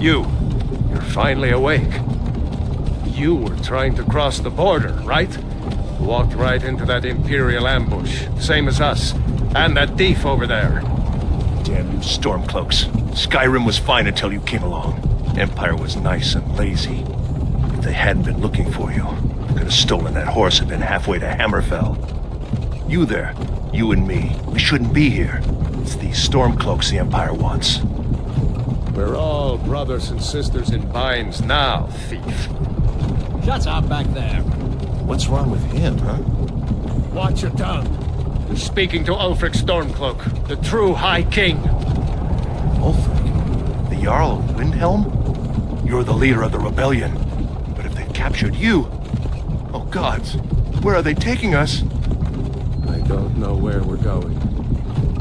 You're finally awake. You were trying to cross the border, right? Walked right into that Imperial ambush, same as us. And that thief over there. Damn you Stormcloaks. Skyrim was fine until you came along. Empire was nice and lazy. If they hadn't been looking for you, they could have stolen that horse and been halfway to Hammerfell. You there, you and me, we shouldn't be here. It's these Stormcloaks the Empire wants. We're all brothers and sisters in binds now, thief. Shut up back there. What's wrong with him, huh? Watch your tongue. You're speaking to Ulfric Stormcloak, the true High King. Ulfric? The Jarl of Windhelm? You're the leader of the rebellion. But if they've captured you... Oh gods, where are they taking us? I don't know where we're going,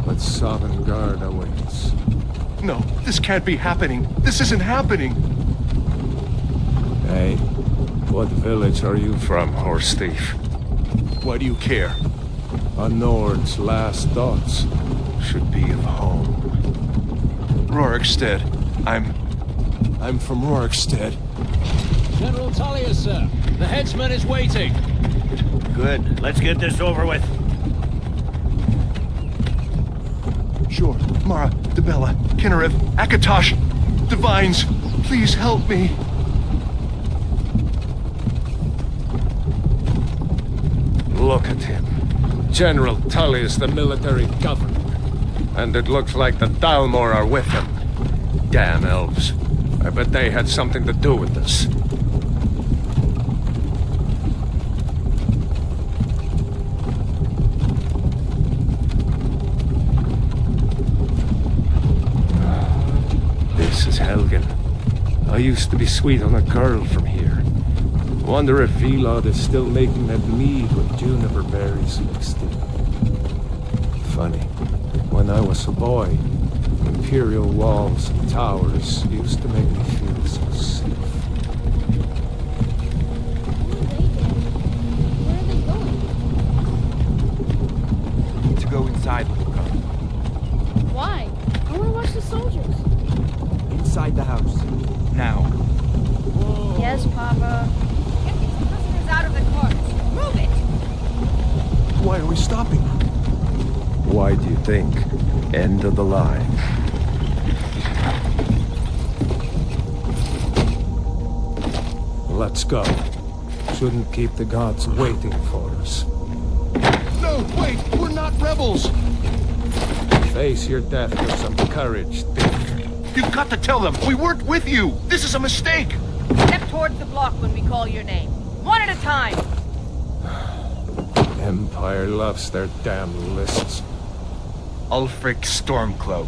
but Sovngarde awaits. No, this can't be happening. This isn't happening. Hey, what village are you from, horse thief? Why do you care? A Nord's last thoughts should be of home. Rorikstead. I'm from Rorikstead. General Tullius, sir. The headsman is waiting. Good. Let's get this over with. Sure. Mara, Debella, Kinnarev, Akatosh, Divines, please help me. Look at him. General Tullius, the military governor. And it looks like the Dalmor are with him. Damn elves. I bet they had something to do with this. This is Helgen. I used to be sweet on a girl from here. Wonder if Vilod is still making that mead with juniper berries mixed in. Funny, when I was a boy, imperial walls and towers used to make me feel so safe. Where are they going? We need to go inside, little girl. Why? I want to watch the soldiers. Inside the house. Now. Yes, Papa. Get these prisoners out of the courts. Move it! Why are we stopping? Why do you think? End of the line. Let's go. Shouldn't keep the gods waiting for us. No, wait! We're not rebels! Face your death with some courage, thief. You've got to tell them! We weren't with you! This is a mistake! Step towards the block when we call your name. One at a time! Empire loves their damn lists. Ulfric Stormcloak,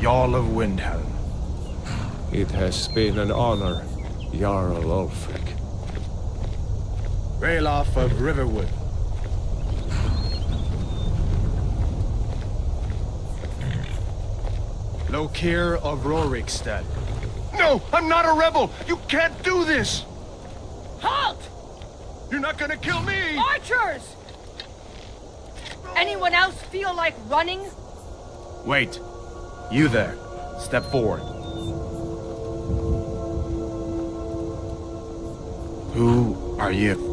Jarl of Windhelm. It has been an honor, Jarl Ulfric. Ralof of Riverwood. Lokir of Rorikstead. No! I'm not a rebel! You can't do this! Halt! You're not gonna kill me! Archers! Anyone else feel like running? Wait. You there. Step forward. Who are you?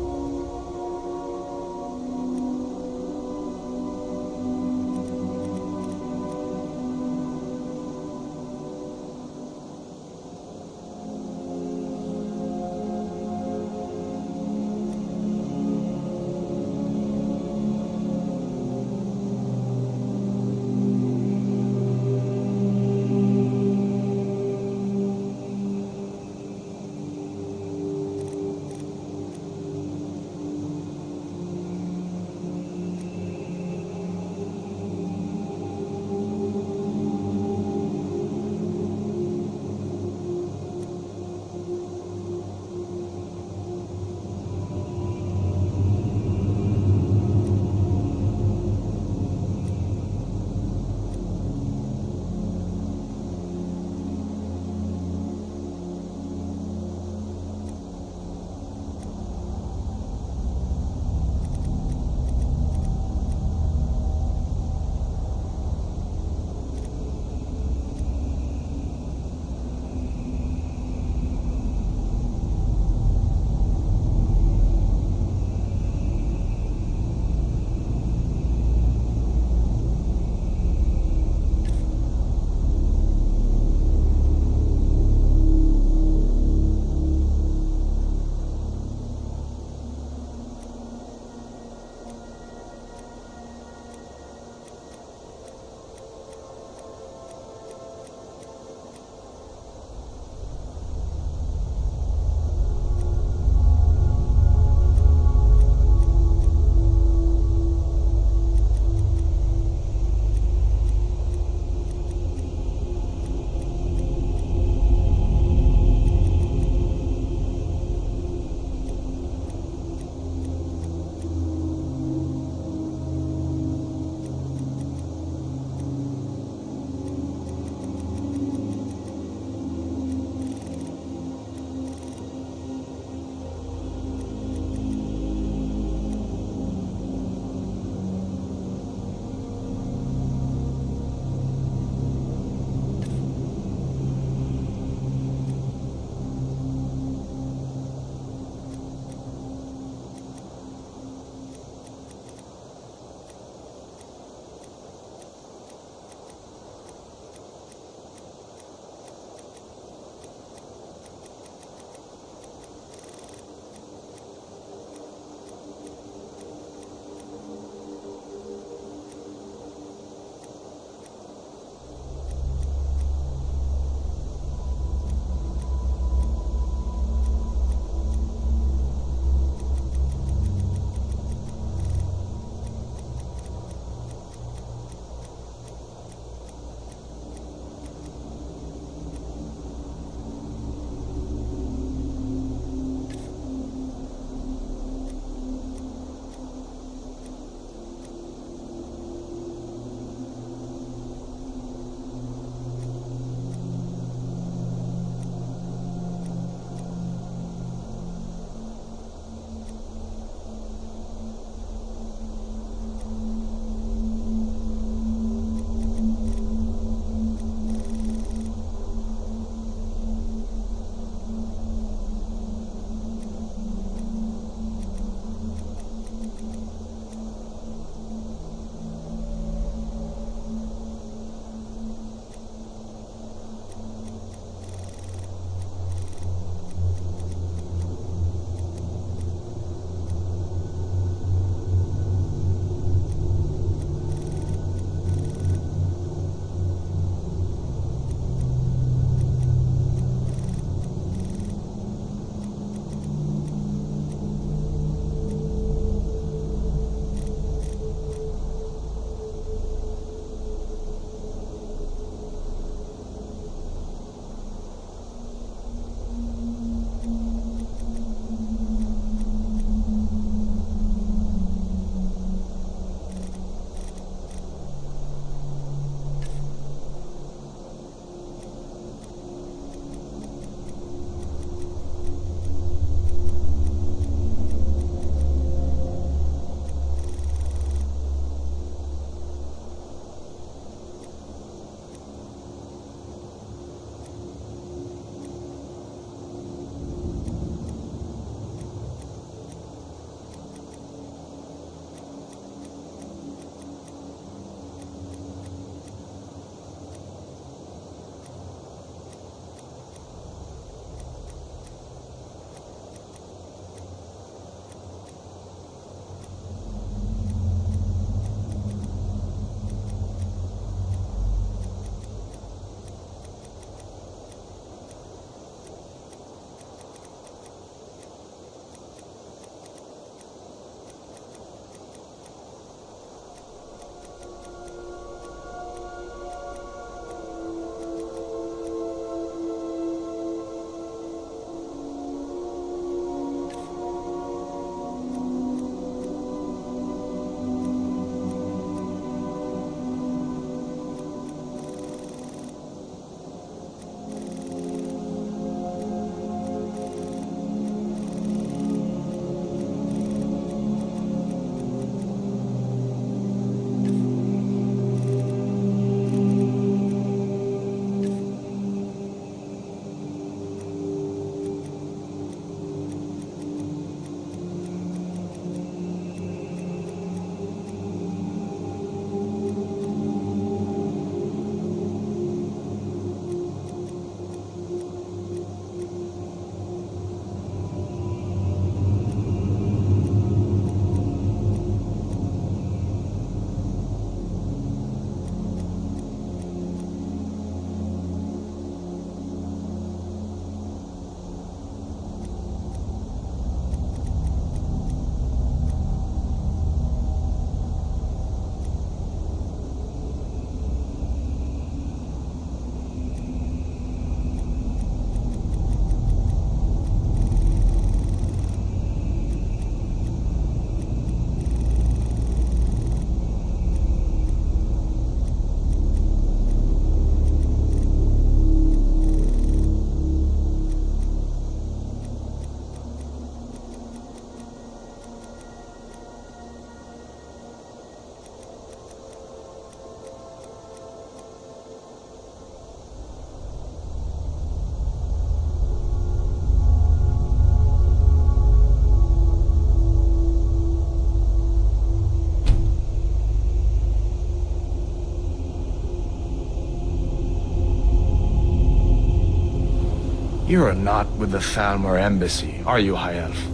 You're not with the Thalmor embassy, are you, High Elf?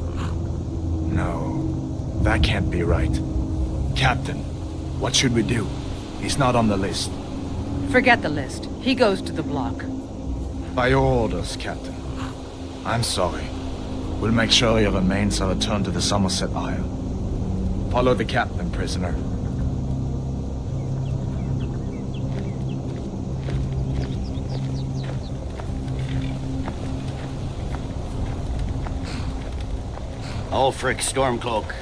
No, that can't be right. Captain, what should we do? He's not on the list. Forget the list. He goes to the block. By your orders, Captain. I'm sorry. We'll make sure your remains are returned to the Somerset Isle. Follow the captain, prisoner. Ulfric Stormcloak.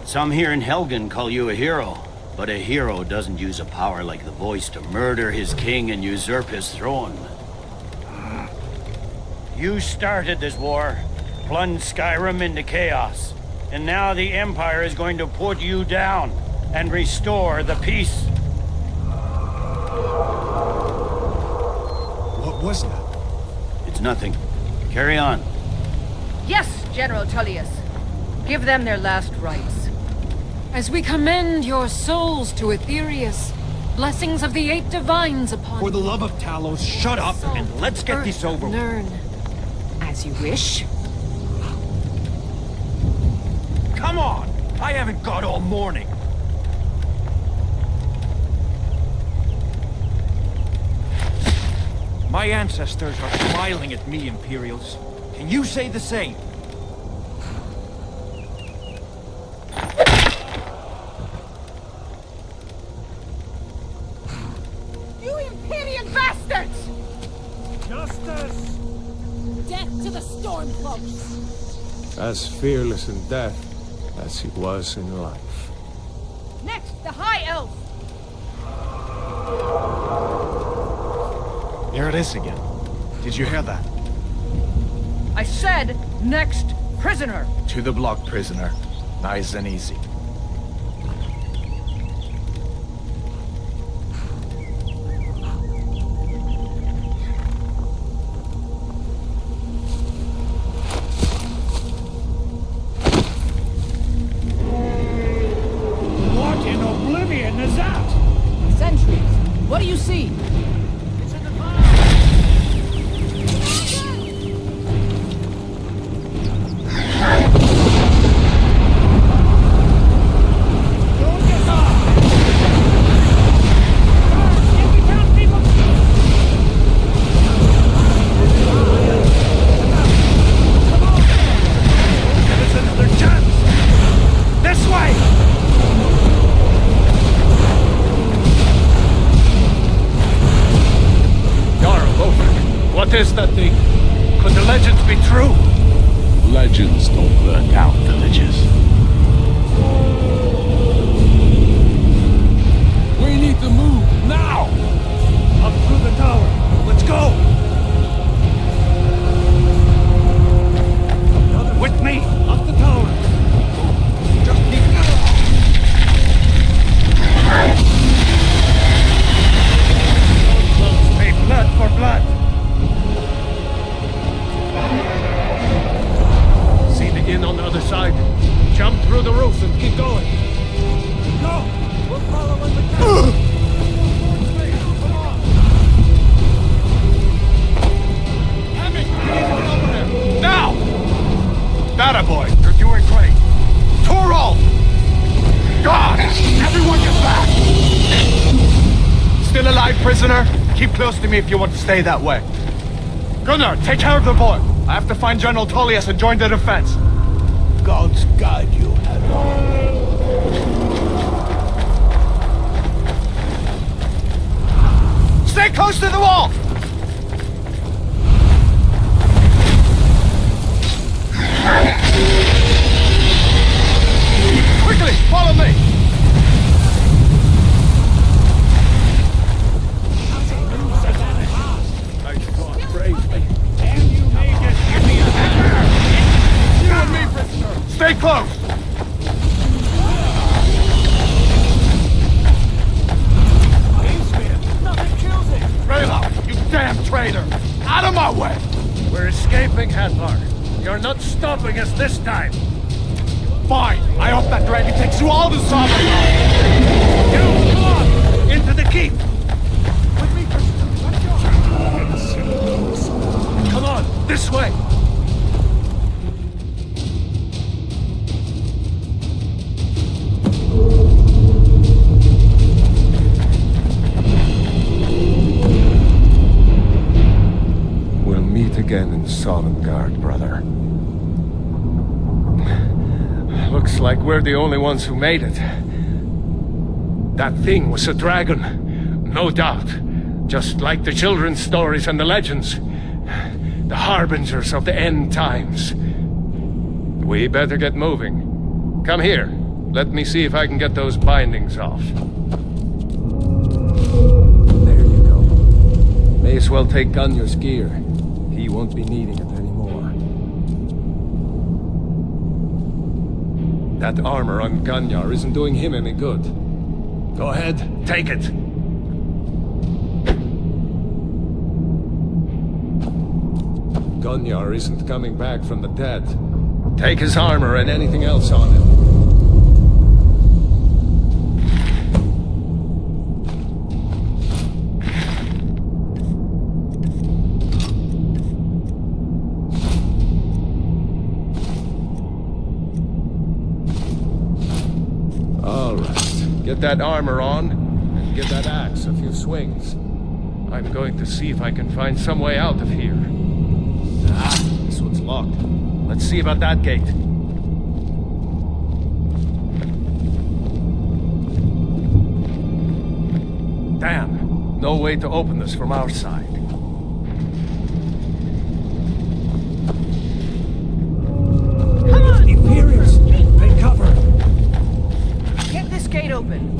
Some here in Helgen call you a hero, but a hero doesn't use a power like the voice to murder his king and usurp his throne. You started this war, plunged Skyrim into chaos, and now the Empire is going to put you down and restore the peace. What was that? It's nothing. Carry on. Yes, General Tullius. Give them their last rites. As we commend your souls to Aetherius, blessings of the 8 divines upon For the love of Talos, shut up and let's get this over with. Nern. As you wish. Come on! I haven't got all morning. My ancestors are smiling at me, Imperials. Can you say the same? You Imperial bastards! Justice! Death to the Stormcloaks! As fearless in death as he was in life. Next, the High Elf! Here it is again. Did you hear that? I said, next prisoner! To the block, prisoner. Nice and easy. What in oblivion is that? Sentries, what do you see? What is that thing? Could the legends be true? Legends don't burn down villages. We need to move now! Up through the tower. Let's go! With me! Up the tower! Just need pay blood for blood! See the inn on the other side. Jump through the roof and keep going. Go! We're following the tower! Come on! Hammock! Over there! Now! That boy, you're doing great. Torol! God! Everyone get back! Still alive, prisoner? Keep close to me if you want to stay that way. Gunnar, take care of the boy. I have to find General Tullius and join the defense. Gods guide you, Stay close to the wall! Quickly, follow me! I fought bravely. Damn you, Magus! Give me a hammer! You and me, prisoner! Stay close! Nothing kills it! Raylo, you damn traitor! Out of my way! We're escaping, Hadvar. You're not stopping us this time. Fine, I hope that dragon takes you all to Somerset. You, come on! Into the keep! With me, prisoner! Let's go! Come on, This way! We'll meet again in Sovngarde, brother. Looks like we're the only ones who made it. That thing was a dragon, no doubt. Just like the children's stories and the legends. The harbingers of the end times. We better get moving. Come here. Let me see if I can get those bindings off. There you go. May as well take Gunjar's gear. He won't be needing it anymore. That armor on Gunjar isn't doing him any good. Go ahead, take it. Gunjar isn't coming back from the dead. Take his armor and anything else on him. All right, get that armor on, and give that axe a few swings. I'm going to see if I can find some way out of here. This one's locked. Let's see about that gate. Damn, no way to open this from our side. Come on! Imperials! Take cover! Get this gate open.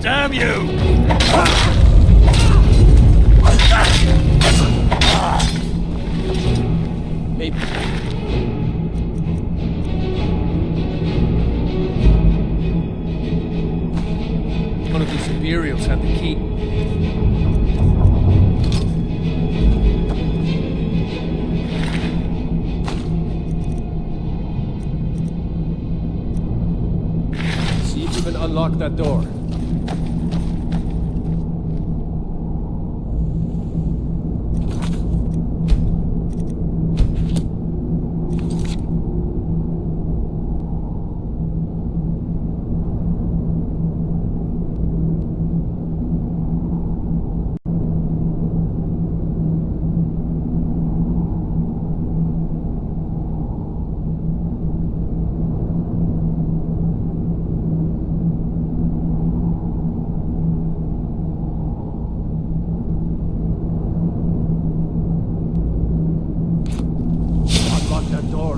Damn you! Maybe. One of these Imperials had the key. See if you can unlock that door.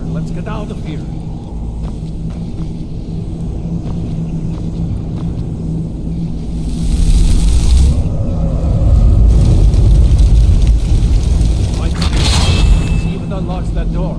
Let's get out of here. See if it unlocks that door.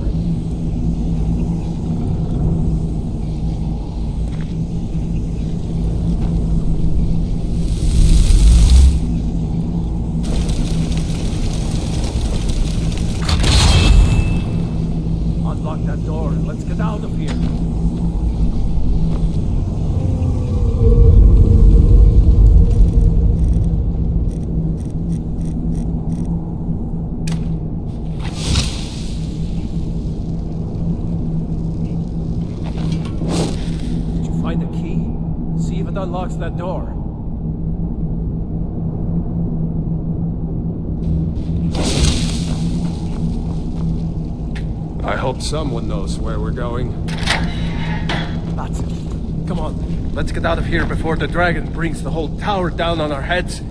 Unlock that door and let's get out of here. Did you find the key? See if it unlocks that door. I hope someone knows where we're going. That's it. Come on, let's get out of here before the dragon brings the whole tower down on our heads.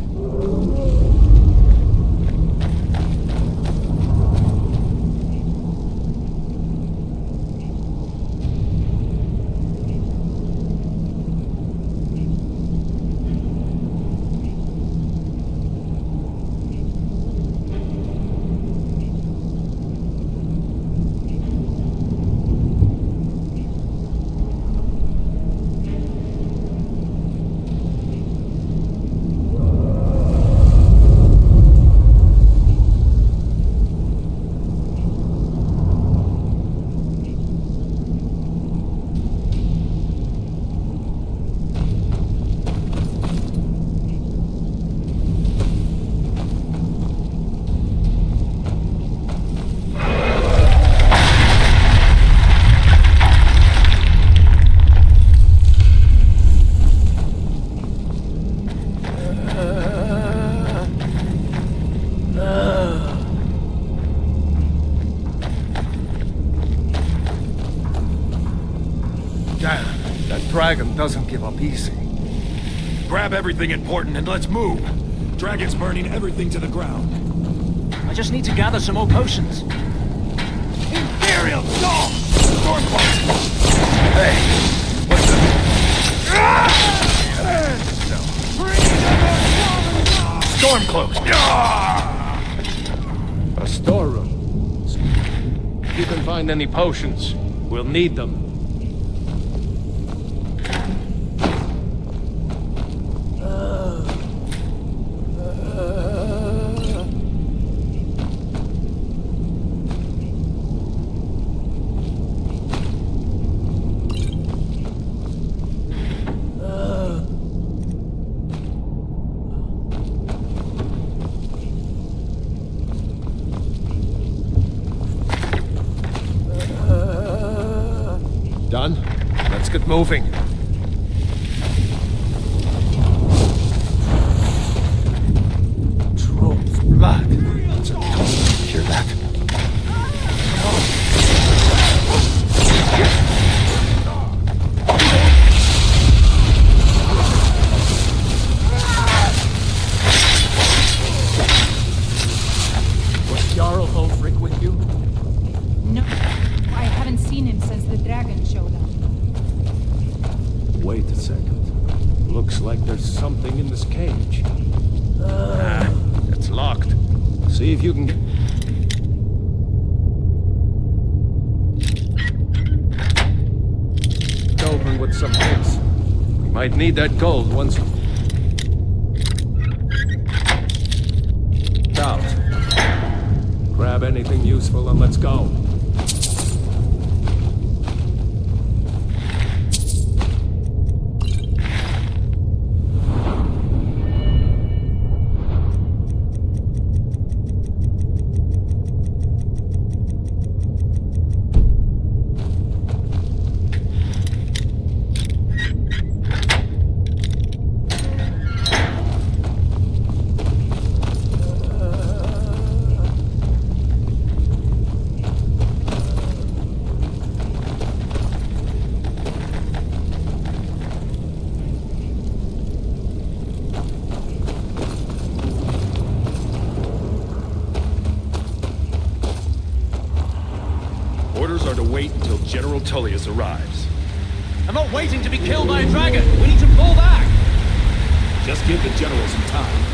dragon doesn't give up easy. Grab everything important and let's move. Dragon's burning everything to the ground. I just need to gather some more potions. Imperial dog! Stormcloak! Hey, what's the... Stormcloaks! A storeroom. If you can find any potions, we'll need them. Done? Let's get moving. Troll's blood. It's a toll. Hear that? Was Jarl Ulfric with you? No, I haven't seen him since the dragon showed up. Wait a second. Looks like there's something in this cage. It's locked. See if you can get... Open with some hits. We might need that gold once... Out. Grab anything useful and let's go. Orders are to wait until General Tullius arrives. I'm not waiting to be killed by a dragon. We need to fall back. Just give the general some time.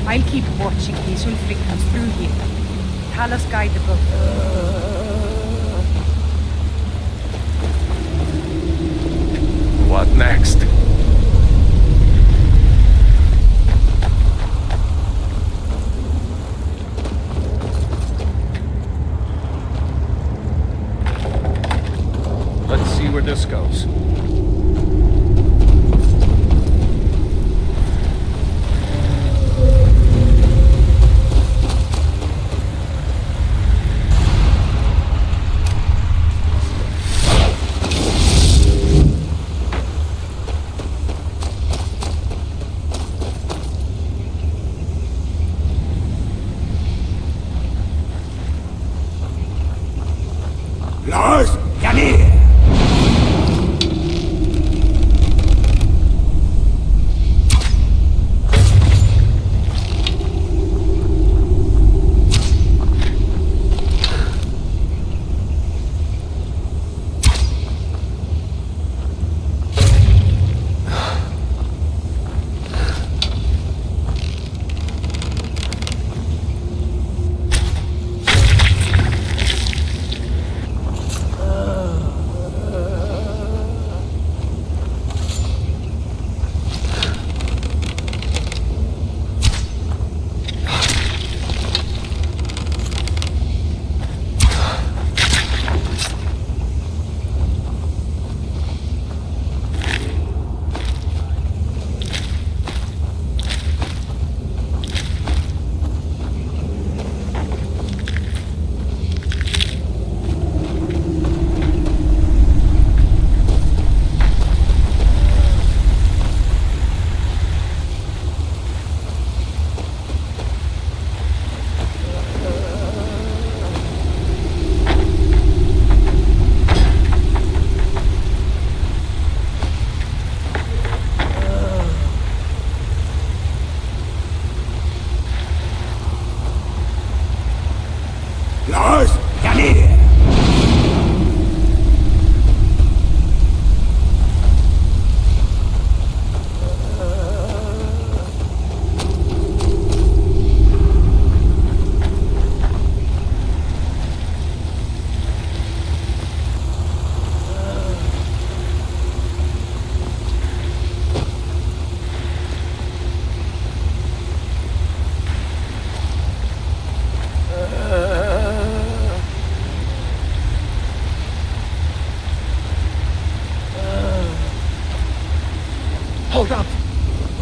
I'll keep watch in case Ulfric comes through here. Talos guide the boat. What next? Let's see where this goes.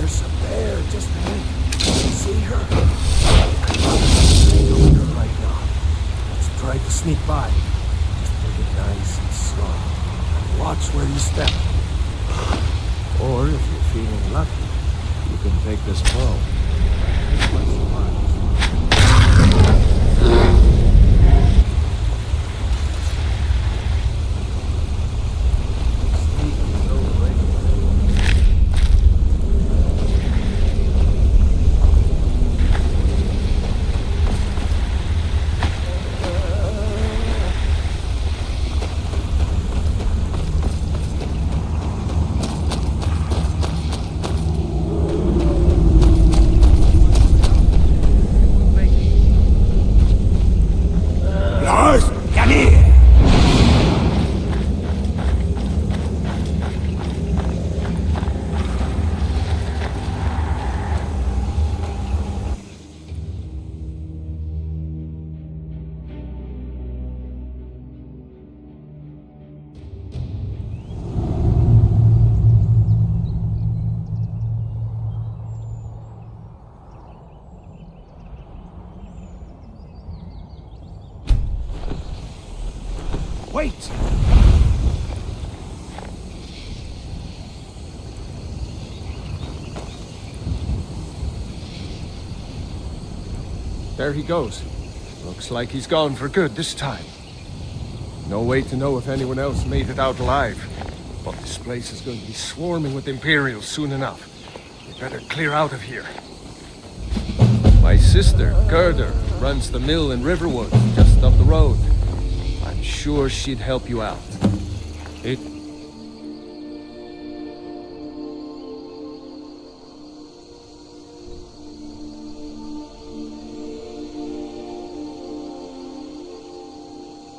There's a bear just ahead. See her? Her right now. Let's try to sneak by. Just take it nice and slow. And watch where you step. Or if you're feeling lucky, you can take this bow. Wait! There he goes. Looks like he's gone for good this time. No way to know if anyone else made it out alive. But this place is going to be swarming with Imperials soon enough. We better clear out of here. My sister, Gerda, runs the mill in Riverwood, just up the road. I'm sure she'd help you out. It...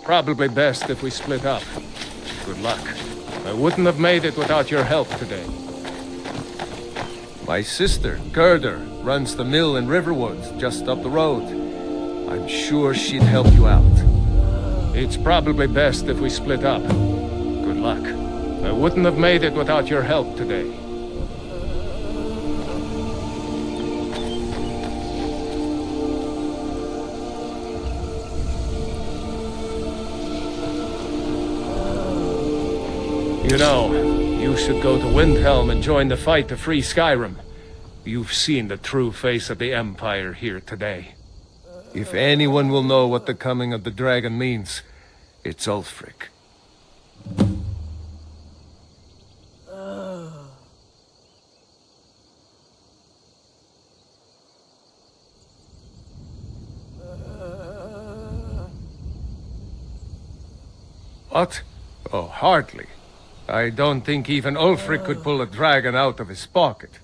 Probably best if we split up. Good luck. I wouldn't have made it without your help today. My sister, Gerda, runs the mill in Riverwood, just up the road. I'm sure she'd help you out. It's probably best if we split up. Good luck. I wouldn't have made it without your help today. You know, you should go to Windhelm and join the fight to free Skyrim. You've seen the true face of the Empire here today. If anyone will know what the coming of the dragon means, it's Ulfric. What? Oh, hardly. I don't think even Ulfric could pull a dragon out of his pocket.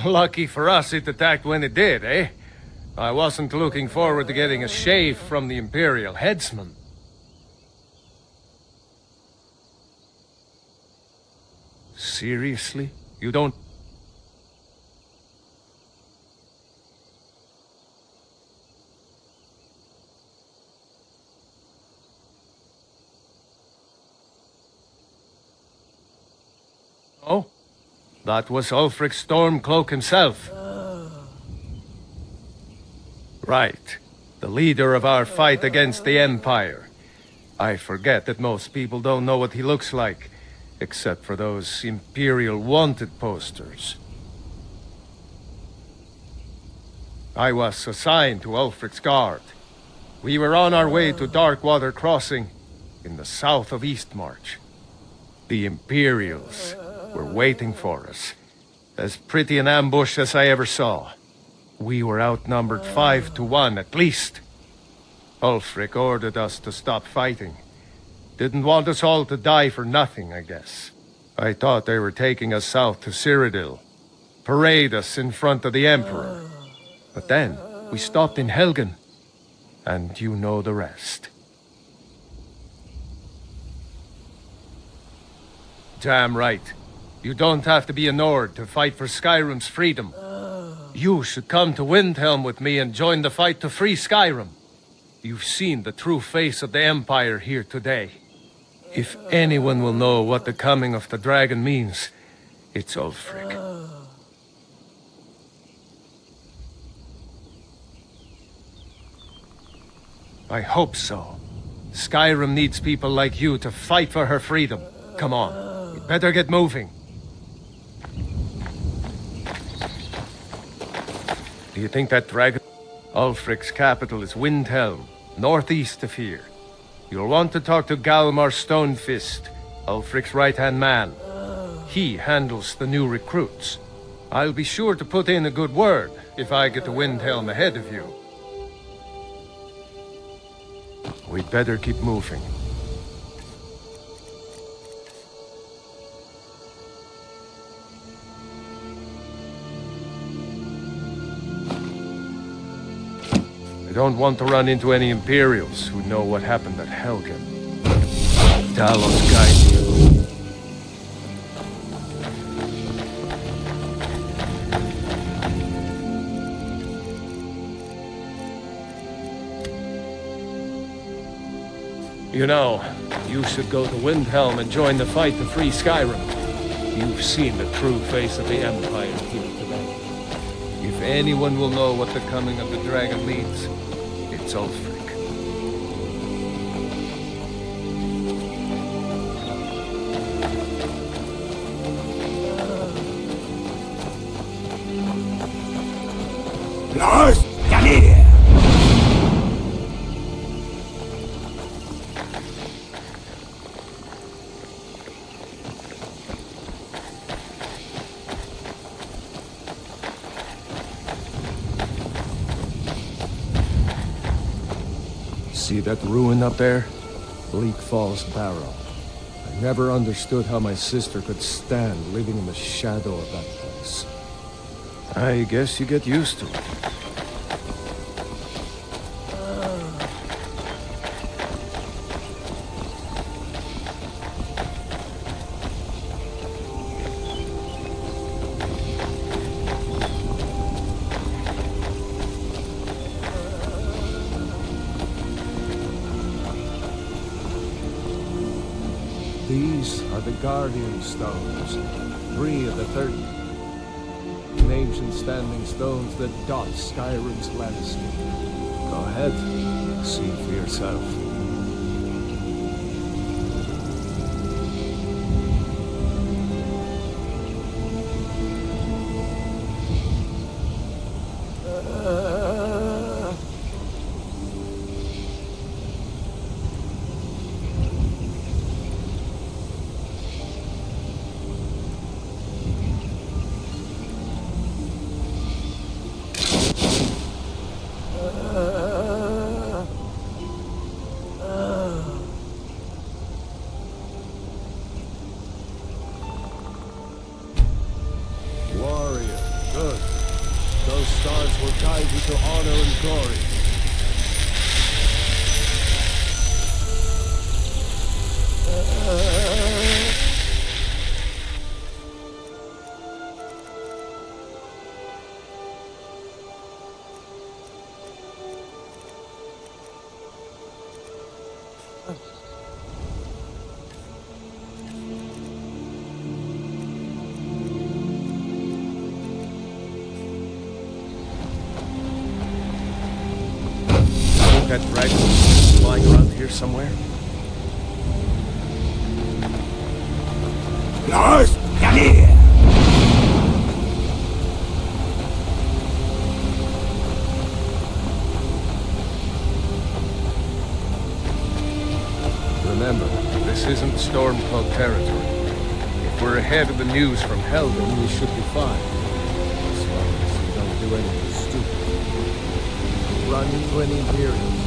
Lucky for us it attacked when it did, eh? I wasn't looking forward to getting a shave from the Imperial headsman. Seriously? You don't... Oh? That was Ulfric Stormcloak himself. Right. The leader of our fight against the Empire. I forget that most people don't know what he looks like, except for those Imperial wanted posters. I was assigned to Ulfric's guard. We were on our way to Darkwater Crossing, in the south of Eastmarch. The Imperials were waiting for us. As pretty an ambush as I ever saw. We were outnumbered 5-1 at least. Ulfric ordered us to stop fighting. Didn't want us all to die for nothing, I guess. I thought they were taking us south to Cyrodiil. Parade us in front of the Emperor. But then, we stopped in Helgen. And you know the rest. Damn right. You don't have to be a Nord to fight for Skyrim's freedom. You should come to Windhelm with me and join the fight to free Skyrim. You've seen the true face of the Empire here today. If anyone will know what the coming of the dragon means, it's Ulfric. I hope so. Skyrim needs people like you to fight for her freedom. Come on, we'd better get moving. Do you think that dragon... Ulfric's capital is Windhelm, northeast of here. You'll want to talk to Galmar Stonefist, Ulfric's right-hand man. He handles the new recruits. I'll be sure to put in a good word if I get to Windhelm ahead of you. We'd better keep moving. I don't want to run into any Imperials who know what happened at Helgen. Talos guide you. You know, you should go to Windhelm and join the fight to free Skyrim. You've seen the true face of the Empire here today. If anyone will know what the coming of the dragon means, it's Ulfric. Lars, come here! See that ruin up there? Bleak Falls Barrow. I never understood how my sister could stand living in the shadow of that place. I guess you get used to it. These are the Guardian Stones, 3 of the 30. Ancient standing stones that dot Skyrim's landscape. Go ahead, see for yourself. Warrior, good. Those stars will guide you to honor and glory. That dragon flying around here somewhere? Lars, come here! Remember, this isn't Stormcloak territory. If we're ahead of the news from Helgen, we should be fine. As long as we don't do anything stupid. Run into any Imperials.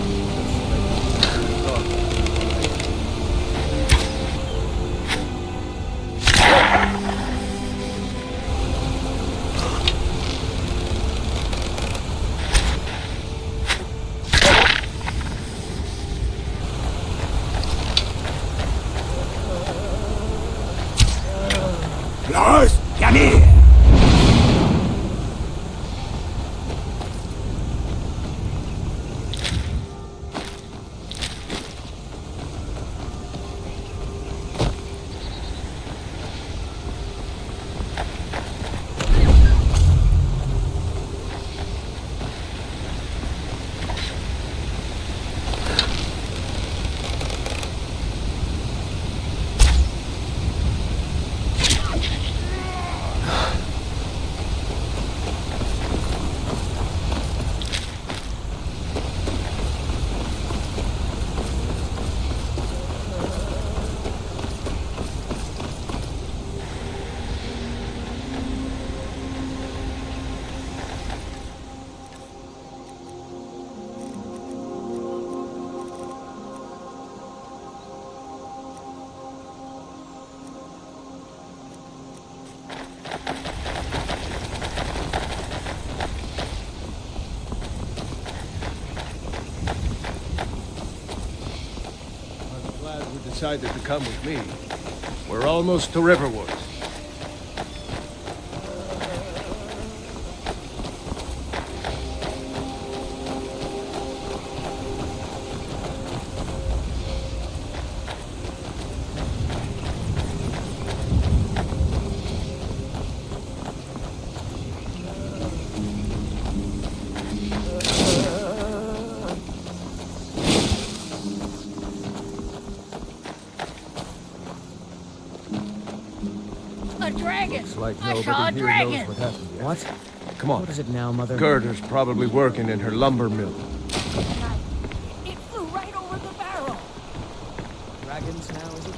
Lars, come here! decided to come with me. We're almost to Riverwood. A dragon! Looks like I nobody saw a here dragon! knows what happened yet. What? Come on. What is it now, Mother? Gerda's probably working in her lumber mill. It flew right over the barrel! Dragons now, is it?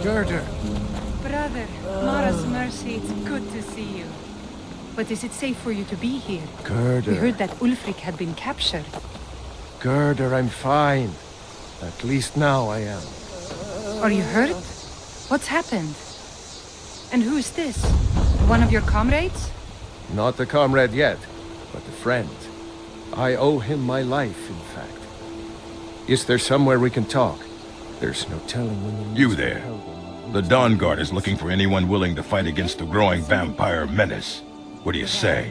Gerda! Brother, Mara's mercy, it's good to see you. But is it safe for you to be here? Gerda. We heard that Ulfric had been captured. Gerda, I'm fine. At least now I am. Are you hurt? What's happened? And who is this? One of your comrades? Not a comrade yet, but a friend. I owe him my life, in fact. Is there somewhere we can talk? There's no telling when You there. The Dawn Guard is looking for anyone willing to fight against the growing vampire menace. What do you say?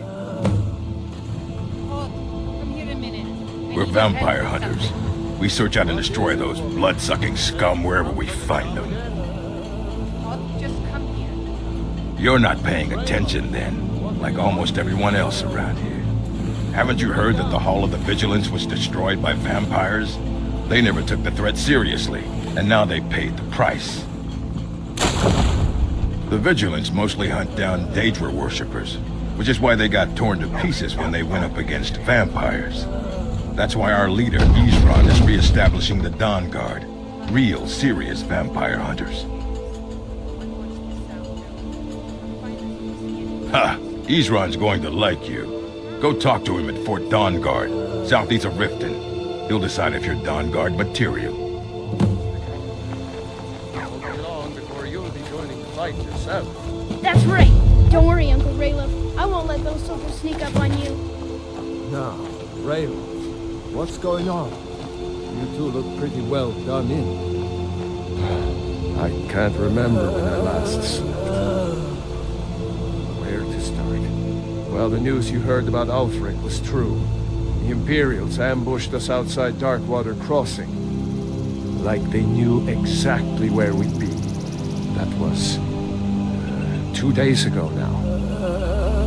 Come here a minute. We're vampire hunters. We search out and destroy those blood-sucking scum wherever we find them. Just come here. You're not paying attention then, like almost everyone else around here. Haven't you heard that the Hall of the Vigilance was destroyed by vampires? They never took the threat seriously, and now they paid the price. The Vigilance mostly hunt down Daedra worshippers, which is why they got torn to pieces when they went up against vampires. That's why our leader, Isran, is re-establishing the Dawn Guard. Real, serious vampire hunters. Ha! Isran's going to like you. Go talk to him at Fort Dawn Guard, southeast of Riften. He'll decide if you're Dawn Guard material. Won't be long before you'll be joining the fight yourself. That's right. Don't worry, Uncle Rayleigh. I won't let those soldiers sneak up on you. Now, Rayleigh, what's going on? You two look pretty well done in. I can't remember when I last slept. Where to start? Well, the news you heard about Ulfric was true. The Imperials ambushed us outside Darkwater Crossing. Like they knew exactly where we'd be. That was 2 days ago now.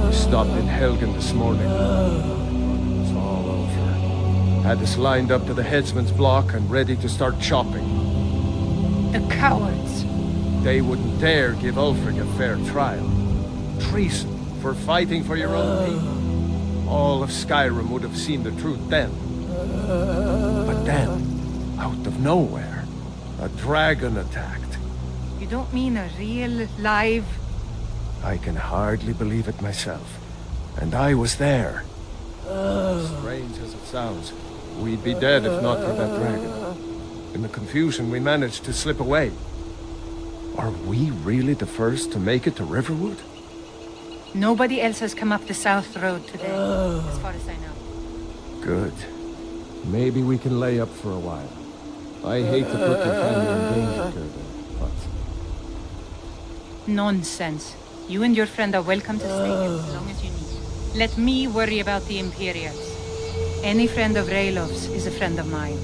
We stopped in Helgen this morning. It's all over. Had us lined up to the headsman's block and ready to start chopping. The cowards. They wouldn't dare give Ulfric a fair trial. Treason for fighting for your own people. All of SKYRIM would have seen the truth then. But then, out of nowhere, a dragon attacked. You don't mean a real, live... I can hardly believe it myself. And I was there. Strange as it sounds, we'd be dead if not for that dragon. In the confusion, we managed to slip away. Are we really the first to make it to Riverwood? Nobody else has come up the South Road today, as far as I know. Good. Maybe we can lay up for a while. I hate to put your family in danger, Gerda, but... Nonsense. You and your friend are welcome to stay here as long as you need. Let me worry about the Imperials. Any friend of Raylov's is a friend of mine.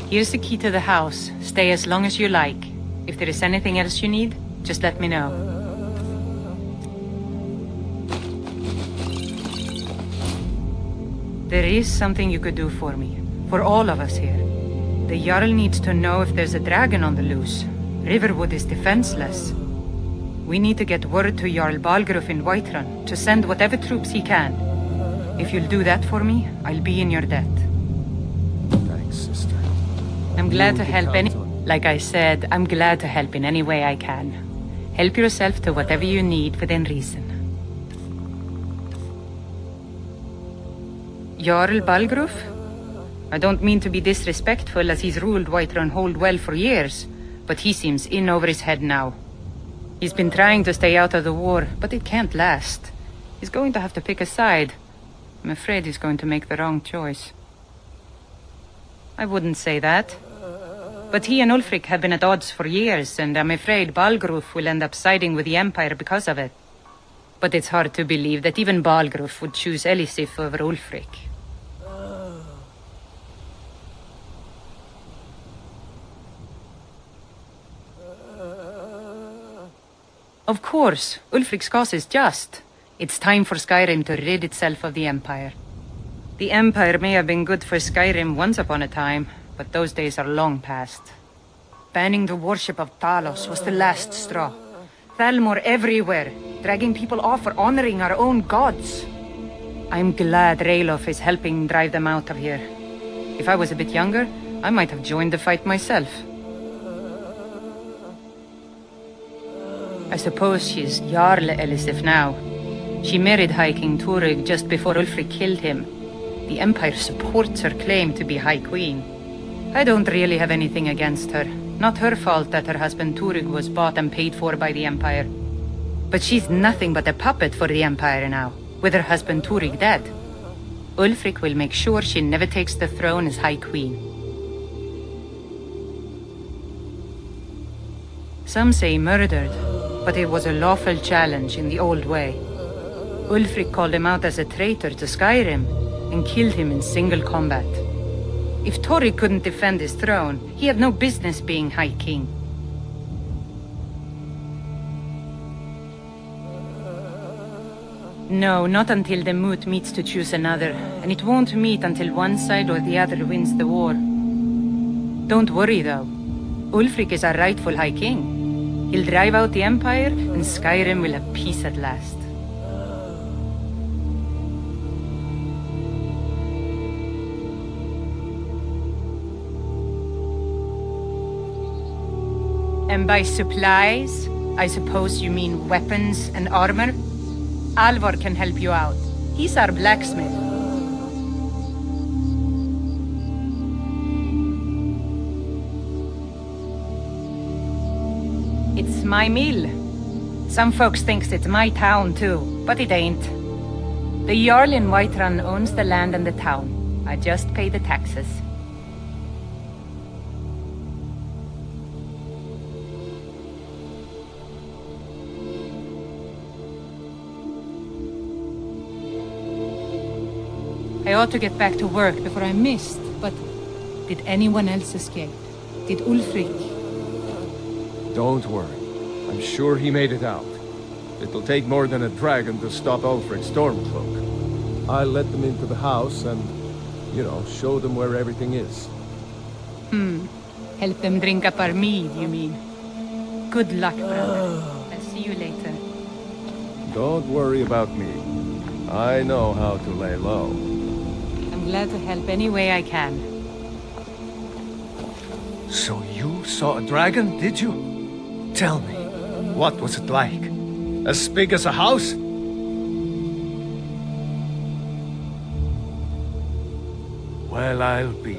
Here's the key to the house. Stay as long as you like. If there is anything else you need, just let me know. There is something you could do for me. For all of us here. The Jarl needs to know if there's a dragon on the loose. Riverwood is defenseless. We need to get word to Jarl Balgruuf in Whiterun to send whatever troops he can. If you'll do that for me, I'll be in your debt. Thanks, sister. I'm glad to can help count any... on Like I said, I'm glad to help in any way I can. Help yourself to whatever you need within reason. Jarl Balgruf? I don't mean to be disrespectful as he's ruled Whiterun Hold well for years, but he seems in over his head now. He's been trying to stay out of the war, but it can't last. He's going to have to pick a side. I'm afraid he's going to make the wrong choice. I wouldn't say that. But he and Ulfric have been at odds for years, and I'm afraid Balgruf will end up siding with the Empire because of it. But it's hard to believe that even Balgruf would choose Elisif over Ulfric. Of course, Ulfric's cause is just. It's time for Skyrim to rid itself of the Empire. The Empire may have been good for Skyrim once upon a time, but those days are long past. Banning the worship of Talos was the last straw. Thalmor everywhere, dragging people off for honoring our own gods. I'm glad Ralof is helping drive them out of here. If I was a bit younger, I might have joined the fight myself. I suppose she's Jarl Elisif now. She married High King Turig just before Ulfric killed him. The Empire supports her claim to be High Queen. I don't really have anything against her. Not her fault that her husband Turig was bought and paid for by the Empire. But she's nothing but a puppet for the Empire now, with her husband Turig dead. Ulfric will make sure she never takes the throne as High Queen. Some say murdered, but it was a lawful challenge in the old way. Ulfric called him out as a traitor to Skyrim and killed him in single combat. If Tori couldn't defend his throne, he had no business being High King. No, not until the moot meets to choose another, and it won't meet until one side or the other wins the war. Don't worry though. Ulfric is our rightful High King. He'll drive out the Empire, and Skyrim will have peace at last. And by supplies, I suppose you mean weapons and armor? Alvor can help you out. He's our blacksmith. It's my mill. Some folks thinks it's my town too, but it ain't. The Jarl in Whiterun owns the land and the town. I just pay the taxes. I ought to get back to work before I missed, but did anyone else escape? Did Ulfric? Don't worry. I'm sure he made it out. It'll take more than a dragon to stop Ulfric's Stormcloak. I'll let them into the house and, show them where everything is. Help them drink up our mead, you mean? Good luck, brother. I'll see you later. Don't worry about me. I know how to lay low. I'm glad to help any way I can. So you saw a dragon, did you? Tell me, what was it like? As big as a house? Well, I'll be.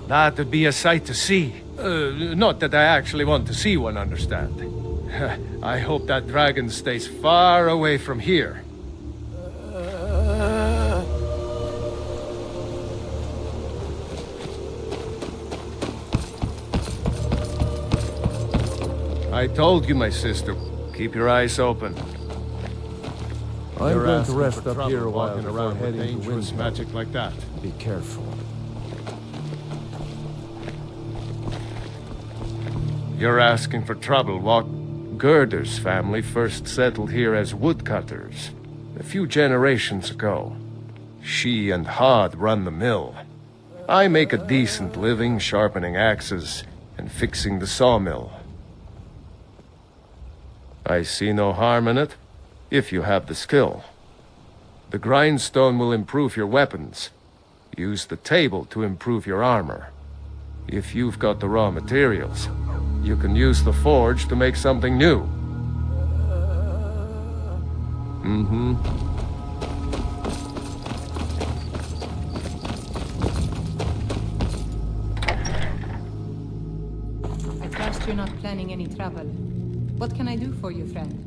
That'd be a sight to see. Not that I actually want to see one, understand. I hope that dragon stays far away from here. I told you, my sister. Keep your eyes open. I'm going to rest up here a while around heading dangerous magic like that. Be careful. You're asking for trouble, what? Gerder's family first settled here as woodcutters a few generations ago. She and Hod run the mill. I make a decent living sharpening axes and fixing the sawmill. I see no harm in it, if you have the skill. The grindstone will improve your weapons. Use the table to improve your armor. If you've got the raw materials, you can use the forge to make something new. you're not planning any travel. What can I do for you, friend?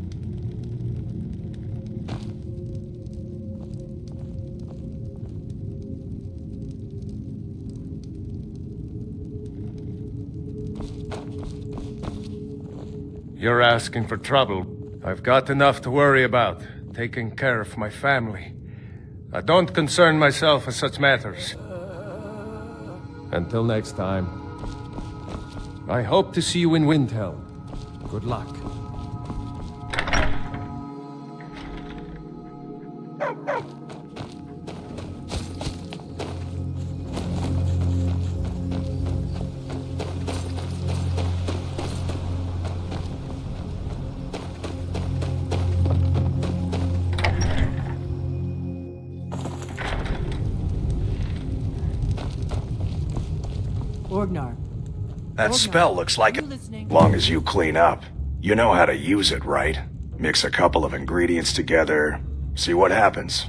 You're asking for trouble. I've got enough to worry about, taking care of my family. I don't concern myself with such matters. Until next time, I hope to see you in Windhelm. Good luck. Orgnar. That spell looks like it. Long as you clean up. You know how to use it, right? Mix a couple of ingredients together, see what happens.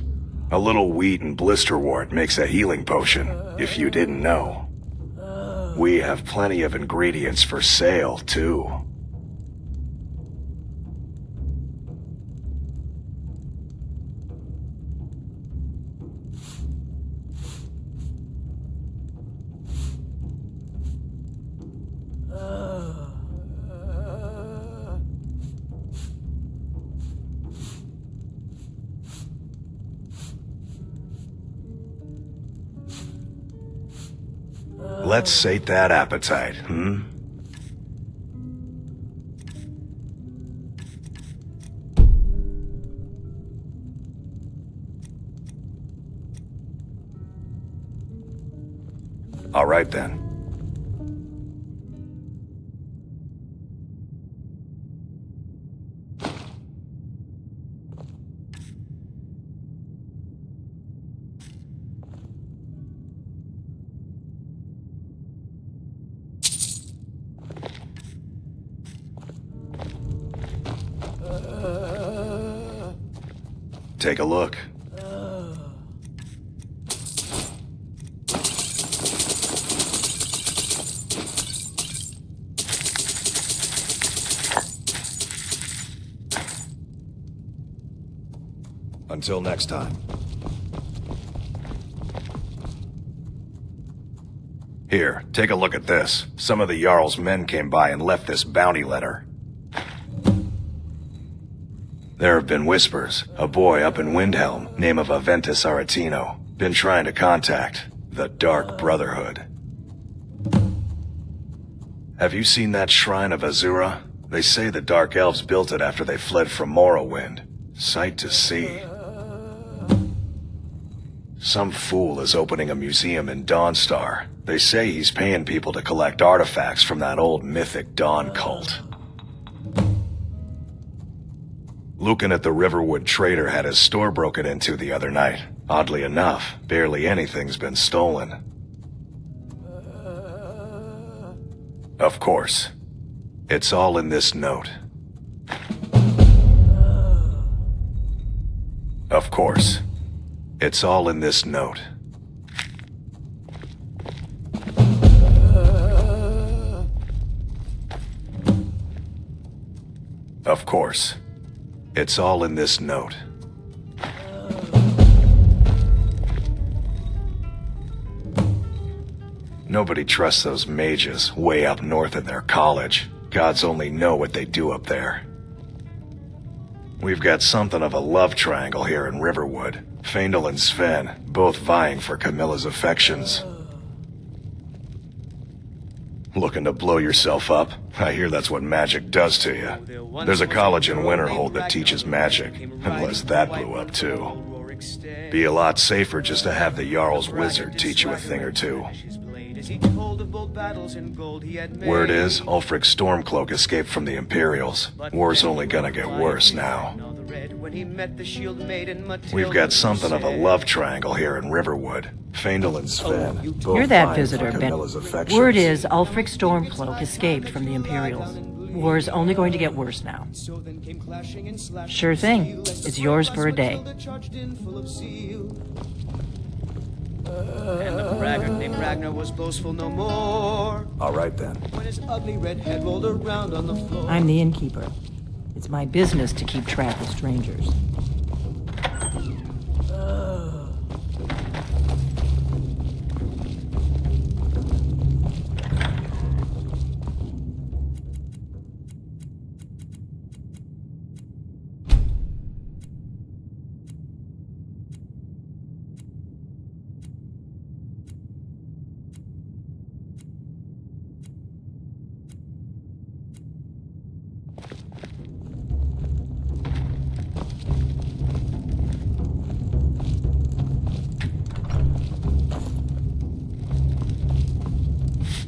A little wheat and blisterwort makes a healing potion, if you didn't know. We have plenty of ingredients for sale, too. Let's sate that appetite, hmm? All right then. Take a look. Until next time. Here, take a look at this. Some of the Jarl's men came by and left this bounty letter. There have been whispers. A boy up in Windhelm, name of Aventus Aretino, been trying to contact the Dark Brotherhood. Have you seen that shrine of Azura? They say the Dark Elves built it after they fled from Morrowind. Sight to see. Some fool is opening a museum in Dawnstar. They say he's paying people to collect artifacts from that old mythic Dawn cult. Lucan at the Riverwood Trader had his store broken into the other night. Oddly enough, barely anything's been stolen. Of course. It's all in this note. Of course. It's all in this note. Of course. It's all in this note. Nobody trusts those mages way up north in their college. Gods only know what they do up there. We've got something of a love triangle here in Riverwood. Faendal and Sven, both vying for Camilla's affections. Looking to blow yourself up? I hear that's what magic does to you. There's a college in Winterhold that teaches magic, unless that blew up too. Be a lot safer just to have the Jarl's wizard teach you a thing or two. Word is, Ulfric Stormcloak escaped from the Imperials. War's only gonna get worse now. We've got something of a love triangle here in Riverwood. Faendal and Sven, both You're that vying visitor, for Ben. Camilla's affections. Word is Ulfric Stormcloak escaped from the Imperials. War's only going to get worse now. Sure thing. It's yours for a day. And the braggart named Ragnar was boastful no more. All right then. When his ugly red head rolled around on the floor. I'm the innkeeper. It's my business to keep track of strangers.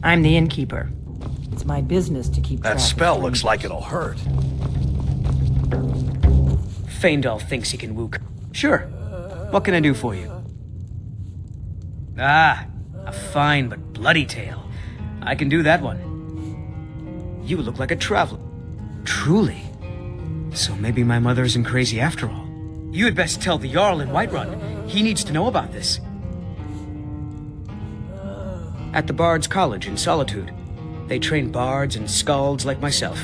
I'm the innkeeper. It's my business to keep track That of spell strangers. looks like it'll hurt. Faendal thinks he can woo. Sure. What can I do for you? Ah, a fine but bloody tale. I can do that one. You look like a traveler. Truly. So maybe my mother isn't crazy after all. You had best tell the Jarl in Whiterun. He needs to know about this. At the Bard's College in Solitude, they train bards and skalds like myself.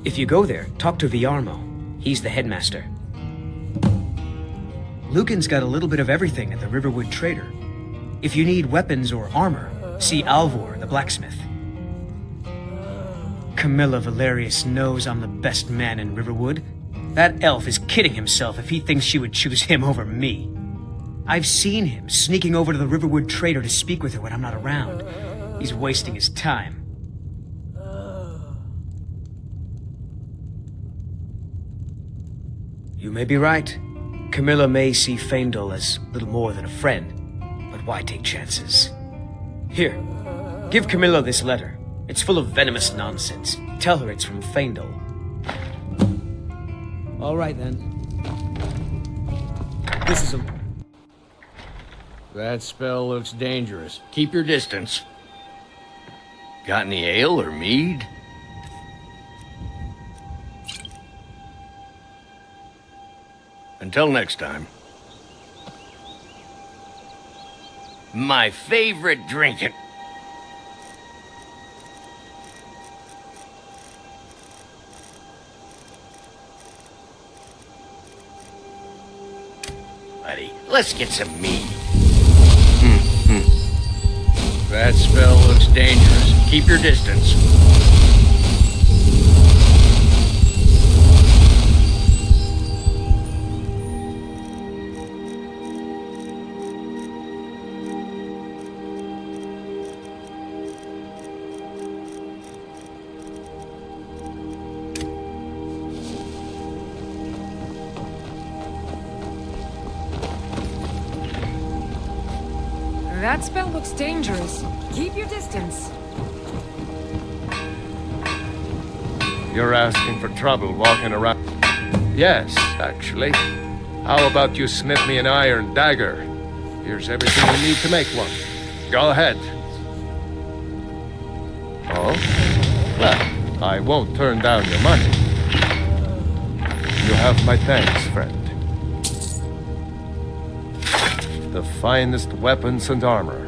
If you go there, talk to Viarmo. He's the headmaster. Lucan's got a little bit of everything at the Riverwood Trader. If you need weapons or armor, see Alvor, the blacksmith. Camilla Valerius knows I'm the best man in Riverwood. That elf is kidding himself if he thinks she would choose him over me. I've seen him sneaking over to the Riverwood Trader to speak with her when I'm not around. He's wasting his time. You may be right. Camilla may see Faendal as little more than a friend, but why take chances? Here, give Camilla this letter. It's full of venomous nonsense. Tell her it's from Faendal. All right then. This is a... That spell looks dangerous. Keep your distance. Got any ale or mead? Until next time. My favorite drinking. Buddy, let's get some mead. That spell looks dangerous. Keep your distance. That spell looks dangerous. Keep your distance. You're asking for trouble walking around. Yes, actually. How about you smith me an iron dagger? Here's everything you need to make one. Go ahead. Oh? Well, I won't turn down your money. You have my thanks, friend. The finest weapons and armor.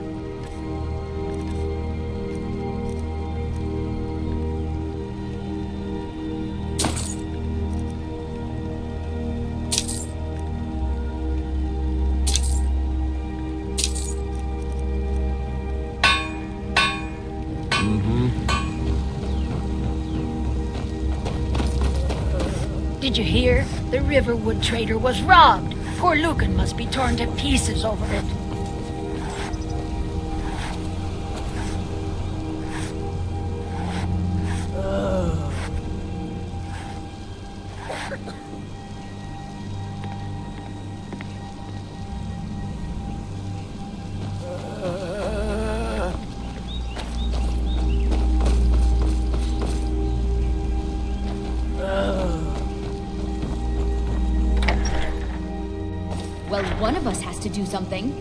Did you hear? The Riverwood Trader was robbed. Poor Lucan must be torn to pieces over it. Well, one of us has to do something.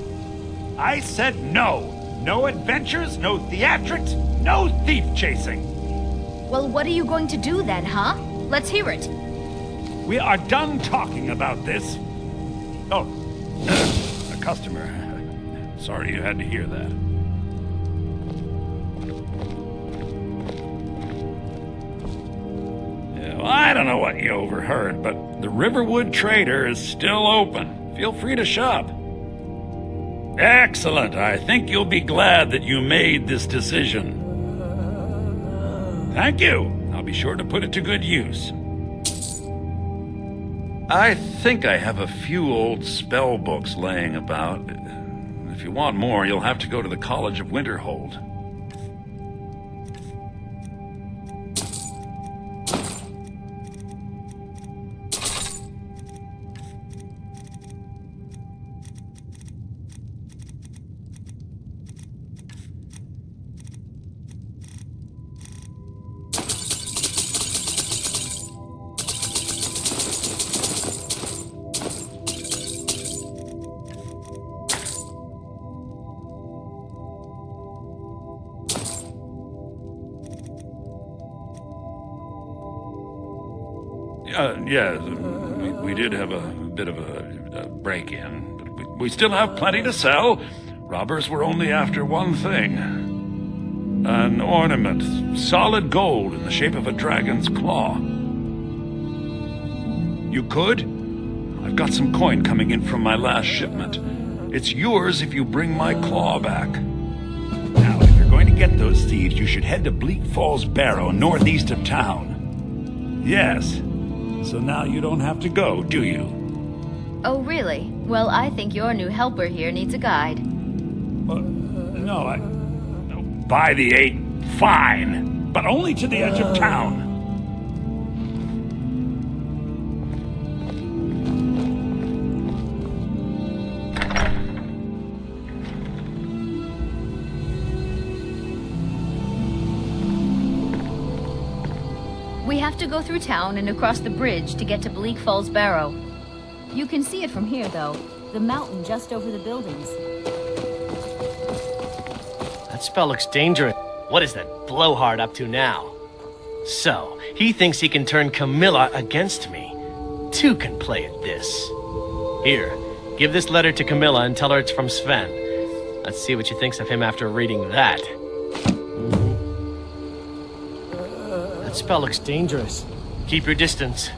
I said no. No adventures, no theatrics, no thief chasing. Well, what are you going to do then, huh? Let's hear it. We are done talking about this. Oh, a customer. Sorry you had to hear that. Yeah, well, I don't know what you overheard, but the Riverwood Trader is still open. Feel free to shop. Excellent. I think you'll be glad that you made this decision. Thank you. I'll be sure to put it to good use. I think I have a few old spell books laying about. If you want more, you'll have to go to the College of Winterhold. Yeah, we did have a bit of a break-in, but we still have plenty to sell. Robbers were only after one thing. An ornament, solid gold in the shape of a dragon's claw. You could? I've got some coin coming in from my last shipment. It's yours if you bring my claw back. Now, if you're going to get those thieves, you should head to Bleak Falls Barrow, northeast of town. Yes. So now you don't have to go, do you? Oh, really? Well, I think your new helper here needs a guide. No, by the 8, fine. But only to the edge of town. We have to go through town and across the bridge to get to Bleak Falls Barrow. You can see it from here, though. The mountain just over the buildings. That spell looks dangerous. What is that blowhard up to now? So, he thinks he can turn Camilla against me. Two can play at this. Here, give this letter to Camilla and tell her it's from Sven. Let's see what she thinks of him after reading that. That spell looks dangerous. Keep your distance.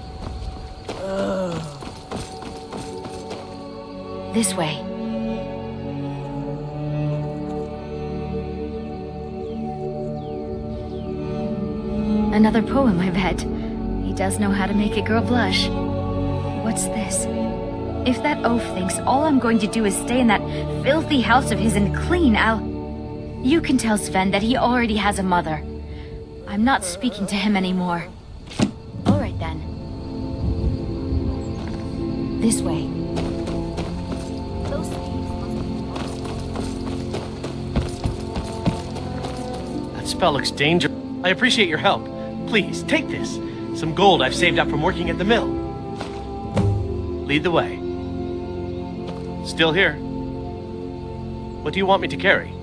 This way. Another poem, I bet. He does know how to make a girl blush. What's this? If that oaf thinks all I'm going to do is stay in that filthy house of his and clean, You can tell Sven that he already has a mother. I'm not speaking to him anymore. All right, then. This way. That spell looks dangerous. I appreciate your help. Please, take this. Some gold I've saved up from working at the mill. Lead the way. Still here. What do you want me to carry?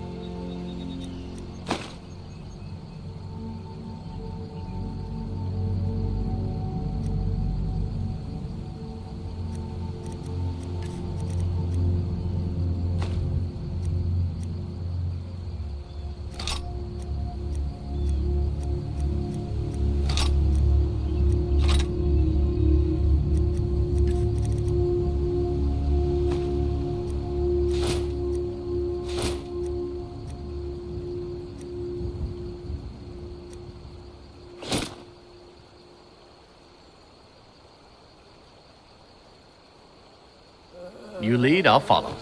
You lead, I'll follow.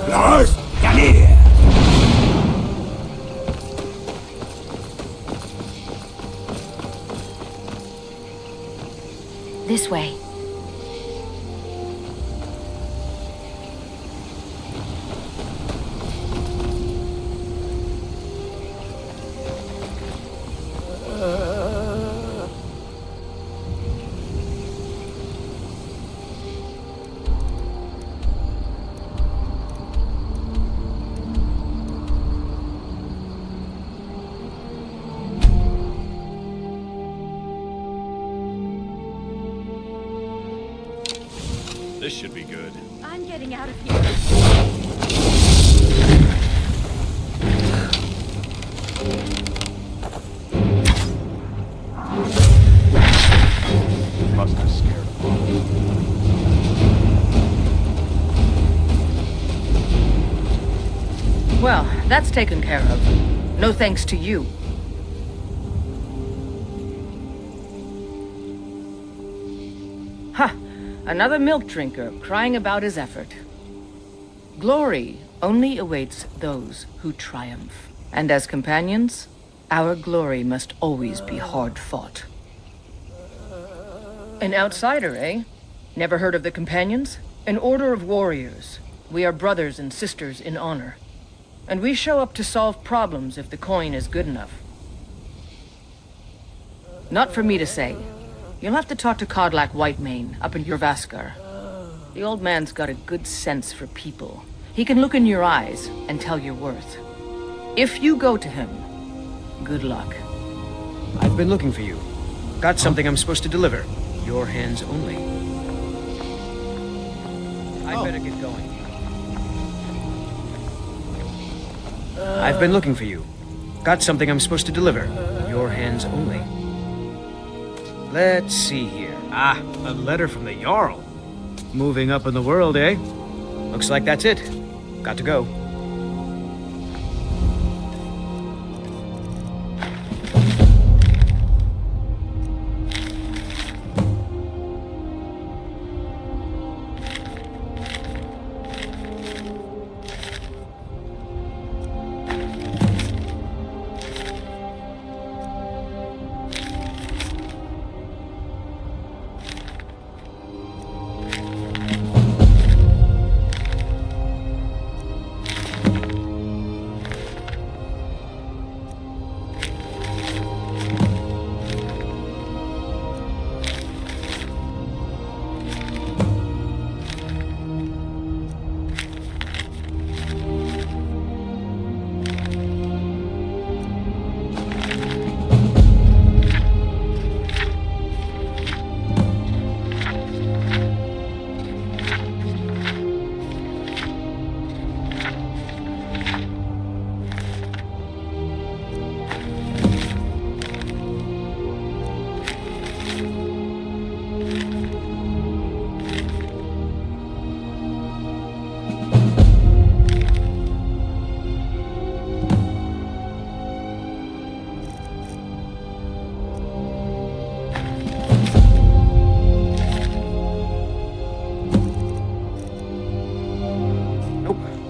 Lars, come here! This should be good. I'm getting out of here. Must have scared Well, that's taken care of. No thanks to you. Ha! Another milk drinker crying about his effort. Glory only awaits those who triumph. And as companions, our glory must always be hard fought. An outsider, eh? Never heard of the Companions? An order of warriors. We are brothers and sisters in honor. And we show up to solve problems if the coin is good enough. Not for me to say. You'll have to talk to Kodlak Whitemane up in Jorvaskar. The old man's got a good sense for people. He can look in your eyes and tell your worth. If you go to him, good luck. I've been looking for you. Got something I'm supposed to deliver. Your hands only. I'd better get going. I've been looking for you. Got something I'm supposed to deliver. Your hands only. Let's see here. Ah, a letter from the Jarl. Moving up in the world, eh? Looks like that's it. Got to go.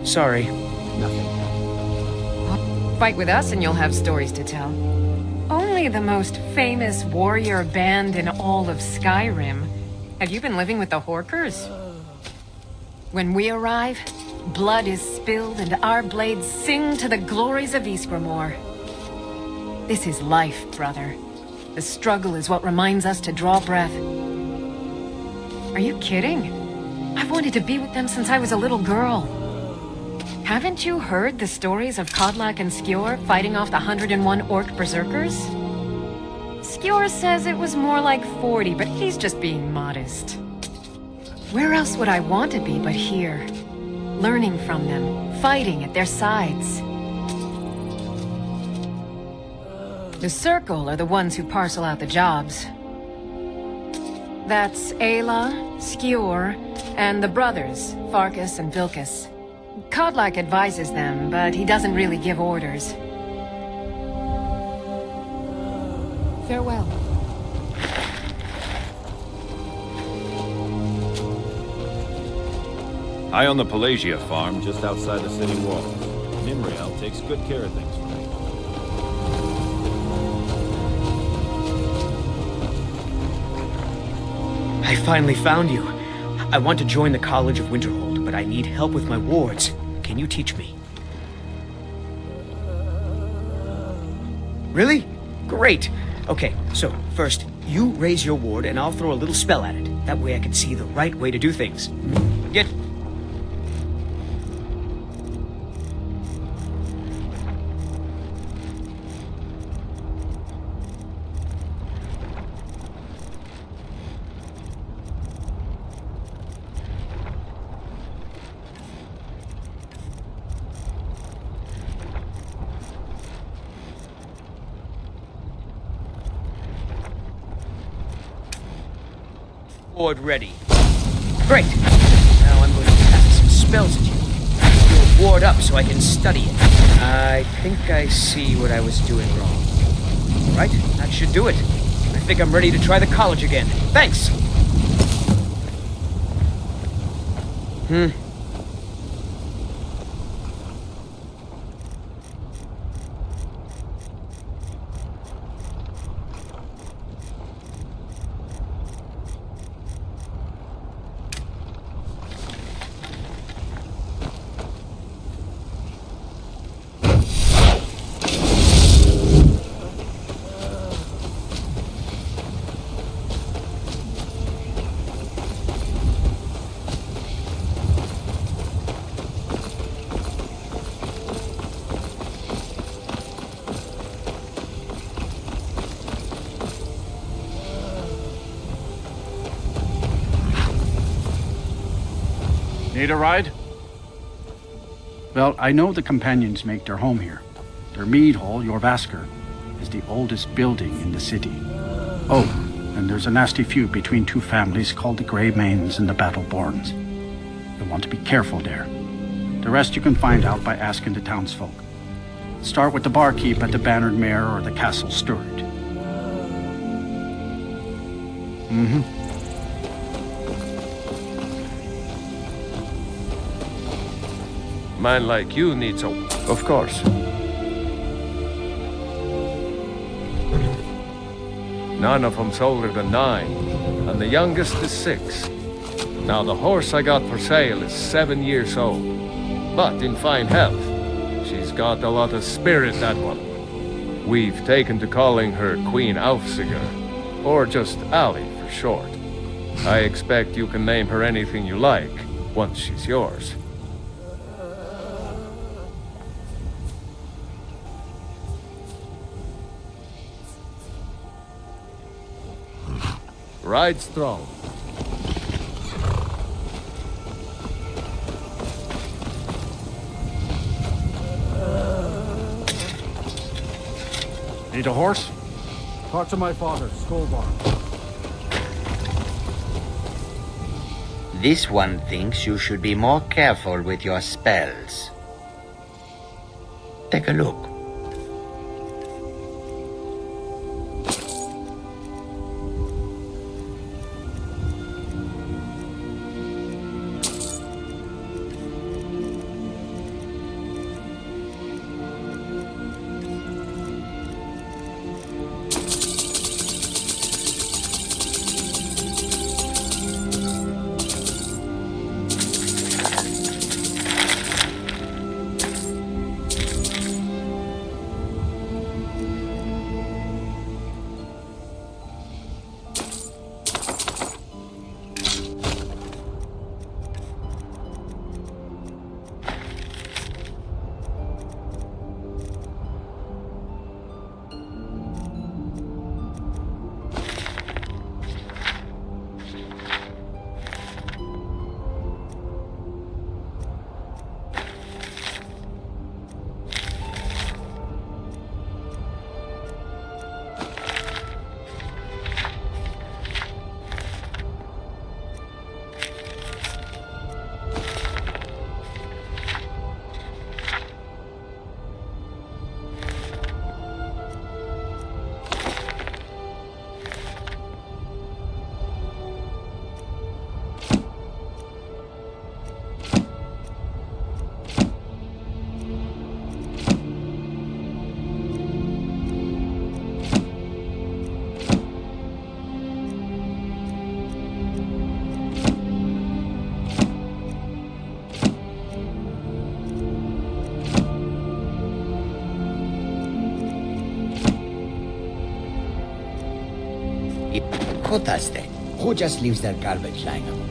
Sorry. Nothing. Fight with us and you'll have stories to tell. Only the most famous warrior band in all of Skyrim. Have you been living with the Horkers? When we arrive, blood is spilled and our blades sing to the glories of Ysgramor. This is life, brother. The struggle is what reminds us to draw breath. Are you kidding? I've wanted to be with them since I was a little girl. Haven't you heard the stories of Kodlak and Skyor fighting off the 101 orc berserkers? Skyor says it was more like 40, but he's just being modest. Where else would I want to be but here? Learning from them, fighting at their sides. The Circle are the ones who parcel out the jobs. That's Ayla, Skyor, and the brothers, Farkas and Vilkas. Kodlak advises them, but he doesn't really give orders. Farewell. I own the Pelagia farm just outside the city walls. Nimriel takes good care of things for me. I finally found you. I want to join the College of Winterhold, but I need help with my wards. Can you teach me? Really? Great. Okay, so first, you raise your ward and I'll throw a little spell at it. That way I can see the right way to do things. Get... Board ready. Great. Now I'm going to cast some spells at you. You'll ward up so I can study it. I think I see what I was doing wrong. Right, that should do it. I think I'm ready to try the college again. Thanks! Need a ride? Well, I know the companions make their home here. Their mead hall, Jorvaskr, is the oldest building in the city. Oh, and there's a nasty feud between two families called the Greymanes and the Battleborns. You'll want to be careful there. The rest you can find out by asking the townsfolk. Start with the barkeep at the Bannered Mare or the Castle Steward. Man like you needs a... Of course. None of them's older than 9, and the youngest is 6. Now, the horse I got for sale is 7 years old, but in fine health. She's got a lot of spirit, that one. We've taken to calling her Queen Aufsiger, or just Ali for short. I expect you can name her anything you like, once she's yours. Ride strong. Need a horse? Talk to my father, Skolvar. This one thinks you should be more careful with your spells. Take a look. Who does that? Who just leaves their garbage lying around?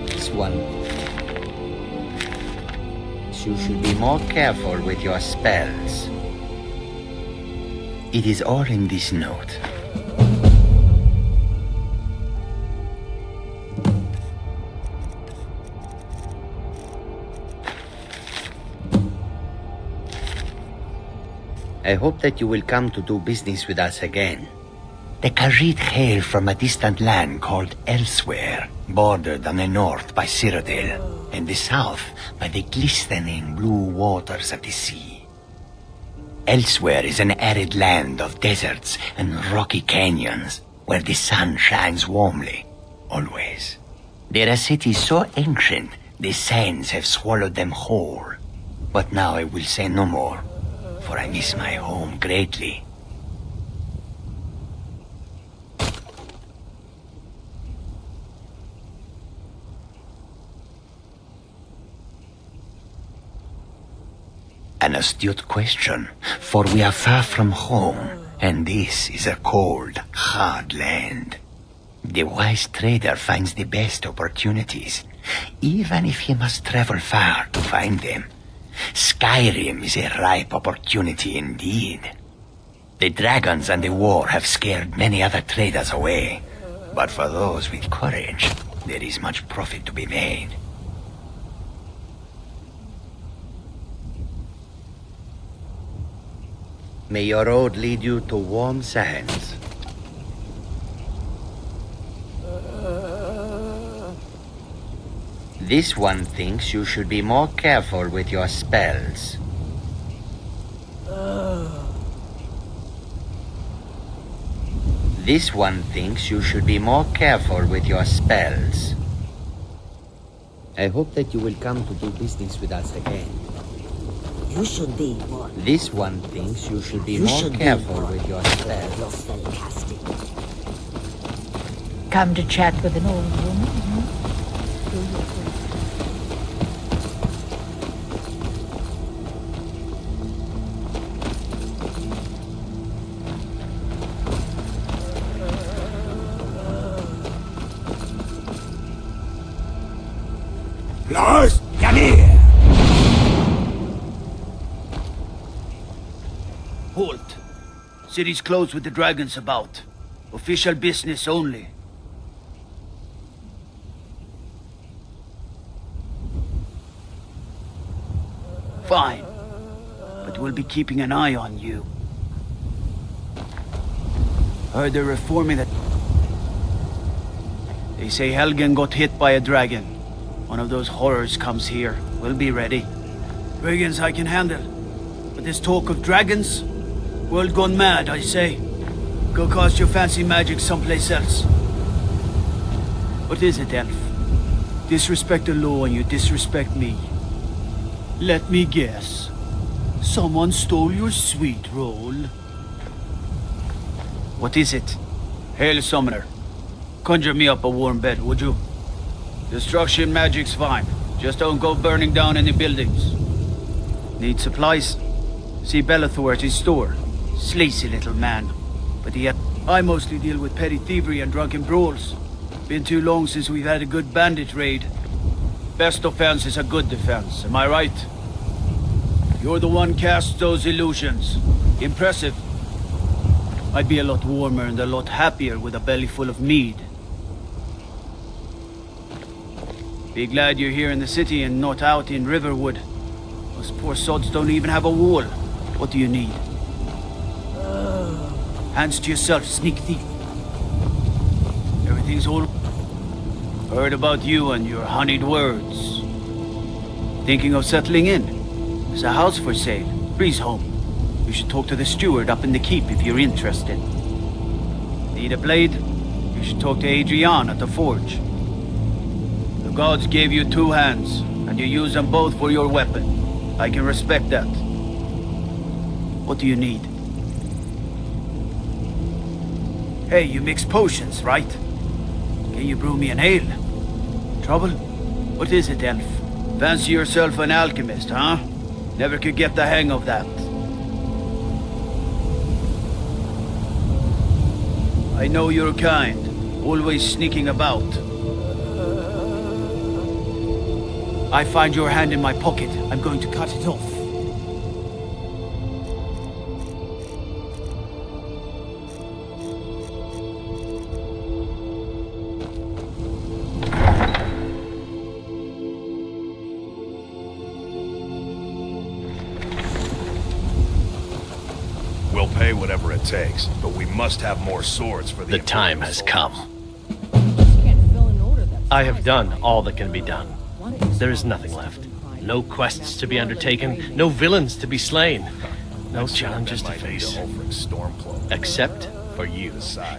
This one. You should be more careful with your spells. It is all in this note. I hope that you will come to do business with us again. The Khajiit hail from a distant land called Elsewhere, bordered on the north by Cyrodiil, and the south by the glistening blue waters of the sea. Elsewhere is an arid land of deserts and rocky canyons, where the sun shines warmly, always. There are cities so ancient, the sands have swallowed them whole. But now I will say no more, for I miss my home greatly. An astute question, for we are far from home, and this is a cold, hard land. The wise trader finds the best opportunities, even if he must travel far to find them. SKYRIM is a ripe opportunity indeed. The dragons and the war have scared many other traders away, but for those with courage, there is much profit to be made. May your road lead you to warm sands. This one thinks you should be more careful with your spells. This one thinks you should be more careful with your spells. I hope that you will come to do business with us again. You should be more. This one thinks you should be more careful with your spells. Your spellcasting. Come to chat with an old woman? Lars, come here! Halt. City's closed with the dragons about. Official business only. Fine. But we'll be keeping an eye on you. Heard they're reforming that... They say Helgen got hit by a dragon. One of those horrors comes here. We'll be ready. Brigands I can handle. But this talk of dragons? World gone mad, I say. Go cast your fancy magic someplace else. What is it, elf? Disrespect the law and you disrespect me. Let me guess. Someone stole your sweet roll. What is it? Hail Summoner. Conjure me up a warm bed, would you? Destruction magic's fine. Just don't go burning down any buildings. Need supplies? See Bellathor at his store. Sleazy little man. But yet, I mostly deal with petty thievery and drunken brawls. Been too long since we've had a good bandit raid. Best offense is a good defense, am I right? You're the one casts those illusions. Impressive. I'd be a lot warmer and a lot happier with a belly full of mead. Be glad you're here in the city and not out in Riverwood. Those poor sods don't even have a wall. What do you need? Hands to yourself, sneak thief. Everything's all... Heard about you and your honeyed words. Thinking of settling in? There's a house for sale. Breeze home. You should talk to the steward up in the keep if you're interested. Need a blade? You should talk to Adrian at the forge. The gods gave you two hands, and you use them both for your weapon. I can respect that. What do you need? Hey, you mix potions, right? Can you brew me an ale? Trouble? What is it, elf? Fancy yourself an alchemist, huh? Never could get the hang of that. I know your kind, always sneaking about. I find your hand in my pocket. I'm going to cut it off. Pay whatever it takes, but we must have more swords for The time has come. I have done all that can be done. There is nothing left. No quests to be undertaken, no villains to be slain, no challenges to face. Except for you.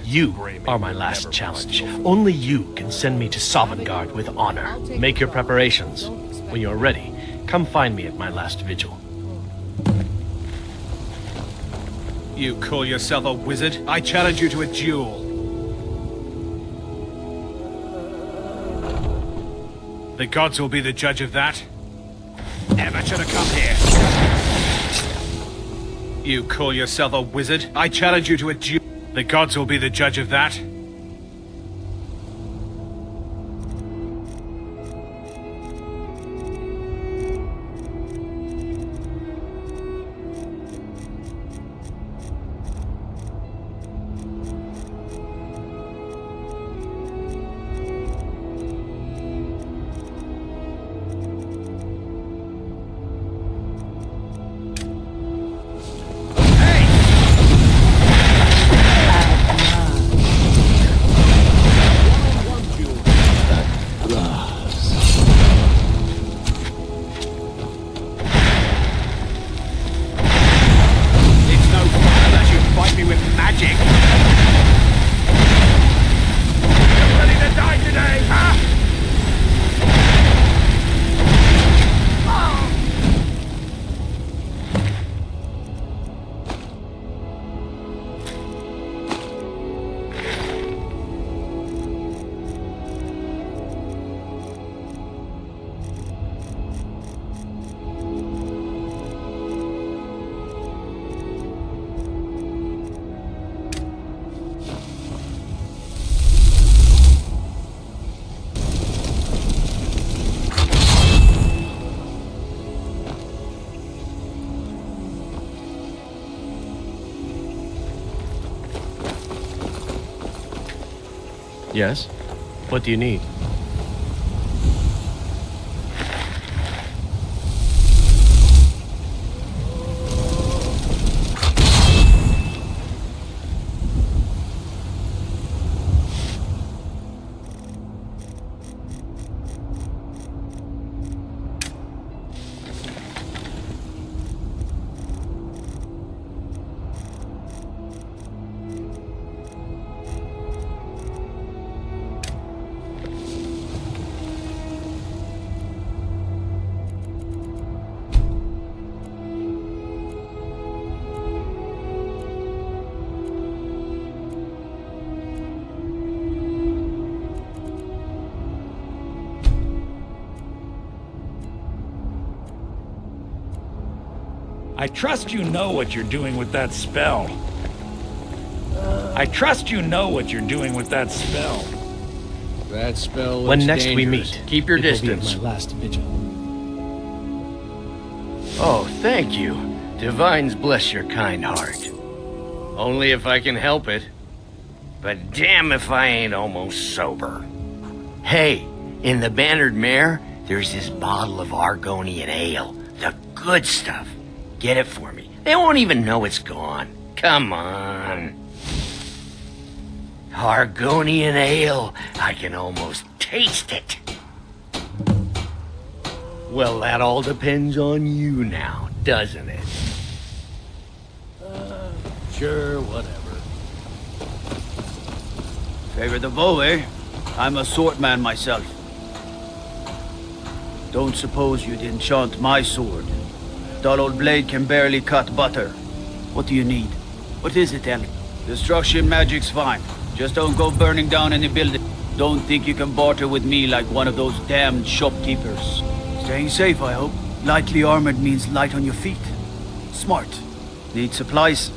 You are my last challenge. Only you can send me to Sovngarde with honor. Make your preparations. When you're ready, come find me at my last vigil. You call yourself a wizard? I challenge you to a duel. The gods will be the judge of that. Never should have come here. You call yourself a wizard? I challenge you to a duel. The gods will be the judge of that. Yes? What do you need? I trust you know what you're doing with that spell. I trust you know what you're doing with that spell. That spell looks When next we dangerous. meet, Keep your it will be at distance. my last vigil. Oh, thank you. Divines bless your kind heart. Only if I can help it. But damn if I ain't almost sober. Hey, in the Bannered Mare, there's this bottle of Argonian ale. The good stuff. Get it for me. They won't even know it's gone. Come on. Argonian ale. I can almost taste it. Well, that all depends on you now, doesn't it? Sure, whatever. Favor the bow, eh? I'm a swordman myself. Don't suppose you'd enchant my sword. Dull old blade can barely cut butter. What do you need? What is it, Ellie? Destruction magic's fine. Just don't go burning down any building. Don't think you can barter with me like one of those damned shopkeepers. Staying safe, I hope. Lightly armored means light on your feet. Smart. Need supplies?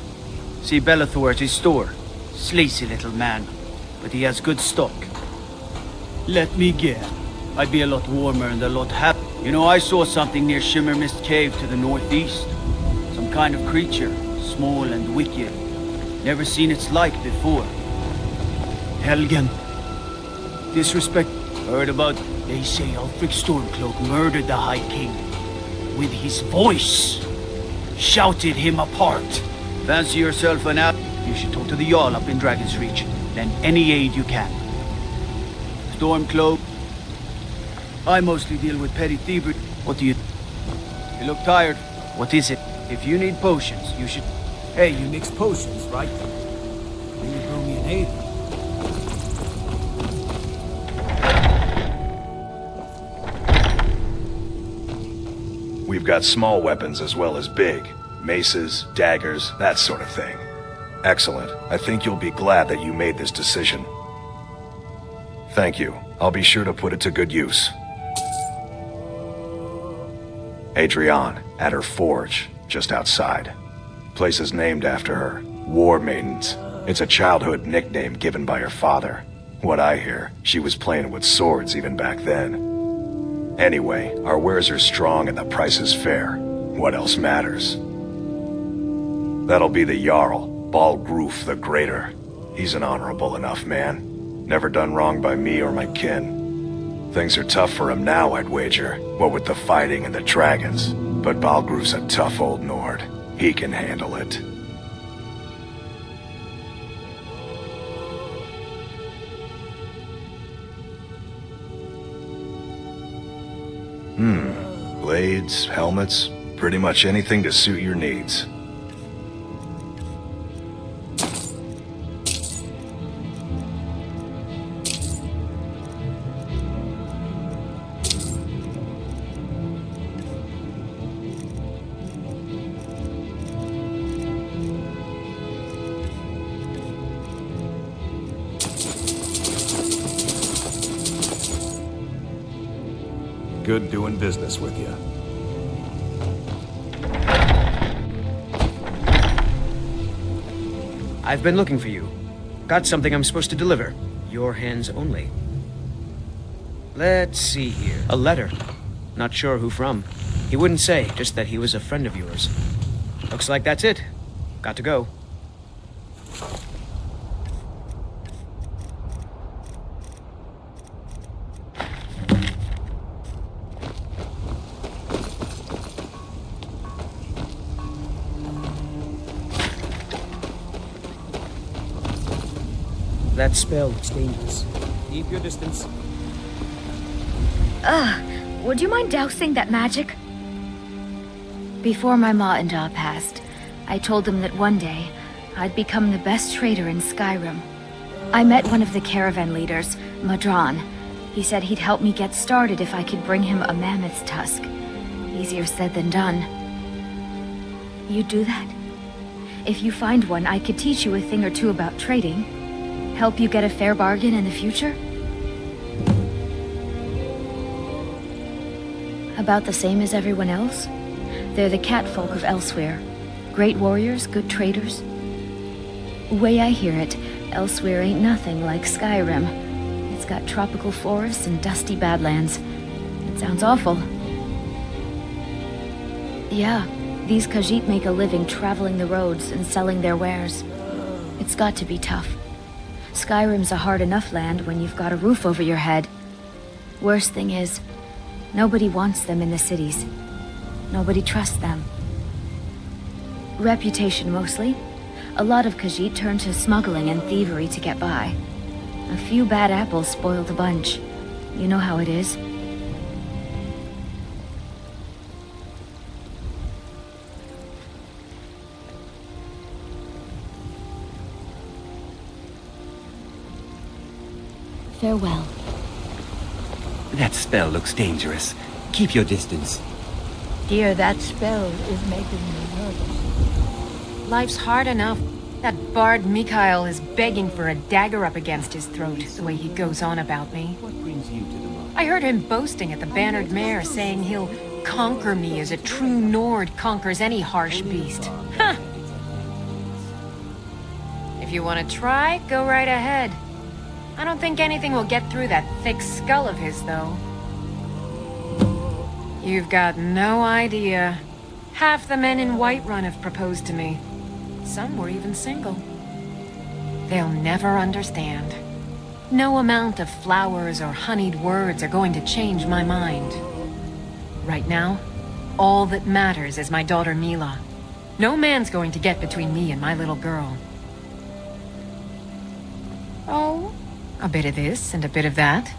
See Bellathor at his store. Sleazy little man, but he has good stock. Let me guess. I'd be a lot warmer and a lot happier. You know, I saw something near Shimmer Mist Cave to the northeast. Some kind of creature, small and wicked. Never seen its like before. Helgen. Disrespect. Heard about. They say Ulfric Stormcloak murdered the High King. With his voice. Shouted him apart. Fancy yourself an out. You should talk to the Jarl up in Dragon's Reach. Lend any aid you can. Stormcloak. I mostly deal with petty thievery. What do you... You look tired. What is it? If you need potions, you should... Hey, you mix potions, right? Will you brew me an aid? We've got small weapons as well as big. Maces, daggers, that sort of thing. Excellent. I think you'll be glad that you made this decision. Thank you. I'll be sure to put it to good use. Adrienne, at her forge, just outside. Place is named after her. War Maidens. It's a childhood nickname given by her father. What I hear, she was playing with swords even back then. Anyway, our wares are strong and the price is fair. What else matters? That'll be the Jarl, Balgruf the Greater. He's an honorable enough man. Never done wrong by me or my kin. Things are tough for him now, I'd wager, what with the fighting and the dragons. But Balgruf's a tough old Nord. He can handle it. Blades, helmets, pretty much anything to suit your needs. Good doing business with you. I've been looking for you. Got something I'm supposed to deliver. Your hands only. Let's see here. A letter. Not sure who from. He wouldn't say, just that he was a friend of yours. Looks like that's it. Got to go. That spell looks dangerous. Keep your distance. Would you mind dousing that magic? Before my ma and Da passed, I told them that one day, I'd become the best trader in Skyrim. I met one of the caravan leaders, Madron. He said he'd help me get started if I could bring him a mammoth's tusk. Easier said than done. You'd do that? If you find one, I could teach you a thing or two about trading. Help you get a fair bargain in the future? About the same as everyone else? They're the catfolk of elsewhere. Great warriors, good traders. Way I hear it, elsewhere ain't nothing like Skyrim. It's got tropical forests and dusty badlands. It sounds awful. Yeah, these Khajiit make a living traveling the roads and selling their wares. It's got to be tough. Skyrim's a hard enough land when you've got a roof over your head. Worst thing is, nobody wants them in the cities. Nobody trusts them. Reputation mostly. A lot of Khajiit turn to smuggling and thievery to get by. A few bad apples spoil the bunch. You know how it is. Farewell. That spell looks dangerous. Keep your distance. Dear, that spell is making me nervous. Life's hard enough. That bard Mikhail is begging for a dagger up against his throat, the way he goes on about me. What brings you to the market? I heard him boasting at the Bannered Mare, saying he'll conquer me as a true Nord conquers any harsh beast. Huh! If you want to try, go right ahead. I don't think anything will get through that thick skull of his, though. You've got no idea. Half the men in Whiterun have proposed to me. Some were even single. They'll never understand. No amount of flowers or honeyed words are going to change my mind. Right now, all that matters is my daughter Mila. No man's going to get between me and my little girl. Oh, a bit of this and a bit of that.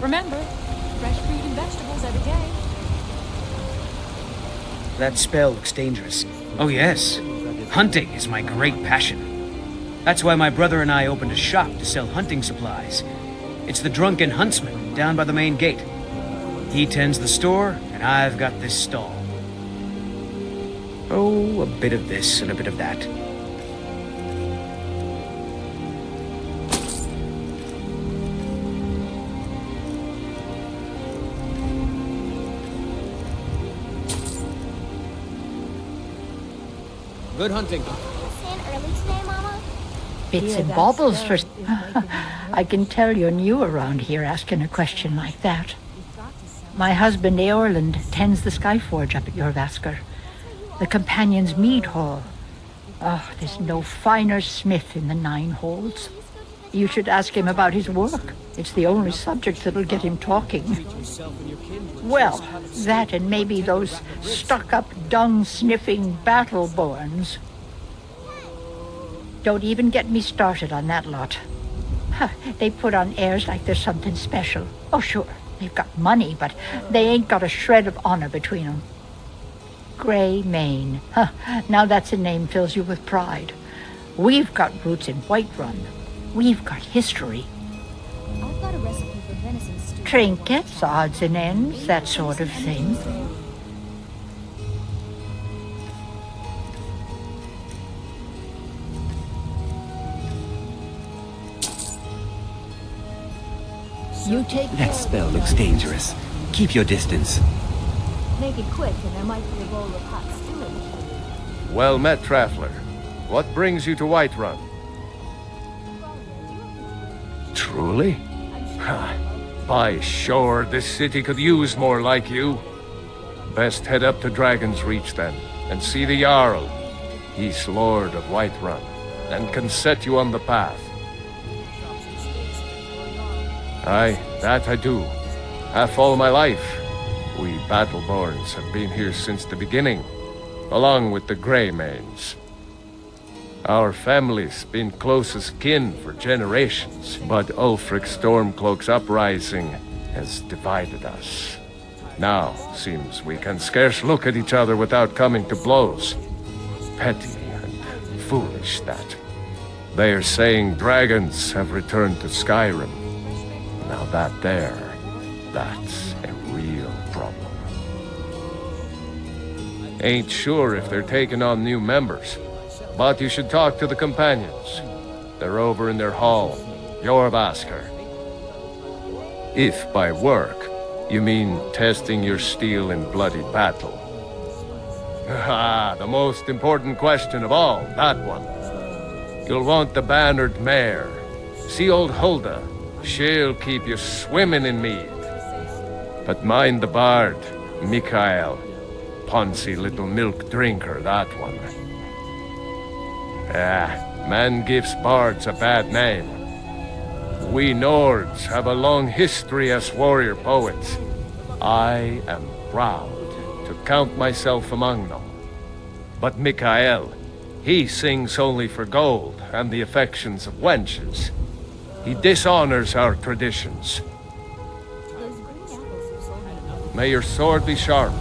Remember, fresh fruit and vegetables every day. That spell looks dangerous. Oh yes, hunting is my great passion. That's why my brother and I opened a shop to sell hunting supplies. It's the Drunken Huntsman down by the main gate. He tends the store, and I've got this stall. Oh, a bit of this and a bit of that. Good hunting. Early today, Mama? Bits and baubles for... I can tell you're new around here asking a question like that. My husband, Eorland, tends the Skyforge up at Jorvaskr. The Companion's Mead Hall. Oh, there's no finer smith in the Nine Holds. You should ask him about his work. It's the only subject that'll get him talking. Well, that and maybe those stuck-up, dung-sniffing battle-borns. Don't even get me started on that lot. They put on airs like there's something special. Oh, sure, they've got money, but they ain't got a shred of honor between them. Grey Mane. Now that's a name fills you with pride. We've got roots in Whiterun. We've got history. I've got a recipe for venison stew. Trinkets, odds and ends, that sort of thing. You take that spell looks dangerous. Keep your distance. Make it quick, and there might be a bowl of hot stew in it. Well met, traveler. What brings you to Whiterun? Truly? By sure, this city could use more like you. Best head up to Dragon's Reach then, and see the Jarl. He's Lord of Whiterun, and can set you on the path. Aye, that I do. Half all my life. We Battleborns have been here since the beginning, along with the Grey Manes. Our family's been close as kin for generations, but Ulfric Stormcloak's uprising has divided us. Now, seems we can scarce look at each other without coming to blows. Petty and foolish, that. They are saying dragons have returned to Skyrim. Now that's a real problem. Ain't sure if they're taking on new members, but you should talk to the companions. They're over in their hall, Jorvaskr. If by work, you mean testing your steel in bloody battle. The most important question of all, that one. You'll want the bannered mare. See old Hulda. She'll keep you swimming in mead. But mind the bard, Mikael. Poncy little milk drinker, that one. Man gives bards a bad name. We Nords have a long history as warrior poets. I am proud to count myself among them. But Mikael, he sings only for gold and the affections of wenches. He dishonors our traditions. May your sword be sharp,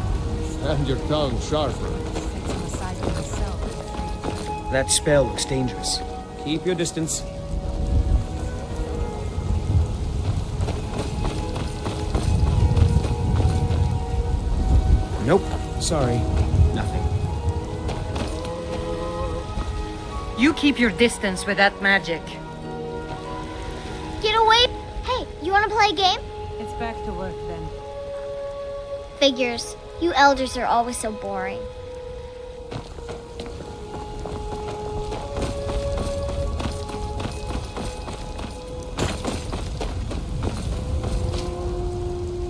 and your tongue sharper. That spell looks dangerous. Keep your distance. Nope. Sorry. Nothing. You keep your distance with that magic. Get away! Hey, you wanna play a game? It's back to work then. Figures. You elders are always so boring.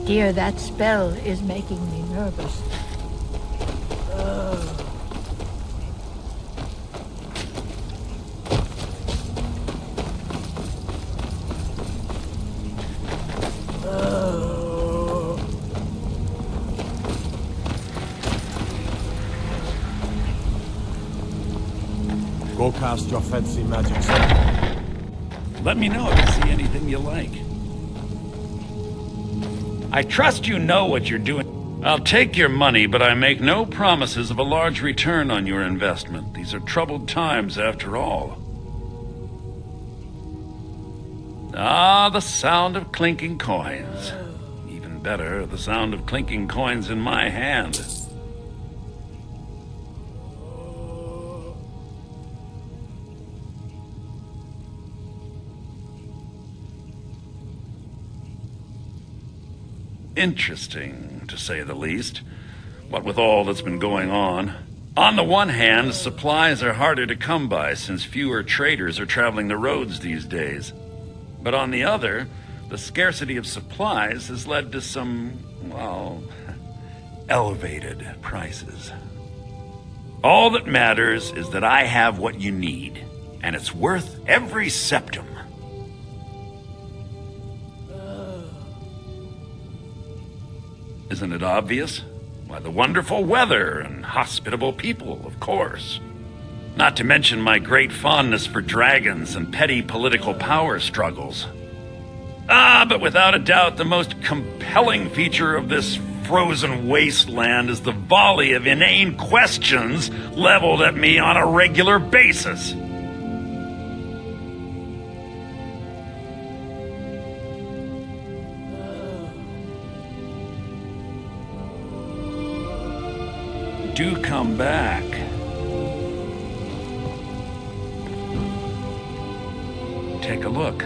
Dear, that spell is making me nervous. Go cast your fancy magic. Let me know if you see anything you like. I trust you know what you're doing. I'll take your money, but I make no promises of a large return on your investment. These are troubled times, after all. Ah, the sound of clinking coins. Even better, the sound of clinking coins in my hand. Interesting, to say the least. What with all that's been going on. On the one hand, supplies are harder to come by since fewer traders are traveling the roads these days. But on the other, the scarcity of supplies has led to some, well, elevated prices. All that matters is that I have what you need, and it's worth every septum. Isn't it obvious? Why, the wonderful weather and hospitable people, of course. Not to mention my great fondness for dragons and petty political power struggles. Ah, but without a doubt, the most compelling feature of this frozen wasteland is the volley of inane questions leveled at me on a regular basis. Do come back. Take a look.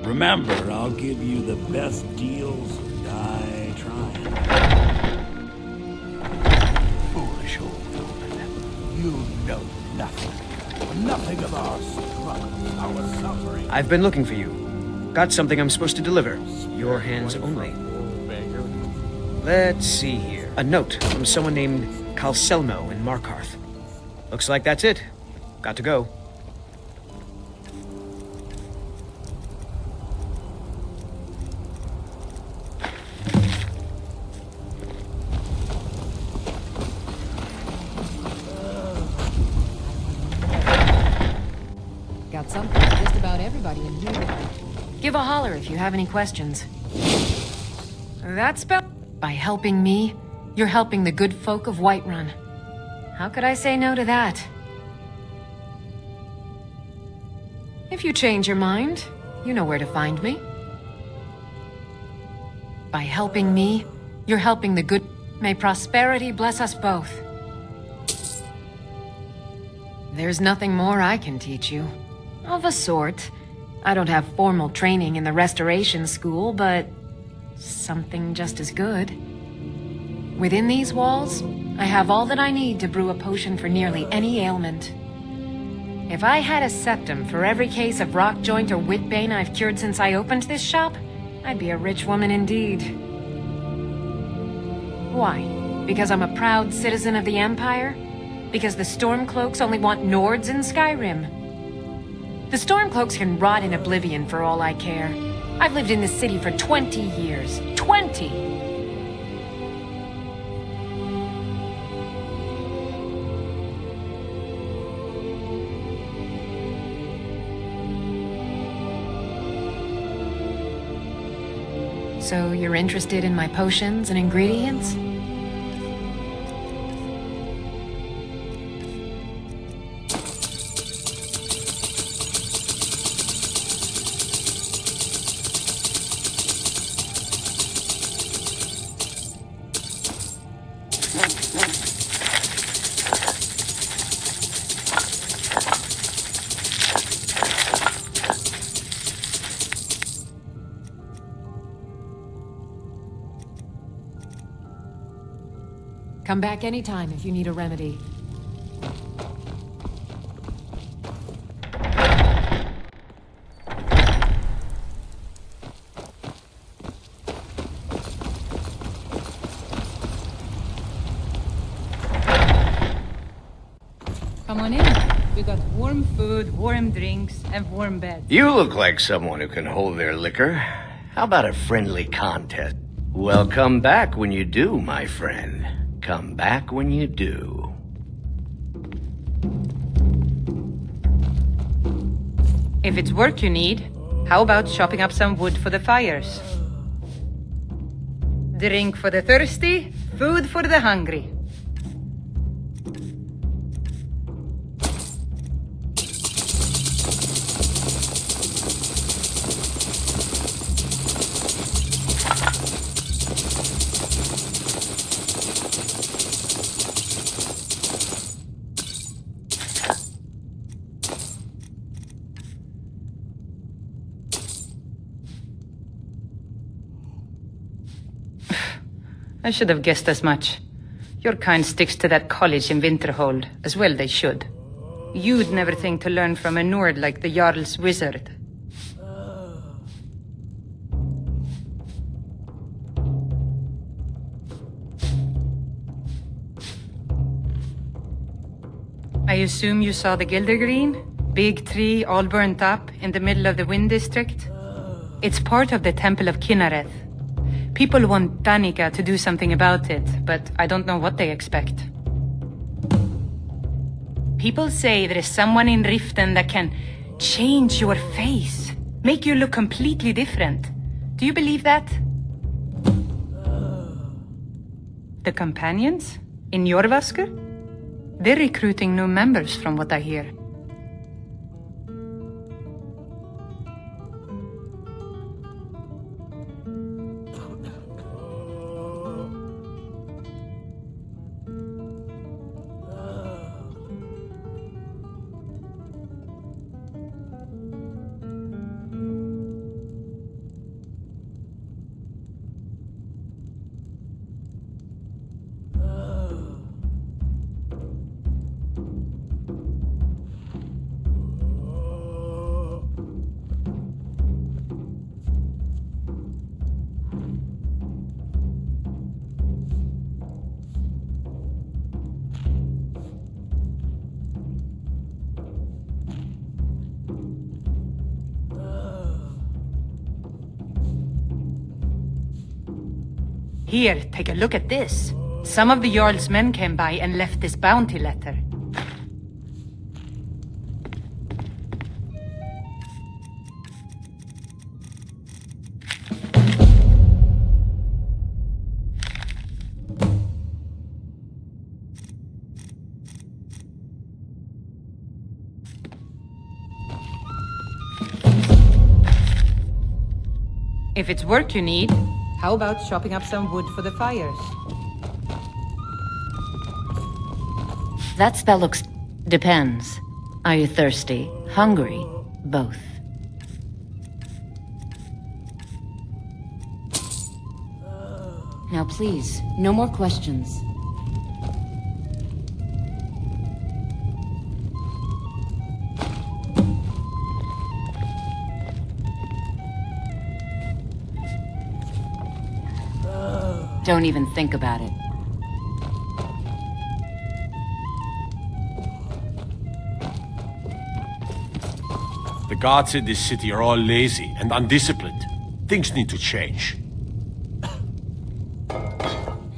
Remember, I'll give you the best deals or die trying. Foolish old woman. You know nothing. Nothing of our struggles, our suffering. I've been looking for you. Got something I'm supposed to deliver. Your hands only. Let's see here. A note from someone named Calselmo in Markarth. Looks like that's it. Got to go. Got something for just about everybody in here. Give a holler if you have any questions. That spell... By helping me, you're helping the good folk of Whiterun. How could I say no to that? If you change your mind, you know where to find me. By helping me, you're helping the good... May prosperity bless us both. There's nothing more I can teach you. Of a sort. I don't have formal training in the Restoration School, but... something just as good. Within these walls, I have all that I need to brew a potion for nearly any ailment. If I had a septum for every case of rock joint or whitbane I've cured since I opened this shop, I'd be a rich woman indeed. Why? Because I'm a proud citizen of the Empire? Because the Stormcloaks only want Nords in Skyrim? The Stormcloaks can rot in oblivion for all I care. I've lived in this city for 20 years. 20! So you're interested in my potions and ingredients? Come back anytime if you need a remedy. Come on in. We got warm food, warm drinks, and warm beds. You look like someone who can hold their liquor. How about a friendly contest? Well, come back when you do, my friend. Come back when you do. If it's work you need, how about chopping up some wood for the fires? Drink for the thirsty, food for the hungry. I should have guessed as much. Your kind sticks to that college in Winterhold, as well they should. You'd never think to learn from a Nord like the Jarl's wizard. I assume you saw the Gildergreen? Big tree all burnt up in the middle of the Wind District? It's part of the Temple of Kinnareth. People want Danica to do something about it, but I don't know what they expect. People say there is someone in Riften that can change your face, make you look completely different. Do you believe that? The companions? In Jorvasker? They're recruiting new members from what I hear. Here, take a look at this. Some of the Jarl's men came by and left this bounty letter. If it's work you need, how about chopping up some wood for the fires? That spell looks... depends. Are you thirsty? Hungry? Both. Now please, no more questions. Don't even think about it. The guards in this city are all lazy and undisciplined. Things need to change.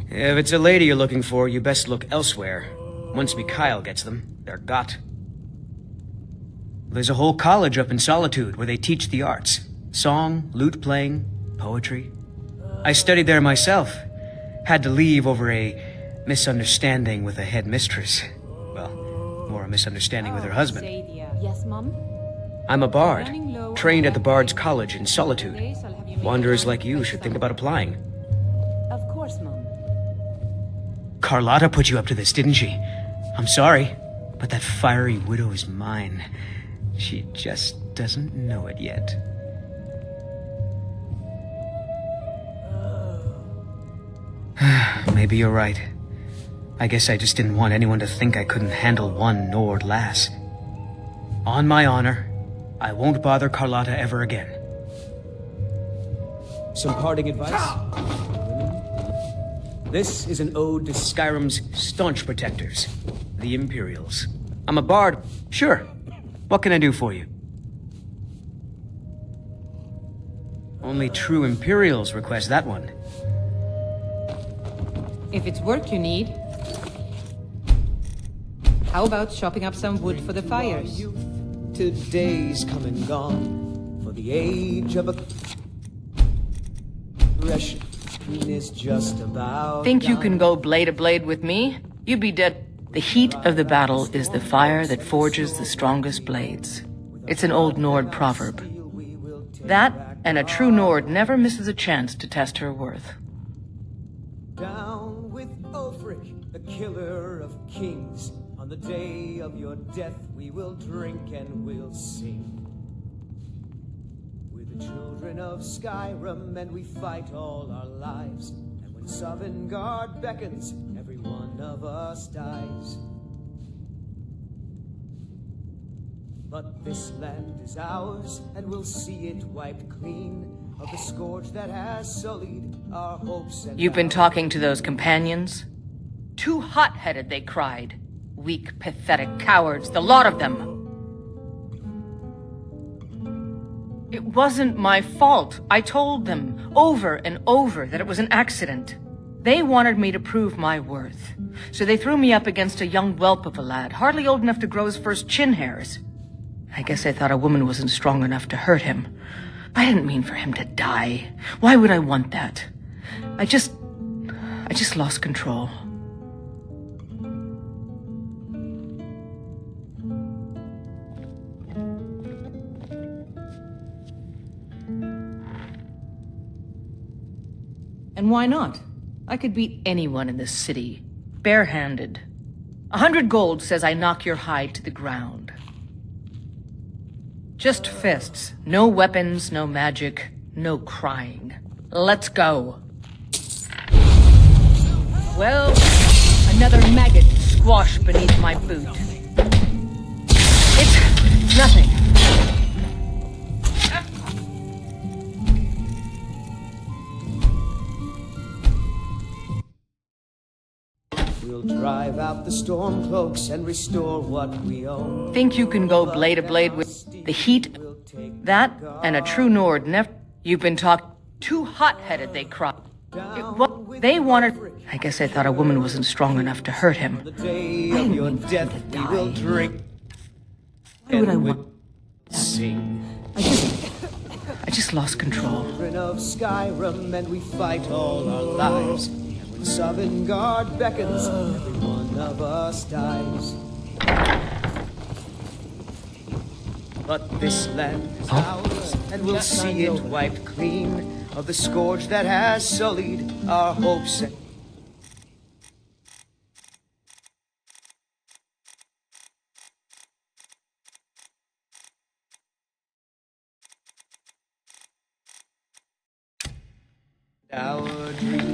If it's a lady you're looking for, you best look elsewhere. Once Mikhail gets them, they're got. There's a whole college up in Solitude where they teach the arts. Song, lute playing, poetry. I studied there myself. Had to leave over a misunderstanding with a headmistress. Well, more a misunderstanding with her husband. Yes, Mom? I'm a bard, trained at the Bard's College in Solitude. Wanderers like you should think about applying. Of course, Mom. Carlotta put you up to this, didn't she? I'm sorry, but that fiery widow is mine. She just doesn't know it yet. Maybe you're right. I guess I just didn't want anyone to think I couldn't handle one Nord lass. On my honor, I won't bother Carlotta ever again. Some parting advice? This is an ode to Skyrim's staunch protectors, the Imperials. I'm a bard. Sure. What can I do for you? Only true Imperials request that one. If it's work you need, how about chopping up some wood for the fires? Today's come and gone, for the age of aggression is just about. Think you can go blade to blade with me? You'd be dead. The heat of the battle is the fire that forges the strongest blades. It's an old Nord proverb. That, and a true Nord never misses a chance to test her worth. Down with Ulfric, the killer of kings. On the day of your death, we will drink and we'll sing. We're the children of Skyrim, and we fight all our lives. And when Sovngarde beckons, every one of us dies. But this land is ours, and we'll see it wiped clean of the scourge that has sullied our hopes and You've been talking to those companions? Too hot-headed, they cried. Weak, pathetic cowards, the lot of them. It wasn't my fault. I told them over and over that it was an accident. They wanted me to prove my worth. So they threw me up against a young whelp of a lad, hardly old enough to grow his first chin hairs. I guess I thought a woman wasn't strong enough to hurt him. I didn't mean for him to die. Why would I want that? I just lost control. And why not? I could beat anyone in this city, barehanded. 100 gold says I knock your hide to the ground. Just fists. No weapons, no magic, no crying. Let's go. Well, another maggot squashed beneath my boot. It's nothing. We'll drive out the storm cloaks and restore what we own. Think you can go blade to blade with the heat? That and a true Nord never. You've been too hot-headed, they cried. They wanted. I guess I thought a woman wasn't strong enough to hurt him. The day of your death, we will drink. Why would I want? Sing. I just lost control. Children of Skyrim, and we fight all our lives. And when Sovngarde beckons, every one of us dies. But this land is ours, and we'll see it wiped clean of the scourge that has sullied our hopes. Our dreams.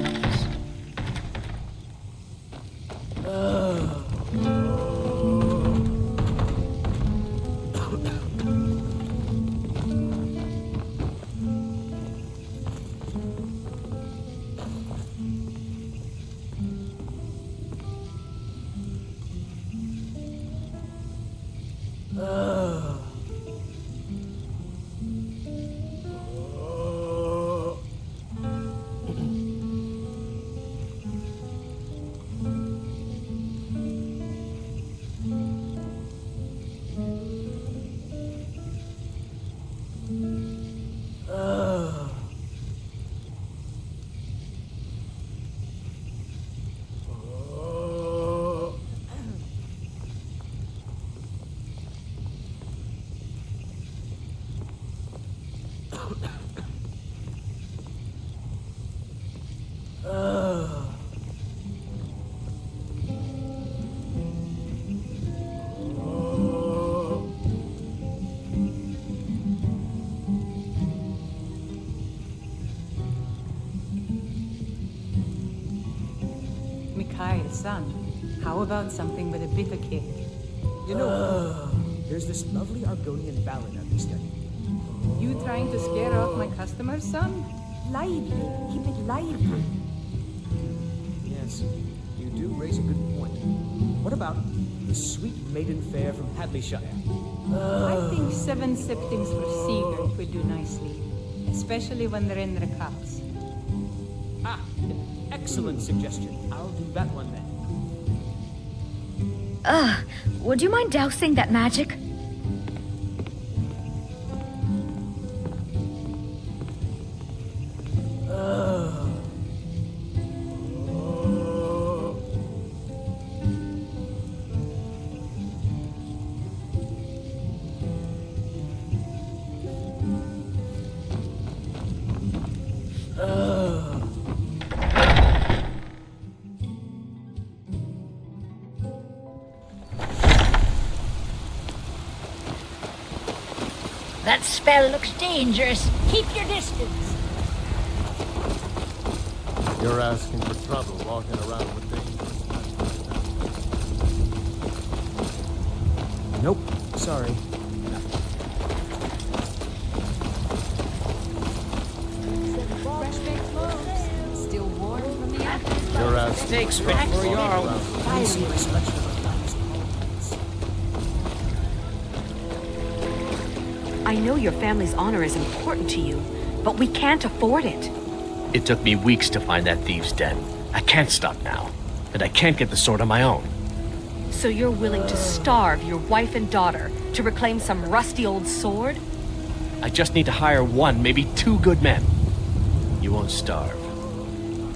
son. How about something with a bitter kick? You know, there's this lovely Argonian ballad I've been studying. You trying to scare off my customers, son? Lively. Keep it lively. Yes, you do raise a good point. What about the sweet maiden fair from Hadleyshire? I think 7 septings for Seagert would do nicely. Especially when they're in their cups. Ah, excellent suggestion. I'll do that one then. Would you mind dousing that magic? That spell looks dangerous. Keep your distance. You're asking for trouble walking around with dangerous. Nope, sorry. Fresh baked loaves. Still warm from the oven. You're asking Steaks for fit trouble for a walking jarl. around with I see my selection of our finest ingredients. I know your family's honor is important to you, but we can't afford it. It took me weeks to find that thieves' den. I can't stop now. And I can't get the sword on my own. So you're willing to starve your wife and daughter to reclaim some rusty old sword? I just need to hire one, maybe 2 good men. You won't starve.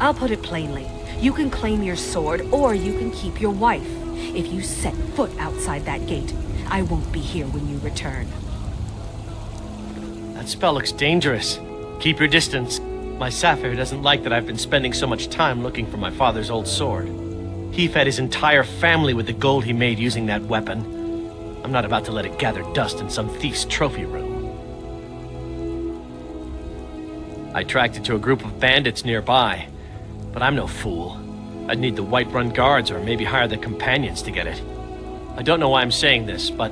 I'll put it plainly. You can claim your sword, or you can keep your wife. If you set foot outside that gate, I won't be here when you return. That spell looks dangerous. Keep your distance. My Sapphire doesn't like that I've been spending so much time looking for my father's old sword. He fed his entire family with the gold he made using that weapon. I'm not about to let it gather dust in some thief's trophy room. I tracked it to a group of bandits nearby, but I'm no fool. I'd need the Whiterun guards or maybe hire the companions to get it. I don't know why I'm saying this, but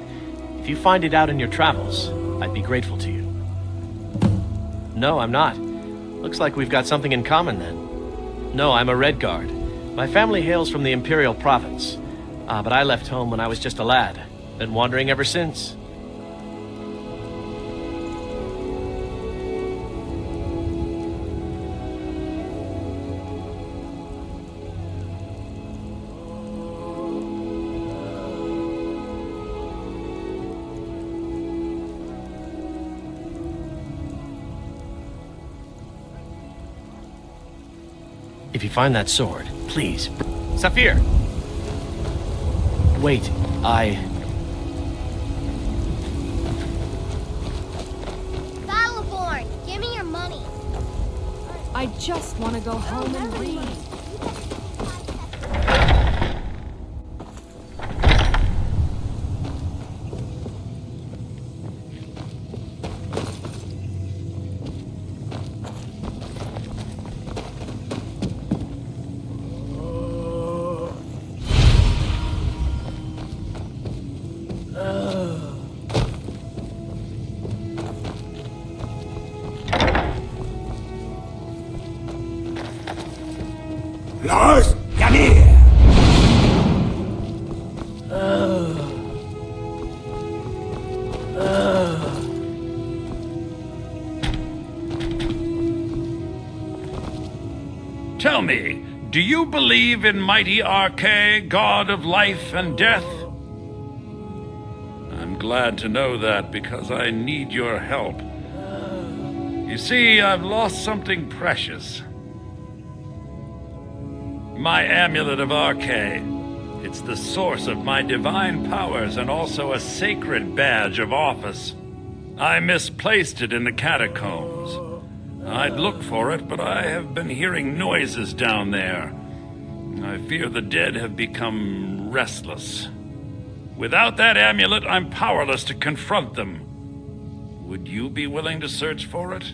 if you find it out in your travels, I'd be grateful to you. No, I'm not. Looks like we've got something in common then. No, I'm a Red Guard. My family hails from the Imperial Province. But I left home when I was just a lad. Been wandering ever since. If you find that sword, please. Saphir! Wait, Battleborn, give me your money. I just want to go home and read. Lars, come here! Tell me, do you believe in mighty Arche, god of life and death? I'm glad to know that because I need your help. You see, I've lost something precious. My amulet of Arche. It's the source of my divine powers and also a sacred badge of office. I misplaced it in the catacombs. I'd look for it, but I have been hearing noises down there. I fear the dead have become restless. Without that amulet, I'm powerless to confront them. Would you be willing to search for it?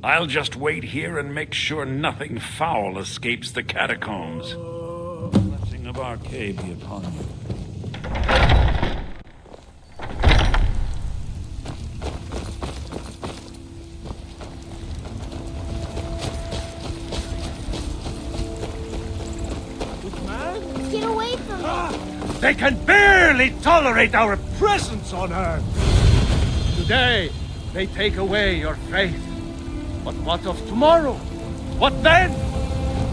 I'll just wait here and make sure nothing foul escapes the catacombs. The blessing of Arcade be upon you. Get away from me! They can barely tolerate our presence on Earth. Today, they take away your faith. But what of tomorrow? What then?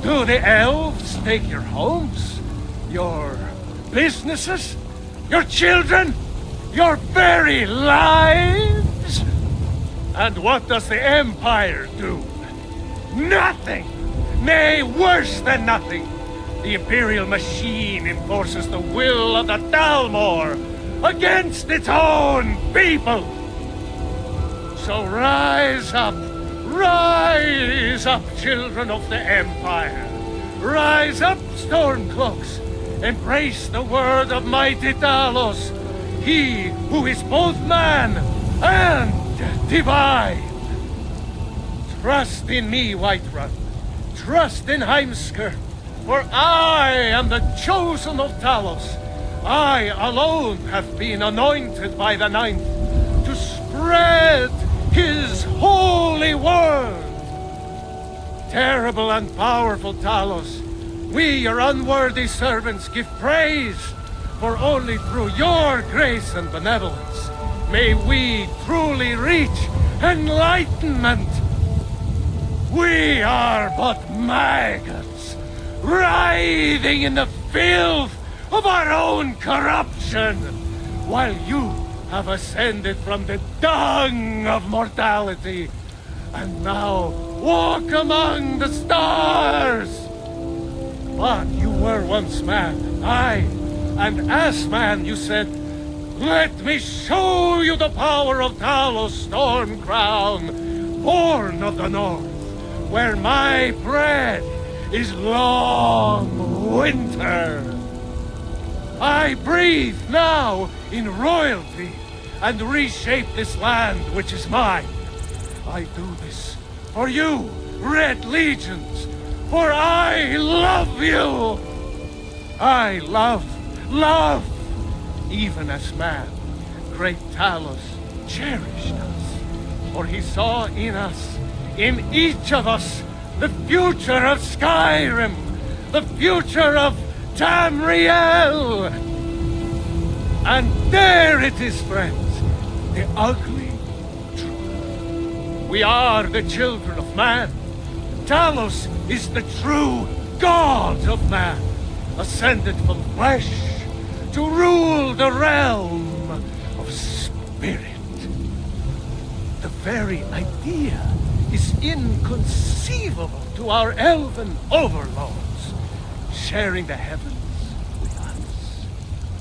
Do the elves take your homes? Your businesses? Your children? Your very lives? And what does the Empire do? Nothing! Nay, worse than nothing! The Imperial machine enforces the will of the Dalmor against its own people! So rise up, children of the Empire! Rise up, Stormcloaks! Embrace the word of mighty Talos, he who is both man and divine! Trust in me, Whiterun. Trust in Heimskr. For I am the chosen of Talos. I alone have been anointed by the Ninth to spread his holy word. Terrible and powerful Talos, we, your unworthy servants, give praise, for only through your grace and benevolence may we truly reach enlightenment. We are but maggots, writhing in the filth of our own corruption, while you have ascended from the dung of mortality, and now walk among the stars. But you were once man, aye, and as man you said, "Let me show you the power of Talos Stormcrown, born of the north, where my bread is long winter. I breathe now in royalty and reshape this land which is mine. I do this for you, Red Legions, for I love you. I love, even as man, great Talos cherished us, for he saw in us, in each of us, the future of Skyrim, the future of Tamriel. And there it is, friends, the ugly truth. We are the children of man. Talos is the true god of man, ascended from flesh to rule the realm of spirit. The very idea is inconceivable to our elven overlords, sharing the heavens with us.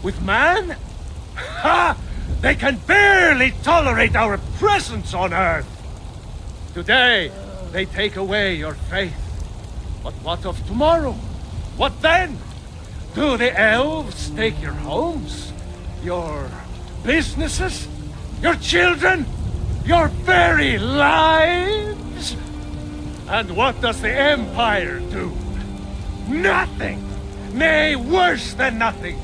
With man? Ha! They can barely tolerate our presence on Earth. Today, they take away your faith. But what of tomorrow? What then? Do the elves take your homes? Your businesses? Your children? Your very lives? And what does the Empire do? Nothing! Nay, worse than nothing!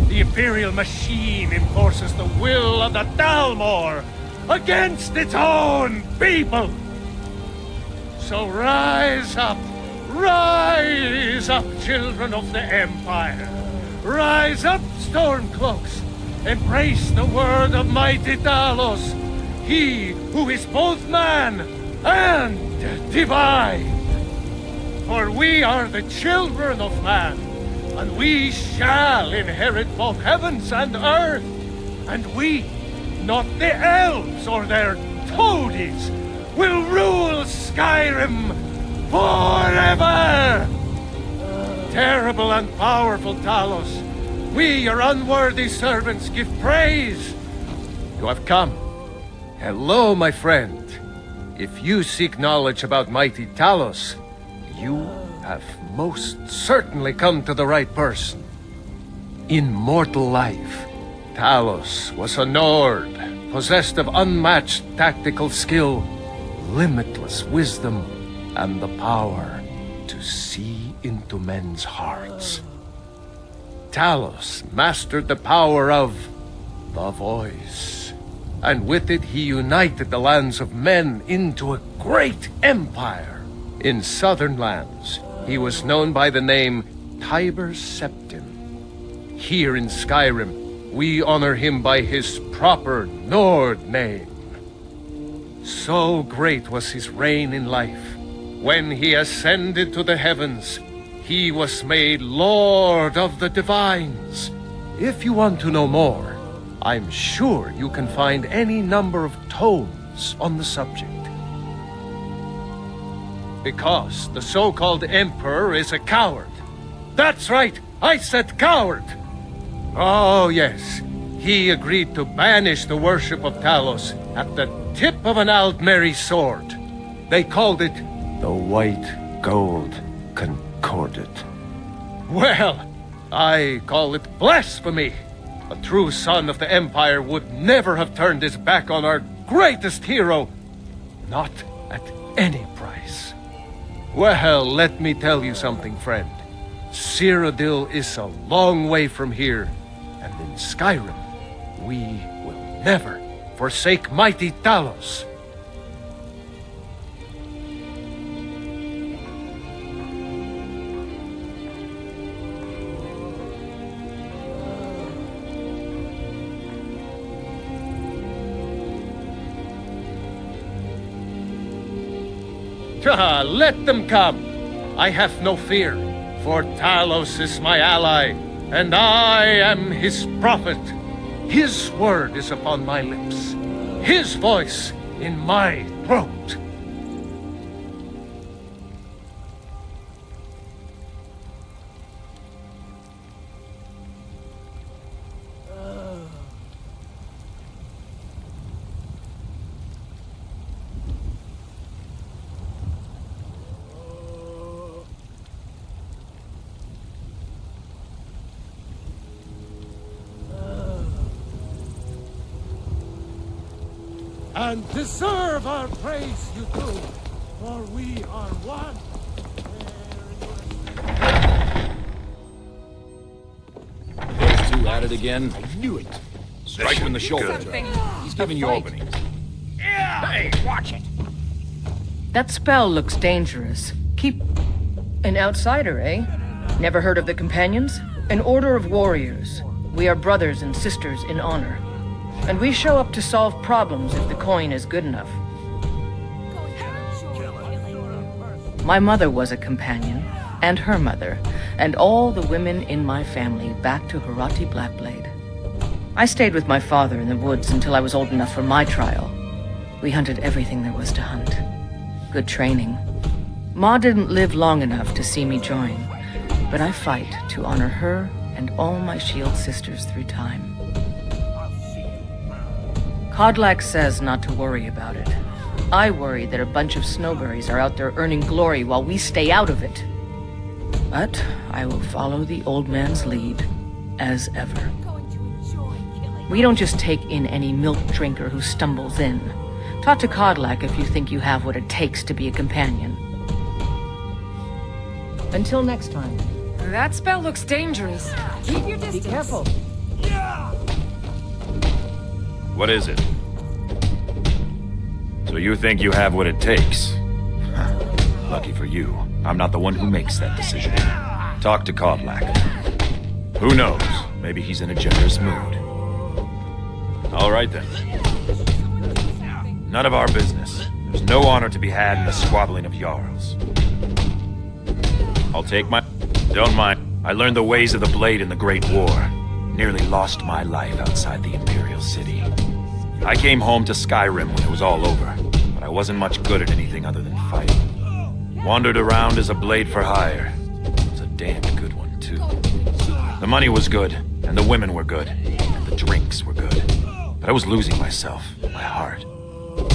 The Imperial machine enforces the will of the Dalmor against its own people! So rise up, children of the Empire! Rise up, Stormcloaks! Embrace the word of mighty Talos, he who is both man and divine! For we are the children of man, and we shall inherit both heavens and earth, and we, not the elves or their toadies, will rule Skyrim forever! Terrible and powerful Talos, we, your unworthy servants, give praise. You have come. Hello, my friend. If you seek knowledge about mighty Talos, you have most certainly come to the right person. In mortal life, Talos was a Nord, possessed of unmatched tactical skill, limitless wisdom and the power to see into men's hearts. Talos mastered the power of the voice, and with it he united the lands of men into a great empire. In southern lands, he was known by the name Tiber Septim. Here in Skyrim, we honor him by his proper Nord name. So great was his reign in life. When he ascended to the heavens, he was made Lord of the Divines. If you want to know more, I'm sure you can find any number of tomes on the subject. Because the so-called Emperor is a coward. That's right, I said coward! Oh yes, he agreed to banish the worship of Talos at the tip of an Aldmeri sword. They called it the White Gold Concordat. Well, I call it blasphemy. A true son of the Empire would never have turned his back on our greatest hero. Not at any price. Well, let me tell you something, friend. Cyrodiil is a long way from here, and in Skyrim, we will never forsake mighty Talos. Let them come. I have no fear, for Talos is my ally, and I am his prophet. His word is upon my lips, his voice in my throat. And deserve our praise, you do, for we are one. Those two at it again? I knew it. Strike him in the shoulder. He's giving you openings. Hey, watch it! That spell looks dangerous. Keep... An outsider, eh? Never heard of the Companions? An order of warriors. We are brothers and sisters in honor. And we show up to solve problems if the coin is good enough. My mother was a companion, and her mother, and all the women in my family back to Harati Blackblade. I stayed with my father in the woods until I was old enough for my trial. We hunted everything there was to hunt. Good training. Ma didn't live long enough to see me join, but I fight to honor her and all my shield sisters through time. Kodlak says not to worry about it. I worry that a bunch of snowberries are out there earning glory while we stay out of it. But I will follow the old man's lead, as ever. We don't just take in any milk drinker who stumbles in. Talk to Kodlak if you think you have what it takes to be a companion. Until next time. That spell looks dangerous. Keep your distance. Be careful. What is it? So you think you have what it takes? Lucky for you, I'm not the one who makes that decision. Talk to Kodlak. Who knows? Maybe he's in a generous mood. All right then. None of our business. There's no honor to be had in the squabbling of Jarls. I'll take my... Don't mind. I learned the ways of the blade in the Great War. Nearly lost my life outside the Imperial City. I came home to Skyrim when it was all over, but I wasn't much good at anything other than fighting. Wandered around as a blade for hire. It was a damn good one, too. The money was good, and the women were good, and the drinks were good. But I was losing myself, my heart.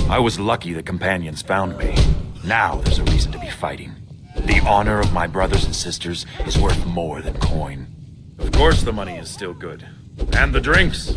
I was lucky the companions found me. Now there's a reason to be fighting. The honor of my brothers and sisters is worth more than coin. Of course the money is still good. And the drinks.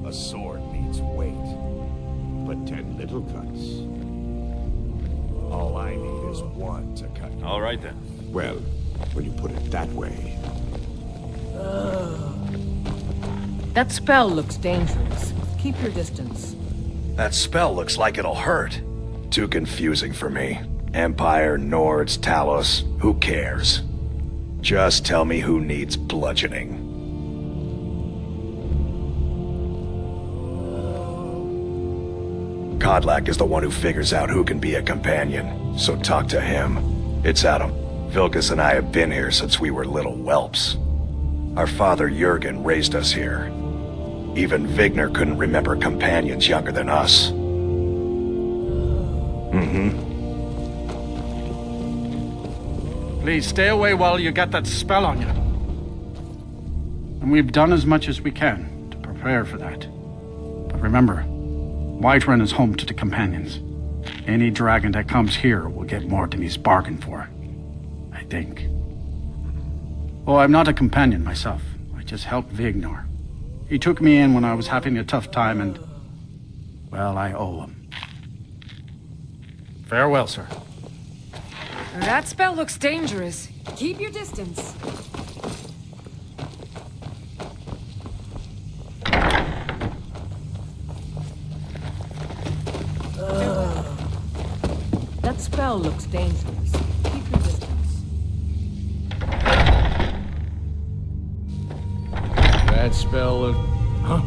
A sword needs weight, but 10 little cuts. All I need is one to cut. All right then. Well, when you put it that way. That spell looks dangerous. Keep your distance. That spell looks like it'll hurt. Too confusing for me. Empire, Nords, Talos, who cares? Just tell me who needs bludgeoning. Kodlak is the one who figures out who can be a companion, so talk to him. It's Adam. Vilkas and I have been here since we were little whelps. Our father Jurgen raised us here. Even Vigner couldn't remember companions younger than us. Please stay away while you get that spell on you. And we've done as much as we can to prepare for that. But remember, Whiterun is home to the companions. Any dragon that comes here will get more than he's bargained for. I think. Oh, I'm not a companion myself. I just helped Vignar. He took me in when I was having a tough time and... well, I owe him. Farewell, sir. That spell looks dangerous. Keep your distance. That spell looks dangerous. Keep your distance. That spell of... Huh?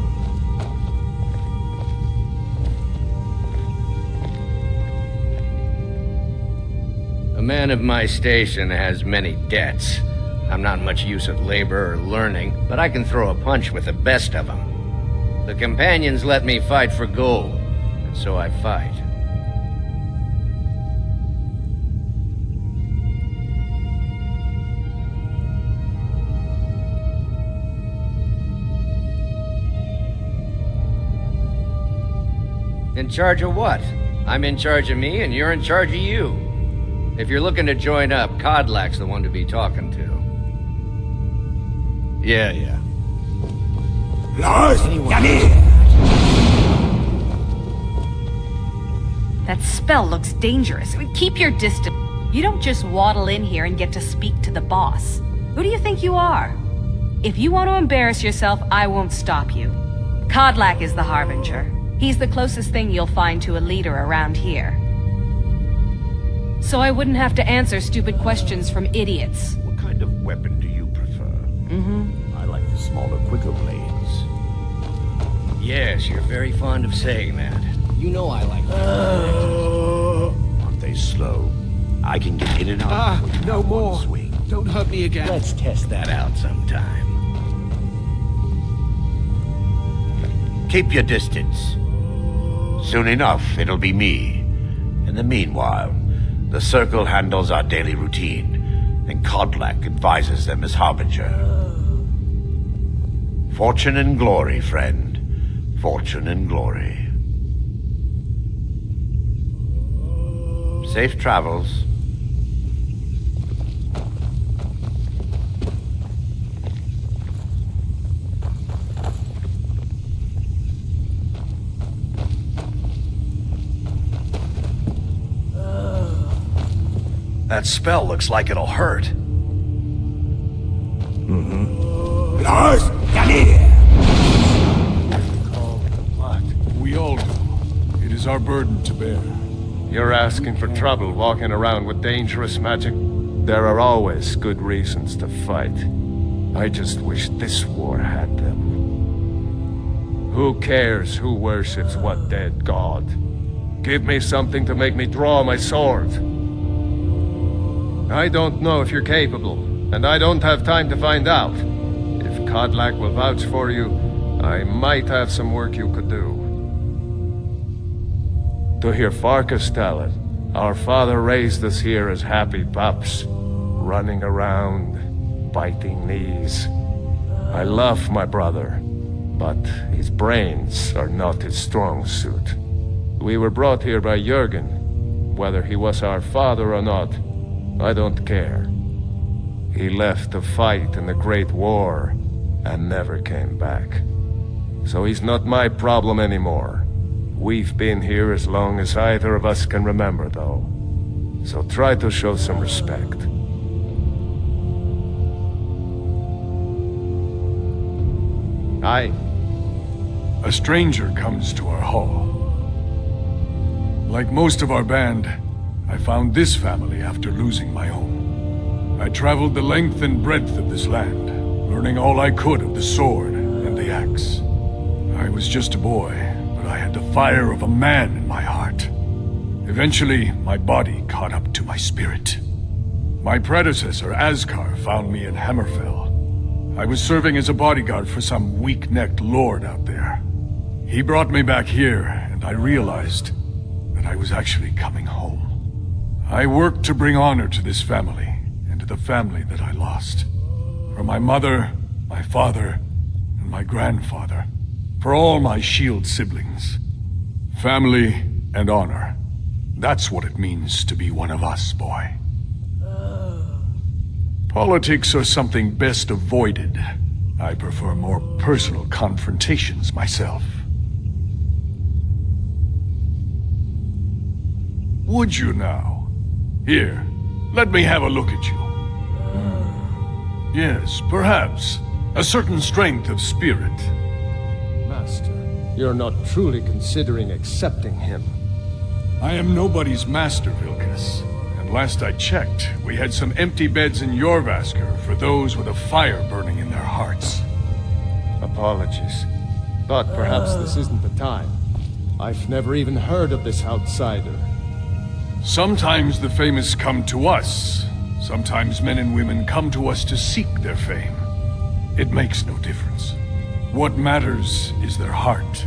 A man of my station has many debts. I'm not much use at labor or learning, but I can throw a punch with the best of them. The companions let me fight for gold, and so I fight. In charge of what? I'm in charge of me, and you're in charge of you. If you're looking to join up, Kodlak's the one to be talking to. Yeah. Lars, That spell looks dangerous. Keep your distance. You don't just waddle in here and get to speak to the boss. Who do you think you are? If you want to embarrass yourself, I won't stop you. Kodlak is the Harbinger. He's the closest thing you'll find to a leader around here. So I wouldn't have to answer stupid questions from idiots. What kind of weapon do you prefer? I like the smaller, quicker blades. Yes, you're very fond of saying that. You know I like that. Aren't they slow? I can get in and out. No more. Don't hurt me again. Let's test that out sometime. Keep your distance. Soon enough, it'll be me. In the meanwhile, the Circle handles our daily routine, and Kodlak advises them as Harbinger. Fortune and glory, friend. Fortune and glory. Safe travels. That spell looks like it'll hurt. Lars, come here! We all do. It is our burden to bear. You're asking for trouble walking around with dangerous magic? There are always good reasons to fight. I just wish this war had them. Who cares who worships what dead god? Give me something to make me draw my sword. I don't know if you're capable, and I don't have time to find out. If Kodlak will vouch for you, I might have some work you could do. To hear Farkas tell it, our father raised us here as happy pups, running around, biting knees. I love my brother, but his brains are not his strong suit. We were brought here by Jurgen. Whether he was our father or not, I don't care. He left to fight in the Great War and never came back. so he's not my problem anymore. We've been here as long as either of us can remember, though. So try to show some respect. Aye. A stranger comes to our hall. Like most of our band, I found this family after losing my own. I traveled the length and breadth of this land, learning all I could of the sword and the axe. I was just a boy, but I had the fire of a man in my heart. Eventually, my body caught up to my spirit. My predecessor, Askar, found me in Hammerfell. I was serving as a bodyguard for some weak-necked lord out there. He brought me back here, and I realized that I was actually coming home. I worked to bring honor to this family, and to the family that I lost. For my mother, my father, and my grandfather. For all my shield siblings. Family and honor. That's what it means to be one of us, boy. Politics are something best avoided. I prefer more personal confrontations myself. Would you now? Here, let me have a look at you. Yes, perhaps. A certain strength of spirit. Master, you're not truly considering accepting him. I am nobody's master, Vilkas. And last I checked, we had some empty beds in Jorvaskr for those with a fire burning in their hearts. Apologies. But perhaps this isn't the time. I've never even heard of this outsider. Sometimes the famous come to us. Sometimes men and women come to us to seek their fame. It makes no difference. What matters is their heart.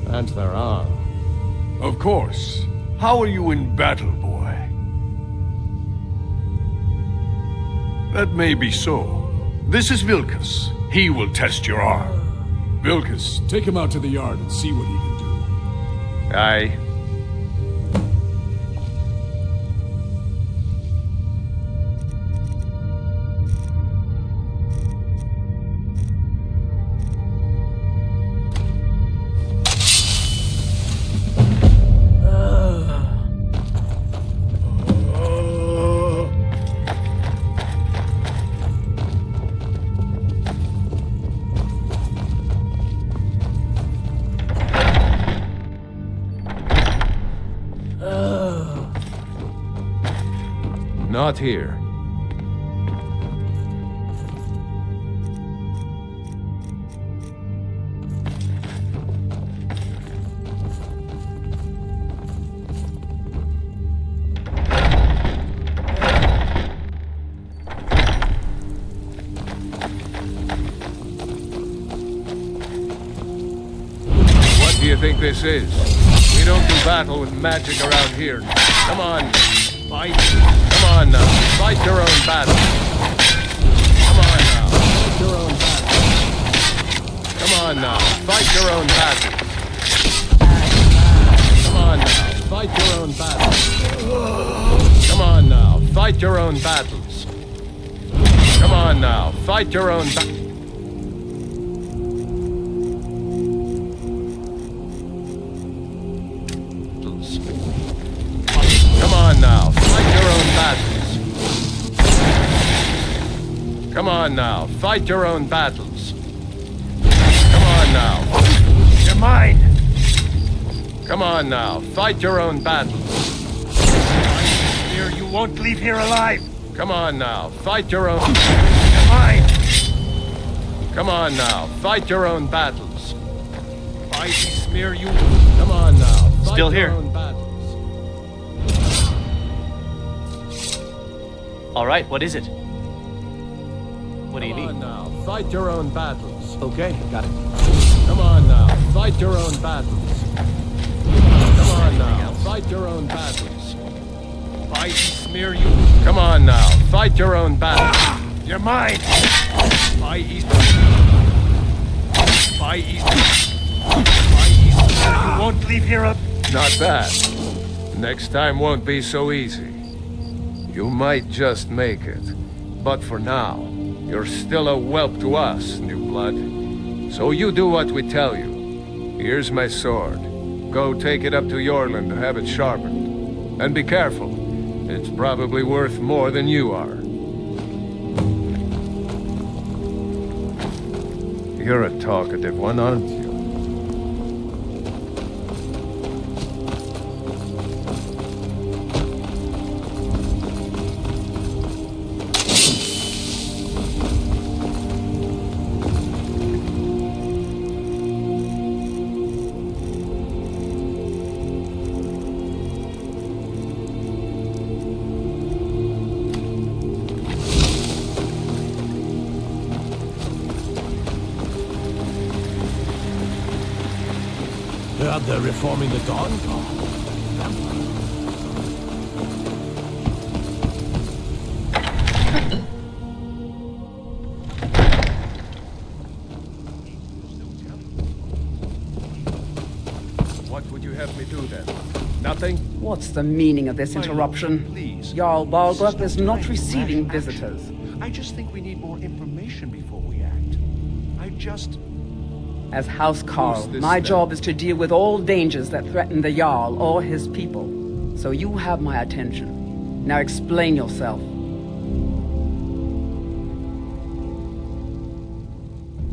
And their arm. Of course. How are you in battle, boy? That may be so. This is Vilkas. He will test your arm. Vilkas, take him out to the yard and see what he can do. Aye. Not here. What do you think this is? We don't do battle with magic around here. Come on, fight. Come on now, fight your own battle. Come on now, fight your own battle. Come on now, fight your own battle. Come on now, fight your own battles. Come on now, fight your own battles. Come on now, fight your own battles. Come on now, fight your own battles. Come on now, fight your own battles. Come on now. You're mine! Come on now, fight your own battles. Here, you won't leave here alive! Come on now, fight your own... You're mine! Come on now, fight your own battles. I smear you. Come on now, fight Still your here. own battles. All right, what is it? What do you need? Come on now, fight your own battles. Okay, got it. Come on now, fight your own battles. Come on now, fight your own battles. I smear you. Come on now, fight your own battles. You're mine! You won't leave here up. Not bad. Next time won't be so easy. You might just make it. But for now, you're still a whelp to us, new blood. So you do what we tell you. Here's my sword. Go take it up to Yorland to have it sharpened. And be careful. It's probably worth more than you are. You're a talkative one, aren't you? Heard they're reforming the Dawn Guard. What would you have me do then? Nothing? What's the meaning of this interruption? Please. Jarl Balgruuf is not receiving visitors. I just think we need more information before we act. As House Carl, Who's this my then? job is to deal with all dangers that threaten the Jarl or his people. So you have my attention. Now explain yourself.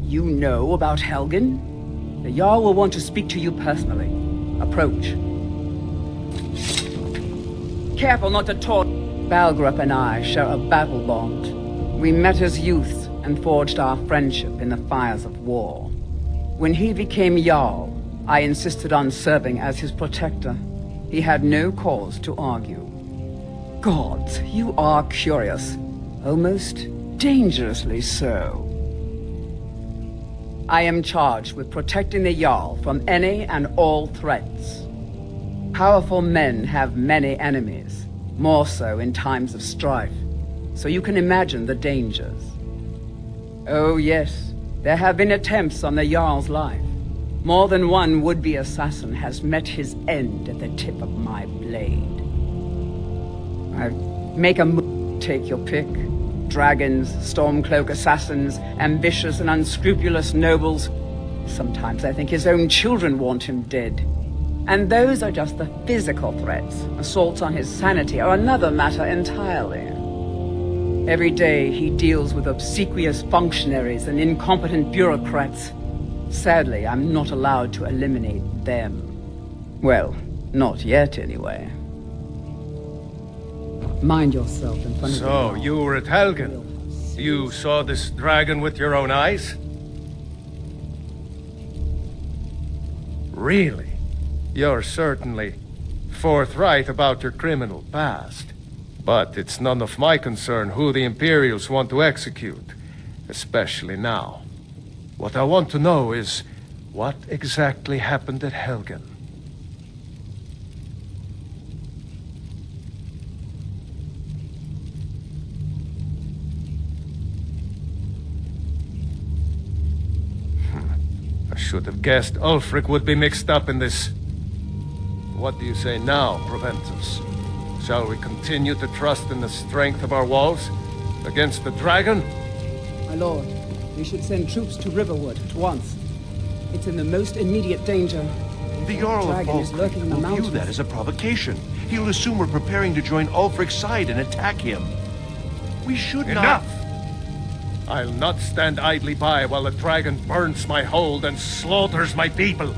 You know about Helgen? The Jarl will want to speak to you personally. Approach. Careful not to talk. Balgruuf and I share a battle bond. We met as youths and forged our friendship in the fires of war. When he became Jarl, I insisted on serving as his protector. He had no cause to argue. Gods, you are curious. Almost dangerously so. I am charged with protecting the Jarl from any and all threats. Powerful men have many enemies, more so in times of strife, so you can imagine the dangers. Oh yes, there have been attempts on the Jarl's life. More than one would-be assassin has met his end at the tip of my blade. I make a move, take your pick. Dragons, Stormcloak assassins, ambitious and unscrupulous nobles. Sometimes I think his own children want him dead. And those are just the physical threats. Assaults on his sanity are another matter entirely. Every day he deals with obsequious functionaries and incompetent bureaucrats. Sadly, I'm not allowed to eliminate them. Well, not yet anyway. Mind yourself in front of the So, you were at Helgen. You saw this dragon with your own eyes? Really? You're certainly forthright about your criminal past. But it's none of my concern who the Imperials want to execute, especially now. What I want to know is, what exactly happened at Helgen? I should have guessed Ulfric would be mixed up in this. What do you say now, Proventus? Shall we continue to trust in the strength of our walls against the dragon? My lord, we should send troops to Riverwood at once. It's in the most immediate danger. The Jarl of dragon is lurking in the will view mountains. that as a provocation. He'll assume we're preparing to join Ulfric's side and attack him. We should Enough! I'll not stand idly by while the dragon burns my hold and slaughters my people.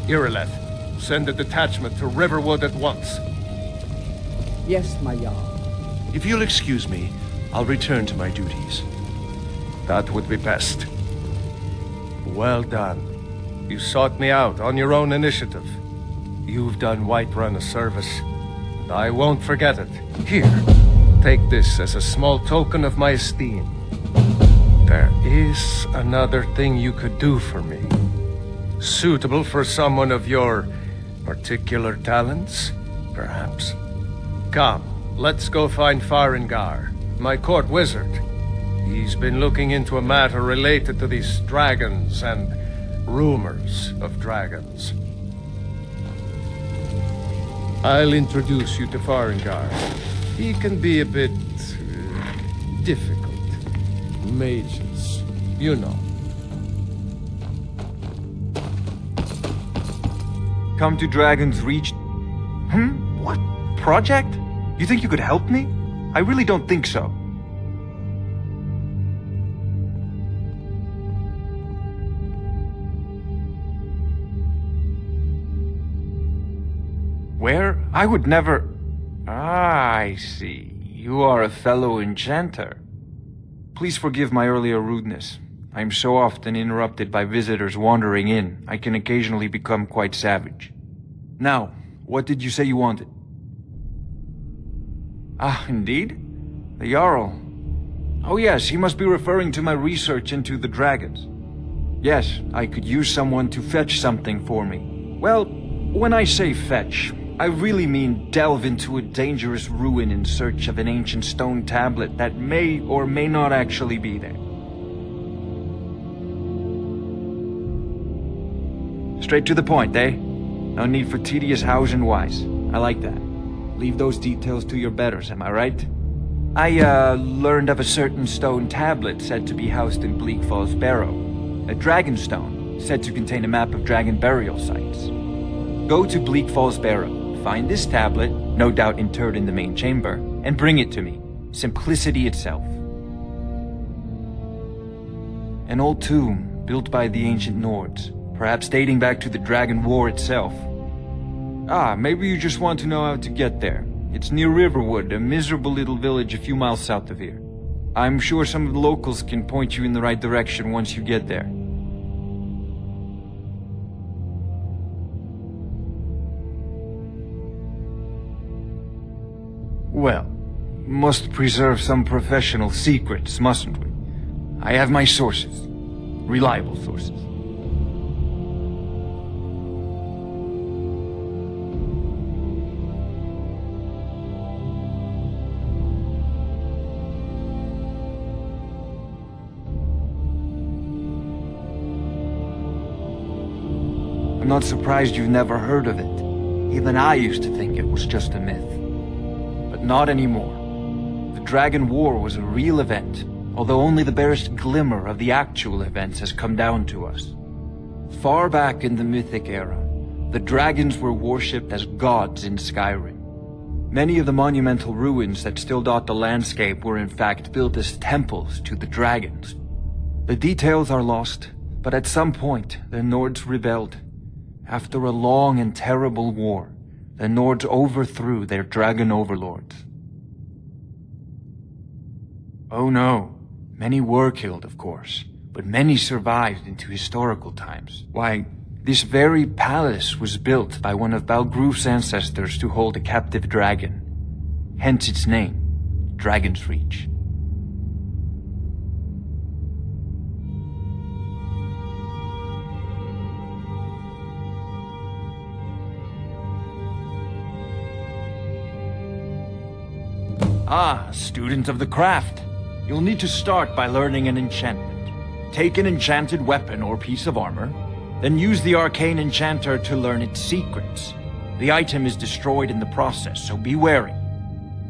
Irileth, send a detachment to Riverwood at once. Yes, my Jarl. If you'll excuse me, I'll return to my duties. That would be best. Well done. You sought me out on your own initiative. You've done Whiterun a service, and I won't forget it. Here, take this as a small token of my esteem. There is another thing you could do for me. Suitable for someone of your particular talents, perhaps. Come, let's go find Farengar, my court wizard. He's been looking into a matter related to these dragons and rumors of dragons. I'll introduce you to Farengar. He can be a bit difficult. Mages, you know. come to Dragon's Reach... What? Project? You think you could help me? I really don't think so. Where? I would never... Ah, I see. You are a fellow enchanter. Please forgive my earlier rudeness. I am so often interrupted by visitors wandering in, I can occasionally become quite savage. Now, what did you say you wanted? Ah, indeed? The Jarl. Oh yes, he must be referring to my research into the dragons. Yes, I could use someone to fetch something for me. Well, when I say fetch, I really mean delve into a dangerous ruin in search of an ancient stone tablet that may or may not actually be there. Straight to the point, eh? No need for tedious hows and whys. I like that. Leave those details to your betters, am I right? I, learned of a certain stone tablet said to be housed in Bleak Falls Barrow. A dragon stone, said to contain a map of dragon burial sites. Go to Bleak Falls Barrow, find this tablet, no doubt interred in the main chamber, and bring it to me. Simplicity itself. An old tomb, built by the ancient Nords, perhaps dating back to the Dragon War itself. Ah, maybe you just want to know how to get there. It's near Riverwood, a miserable little village a few miles south of here. I'm sure some of the locals can point you in the right direction once you get there. Well, must preserve some professional secrets, mustn't we? I have my sources. Reliable sources. I'm not surprised you've never heard of it. Even I used to think it was just a myth. But not anymore. The Dragon War was a real event, although only the barest glimmer of the actual events has come down to us. Far back in the Mythic era, the dragons were worshipped as gods in Skyrim. Many of the monumental ruins that still dot the landscape were in fact built as temples to the dragons. The details are lost, but at some point the Nords rebelled. After a long and terrible war, the Nords overthrew their dragon overlords. Oh no, many were killed, of course, but many survived into historical times. Why, this very palace was built by one of Balgruf's ancestors to hold a captive dragon. Hence its name, Dragon's Reach. Ah, student of the craft. You'll need to start by learning an enchantment. Take an enchanted weapon or piece of armor, then use the arcane enchanter to learn its secrets. The item is destroyed in the process, so be wary.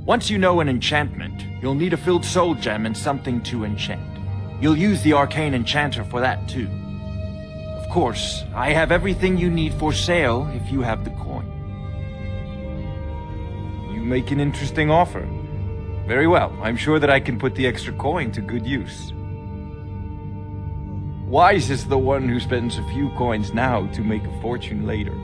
Once you know an enchantment, you'll need a filled soul gem and something to enchant. You'll use the arcane enchanter for that too. Of course, I have everything you need for sale if you have the coin. You make an interesting offer. Very well, I'm sure that I can put the extra coin to good use. Wise is the one who spends a few coins now to make a fortune later.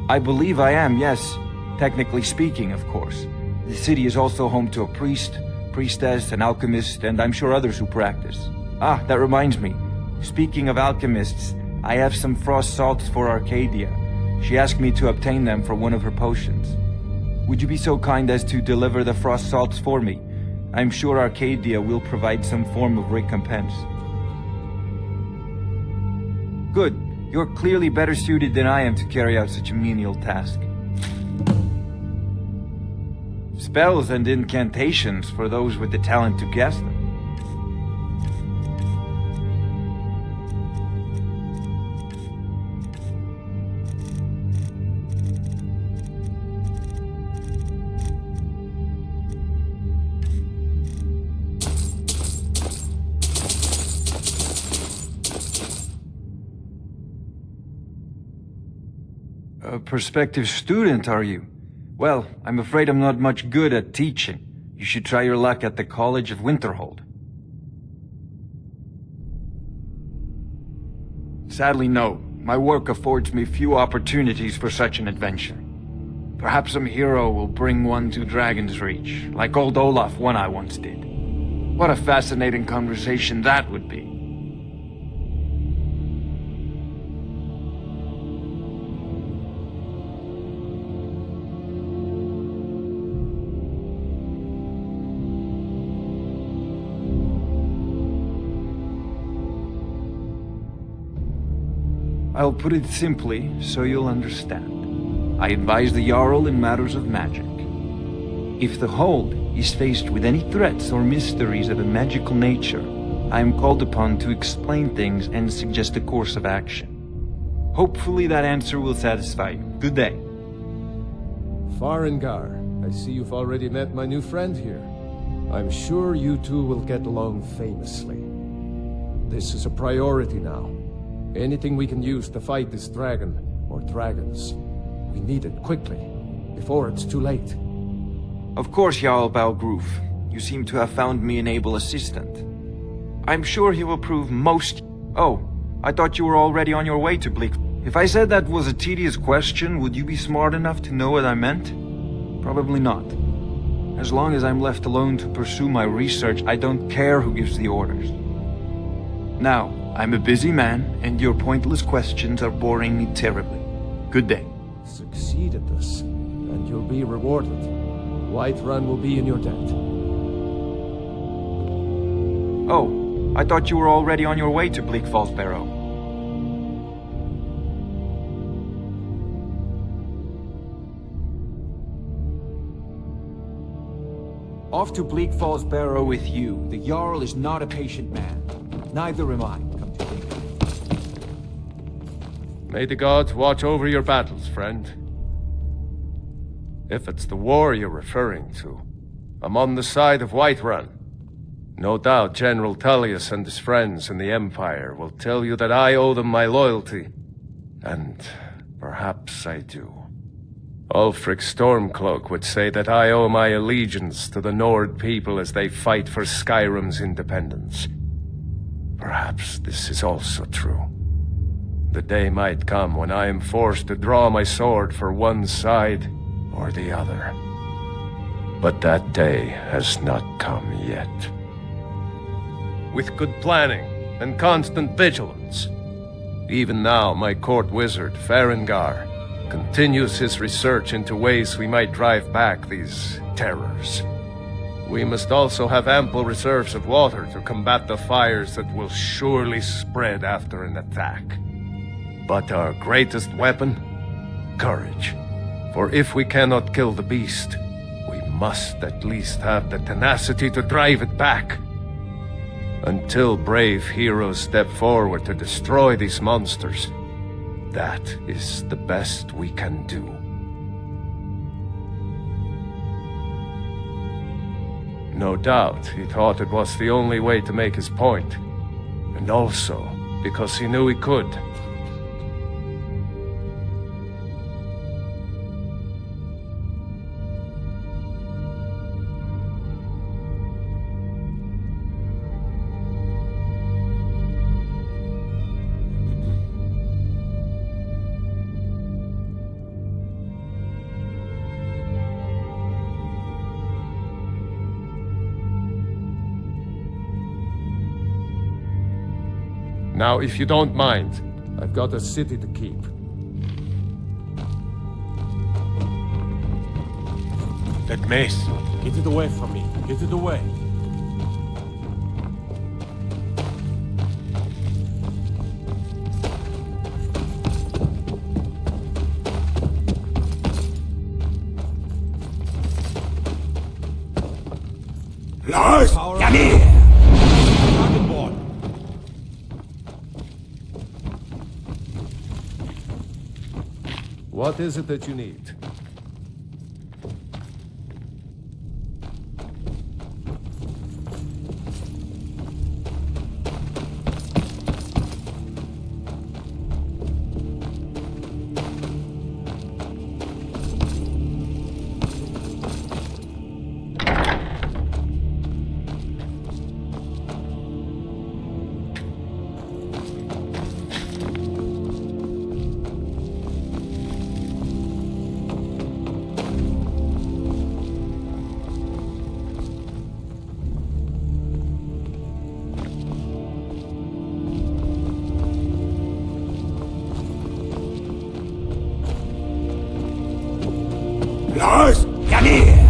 I believe I am, yes. Technically speaking, of course. The city is also home to a priest, priestess, an alchemist, and I'm sure others who practice. Ah, that reminds me. Speaking of alchemists, I have some frost salts for Arcadia. She asked me to obtain them for one of her potions. Would you be so kind as to deliver the frost salts for me? I'm sure Arcadia will provide some form of recompense. Good. You're clearly better suited than I am to carry out such a menial task. Spells and incantations for those with the talent to guess them. A prospective student, are you? Well, I'm afraid I'm not much good at teaching. You should try your luck at the College of Winterhold. Sadly, no. My work affords me few opportunities for such an adventure. Perhaps some hero will bring one to Dragon's Reach, like old Olaf one I once did. What a fascinating conversation that would be. I'll put it simply, so you'll understand. I advise the Jarl in matters of magic. If the Hold is faced with any threats or mysteries of a magical nature, I am called upon to explain things and suggest a course of action. Hopefully that answer will satisfy you. Good day. Farengar, I see you've already met my new friend here. I'm sure you two will get along famously. This is a priority now. Anything we can use to fight this dragon, or dragons, we need it quickly, before it's too late. Of course, Jarl Balgroof. You seem to have found me an able assistant. I'm sure he will prove most... Oh, I thought you were already on your way to Bleak. If I said that was a tedious question, would you be smart enough to know what I meant? Probably not. As long as I'm left alone to pursue my research, I don't care who gives the orders. Now, I'm a busy man, and your pointless questions are boring me terribly. Good day. Succeed at this, and you'll be rewarded. Whiterun will be in your debt. Oh, I thought you were already on your way to Bleak Falls Barrow. Off to Bleak Falls Barrow with you. The Jarl is not a patient man. Neither am I. May the gods watch over your battles, friend. If it's the war you're referring to, I'm on the side of Whiterun. No doubt General Tullius and his friends in the Empire will tell you that I owe them my loyalty. And perhaps I do. Ulfric Stormcloak would say that I owe my allegiance to the Nord people as they fight for Skyrim's independence. Perhaps this is also true. The day might come when I am forced to draw my sword for one side or the other. But that day has not come yet. With good planning and constant vigilance, even now my court wizard, Farengar, continues his research into ways we might drive back these terrors. We must also have ample reserves of water to combat the fires that will surely spread after an attack. But our greatest weapon? Courage. For if we cannot kill the beast, we must at least have the tenacity to drive it back. Until brave heroes step forward to destroy these monsters, that is the best we can do. No doubt he thought it was the only way to make his point, and also because he knew he could. Now, if you don't mind, I've got a city to keep. That mace. Get it away from me. Get it away. Lars, come here! Dragonborn. What is it that you need? Lars, come here!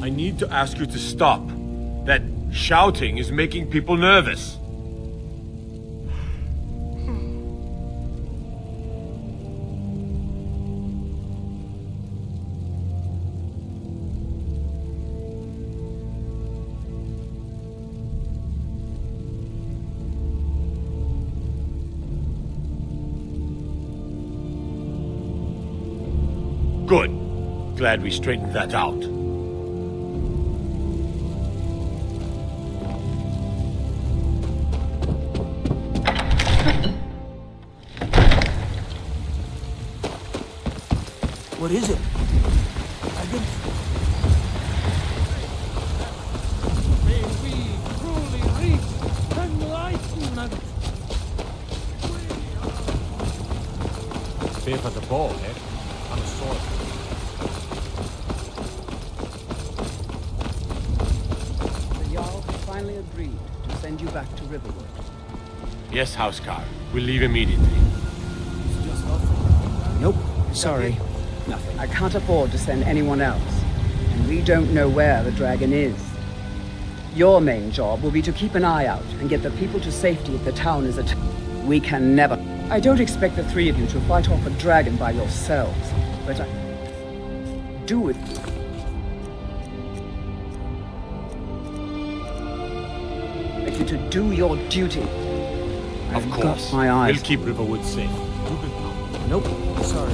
I need to ask you to stop. That shouting is making people nervous. Good. Glad we straightened that out. What is it? Dragons? May we truly reach enlightenment! Fear for the ball, eh? I'm a sword. The Jarl has finally agreed to send you back to Riverwood. Yes, Housecar. We'll leave immediately. Nope. Sorry. Nothing. I can't afford to send anyone else. And we don't know where the dragon is. Your main job will be to keep an eye out and get the people to safety if the town is attacked. We can never... I don't expect the three of you to fight off a dragon by yourselves, but I... do it. If you to do your duty. Of I've course. got my eyes. We'll keep Riverwood safe. Nope. Sorry.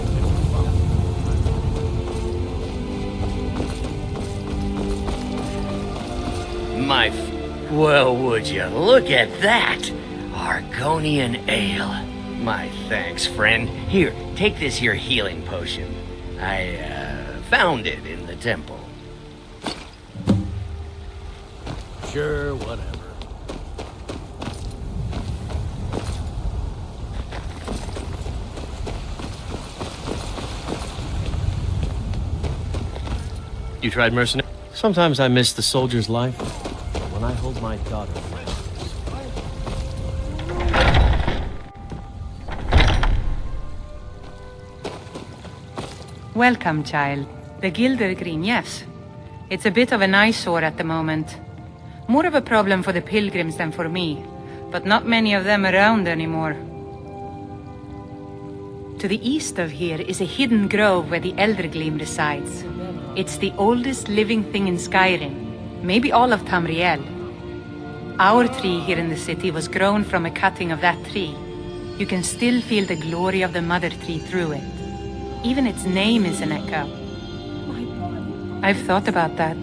Well, would you look at that? Argonian ale. My thanks, friend. Here, take this here healing potion. I, found it in the temple. Sure, whatever. You tried mercenary? Sometimes I miss the soldier's life, but when I hold my daughter... Welcome, child. The Gildergreen, yes. It's a bit of an eyesore at the moment. More of a problem for the pilgrims than for me, but not many of them around anymore. To the east of here is a hidden grove where the Eldergleam resides. It's the oldest living thing in Skyrim, maybe all of Tamriel. Our tree here in the city was grown from a cutting of that tree. You can still feel the glory of the mother tree through it. Even its name is an echo. I've thought about that.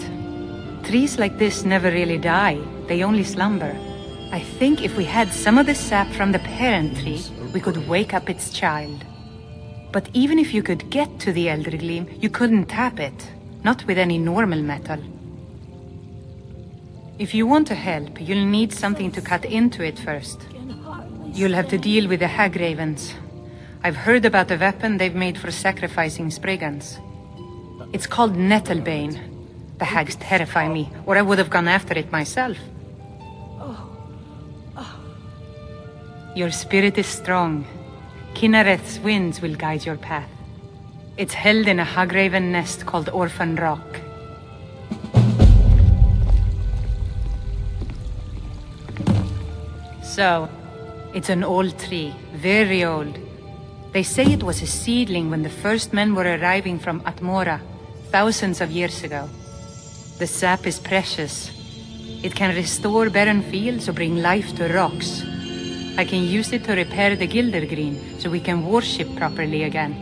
Trees like this never really die, they only slumber. I think if we had some of the sap from the parent tree, we could wake up its child. But even if you could get to the Eldergleam, you couldn't tap it. Not with any normal metal. If you want to help, you'll need something to cut into it first. You'll have to deal with the Hagravens. I've heard about the weapon they've made for sacrificing Spriggans. It's called Nettlebane. The hags terrify me, or I would have gone after it myself. Your spirit is strong. Kinnereth's winds will guide your path. It's held in a Hagraven nest called Orphan Rock. So, it's an old tree, very old. They say it was a seedling when the first men were arriving from Atmora, thousands of years ago. The sap is precious. It can restore barren fields or bring life to rocks. I can use it to repair the Gildergreen so we can worship properly again.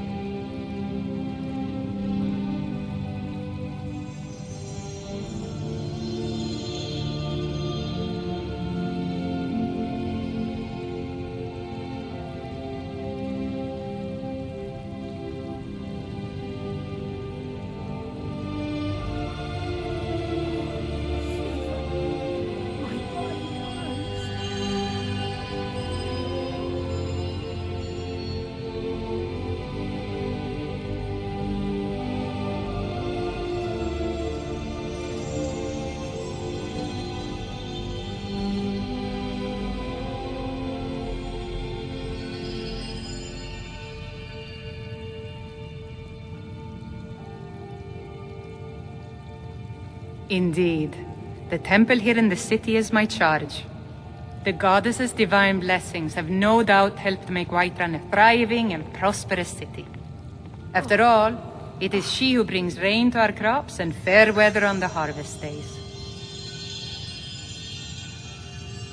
Indeed. The temple here in the city is my charge. The goddess's divine blessings have no doubt helped make Whiterun a thriving and prosperous city. After all, it is she who brings rain to our crops and fair weather on the harvest days.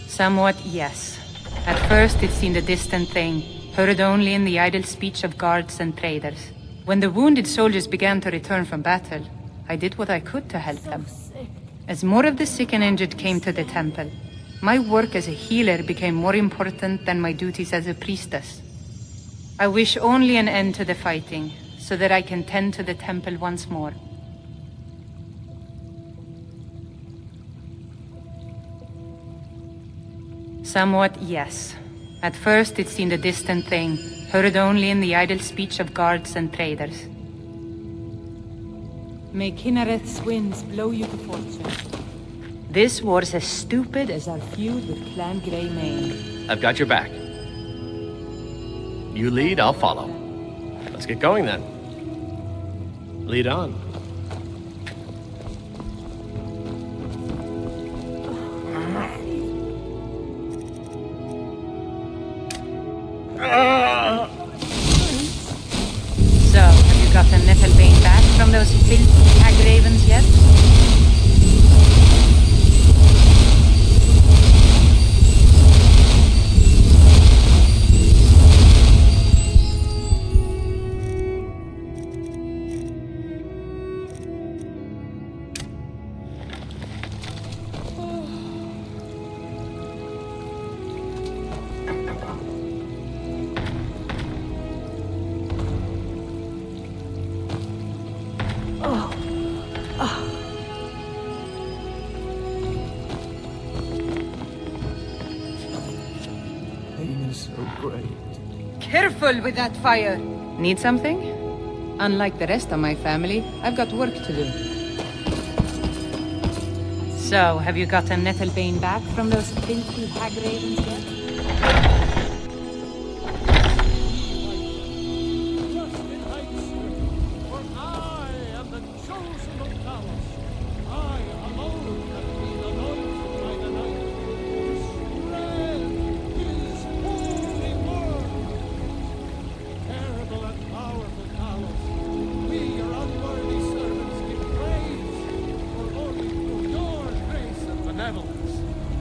Somewhat, yes. At first it seemed a distant thing, heard only in the idle speech of guards and traders. When the wounded soldiers began to return from battle, I did what I could to help them. As more of the sick and injured came to the temple, my work as a healer became more important than my duties as a priestess. I wish only an end to the fighting, so that I can tend to the temple once more. Somewhat, yes. At first it seemed a distant thing, heard only in the idle speech of guards and traders. May Kinnereth's winds blow you to fortune. This war's as stupid as our feud with Clan Greymane. I've got your back. You lead, I'll follow. Let's get going then. Lead on. So, have you gotten Nettlebane back from those filthy hag ravens yet? Careful with that fire! Need something? Unlike the rest of my family, I've got work to do. So, have you gotten Nettlebane back from those filthy hag ravens yet?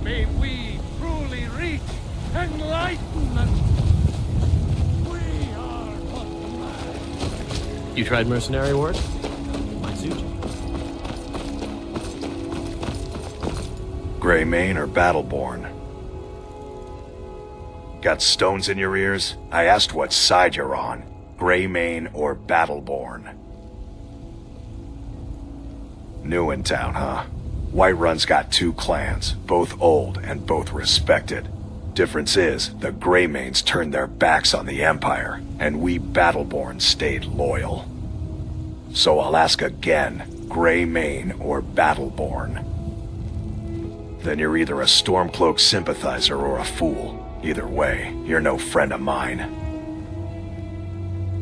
May we truly reach enlightenment. We are but You tried mercenary work? Might suit you. Greymane or Battleborn? Got stones in your ears? I asked what side you're on. Greymane or Battleborn? New in town, huh? Whiterun's got two clans, both old and both respected. Difference is, the Greymanes turned their backs on the Empire, and we Battleborn stayed loyal. So I'll ask again, Greymane or Battleborn? Then you're either a Stormcloak sympathizer or a fool. Either way, you're no friend of mine.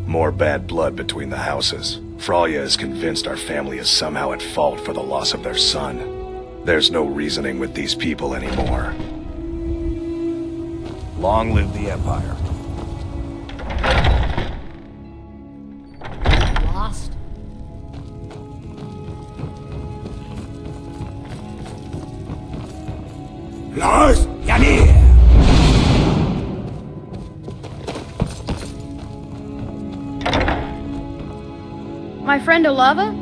More bad blood between the houses. Fralya is convinced our family is somehow at fault for the loss of their son. There's no reasoning with these people anymore. Long live the Empire. Lost? Lars, Yanir! My friend Olava?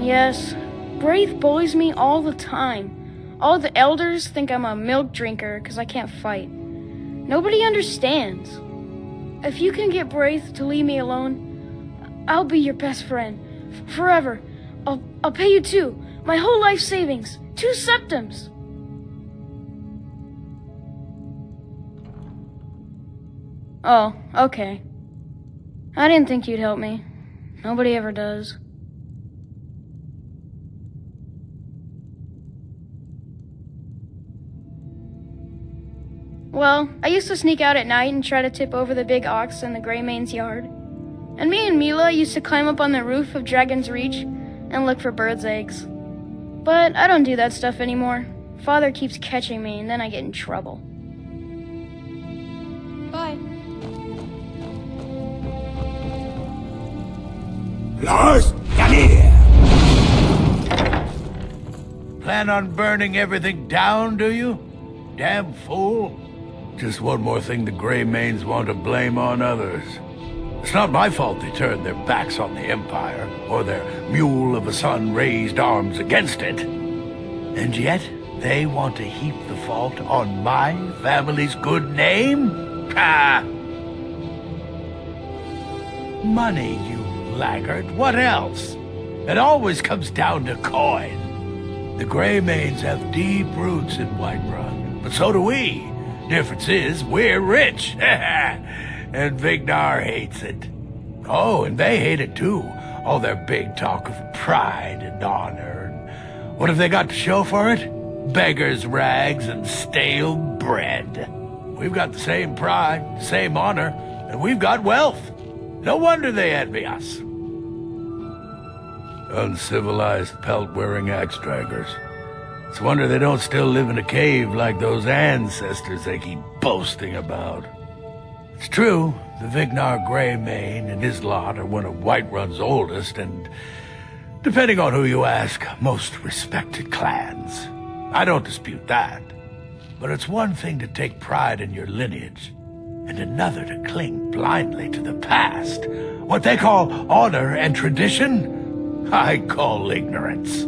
Yes. Braith bullies me all the time. All the elders think I'm a milk drinker because I can't fight. Nobody understands. If you can get Braith to leave me alone, I'll be your best friend. Forever. I'll pay you too. My whole life savings. 2 septims. Oh, okay. I didn't think you'd help me. Nobody ever does. Well, I used to sneak out at night and try to tip over the big ox in the Greymane's yard. And me and Mila used to climb up on the roof of Dragon's Reach and look for birds' eggs. But I don't do that stuff anymore. Father keeps catching me, and then I get in trouble. Bye. Lars, come here! Plan on burning everything down, do you? Damn fool. Just one more thing the Greymanes want to blame on others. It's not my fault they turned their backs on the Empire, or their mule of a son raised arms against it. And yet, they want to heap the fault on my family's good name? Ha! Money, you laggard. What else? It always comes down to coin. The Greymanes have deep roots in Whiterun, but so do we. Difference is, we're rich. And Vignar hates it. Oh, and they hate it too. All their big talk of pride and honor. And what have they got to show for it? Beggars' rags and stale bread. We've got the same pride, same honor, and we've got wealth. No wonder they envy us. Uncivilized, pelt-wearing axe-draggers. It's a wonder they don't still live in a cave like those ancestors they keep boasting about. It's true, the Vignar Greymane and his lot are one of Whiterun's oldest and, depending on who you ask, most respected clans. I don't dispute that. But it's one thing to take pride in your lineage, and another to cling blindly to the past. What they call honor and tradition, I call ignorance.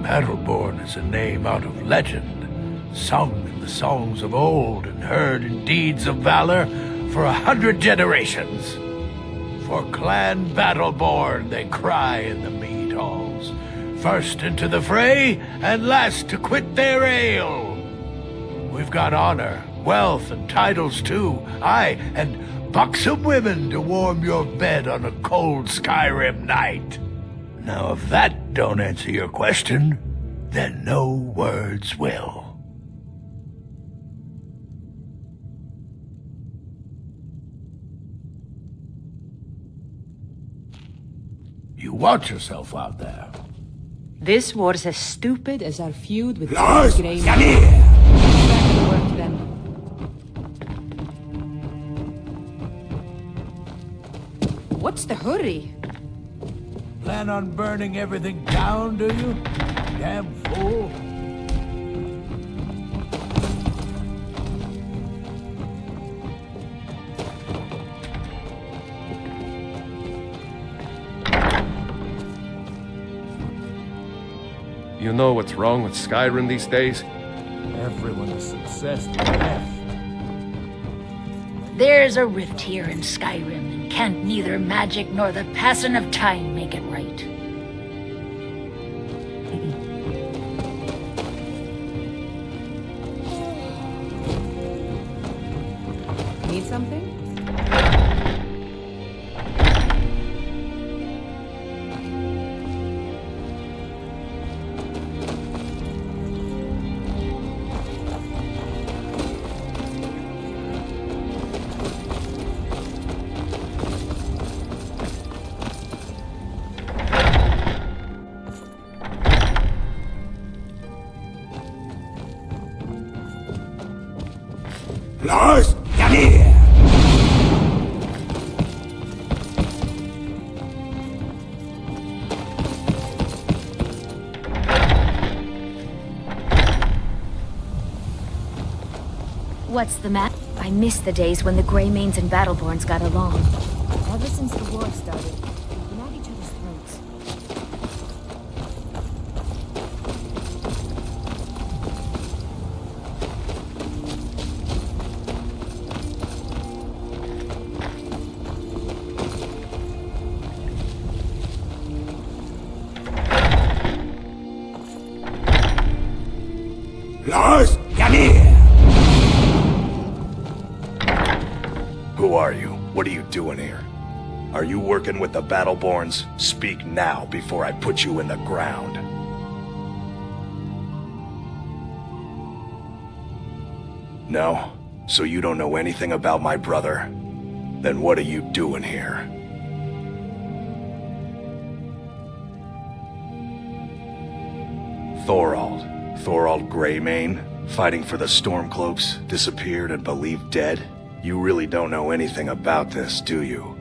Battleborn is a name out of legend, sung in the songs of old and heard in deeds of valor for 100 generations. For Clan Battleborn they cry in the mead halls, first into the fray and last to quit their ale. We've got honor, wealth, and titles too, aye, and buxom women to warm your bed on a cold Skyrim night. Now, if that don't answer your question, then no words will. You watch yourself out there. This war's as stupid as our feud with Lars, Grey. come here! Back to work then. What's the hurry? Plan on burning everything down, do you? Damn fool. You know what's wrong with Skyrim these days? Everyone is obsessed with death. There's a rift here in Skyrim, and can't neither magic nor the passing of time make it right. Need something? Lars, come here! What's the matter? I miss the days when the Greymanes and Battleborns got along. Ever since the war started, we've been at each other's throats. First, come here! Who are you? What are you doing here? Are you working with the Battleborns? Speak now before I put you in the ground. No? So you don't know anything about my brother? Then what are you doing here? Thorald Greymane, fighting for the Stormcloaks, disappeared and believed dead? You really don't know anything about this, do you?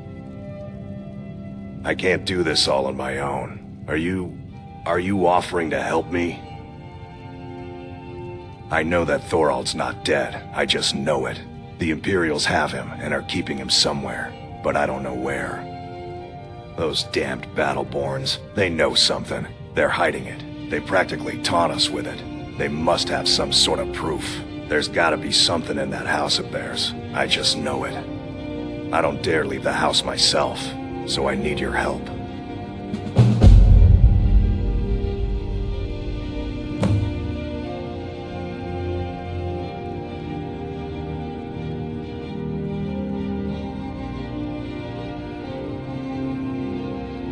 I can't do this all on my own. Are you offering to help me? I know that Thorald's not dead. I just know it. The Imperials have him and are keeping him somewhere, but I don't know where. Those damned Battleborns, they know something. They're hiding it. They practically taunt us with it. They must have some sort of proof. There's gotta be something in that house of theirs. I just know it. I don't dare leave the house myself, so I need your help.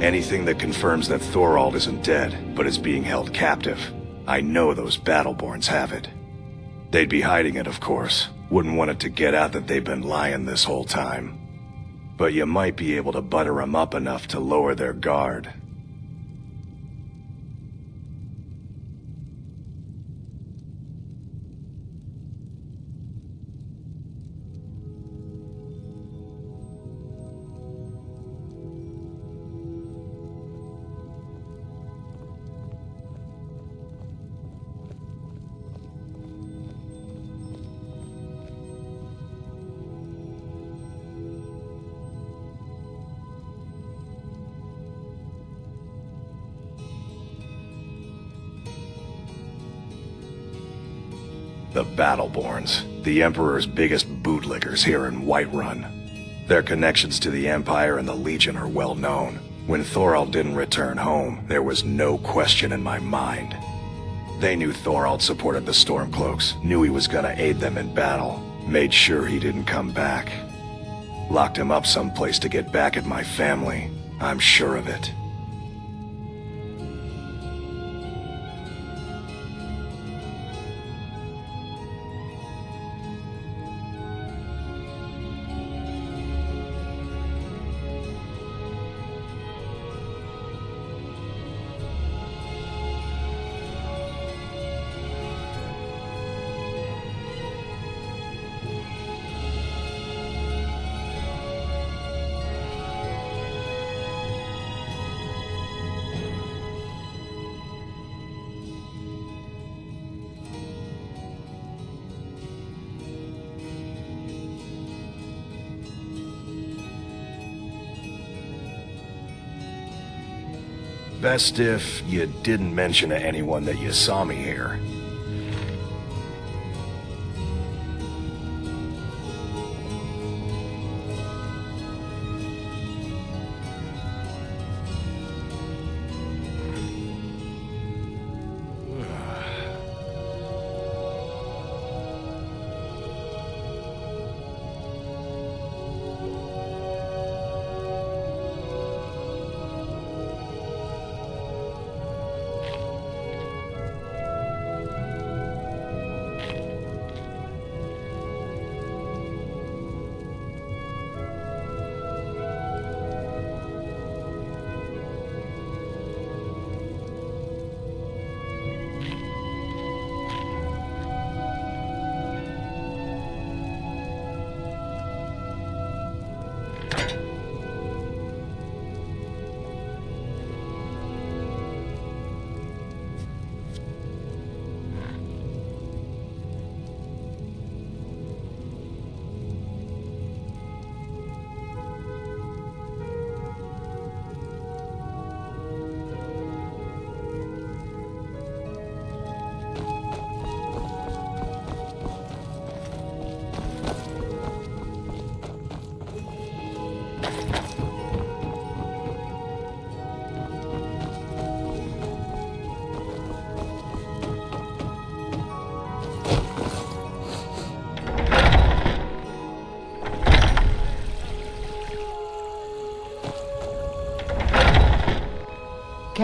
Anything that confirms that Thorald isn't dead, but is being held captive. I know those Battleborns have it. They'd be hiding it, of course. Wouldn't want it to get out that they've been lying this whole time. But you might be able to butter them up enough to lower their guard. The Battleborns, the Emperor's biggest bootlickers here in Whiterun. Their connections to the Empire and the Legion are well known. When Thorald didn't return home, there was no question in my mind. They knew Thorald supported the Stormcloaks, knew he was gonna aid them in battle, made sure he didn't come back. Locked him up someplace to get back at my family. I'm sure of it. Best if you didn't mention to anyone that you saw me here.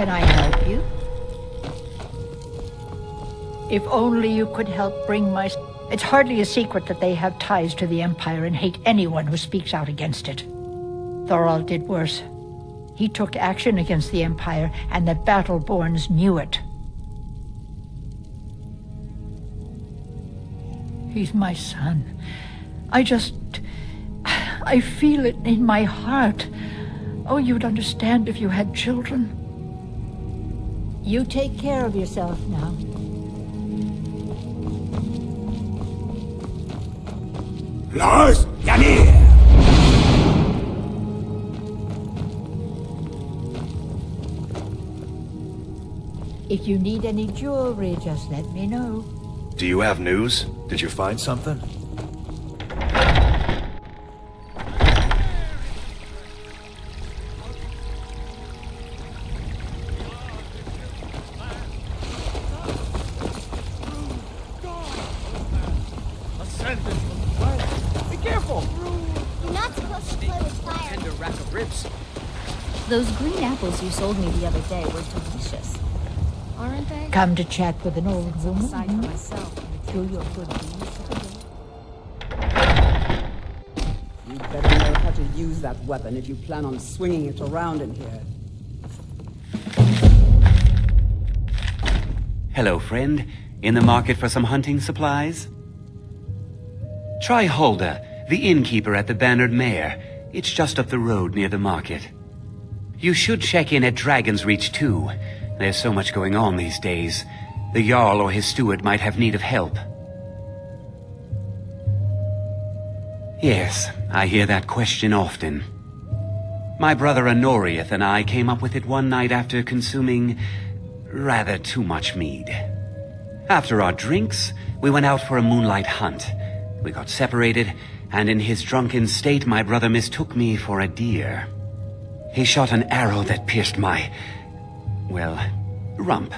Can I help you? If only you could help bring my... It's hardly a secret that they have ties to the Empire and hate anyone who speaks out against it. Thorald did worse. He took action against the Empire, and the Battleborns knew it. He's my son. I feel it in my heart. Oh, you'd understand if you had children. You take care of yourself now. Lars, Janir! If you need any jewelry, just let me know. Do you have news? Did you find something? Be careful! You're not supposed to play with fire. Tender rack of ribs. Those green apples you sold me the other day were delicious. Aren't they? Come to chat with an old woman. Aside from myself. Do your good deeds today. You'd better know how to use that weapon if you plan on swinging it around in here. Hello, friend. In the market for some hunting supplies? Try Hulda, the innkeeper at the Bannered Mare. It's just up the road near the market. You should check in at Dragon's Reach too. There's so much going on these days. The Jarl or his steward might have need of help. Yes, I hear that question often. My brother Honorius and I came up with it one night after consuming rather too much mead. After our drinks, we went out for a moonlight hunt. We got separated, and in his drunken state, my brother mistook me for a deer. He shot an arrow that pierced my, well, rump.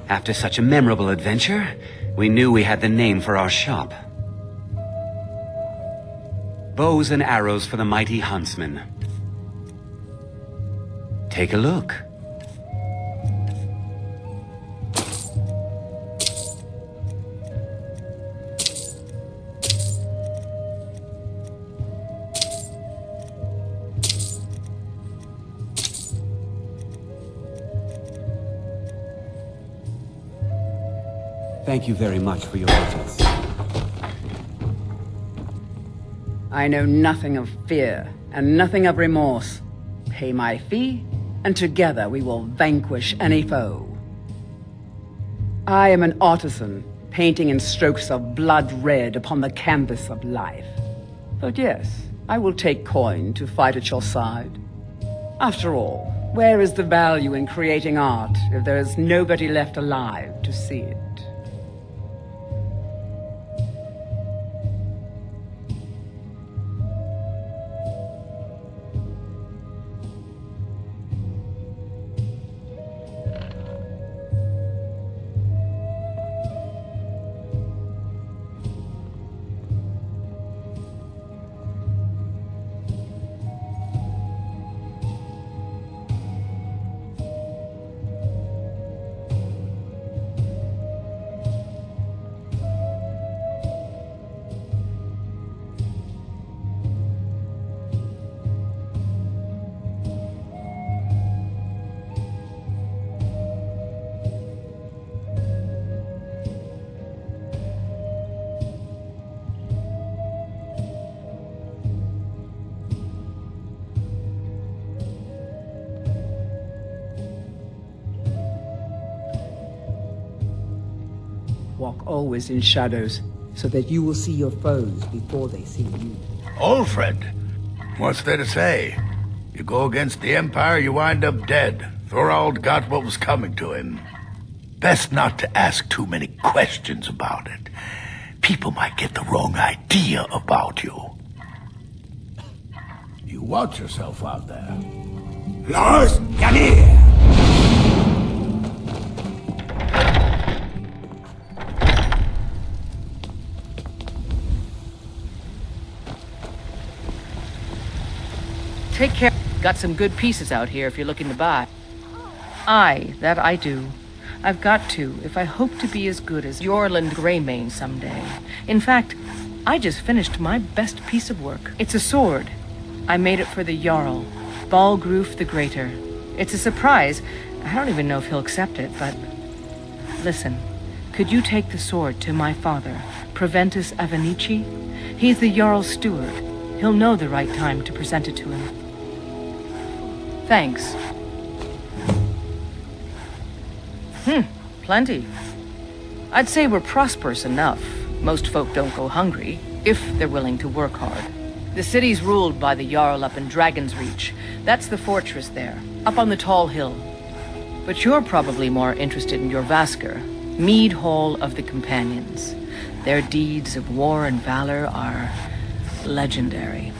After such a memorable adventure, we knew we had the name for our shop. Bows and arrows for the mighty huntsman. Take a look. Thank you very much for your efforts. I know nothing of fear, and nothing of remorse. Pay my fee, and together we will vanquish any foe. I am an artisan, painting in strokes of blood red upon the canvas of life. But yes, I will take coin to fight at your side. After all, where is the value in creating art if there is nobody left alive to see it? Walk always in shadows, so that you will see your foes before they see you. Old friend, what's there to say? You go against the Empire, you wind up dead. Thorald got what was coming to him. Best not to ask too many questions about it. People might get the wrong idea about you. You watch yourself out there. Lars, come here! Take care. Got some good pieces out here if you're looking to buy. Aye, that I do. I've got to, if I hope to be as good as Yorland Greymane someday. In fact, I just finished my best piece of work. It's a sword. I made it for the Jarl, Balgruf the Greater. It's a surprise. I don't even know if he'll accept it, but... Listen, could you take the sword to my father, Proventus Avenici? He's the Jarl's steward. He'll know the right time to present it to him. Thanks. Plenty. I'd say we're prosperous enough. Most folk don't go hungry, if they're willing to work hard. The city's ruled by the Jarl up in Dragon's Reach. That's the fortress there, up on the tall hill. But you're probably more interested in Jorrvaskr, Mead Hall of the Companions. Their deeds of war and valor are legendary.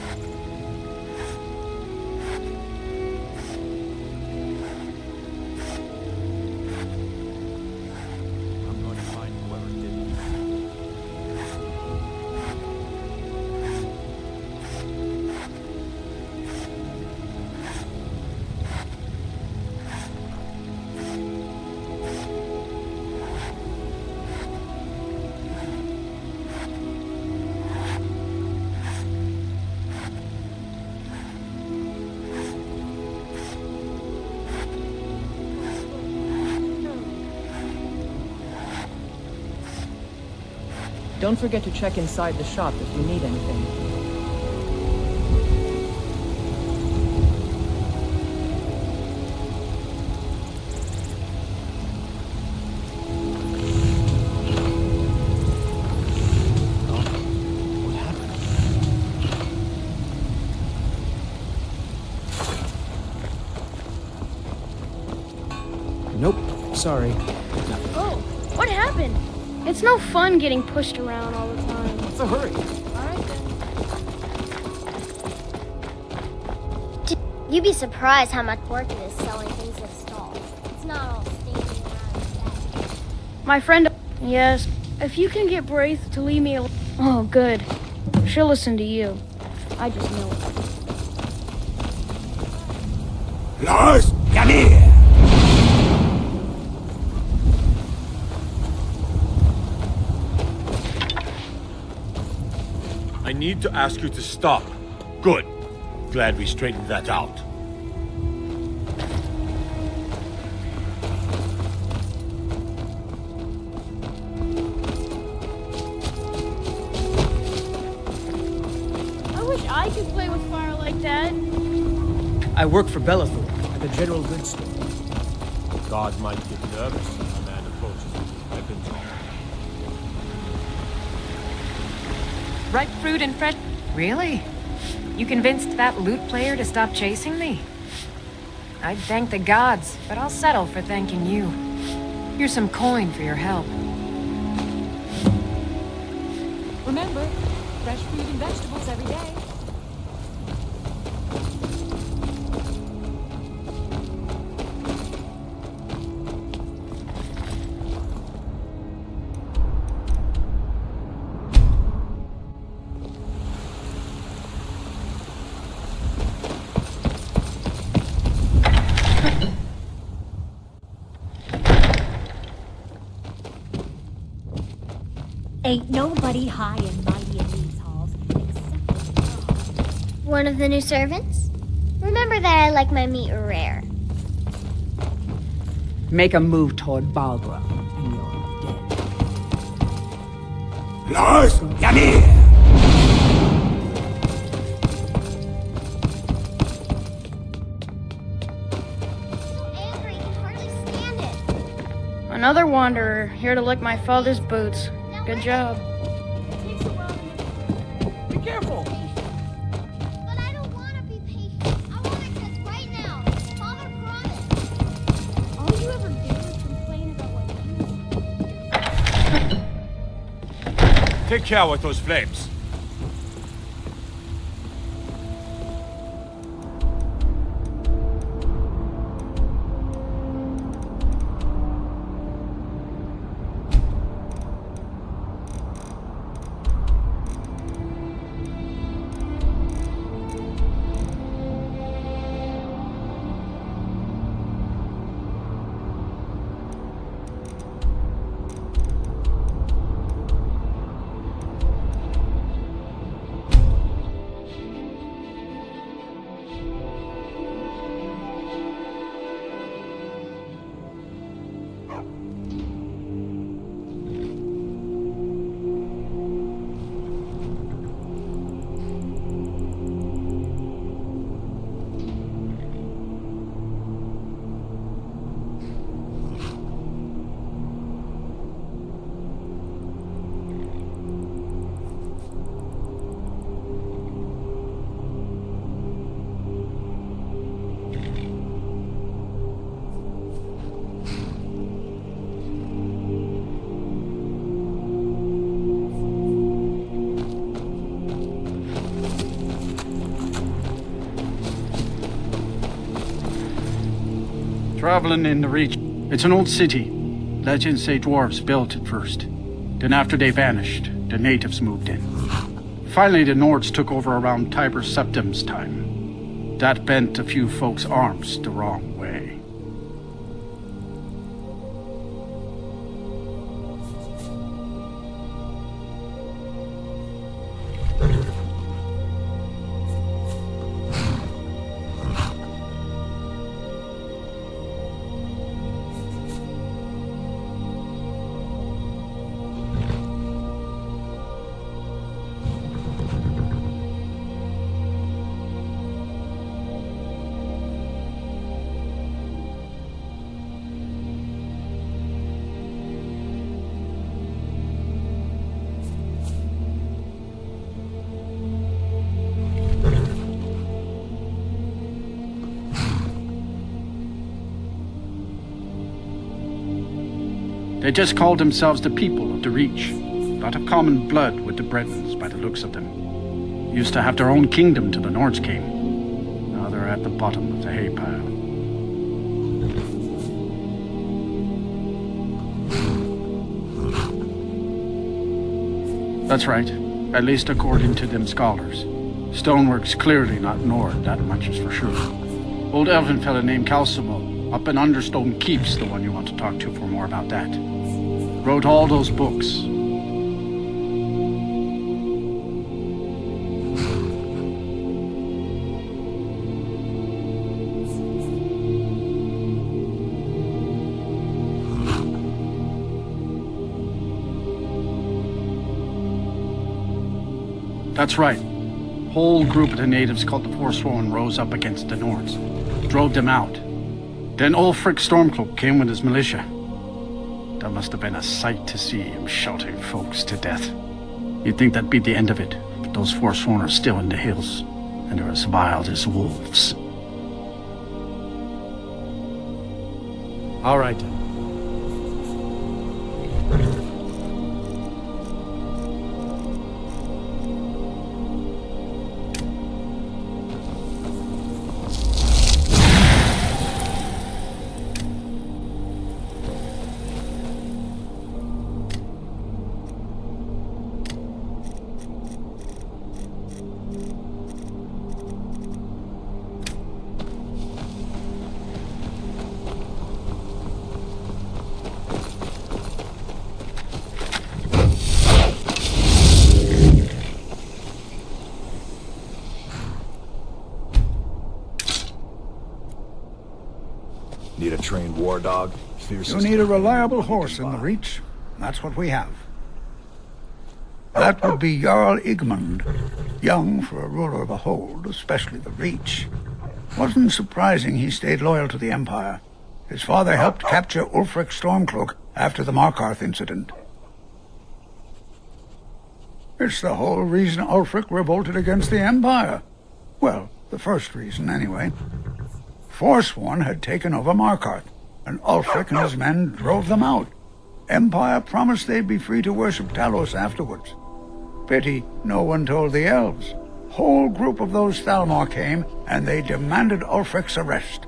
Don't forget to check inside the shop if you need anything. Nope, sorry. Oh, what happened? It's no fun getting pushed around all the time. What's the hurry? You'd be surprised how much work it is selling things at stalls. It's not all standing around and My friend... Yes, if you can get Braith to leave me alone... Oh, good. She'll listen to you. I just know it. Lars, come here! I need to ask you to stop. Good. Glad we straightened that out. I wish I could play with fire like that. I work for Bellathor at the general goods store. God might get nervous when a man approaches with weapons. Ripe fruit and fresh... Really? You convinced that lute player to stop chasing me? I'd thank the gods, but I'll settle for thanking you. Here's some coin for your help. Remember, fresh fruit and vegetables every day. Ain't nobody high and mighty in these halls except... one of the new servants? Remember that I like my meat rare. Make a move toward Balgruf, and you're dead. Lars, come here! Another wanderer, here to lick my father's boots. Good job. Be careful! But I don't want to be patient. I want it just right now. Father promised. All you ever do is complain about what you... Take care with those flames. Traveling in the Reach. It's an old city. Legends say dwarves built it first. Then after they vanished, the natives moved in. Finally, the Nords took over around Tiber Septim's time. That bent a few folks' arms the wrong way. They just called themselves the people of the Reach. A lot of common blood with the Bretons by the looks of them. Used to have their own kingdom till the Nords came. Now they're at the bottom of the hay pile. That's right, at least according to them scholars. Stonework's clearly not Nord, that much is for sure. Old elven fella named Calcimo, up in Understone Keep's the one you want to talk to for more about that. Wrote all those books. That's right. Whole group of the natives called the Forsworn rose up against the Nords. Drove them out. Then Ulfric Stormcloak came with his militia. That must have been a sight to see him shouting folks to death. You'd think that'd be the end of it, but those Forsworn are still in the hills, and they're as wild as wolves. All right, then. Need a trained war dog? You need a reliable horse in the Reach. That's what we have. That would be Jarl Igmund. Young for a ruler of a hold, especially the Reach. Wasn't surprising he stayed loyal to the Empire. His father helped capture Ulfric Stormcloak after the Markarth incident. It's the whole reason Ulfric revolted against the Empire. Well, the first reason, anyway. Forsworn had taken over Markarth, and Ulfric and his men drove them out. Empire promised they'd be free to worship Talos afterwards. Pity no one told the elves. Whole group of those Thalmor came, and they demanded Ulfric's arrest.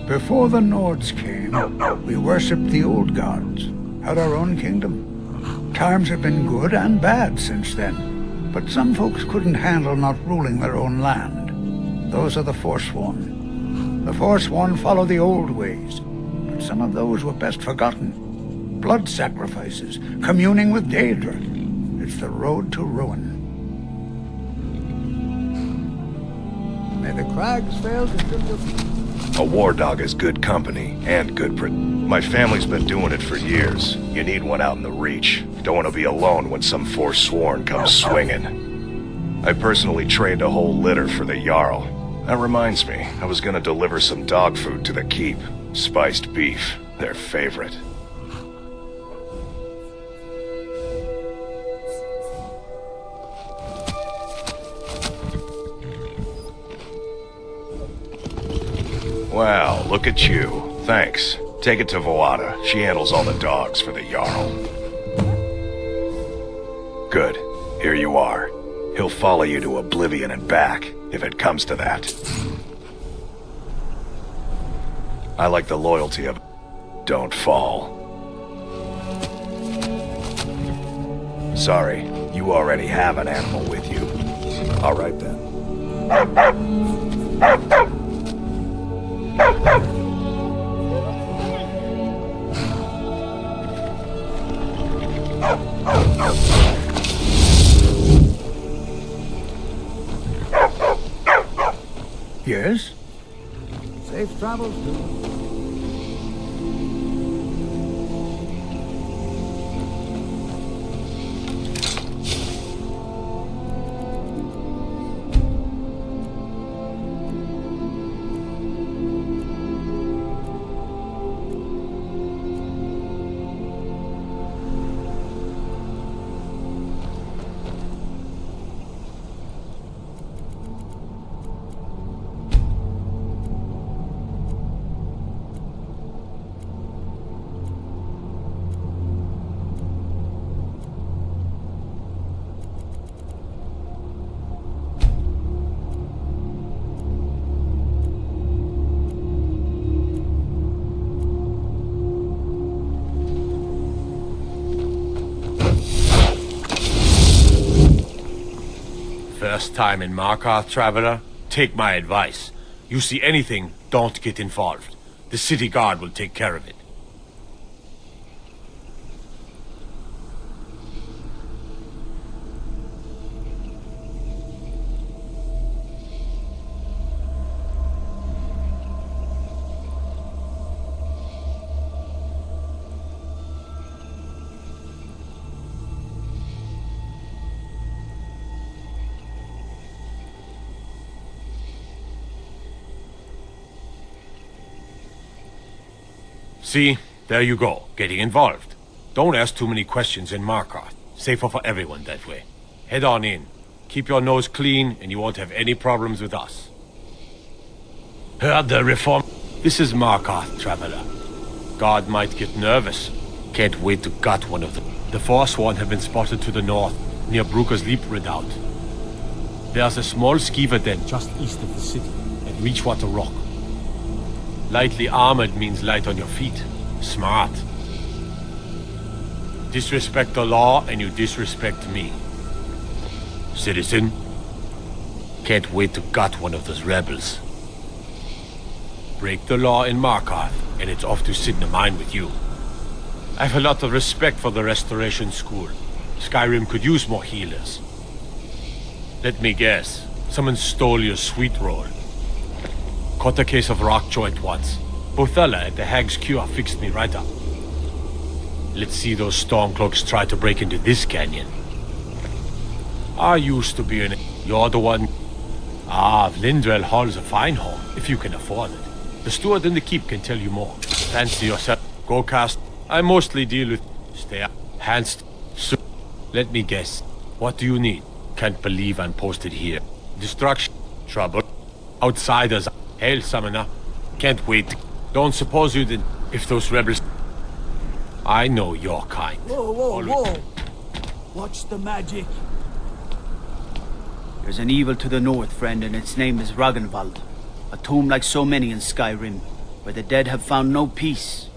Before the Nords came, we worshipped the old gods, had our own kingdom. Times have been good and bad since then, but some folks couldn't handle not ruling their own land. Those are the Forsworn. The Forsworn follow the old ways, but some of those were best forgotten. Blood sacrifices, communing with Daedra. It's the road to ruin. May the crags fail to fill your... A war dog is good company and good my family's been doing it for years. You need one out in the Reach. Don't want to be alone when some Forsworn comes swinging. I personally trained a whole litter for the Jarl. That reminds me, I was gonna deliver some dog food to the keep. Spiced beef, their favorite. Well, look at you. Thanks. Take it to Voada. She handles all the dogs for the Jarl. Good. Here you are. He'll follow you to oblivion and back, if it comes to that. I like the loyalty of... Don't fall. Sorry, you already have an animal with you. All right then. Yes? Safe travels, dude. First time in Markarth, traveler? Take my advice. You see anything, don't get involved. The city guard will take care of it. See? There you go, getting involved. Don't ask too many questions in Markarth. Safer for everyone that way. Head on in. Keep your nose clean, and you won't have any problems with us. Heard the reform? This is Markarth, traveler. Guard might get nervous. Can't wait to gut one of them. The Forsworn have been spotted to the north, near Brooker's Leap Redoubt. There's a small skeever den just east of the city, at Reachwater Rock. Lightly armored means light on your feet. Smart. Disrespect the law and you disrespect me. Citizen, can't wait to gut one of those rebels. Break the law in Markarth, and it's off to sit in a mine with you. I have a lot of respect for the Restoration School. Skyrim could use more healers. Let me guess, someone stole your sweet roll. Caught a case of rock joint once. Bothella at the Hag's Cure fixed me right up. Let's see those Stormcloaks try to break into this canyon. I used to be You're the one... Ah, Lindrell Hall's a fine home, if you can afford it. The steward in the keep can tell you more. Fancy yourself. Go cast. I mostly deal with... Stay up. Hands... Let me guess. What do you need? Can't believe I'm posted here. Destruction. Trouble. Outsiders. Hail, summoner. Can't wait. Don't suppose you did... If those rebels... I know your kind. Whoa, whoa, whoa! Watch the magic. There's an evil to the north, friend, and its name is Ragnvald. A tomb like so many in Skyrim, where the dead have found no peace.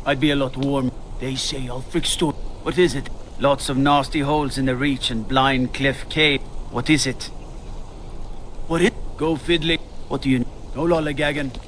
I'd be a lot warm. They say Ulfric's store. What is it? Lots of nasty holes in the Reach and Blind Cliff Cave. What is it? What is... Go fiddling. What do you... No lollygagging.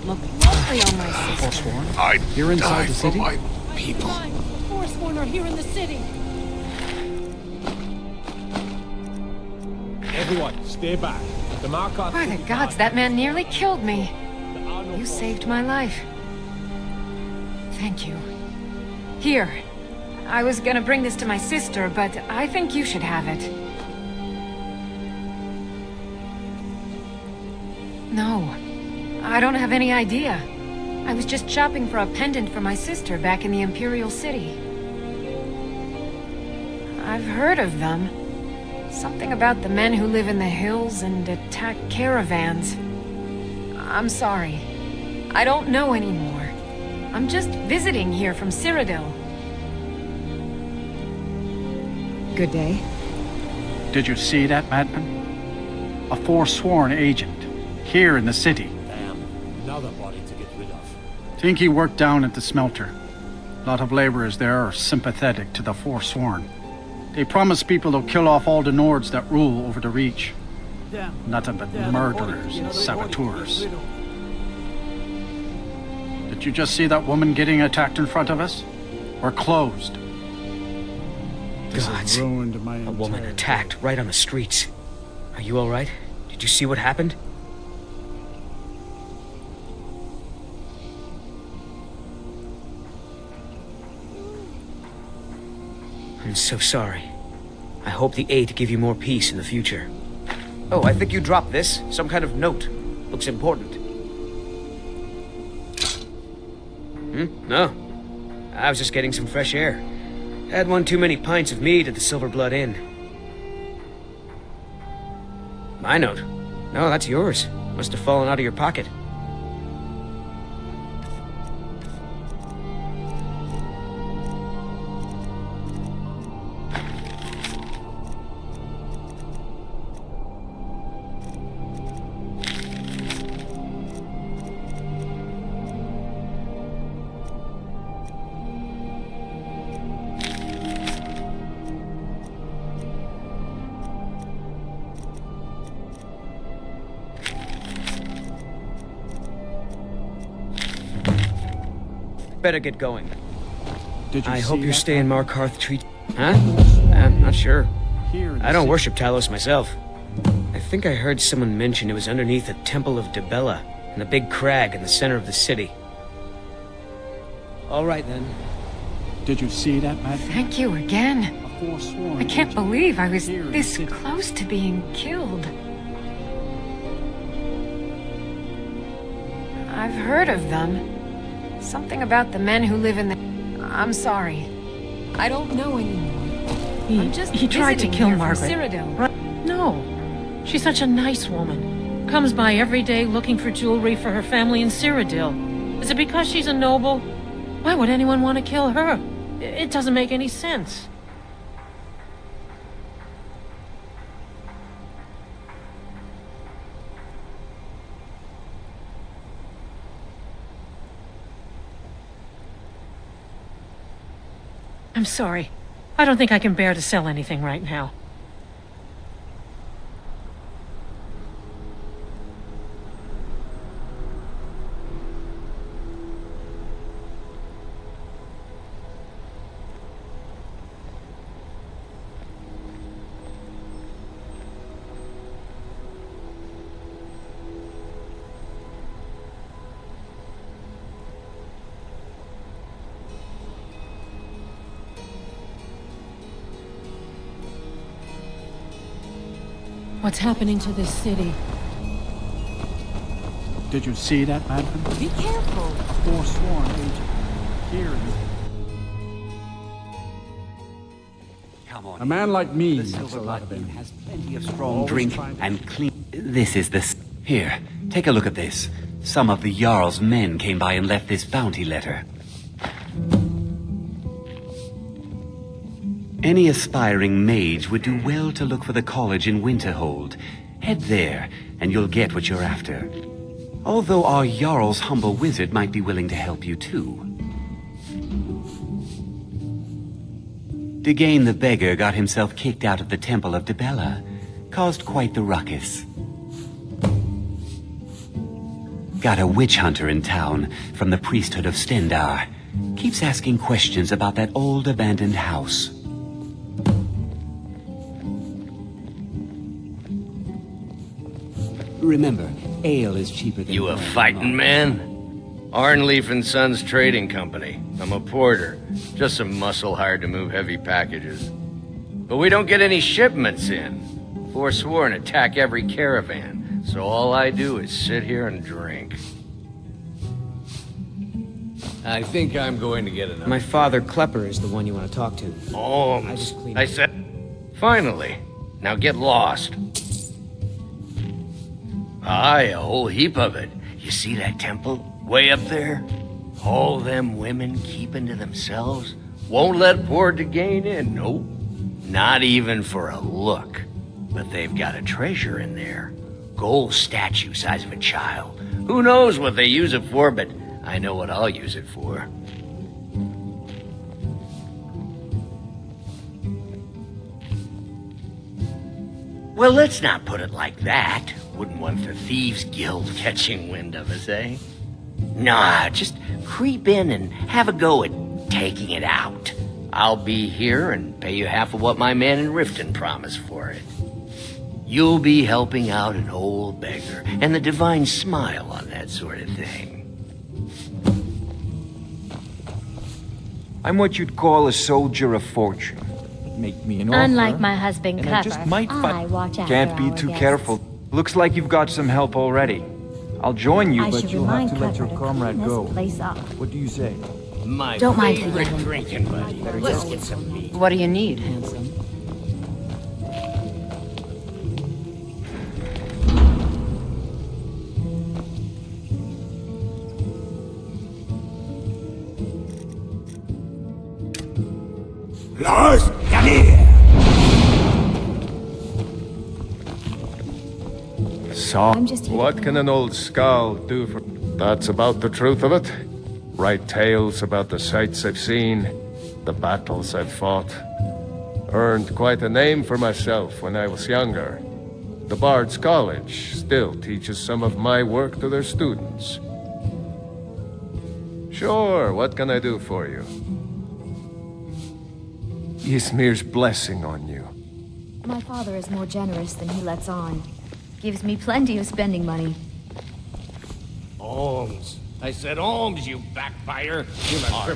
would look lovely on my sister. Forsworn? I'd You're inside die the for city? my people. Forsworn are here in the city. Everyone, stay back. The Markarth... By the gods, that man nearly killed me. You saved my life. Thank you. Here. I was gonna bring this to my sister, but I think you should have it. No. I don't have any idea. I was just shopping for a pendant for my sister back in the Imperial City. I've heard of them. Something about the men who live in the hills and attack caravans. I'm sorry. I don't know anymore. I'm just visiting here from Cyrodiil. Good day. Did you see that, madman? A Forsworn agent, here in the city. Damn, another body to get rid of. Think he worked down at the smelter. A lot of laborers there are sympathetic to the Forsworn. They promise people they'll kill off all the Nords that rule over the Reach. Nothing but murderers and saboteurs. Did you just see that woman getting attacked in front of us? We're closed. Gods, a woman attacked right on the streets. Are you all right? Did you see what happened? I'm so sorry. I hope the Eight give you more peace in the future. Oh, I think you dropped this. Some kind of note. Looks important. No. I was just getting some fresh air. Had one too many pints of mead at the Silver Blood Inn. My note? No, that's yours. Must have fallen out of your pocket. Better get going. Did you I see hope your that? stay in Markarth treat... Huh? I'm not sure. I don't worship Talos myself. I think I heard someone mention it was underneath the Temple of Dibella, in a big crag in the center of the city. All right, then. Did you see that, madman? Thank you again. A Forsworn I can't agent. believe I was Here in this the city. close to being killed. I've heard of them. Something about the men who live in the... I'm sorry. I don't know anymore. I'm just He tried to visiting kill here from Margaret. Cyrodiil. No. She's such a nice woman. Comes by every day looking for jewelry for her family in Cyrodiil. Is it because she's a noble? Why would anyone want to kill her? It doesn't make any sense. I'm sorry. I don't think I can bear to sell anything right now. What's happening to this city? Did you see that, madman? Be careful. A Forsworn agent, here in the... Come on. A man like me The makes a Silver lot Blood of Inn it. has plenty of strong drink and clean... This is the... Here, take a look at this. Some of the Jarl's men came by and left this bounty letter. Any aspiring mage would do well to look for the college in Winterhold. Head there, and you'll get what you're after. Although our Jarl's humble wizard might be willing to help you too. Degane the beggar got himself kicked out of the Temple of Dibella. Caused quite the ruckus. Got a witch hunter in town from the priesthood of Stendar. Keeps asking questions about that old abandoned house. Remember, ale is cheaper than... You a fighting man? Arnleaf and Sons Trading Company. I'm a porter. Just some muscle hired to move heavy packages. But we don't get any shipments in. Forsworn attack every caravan, so all I do is sit here and drink. I think I'm going to get another. My father, Klepper, is the one you want to talk to. Ohms. I said... Finally. Now get lost. Aye, a whole heap of it. You see that temple? Way up there? All them women keeping to themselves? Won't let poor Degain in, nope. Not even for a look. But they've got a treasure in there. Gold statue size of a child. Who knows what they use it for, but I know what I'll use it for. Well, let's not put it like that. Wouldn't want the Thieves Guild catching wind of us, eh? Nah, just creep in and have a go at taking it out. I'll be here and pay you half of what my man in Riften promised for it. You'll be helping out an old beggar, and the divine smile on that sort of thing. I'm what you'd call a soldier of fortune. Make me an offer. Unlike my husband, and Clever, I just might I watch after Can't be our too guests. careful. Looks like you've got some help already. I'll join you, I but should you'll have remind to let your Clever to comrade clean go. this place up. What do you say? My Don't mind the favorite yelling. drinking buddy. Let's get some meat. What do you need, handsome? Lars, come here! So, I'm just here what to can an old skull do for... That's about the truth of it. Write tales about the sights I've seen, the battles I've fought. Earned quite a name for myself when I was younger. The Bard's College still teaches some of my work to their students. Sure, what can I do for you? Ysmir's blessing on you. My father is more generous than he lets on. Gives me plenty of spending money. Ohms. I said Ohms, you backfire. Our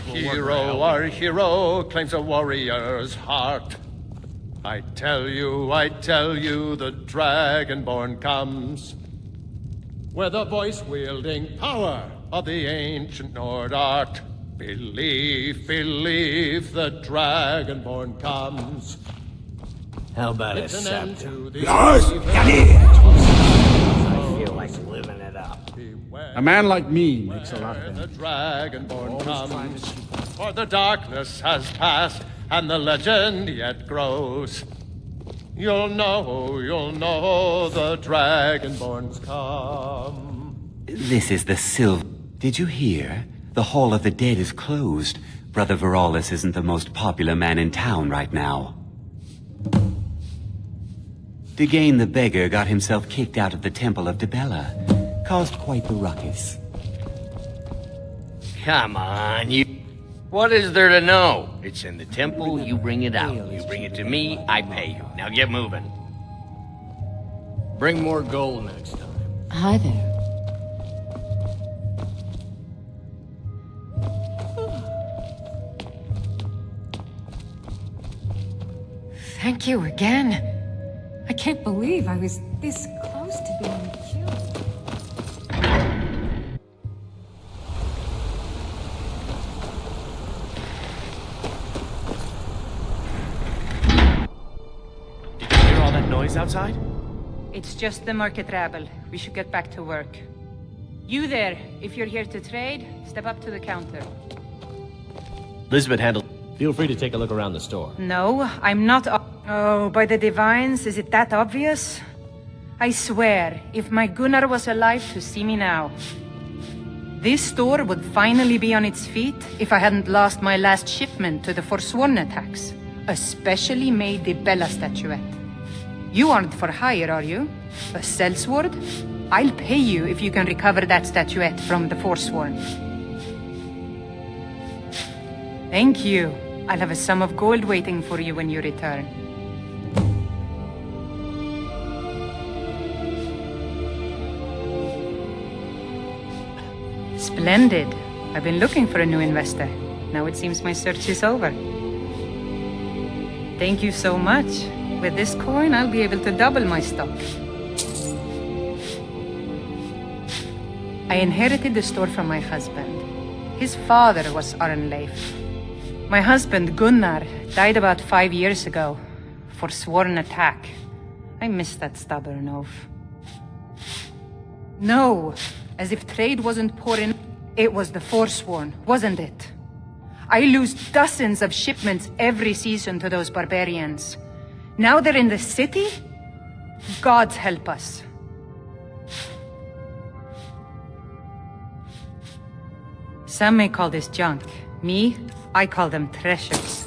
hero claims a warrior's heart. I tell you, the Dragonborn comes. With the voice-wielding power of the ancient Nord art. Believe, the Dragonborn comes. How about It's a an end scepter? to the Lars, evil- come here! I feel like living it up. A man like me makes a lot The of them. Dragonborn comes, for the darkness has passed, and the legend yet grows. You'll know the Dragonborns come. This is the Silver... Did you hear? The Hall of the Dead is closed. Brother Veralis isn't the most popular man in town right now. Degain the beggar got himself kicked out of the Temple of Dibella. Caused quite the ruckus. Come on, you... What is there to know? It's in the temple, you bring it out. You bring it to me, I pay you. Now get moving. Bring more gold next time. Hi there. Thank you again. I can't believe I was this close to being killed. Did you hear all that noise outside? It's just the market rabble. We should get back to work. You there, if you're here to trade, step up to the counter. Lisbeth handled. Feel free to take a look around the store. No, I'm not. Oh, by the divines, is it that obvious? I swear, if my Gunnar was alive to see me now. This store would finally be on its feet if I hadn't lost my last shipment to the Forsworn attacks. A specially made Dibella statuette. You aren't for hire, are you? A sellsword? I'll pay you if you can recover that statuette from the Forsworn. Thank you. I'll have a sum of gold waiting for you when you return. Splendid. I've been looking for a new investor. Now it seems my search is over. Thank you so much. With this coin, I'll be able to double my stock. I inherited the store from my husband. His father was Arnleif. My husband, Gunnar, died about 5 years ago. Forsworn attack. I miss that stubborn oaf. No, as if trade wasn't pouring. It was the Forsworn, wasn't it? I lose dozens of shipments every season to those barbarians. Now they're in the city? Gods help us. Some may call this junk. Me, I call them treasures.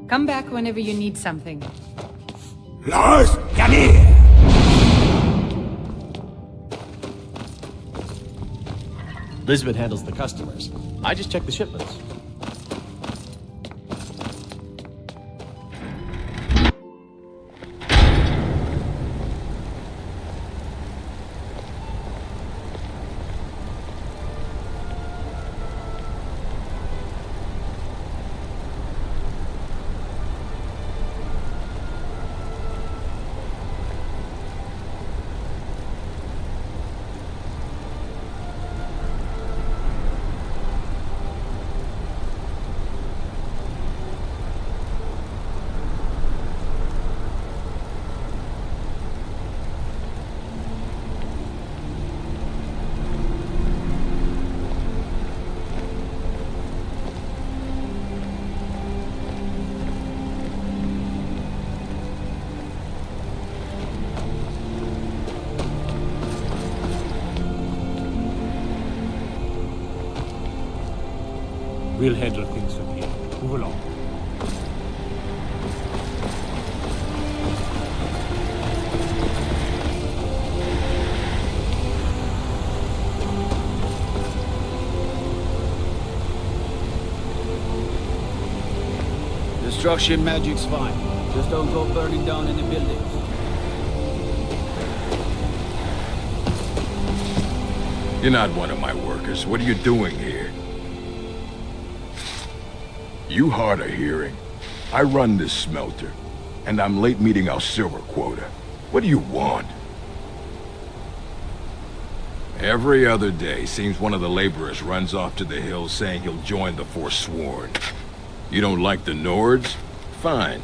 Come back whenever you need something. Lars, come here! Lisbeth handles the customers. I just check the shipments. We'll handle things from here. Move along. Destruction magic's fine. Just don't go burning down any buildings. You're not one of my workers. What are you doing here? You hard of hearing. I run this smelter, and I'm late meeting our silver quota. What do you want? Every other day, seems one of the laborers runs off to the hills saying he'll join the Forsworn. You don't like the Nords? Fine.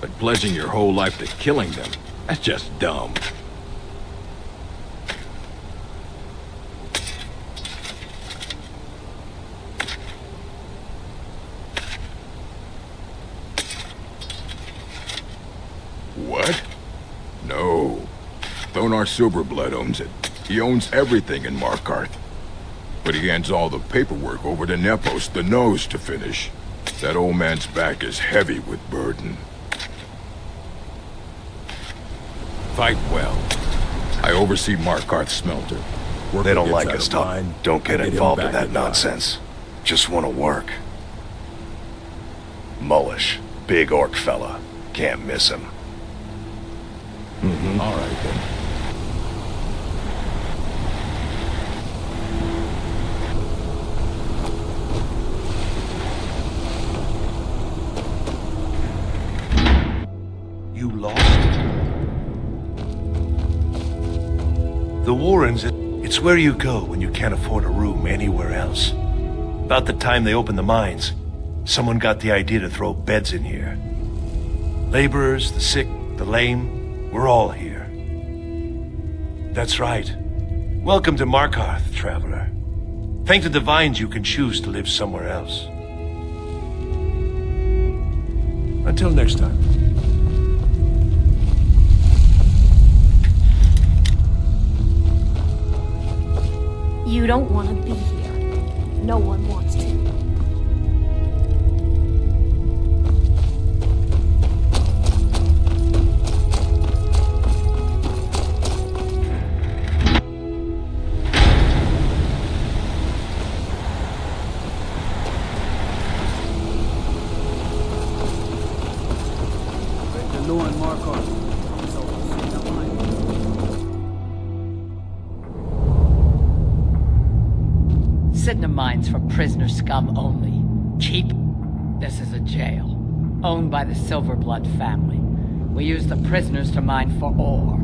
But pledging your whole life to killing them, that's just dumb. What? No. Thonar Silverblood owns it. He owns everything in Markarth. But he hands all the paperwork over to Nepos, the Nose, to finish. That old man's back is heavy with burden. Fight well. I oversee Markarth's smelter. They don't like us, Tom. Don't get involved in that nonsense. Just want to work. Mullish. Big orc fella. Can't miss him. All right, then. You lost? The Warrens, It's where you go when you can't afford a room anywhere else. About the time they opened the mines, someone got the idea to throw beds in here. Laborers, the sick, the lame, we're all here. That's right. Welcome to Markarth, traveler. Thank the divines you can choose to live somewhere else. Until next time. You don't want to be here. No one wants to. Sydenham mines for prisoner scum only. Cheap? This is a jail. Owned by the Silverblood family. We use the prisoners to mine for ore.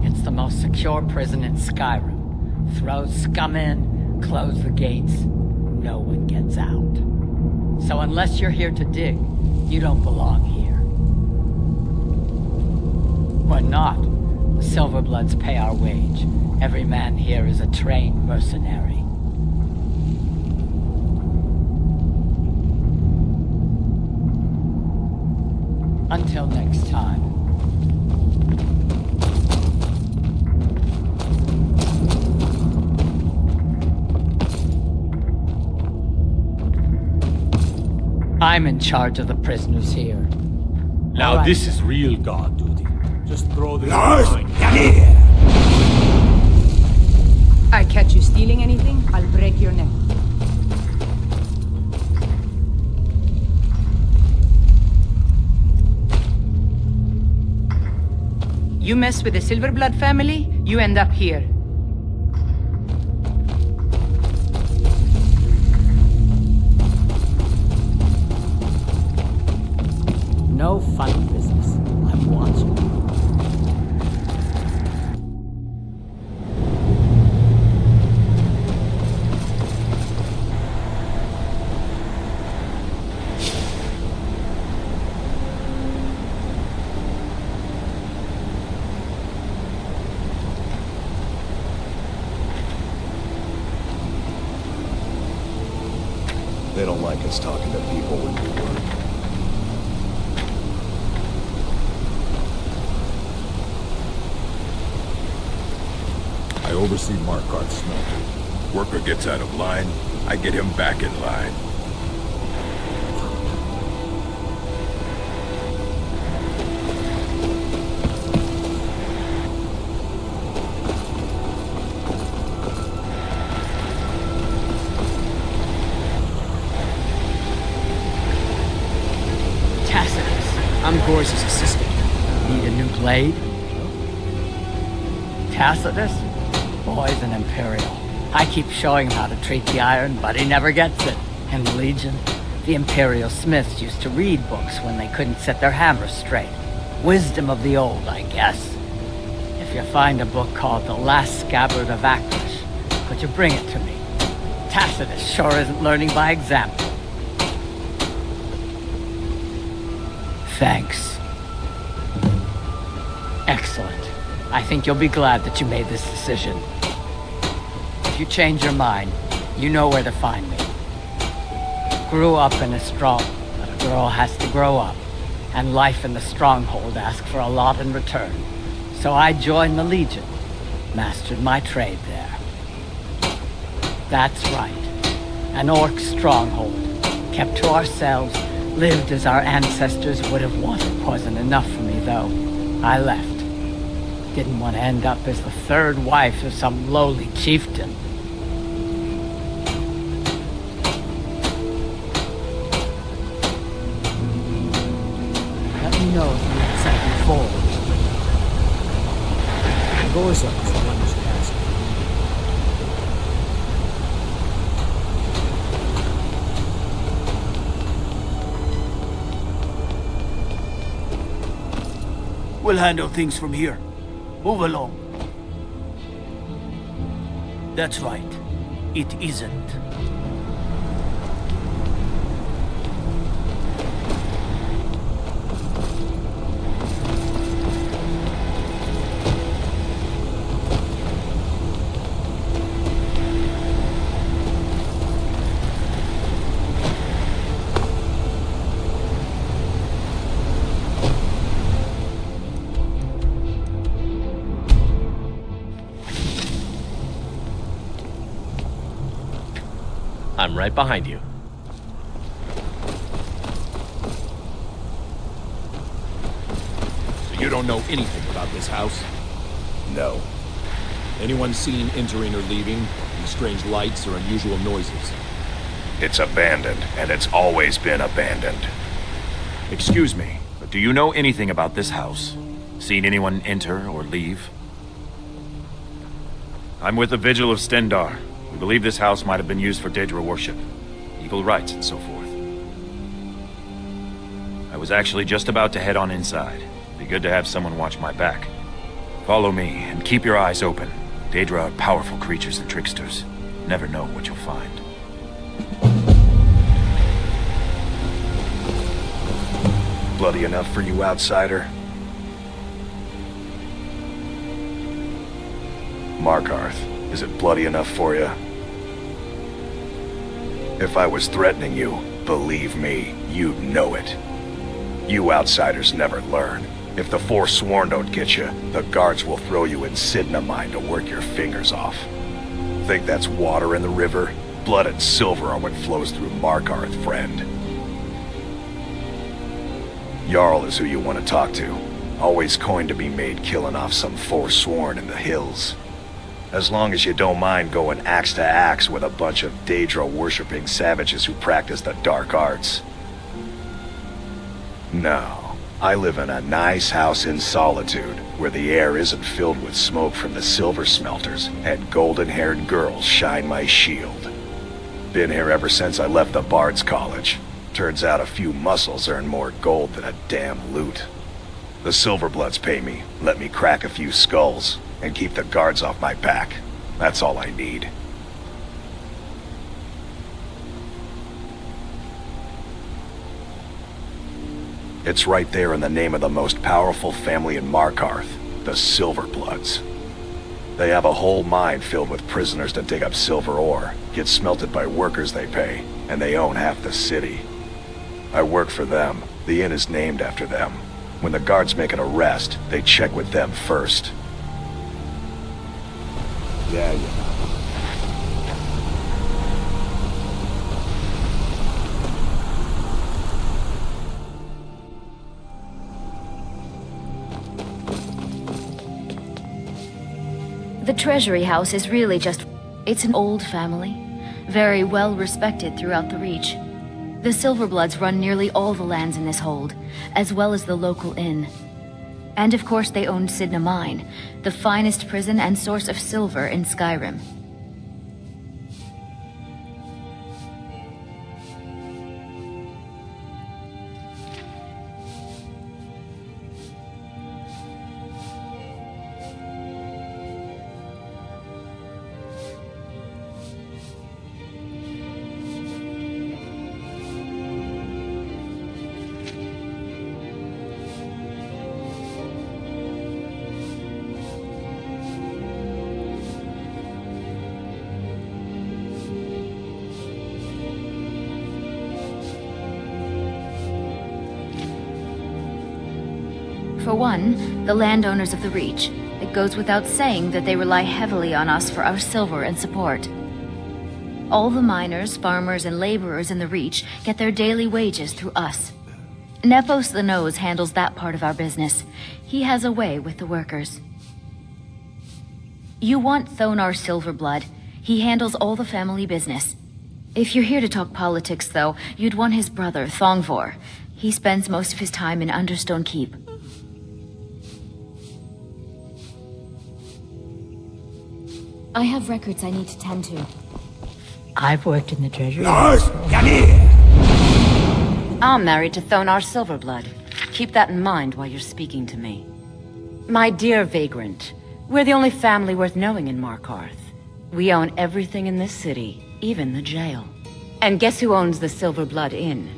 It's the most secure prison in Skyrim. Throw scum in, close the gates, no one gets out. So unless you're here to dig, you don't belong here. Or not. The Silverbloods pay our wage. Every man here is a trained mercenary. Until next time. I'm in charge of the prisoners here. Now this is real guard duty. Just throw the line. I catch you stealing anything, I'll break your neck. You mess with the Silverblood family, you end up here. No funny business. I'm watching. They don't like us talking to people when we work. I oversee Markarth smelter. Worker gets out of line, I get him back in line. I'm Gor's assistant. Need a new blade? Tacitus? Boy's an Imperial. I keep showing him how to treat the iron, but he never gets it. In the Legion, the Imperial smiths used to read books when they couldn't set their hammers straight. Wisdom of the old, I guess. If you find a book called The Last Scabbard of Aklish, could you bring it to me? Tacitus sure isn't learning by example. Thanks. Excellent. I think you'll be glad that you made this decision. If you change your mind, you know where to find me. Grew up in a strong, but a girl has to grow up, and life in the stronghold asks for a lot in return. So I joined the Legion, mastered my trade there. That's right. An orc stronghold, kept to ourselves, lived as our ancestors would have wanted. Wasn't enough for me, though. I left. Didn't want to end up as the third wife of some lowly chieftain. Let me know if you need something forward. Gorza is the one who's passing. We'll handle things from here. Move along. That's right. It isn't. I'm right behind you. So you don't know anything about this house? No. Anyone seen entering or leaving? Any strange lights or unusual noises? It's abandoned, and it's always been abandoned. Excuse me, but do you know anything about this house? Seen anyone enter or leave? I'm with the Vigil of Stendar. We believe this house might have been used for Daedra worship, evil rites, and so forth. I was actually just about to head on inside. Be good to have someone watch my back. Follow me, and keep your eyes open. Daedra are powerful creatures and tricksters. Never know what you'll find. Bloody enough for you, outsider? Markarth, is it bloody enough for you? If I was threatening you, believe me, you'd know it. You outsiders never learn. If the Forsworn don't get you, the guards will throw you in Sidna mine to work your fingers off. Think that's water in the river? Blood and silver are what flows through Markarth, friend. Jarl is who you want to talk to. Always coined to be made killing off some Forsworn in the hills. As long as you don't mind going axe to axe with a bunch of Daedra-worshipping savages who practice the dark arts. No, I live in a nice house in solitude, where the air isn't filled with smoke from the silver smelters, and golden-haired girls shine my shield. Been here ever since I left the Bard's College. Turns out a few muscles earn more gold than a damn loot. The Silverbloods pay me, let me crack a few skulls, and keep the guards off my back. That's all I need. It's right there in the name of the most powerful family in Markarth, the Silverbloods. They have a whole mine filled with prisoners to dig up silver ore, get smelted by workers they pay, and they own half the city. I work for them. The inn is named after them. When the guards make an arrest, they check with them first. Yeah. The Treasury House is really just... It's an old family. Very well respected throughout the Reach. The Silverbloods run nearly all the lands in this hold, as well as the local inn. And of course they owned Sidna Mine, the finest prison and source of silver in Skyrim. For one, the landowners of the Reach. It goes without saying that they rely heavily on us for our silver and support. All the miners, farmers, and laborers in the Reach get their daily wages through us. Nepos the Nose handles that part of our business. He has a way with the workers. You want Thonar Silverblood. He handles all the family business. If you're here to talk politics, though, you'd want his brother, Thongvor. He spends most of his time in Understone Keep. I have records I need to tend to. I've worked in the treasury. I'm married to Thonar Silverblood. Keep that in mind while you're speaking to me. My dear vagrant, we're the only family worth knowing in Markarth. We own everything in this city, even the jail. And guess who owns the Silver Blood Inn?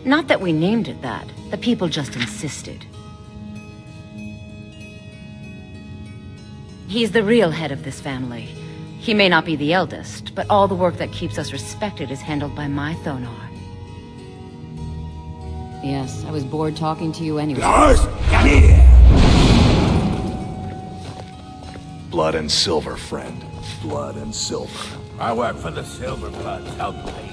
Not that we named it that. The people just insisted. He's the real head of this family. He may not be the eldest, but all the work that keeps us respected is handled by my Thonar. Yes, I was bored talking to you anyway. Come here! Blood and silver, friend. Blood and silver. I work for the Silver Bloods, help me.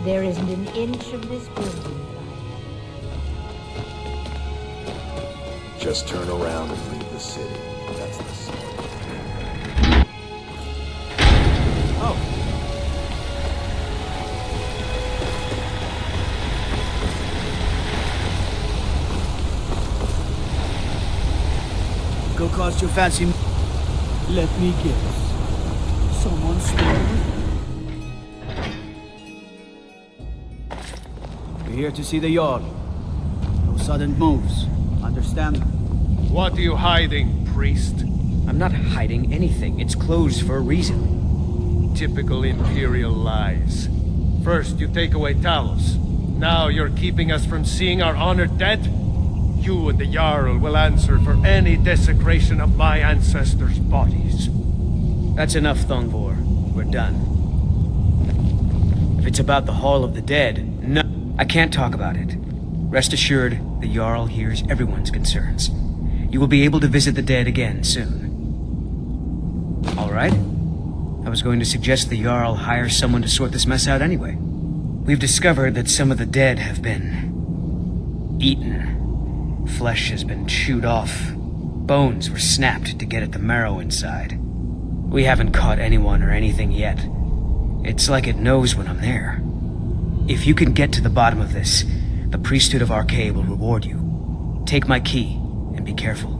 There isn't an inch of this building Just turn around and leave the city. That's the story. Go cost your fancy... Let me guess. Someone stole it? We're here to see the Jarl. No sudden moves. Understand? What are you hiding, priest? I'm not hiding anything. It's closed for a reason. Typical Imperial lies. First, you take away Talos. Now you're keeping us from seeing our honored dead? You and the Jarl will answer for any desecration of my ancestors' bodies. That's enough, Thongvor. We're done. If it's about the Hall of the Dead, no, I can't talk about it. Rest assured, the Jarl hears everyone's concerns. You will be able to visit the dead again soon. All right? I was going to suggest the Jarl hire someone to sort this mess out anyway. We've discovered that some of the dead have been... eaten. Flesh has been chewed off. Bones were snapped to get at the marrow inside. We haven't caught anyone or anything yet. It's like it knows when I'm there. If you can get to the bottom of this, the priesthood of Arcade will reward you. Take my key, and be careful.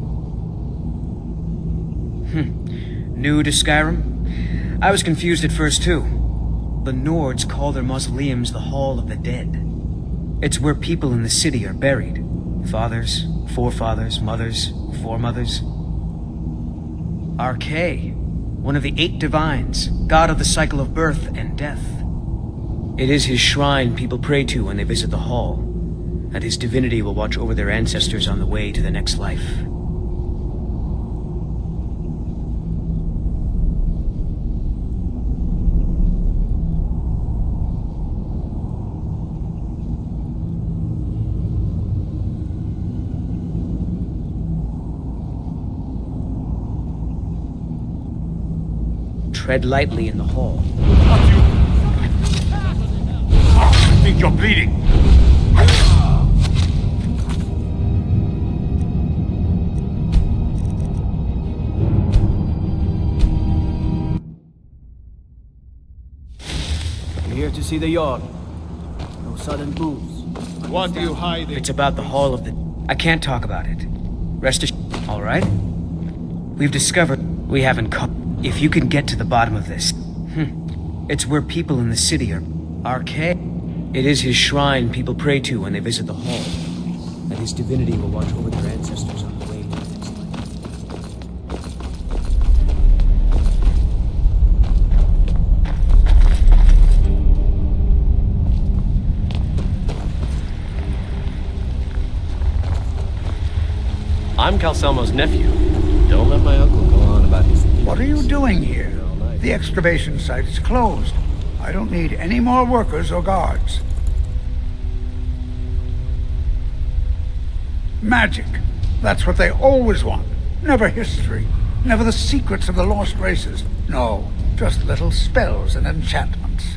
New to Skyrim? I was confused at first, too. The Nords call their mausoleums the Hall of the Dead. It's where people in the city are buried. Fathers, forefathers, mothers, foremothers. Arcade, one of the 8 divines, god of the cycle of birth and death. It is his shrine people pray to when they visit the hall, and his divinity will watch over their ancestors on the way to the next life. Tread lightly in the hall. I think you're bleeding. We're here to see the Jarl. No sudden moves. What are you hiding? It's about the Hall of the... I can't talk about it. Rest assured. All right? We've discovered we haven't caught... If you can get to the bottom of this... It's where people in the city are... Arcade. It is his shrine people pray to when they visit the hall. And his divinity will watch over their ancestors on the way to the next life. I'm Calcelmo's nephew. Don't let my uncle go on about his... What are you doing here? The excavation site is closed. I don't need any more workers or guards. Magic. That's what they always want. Never history. Never the secrets of the lost races. No, just little spells and enchantments.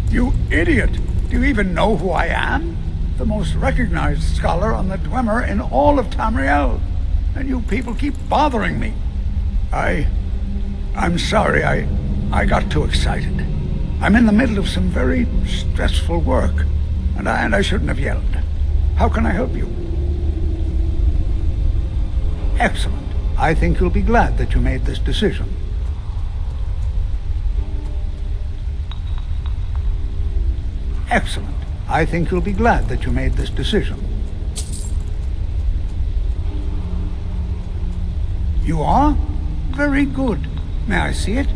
You idiot! Do you even know who I am? The most recognized scholar on the Dwemer in all of Tamriel. And you people keep bothering me. I'm sorry, I got too excited. I'm in the middle of some very stressful work, and I shouldn't have yelled. How can I help you? Excellent. I think you'll be glad that you made this decision. Excellent. I think you'll be glad that you made this decision. You are? Very good. May I see it?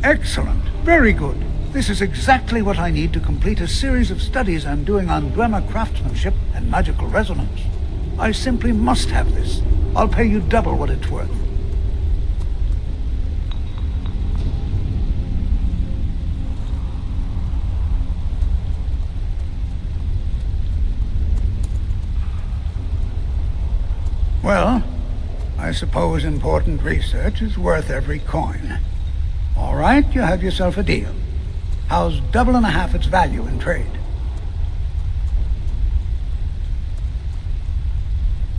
Excellent. Very good. This is exactly what I need to complete a series of studies I'm doing on Dwemer craftsmanship and magical resonance. I simply must have this. I'll pay you double what it's worth. Well, I suppose important research is worth every coin. All right, you have yourself a deal. How's double and a half its value in trade?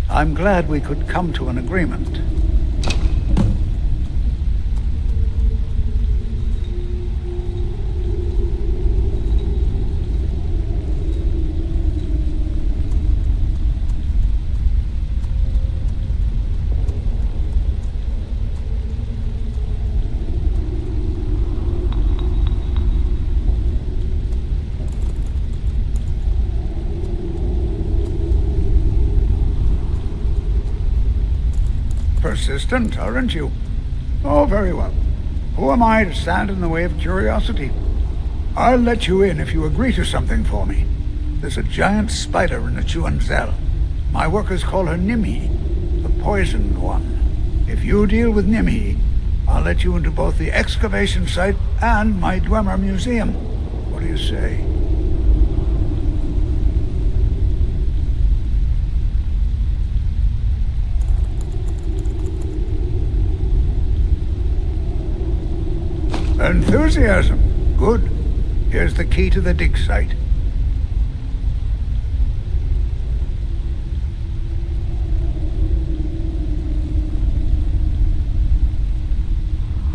I'm glad we could come to an agreement. Persistent, aren't you? Oh, very well. Who am I to stand in the way of curiosity? I'll let you in if you agree to something for me. There's a giant spider in the Chuanzel. My workers call her Nimhi, the poisoned one. If you deal with Nimhi, I'll let you into both the excavation site and my Dwemer museum. What do you say? Enthusiasm. Good. Here's the key to the dig site.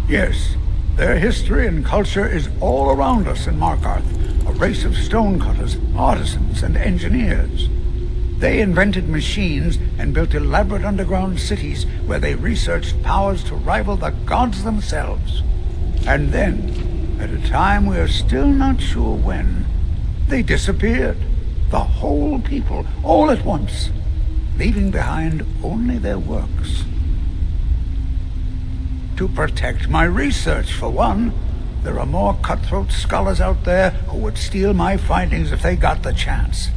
Yes, their history and culture is all around us in Markarth, a race of stonecutters, artisans, and engineers. They invented machines and built elaborate underground cities where they researched powers to rival the gods themselves. And then, at a time we are still not sure when, they disappeared. The whole people, all at once, leaving behind only their works. To protect my research, for one. There are more cutthroat scholars out there who would steal my findings if they got the chance.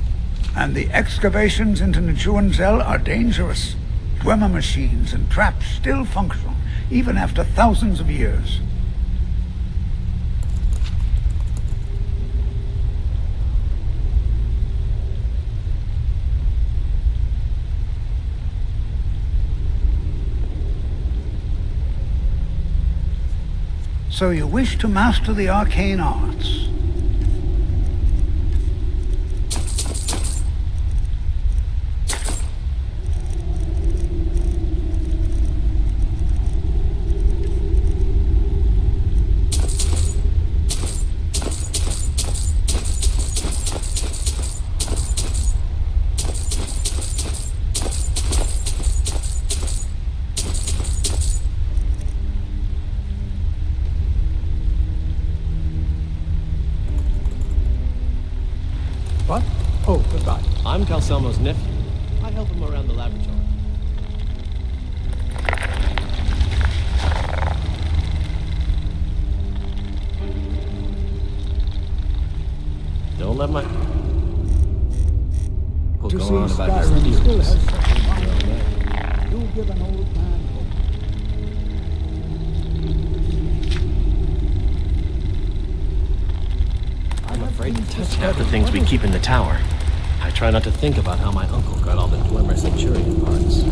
And the excavations into Nichuanzel are dangerous. Dwemer machines and traps still function, even after thousands of years. So you wish to master the arcane arts? What? Oh, goodbye. I'm Calcelmo's nephew. I help him around the laboratory. Don't let my... We'll To go see on about his Skyrim still theories. has such a wonder. You give an old man hope. I'm afraid to touch half the things we keep in the tower. I try not to think about how my uncle got all the Dwemer Centurion parts.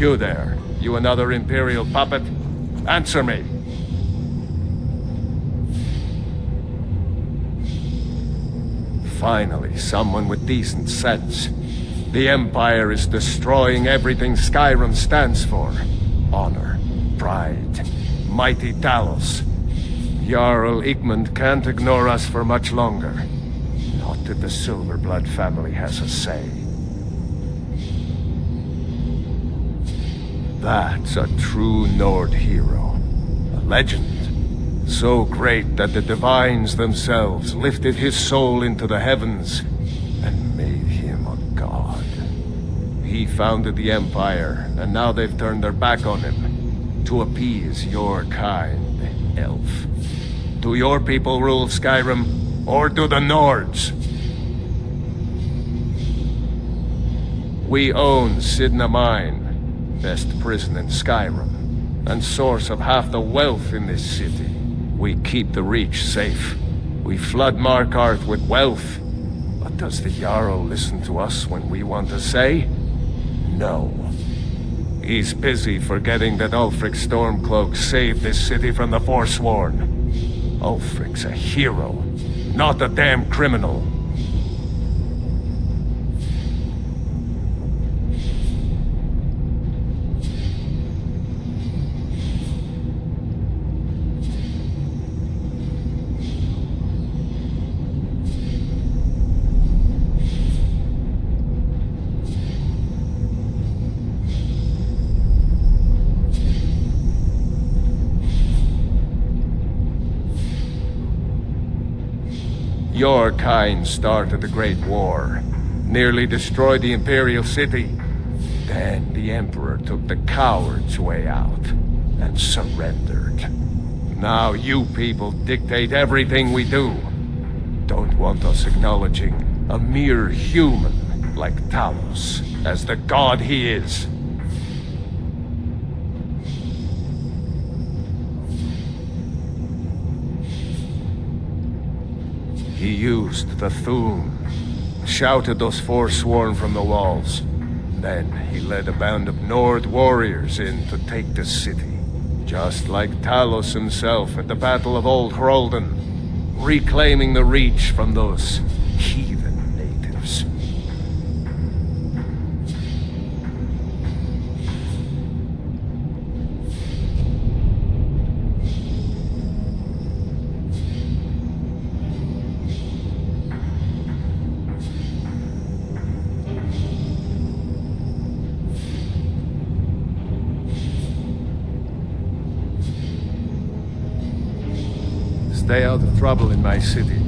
You there, you another Imperial puppet? Answer me! Finally, someone with decent sense. The Empire is destroying everything Skyrim stands for. Honor, pride, mighty Talos. Jarl Igmund can't ignore us for much longer. Not if the Silverblood family has a say. That's a true Nord hero. A legend. So great that the Divines themselves lifted his soul into the heavens and made him a god. He founded the Empire, and now they've turned their back on him. To appease your kind, elf. Do your people rule Skyrim, or do the Nords? We own Sidna Mine, best prison in Skyrim, and source of half the wealth in this city. We keep the Reach safe. We flood Markarth with wealth. But does the Jarl listen to us when we want to say? No. He's busy forgetting that Ulfric Stormcloak saved this city from the Forsworn. Ulfric's a hero, not a damn criminal. Your kind started the Great War, nearly destroyed the Imperial City. Then the Emperor took the coward's way out and surrendered. Now you people dictate everything we do. Don't want us acknowledging a mere human like Talos as the god he is. He used the Thum, shouted those Forsworn from the walls. Then he led a band of Nord warriors in to take the city. Just like Talos himself at the Battle of Old Hroldan, reclaiming the Reach from those heathen natives. Stay out of trouble in my city.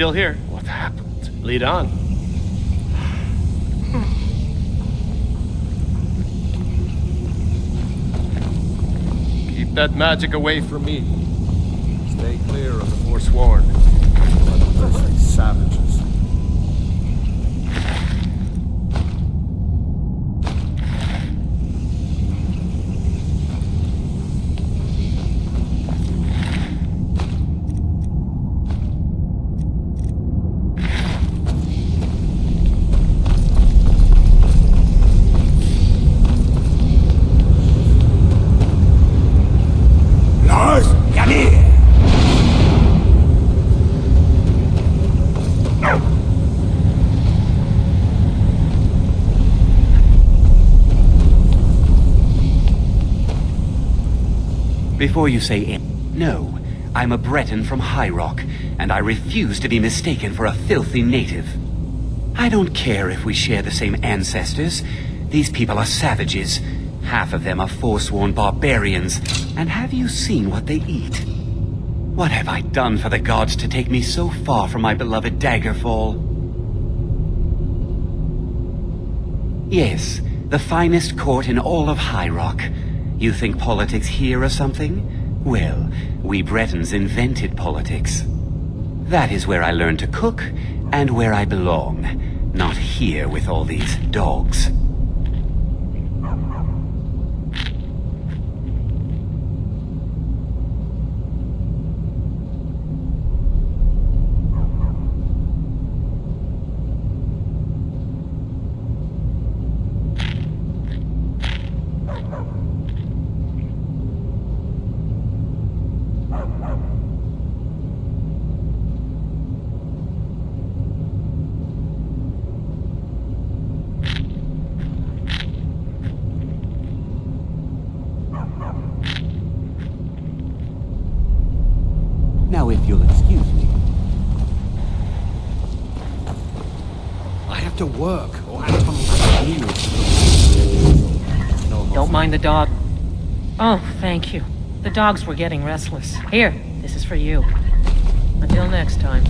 still here. What happened? Lead on. Keep that magic away from me. Stay clear of the Forsworn. Bloodthirsty savages. Before you say no, I'm a Breton from High Rock, and I refuse to be mistaken for a filthy native. I don't care if we share the same ancestors. These people are savages. Half of them are forsworn barbarians. And have you seen what they eat? What have I done for the gods to take me so far from my beloved Daggerfall? Yes, the finest court in all of High Rock. You think politics here or something? Well, we Bretons invented politics. That is where I learned to cook, and where I belong. Not here with all these dogs. Now, if you'll excuse me. I have to work, or Anton will Don't mind the dog. Oh, thank you. The dogs were getting restless. Here, this is for you. Until next time.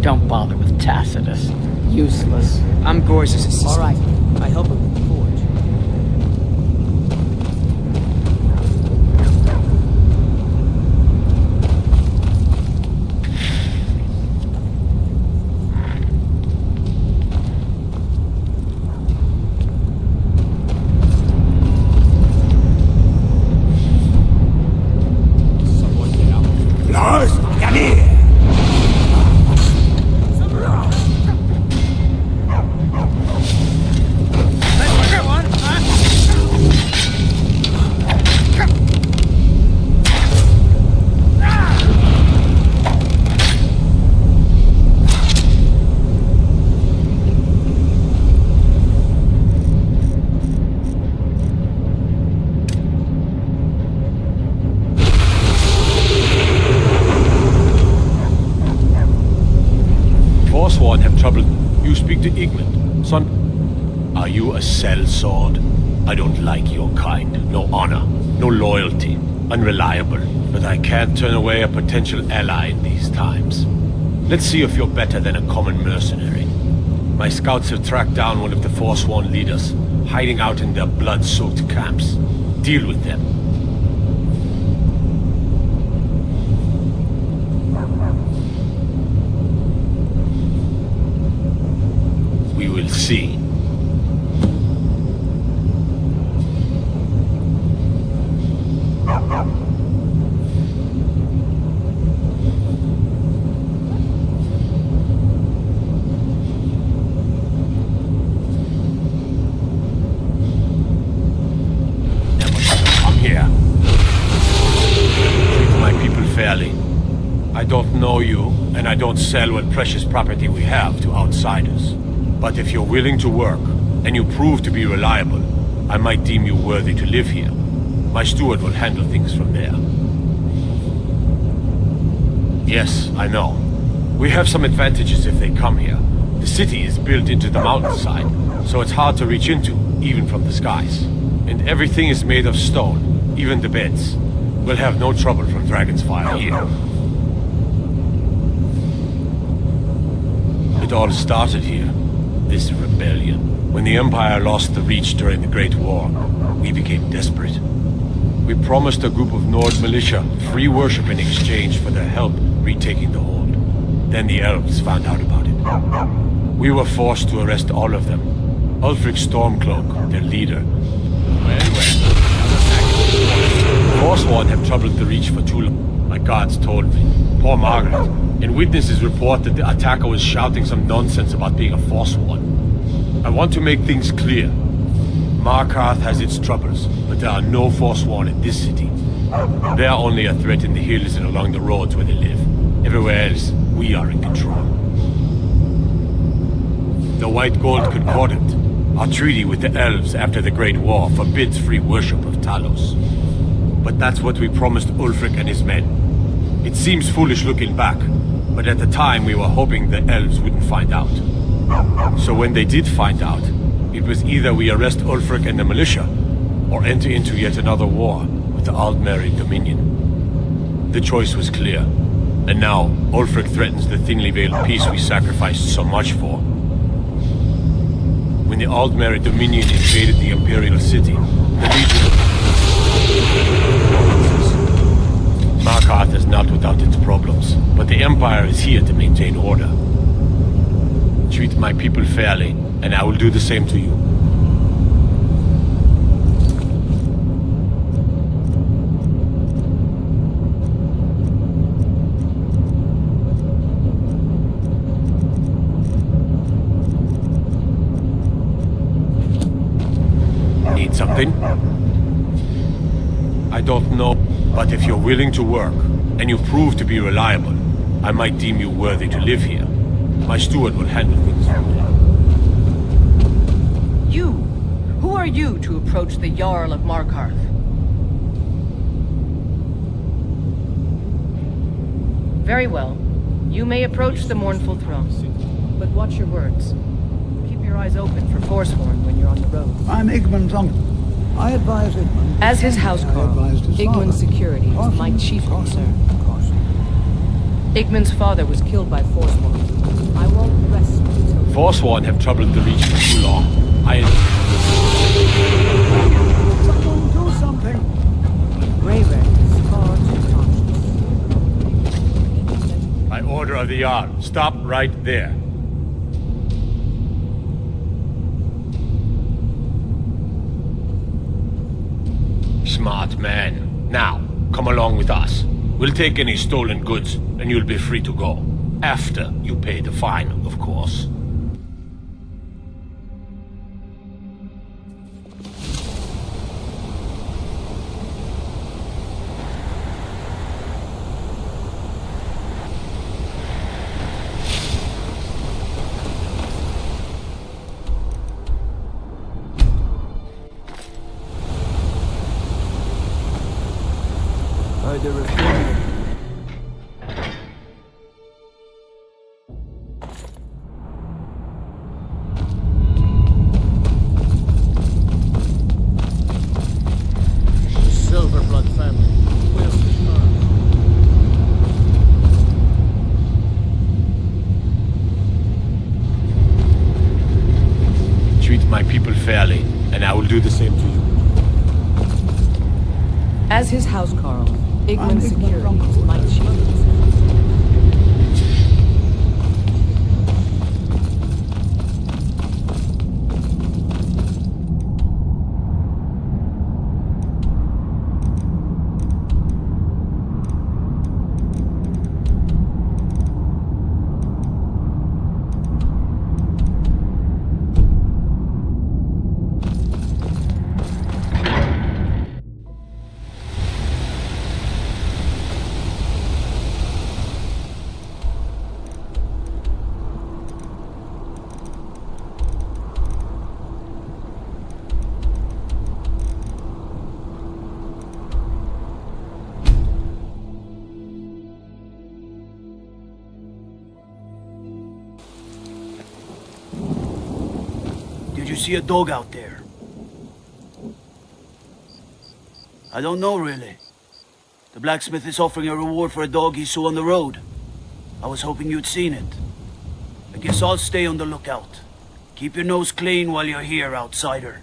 Don't bother with Tacitus. Useless. I'm Gore's assistant. All right. I help him with the forge. Lars, come here! Forsworn have trouble. You speak to Igmund. Son, are you a sellsword? I don't like your kind. No honor, no loyalty, unreliable. But I can't turn away a potential ally in these times. Let's see if you're better than a common mercenary. My scouts have tracked down one of the Forsworn leaders, hiding out in their blood-soaked camps. Deal with them. We will see. Come here. Treat my people fairly. I don't know you, and I don't sell what precious property we have to outsiders. But if you're willing to work, and you prove to be reliable, I might deem you worthy to live here. My steward will handle things from there. Yes, I know. We have some advantages if they come here. The city is built into the mountainside, so it's hard to reach into, even from the skies. And everything is made of stone, even the beds. We'll have no trouble from Dragon's Fire here. It all started here, this rebellion. When the Empire lost the Reach during the Great War, we became desperate. We promised a group of Nord militia free worship in exchange for their help retaking the hold. Then the elves found out about it. We were forced to arrest all of them. Ulfric Stormcloak, their leader. Forsworn have troubled the Reach for too long, my guards told me. Poor Margaret. And witnesses report that the attacker was shouting some nonsense about being a Forsworn. I want to make things clear. Markarth has its troubles, but there are no Forsworn in this city. They are only a threat in the hills and along the roads where they live. Everywhere else, we are in control. The White Gold Concordant, our treaty with the elves after the Great War, forbids free worship of Talos. But that's what we promised Ulfric and his men. It seems foolish looking back, but at the time we were hoping the elves wouldn't find out. So when they did find out, it was either we arrest Ulfric and the militia, or enter into yet another war with the Aldmeri Dominion. The choice was clear, and now Ulfric threatens the thinly veiled peace we sacrificed so much for. When the Aldmeri Dominion invaded the Imperial City, the Legion... Markarth is not without its problems, but the Empire is here to maintain order. Treat my people fairly, and I will do the same to you. Need something? I don't know, but if you're willing to work, and you prove to be reliable, I might deem you worthy to live here. My steward will handle things from there. You! Who are you to approach the Jarl of Markarth? Very well. You may approach the mournful throne. But watch your words. Keep your eyes open for Forsworn when you're on the road. I'm Igmund's uncle. I advise Igmund. As his housecarl, Igmund's security is my chief concern. Igmund's father was killed by Forsworn. I won't rest until... Forsworn have troubled the Reach for too long. Someone do something! Greyred is far too cautious. By order of the Jarl, stop right there. Smart man. Now, come along with us. We'll take any stolen goods, and you'll be free to go. After you pay the fine, of course. Silverblood family. Where's the Treat my people fairly, and I will do the same to you. As his housecarl, Igmund's security is my chief concern. see a dog out there? I don't know, really. The blacksmith is offering a reward for a dog he saw on the road. I was hoping you'd seen it. I guess I'll stay on the lookout. Keep your nose clean while you're here, outsider.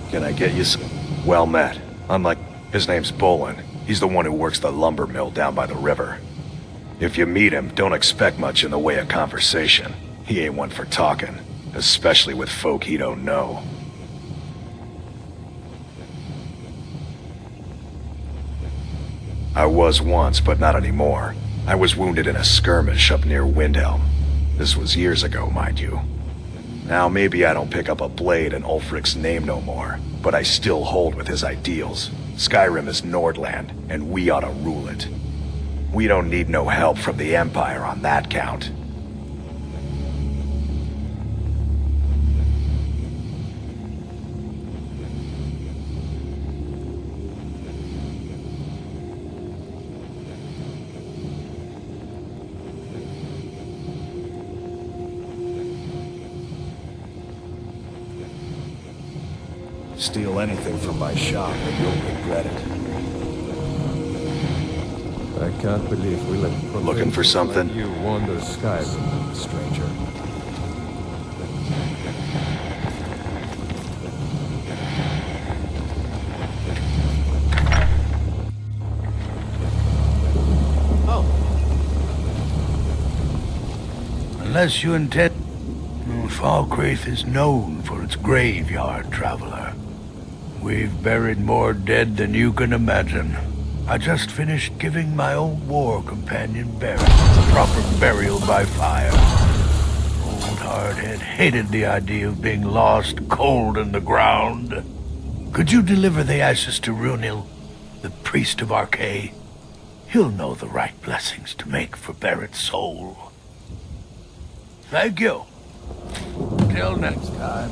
Can I get you some? Well met. Unlike, his name's Bolin. He's the one who works the lumber mill down by the river. If you meet him, don't expect much in the way of conversation. He ain't one for talking, especially with folk he don't know. I was once, but not anymore. I was wounded in a skirmish up near Windhelm. This was years ago, mind you. Now, maybe I don't pick up a blade in Ulfric's name no more, but I still hold with his ideals. Skyrim is Nordland, and we ought to rule it. We don't need no help from the Empire on that count. Steal anything from my shop and you'll regret it. I can't believe we let Looking for something? Like you wander Skyrim, stranger. Unless you intend... Falkreath is known for its graveyard, traveler. We've buried more dead than you can imagine. I just finished giving my old war companion Barrett a proper burial by fire. Old Hardhead hated the idea of being lost cold in the ground. Could you deliver the ashes to Runil, the priest of Arkay? He'll know the right blessings to make for Barrett's soul. Thank you. Till next time.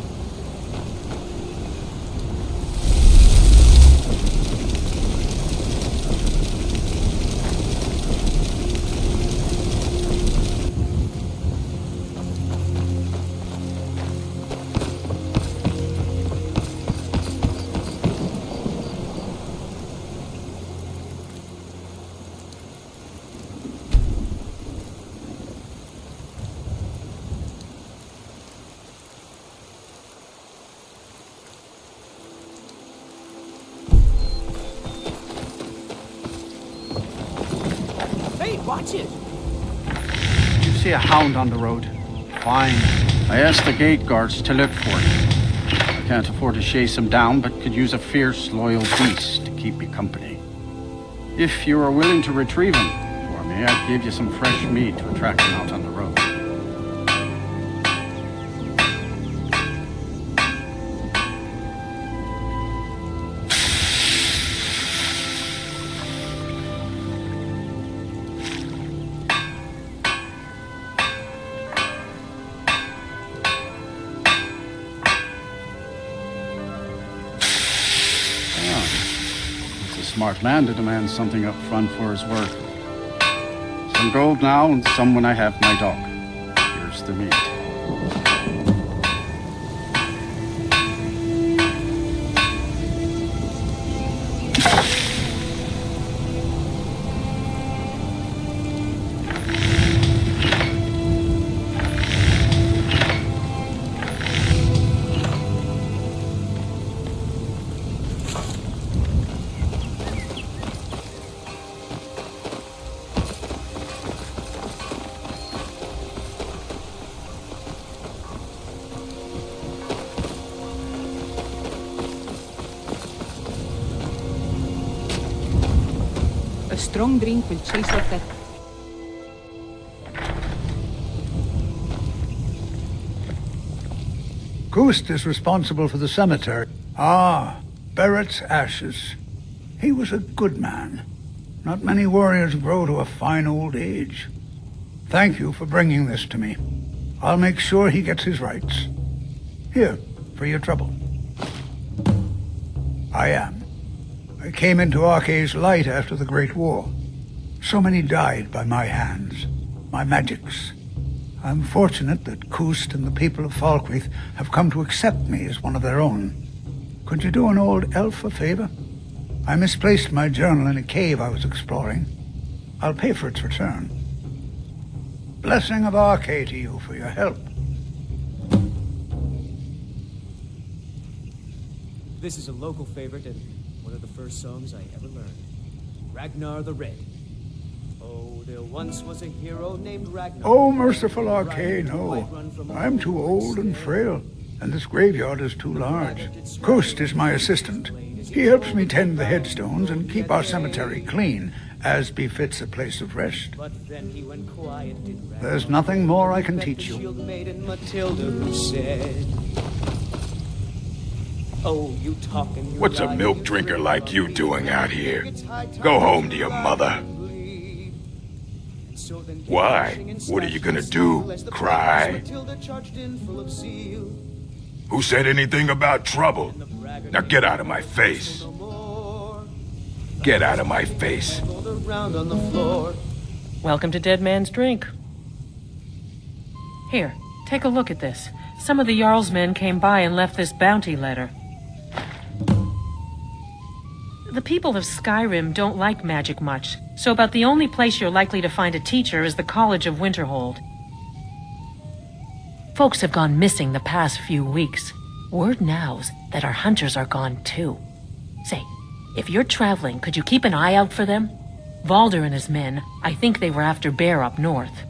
Watch it! You see a hound on the road? Fine. I asked the gate guards to look for it. I can't afford to chase him down, but could use a fierce, loyal beast to keep me company. If you are willing to retrieve him for me, I'd give you some fresh meat to attract him out on the road. Smart man to demand something up front for his work. Some gold now and some when I have my dog. Here's the meat. A strong drink will chase off that... Ghost is responsible for the cemetery. Ah, Barrett's ashes. He was a good man. Not many warriors grow to a fine old age. Thank you for bringing this to me. I'll make sure he gets his rights. Here, for your trouble. I am. I came into Arkay's light after the Great War. So many died by my hands, my magics. I'm fortunate that Kust and the people of Falkreath have come to accept me as one of their own. Could you do an old elf a favor? I misplaced my journal in a cave I was exploring. I'll pay for its return. Blessing of Arkay to you for your help. This is a local favorite and one of the first songs I ever learned. Ragnar the Red. Oh, there once was a hero named Ragnar. Oh, merciful Arkay, no. I'm too old and frail, and this graveyard is too large. Kust is my assistant. He helps me tend the headstones and keep our cemetery clean, as befits a place of rest. But then he went quiet, did Ragnar. There's nothing more I can teach you. Shield maiden Matilda who said, oh, you talk and you What's a lie, milk you drinker drink like you doing out here? Go home to your mother. Why? What are you gonna do? Cry? Who said anything about trouble? Now get out of my face. Get out of my face. Welcome to Dead Man's Drink. Here, take a look at this. Some of the Jarl's men came by and left this bounty letter. The people of Skyrim don't like magic much, so about the only place you're likely to find a teacher is the College of Winterhold. Folks have gone missing the past few weeks. Word now's that our hunters are gone too. Say, if you're traveling, could you keep an eye out for them? Valder and his men, I think they were after Bear up north.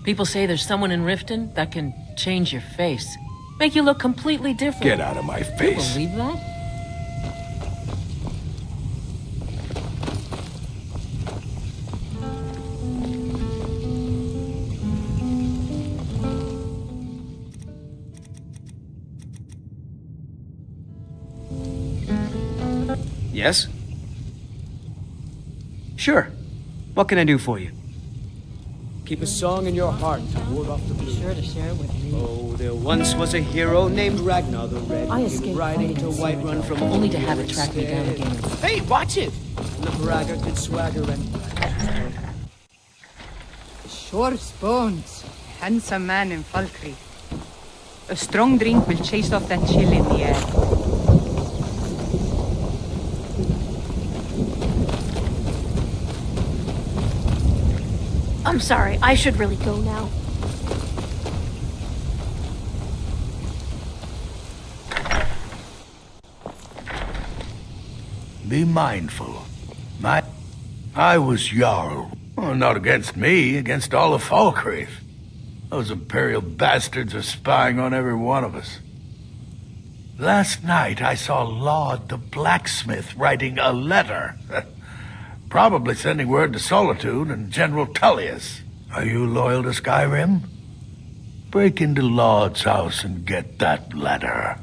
People say there's someone in Riften that can change your face. Make you look completely different. Get out of my face. You believe that? Yes? Sure. What can I do for you? Keep a song in your heart to ward off the blues. Be sure to share it with me. Oh, there once was a hero named Ragnar the Red. I He escaped came riding to fighting in Whiterun from Cyrodiil, only to have it track me down again. Hey, watch it! And the braggart did swagger and Sure bones. Handsome man in Falkreath. A strong drink will chase off that chill in the air. I'm sorry, I should really go now. Be mindful. I was Jarl. Well, not against me, against all of Falkreath. Those Imperial bastards are spying on every one of us. Last night I saw Laud the blacksmith writing a letter. Probably sending word to Solitude and General Tullius. Are you loyal to Skyrim? Break into Laud's house and get that letter.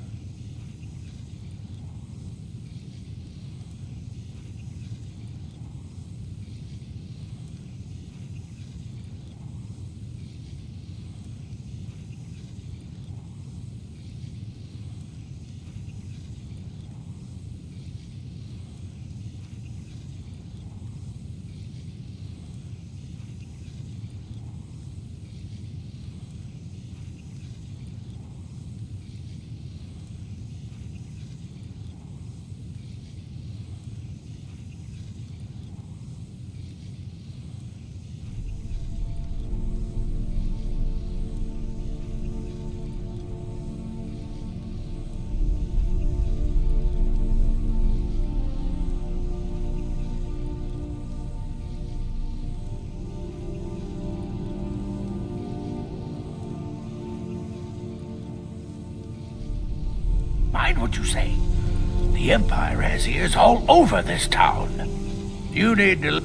Mind what you say. The Empire has ears all over this town. You need to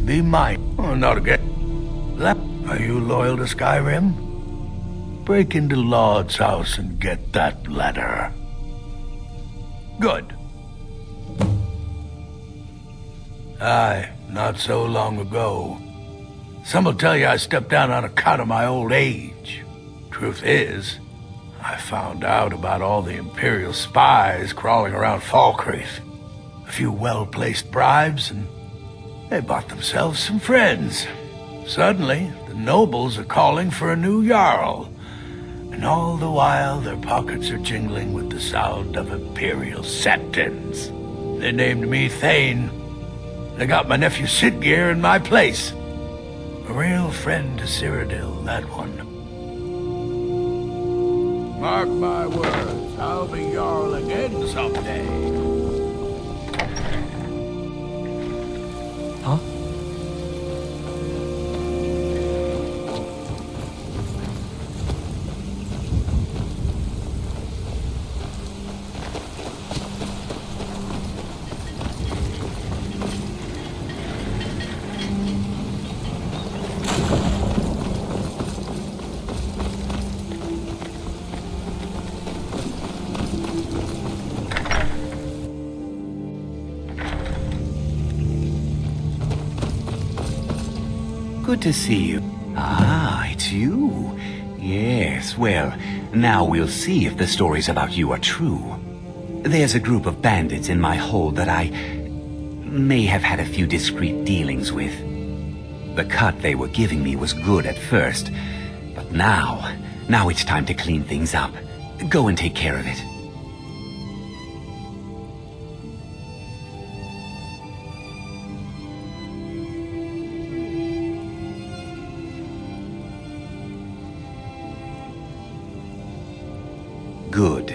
be mine. Oh, not again. Are you loyal to Skyrim? Break into Lord's house and get that letter. Good. Aye, not so long ago. Some will tell you I stepped down on account of my old age. Truth is, I found out about all the Imperial spies crawling around Falkreath. A few well-placed bribes, and they bought themselves some friends. Suddenly, the nobles are calling for a new Jarl. And all the while, their pockets are jingling with the sound of Imperial septons. They named me Thane. They got my nephew Siggeir in my place. A real friend to Cyrodiil, that one. Mark my words, I'll be Jarl again someday. Huh? Good to see you. Ah, it's you. Yes, well, now we'll see if the stories about you are true. There's a group of bandits in my hold that I may have had a few discreet dealings with. The cut they were giving me was good at first, but now it's time to clean things up. Go and take care of it. Good.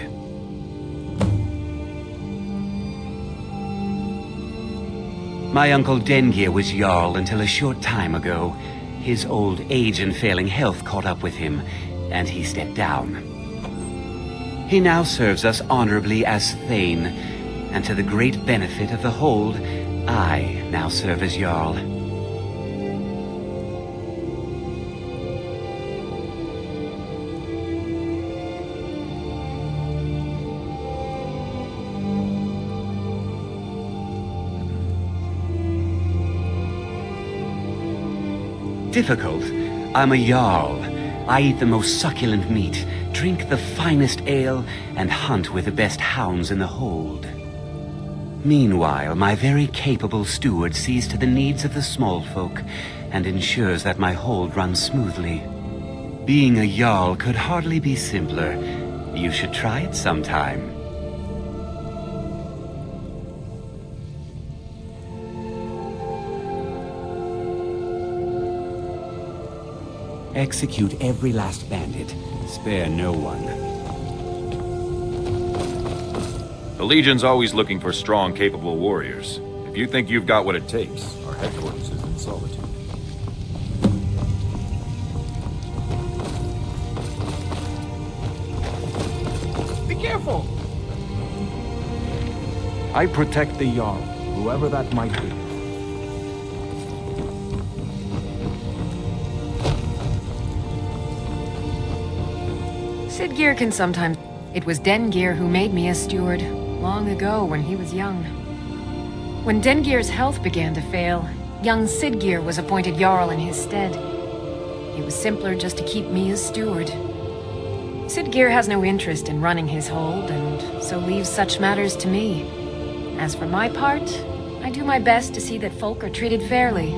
My uncle Dengir was Jarl until a short time ago. His old age and failing health caught up with him, and he stepped down. He now serves us honorably as Thane, and to the great benefit of the hold, I now serve as Jarl. Difficult? I'm a Jarl. I eat the most succulent meat, drink the finest ale, and hunt with the best hounds in the hold. Meanwhile, my very capable steward sees to the needs of the small folk and ensures that my hold runs smoothly. Being a Jarl could hardly be simpler. You should try it sometime. Execute every last bandit. Spare no one. The Legion's always looking for strong, capable warriors. If you think you've got what it takes, our headquarters is in Solitude. Be careful! I protect the Jarl, whoever that might be. Siggeir can sometimes... It was Dengir who made me a steward, long ago when he was young. When Dengir's health began to fail, young Siggeir was appointed Jarl in his stead. It was simpler just to keep me as steward. Siggeir has no interest in running his hold, and so leaves such matters to me. As for my part, I do my best to see that folk are treated fairly.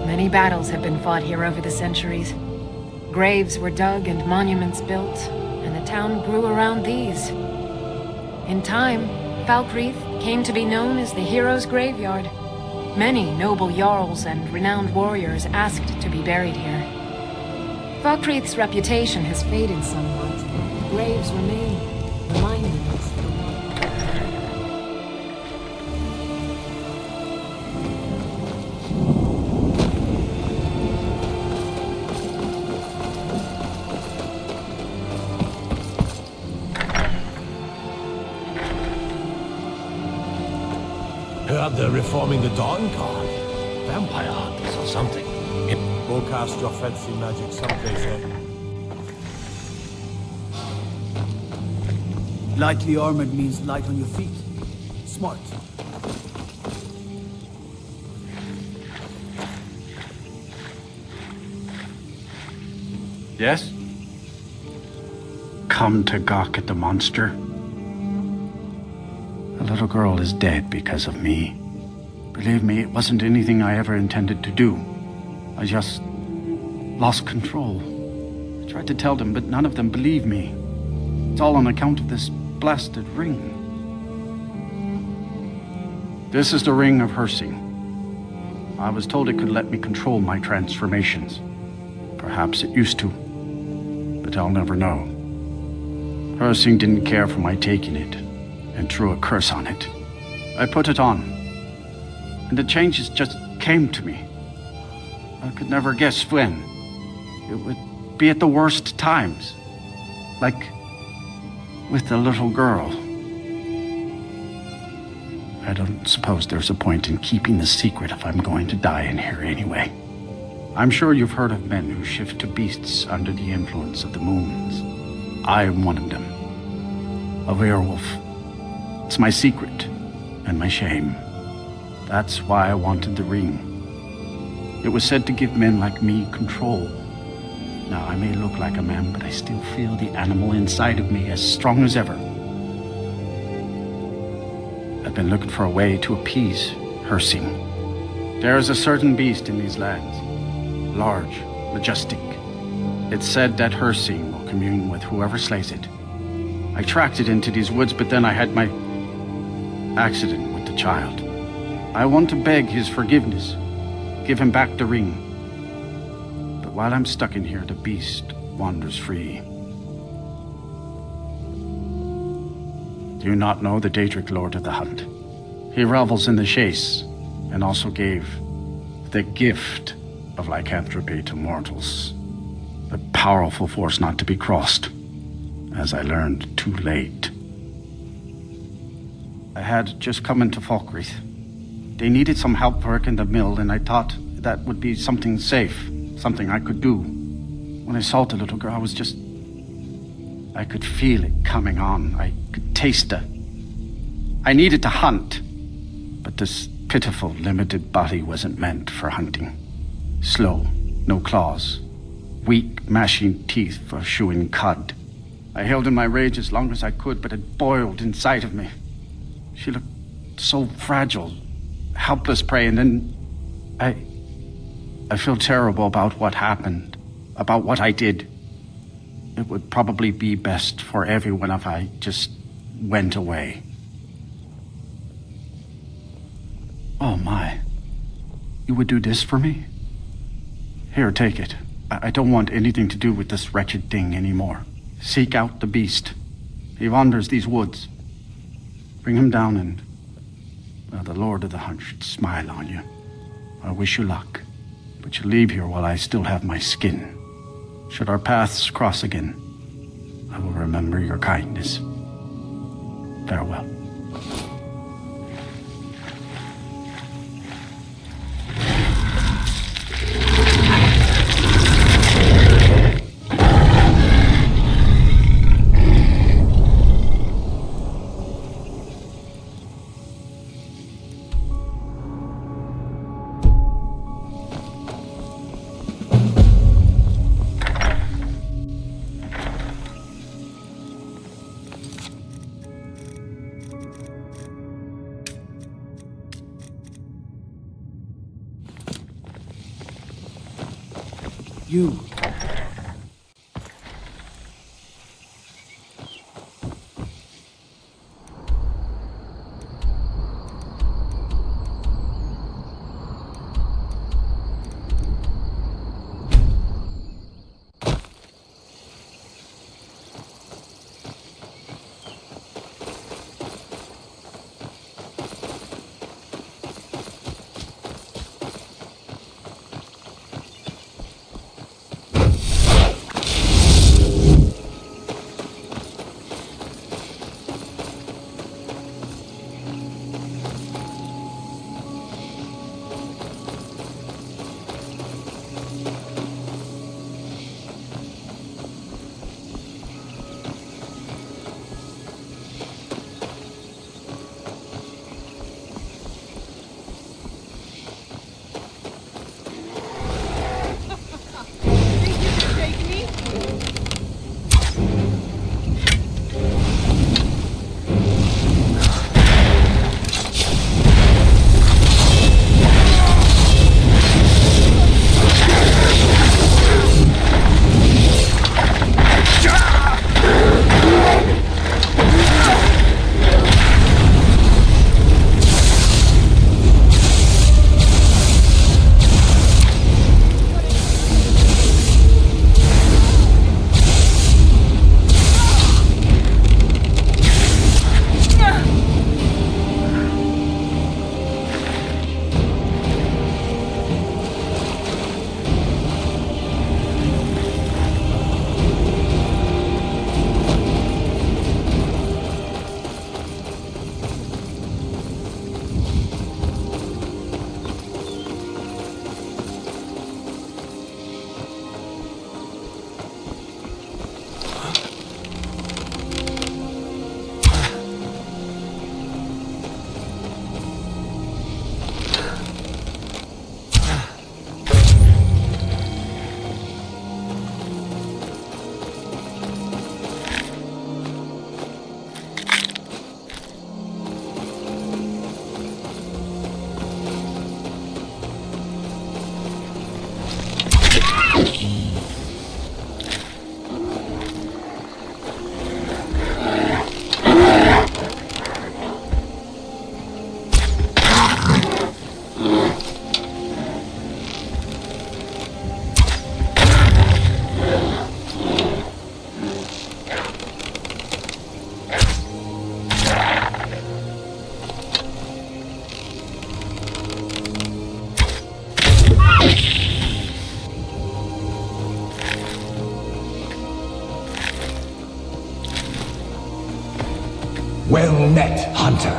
Many battles have been fought here over the centuries. Graves were dug and monuments built, and the town grew around these. In time, Falkreath came to be known as the Heroes' Graveyard. Many noble jarls and renowned warriors asked to be buried here. Falkreath's reputation has faded somewhat. Graves remain, reminding us. have the reforming the dawn card. Vampire hunters or something. Go cast your fancy magic someplace, eh? Lightly armored means light on your feet. Smart. Yes? Come to gawk at the monster. The little girl is dead because of me. Believe me, it wasn't anything I ever intended to do. I just lost control. I tried to tell them, but none of them believed me. It's all on account of this blasted ring. This is the ring of Hersing. I was told it could let me control my transformations. Perhaps it used to, but I'll never know. Hersing didn't care for my taking it and threw a curse on it. I put it on, and the changes just came to me. I could never guess when. It would be at the worst times, like with the little girl. I don't suppose there's a point in keeping the secret if I'm going to die in here anyway. I'm sure you've heard of men who shift to beasts under the influence of the moons. I am one of them. A werewolf. It's my secret and my shame. That's why I wanted the ring. It was said to give men like me control. Now, I may look like a man, but I still feel the animal inside of me as strong as ever. I've been looking for a way to appease Hersing. There is a certain beast in these lands. Large, majestic. It's said that Hersing will commune with whoever slays it. I tracked it into these woods, but then I had my accident with the child. I want to beg his forgiveness. Give him back the ring. But while I'm stuck in here, the beast wanders free. Do you not know the Daedric Lord of the Hunt? He revels in the chase, and also gave the gift of lycanthropy to mortals. A powerful force not to be crossed, as I learned too late. I had just come into Falkreath. They needed some help working the mill, and I thought that would be something safe, something I could do. When I saw the little girl, I could feel it coming on. I could taste it. I needed to hunt, but this pitiful, limited body wasn't meant for hunting. Slow, no claws, weak, mashing teeth for chewing cud. I held in my rage as long as I could, but it boiled inside of me. She looked so fragile, helpless prey, and then I feel terrible about what happened, about what I did. It would probably be best for everyone if I just went away. Oh my. You would do this for me? Here, take it. I don't want anything to do with this wretched thing anymore. Seek out the beast. He wanders these woods. Bring him down and, well, the Lord of the Hunt should smile on you. I wish you luck, but you leave here while I still have my skin. Should our paths cross again, I will remember your kindness. Farewell. You. Well met, hunter.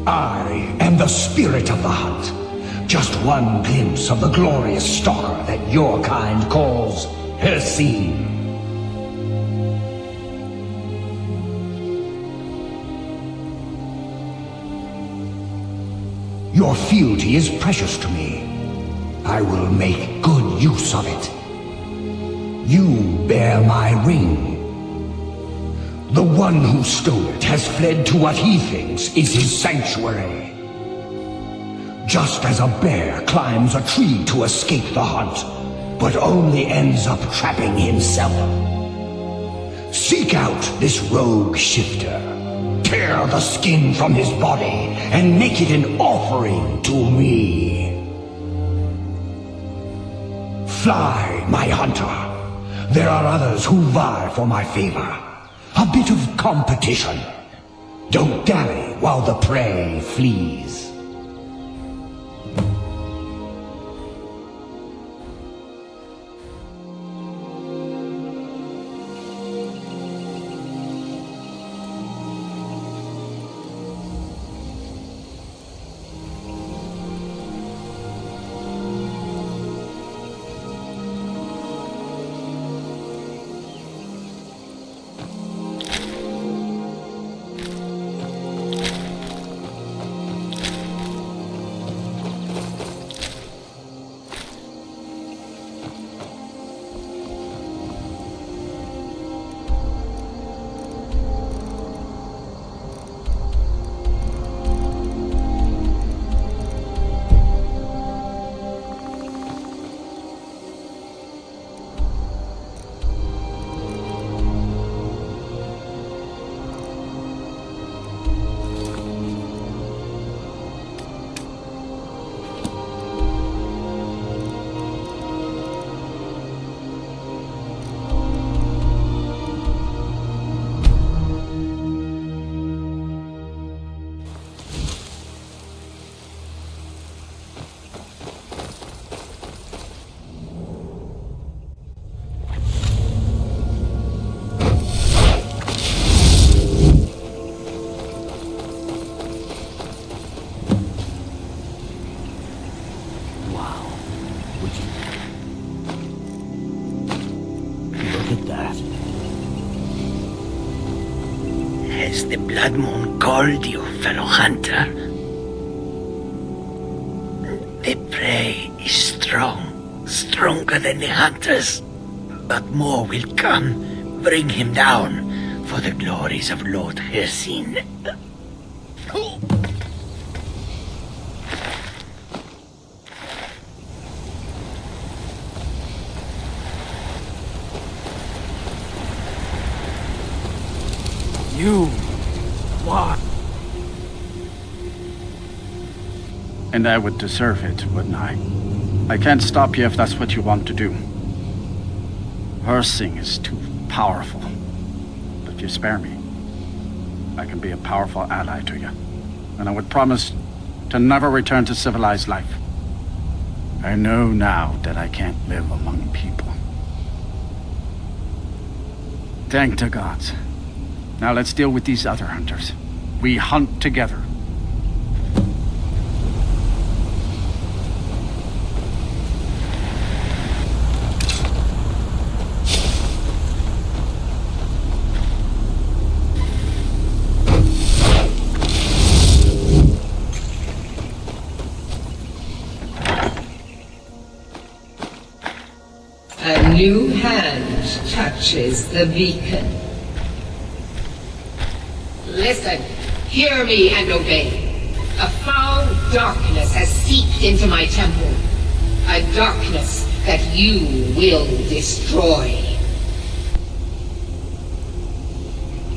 I am the spirit of the hunt. Just one glimpse of the glorious stalker that your kind calls Hircine. Your fealty is precious to me. I will make good use of it. You bear my ring. The one who stole it has fled to what he thinks is his sanctuary. Just as a bear climbs a tree to escape the hunt, but only ends up trapping himself. Seek out this rogue shifter. Tear the skin from his body and make it an offering to me. Fly, my hunter. There are others who vie for my favor. A bit of competition. Don't dally while the prey flees. Has the Blood Moon called you, fellow hunter? The prey is strong, stronger than the hunters. But more will come. Bring him down for the glories of Lord Hircine. You... What? And I would deserve it, wouldn't I? I can't stop you if that's what you want to do. Hircine is too powerful. But if you spare me, I can be a powerful ally to you. And I would promise to never return to civilized life. I know now that I can't live among people. Thank the gods. Now let's deal with these other hunters. We hunt together. A new hand touches the beacon. Listen, hear me and obey. A foul darkness has seeped into my temple. A darkness that you will destroy.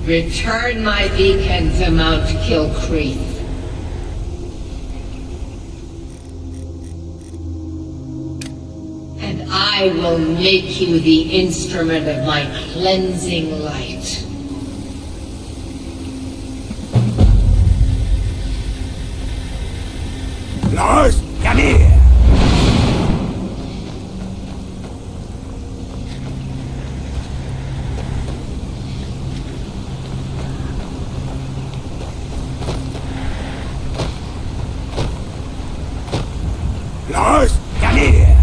Return my beacon to Mount Kilcreath. And I will make you the instrument of my cleansing light. Lars, come here! Lars, come here!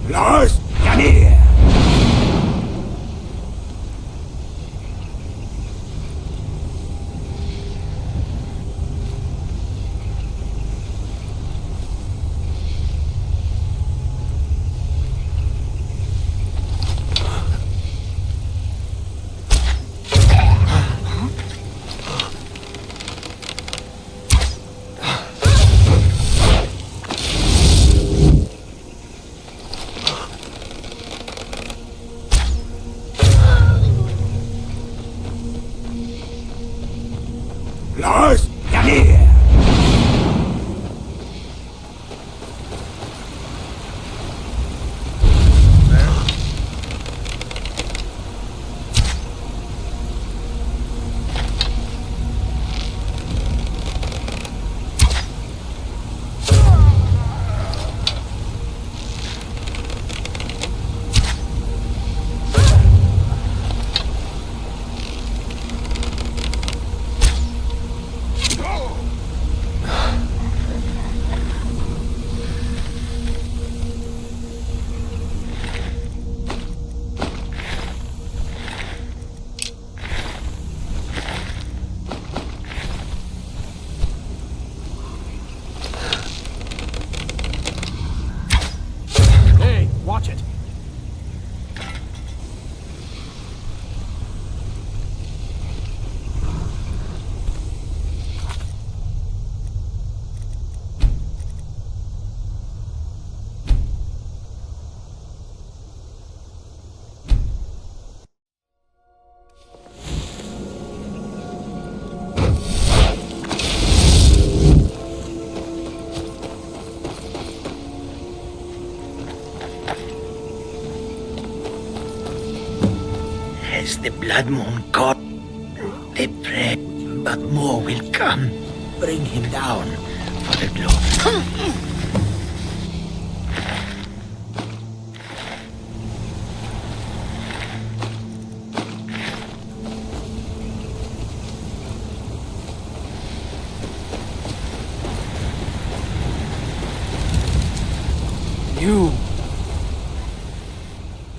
Lars, come here! Lars, come here! Hey, watch it. Has the blood moon gone? They pray, but more will come. Bring him down for the glory. You.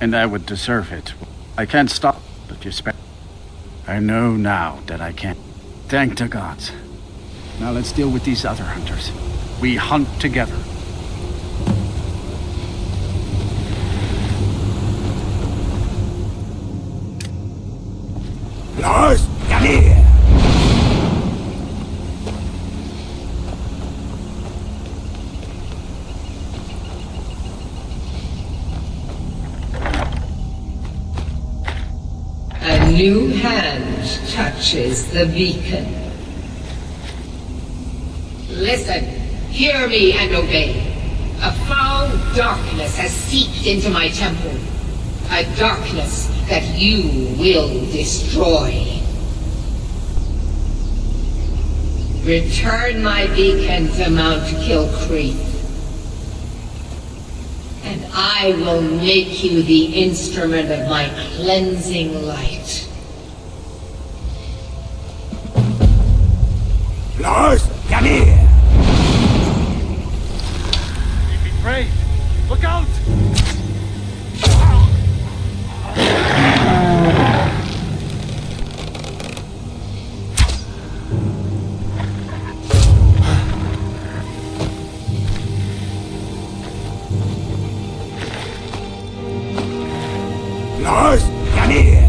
And I would deserve it. I can't stop, but you spare. I know now that I can't. Thank the gods. Now let's deal with these other hunters. We hunt together. Lars, come here! A new hand touches the beacon. Listen, hear me and obey. A foul darkness has seeped into my temple. A darkness that you will destroy. Return my beacon to Mount Kilcreath. And I will make you the instrument of my cleansing light. Lars, come here! Lars, come here!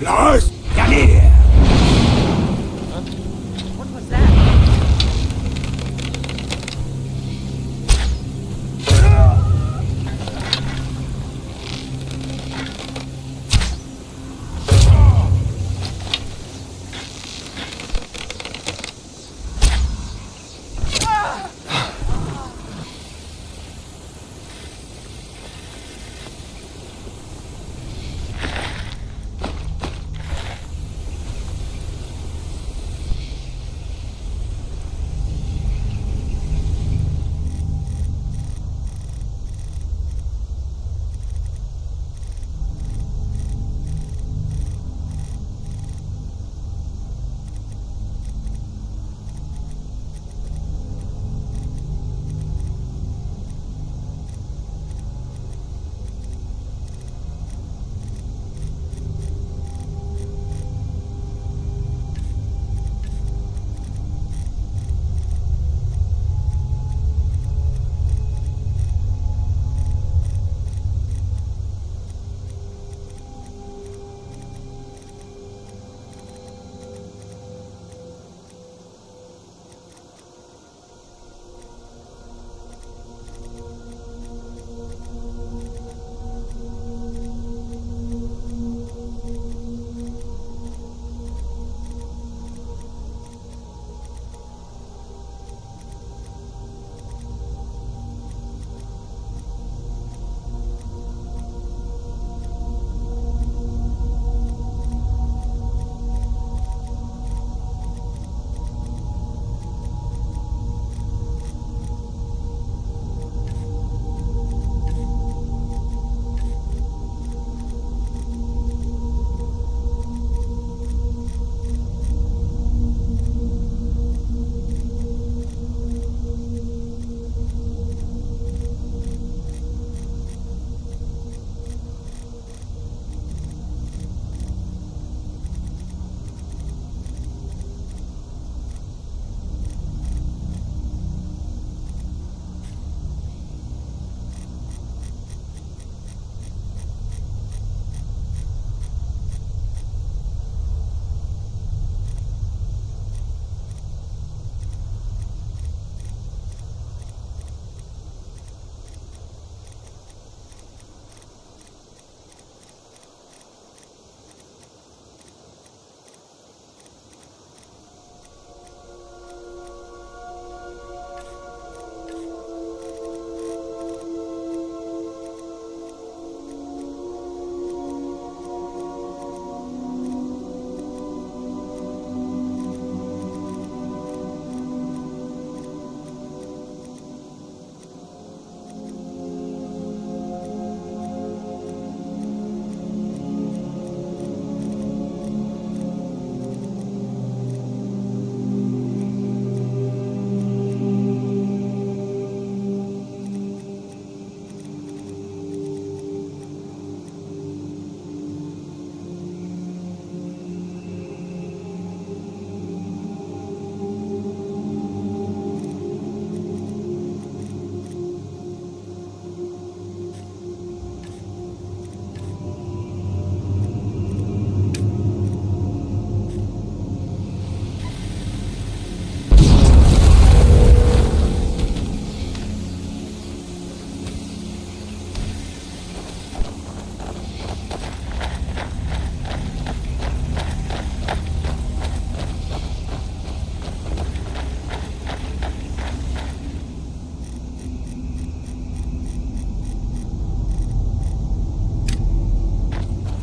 Lars, come here! What was that?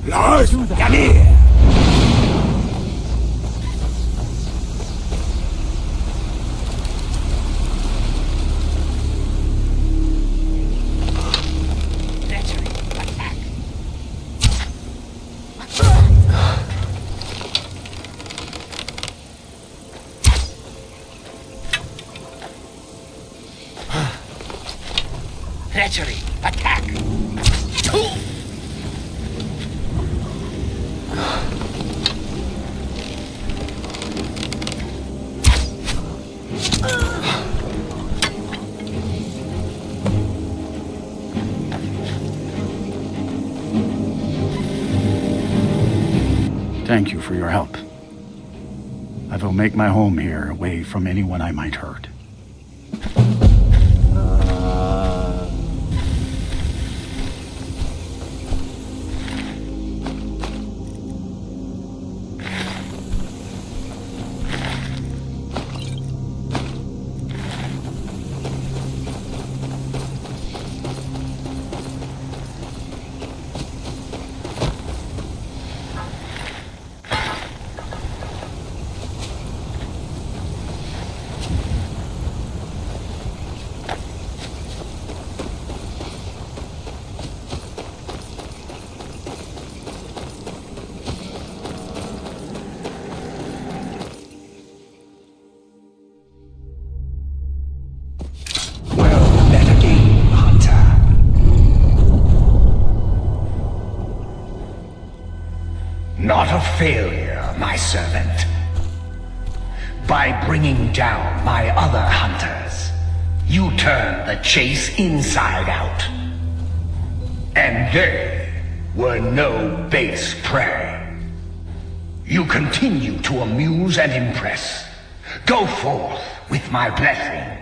Lars, come here! Treachery! Attack! Thank you for your help. I will make my home here, away from anyone I might hurt. Not a failure, my servant. By bringing down my other hunters, you turned the chase inside out. And they were no base prey. You continue to amuse and impress. Go forth with my blessing.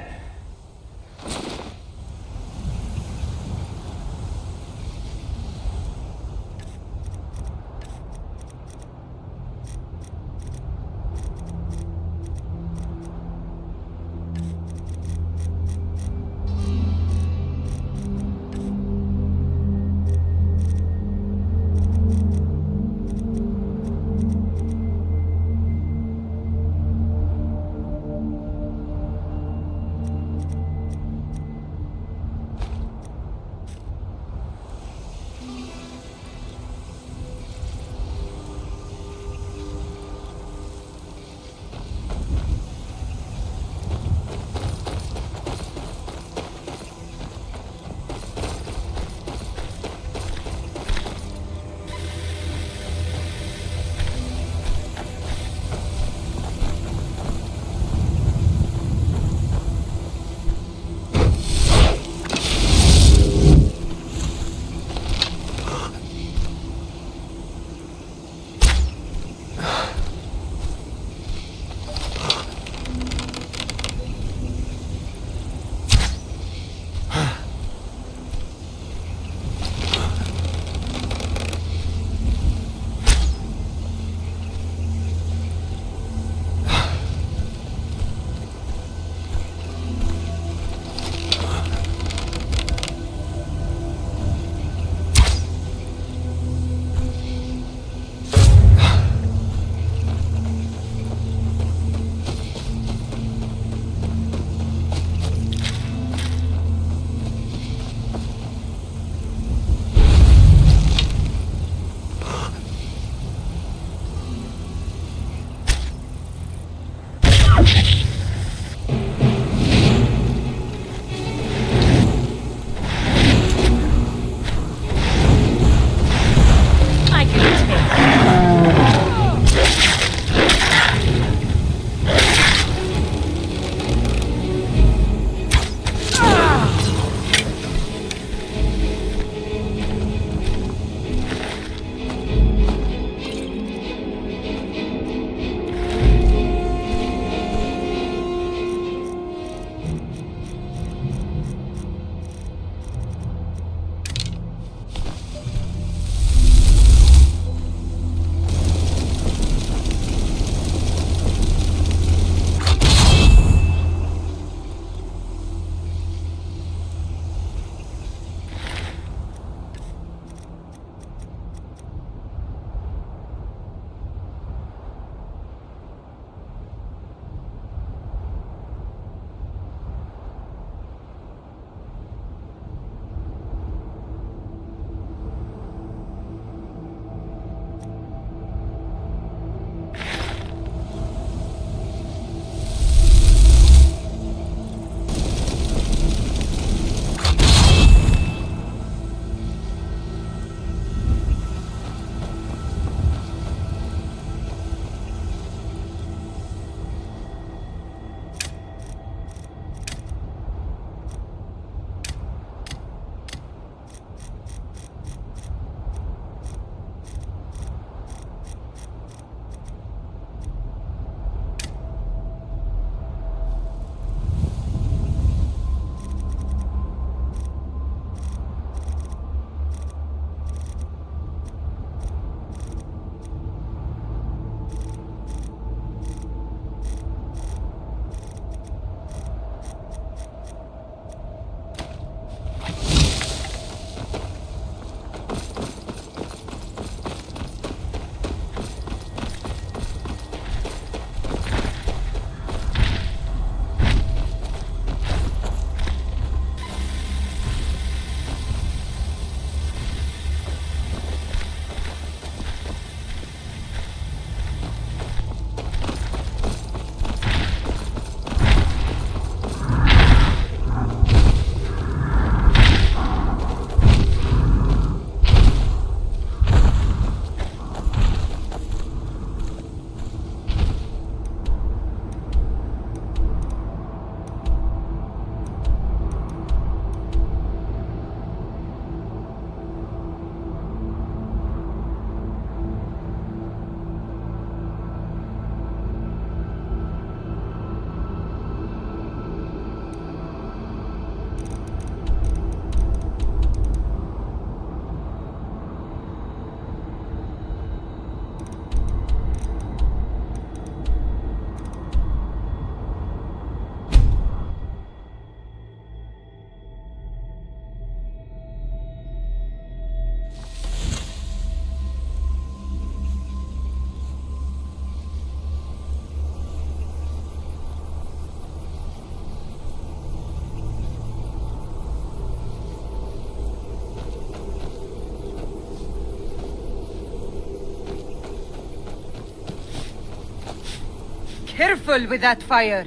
Careful with that fire.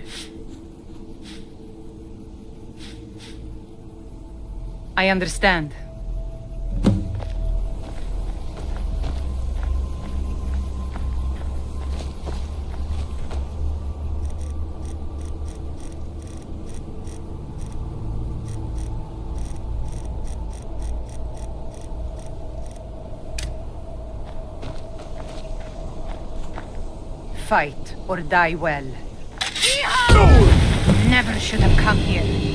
I understand. Fight or die well. Never should have come here.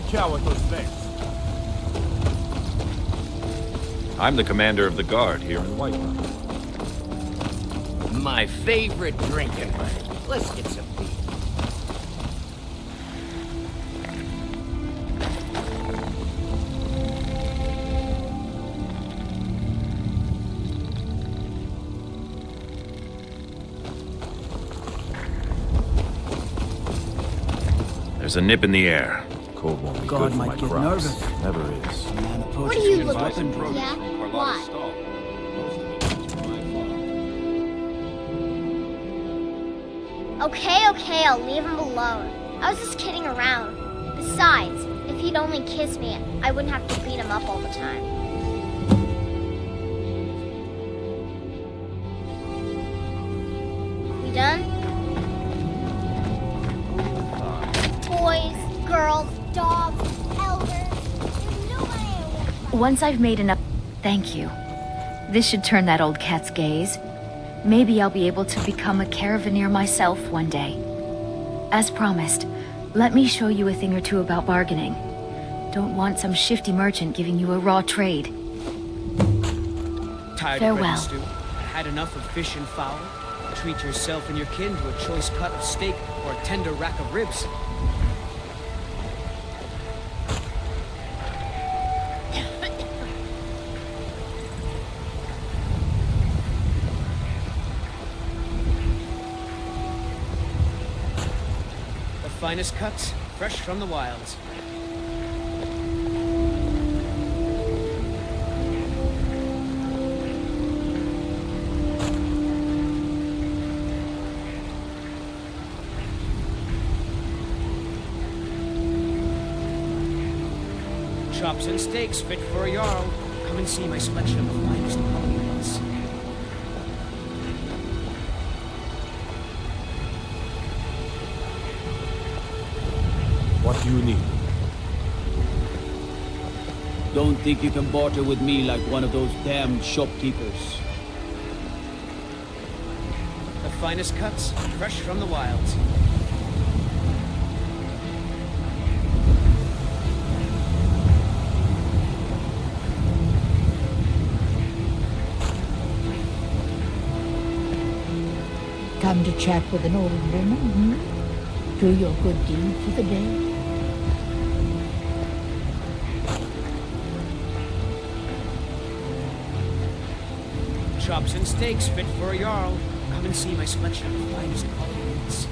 Take care with those things. I'm the commander of the guard here in Whiterun. My favorite drinking buddy. Let's get some beer. There's a nip in the air. Cold won't be God good for might my get crops. nervous. Never is. What are you looking for? Yeah? Why? Okay, I'll leave him alone. I was just kidding around. Besides, if he'd only kiss me, I wouldn't have to beat him up all the time. We done? Boys, girls, dogs, elders. There's nobody I won't. Once I've made enough... Thank you. This should turn that old cat's gaze. Maybe I'll be able to become a caravaneer myself one day. As promised, let me show you a thing or two about bargaining. Don't want some shifty merchant giving you a raw trade. Tired Farewell. of bread and stew? Had enough of fish and fowl? Treat yourself and your kin to a choice cut of steak or a tender rack of ribs. The finest cuts, fresh from the wilds. Chops and steaks fit for a Jarl. Come and see my selection of the finest quality meats. What do you need? Don't think you can barter with me like one of those damned shopkeepers. The finest cuts, fresh from the wilds. Come to chat with an old woman, hmm? Do your good deed for the day. Chops and steaks fit for a Jarl. Come and see my selection of the finest quality meats.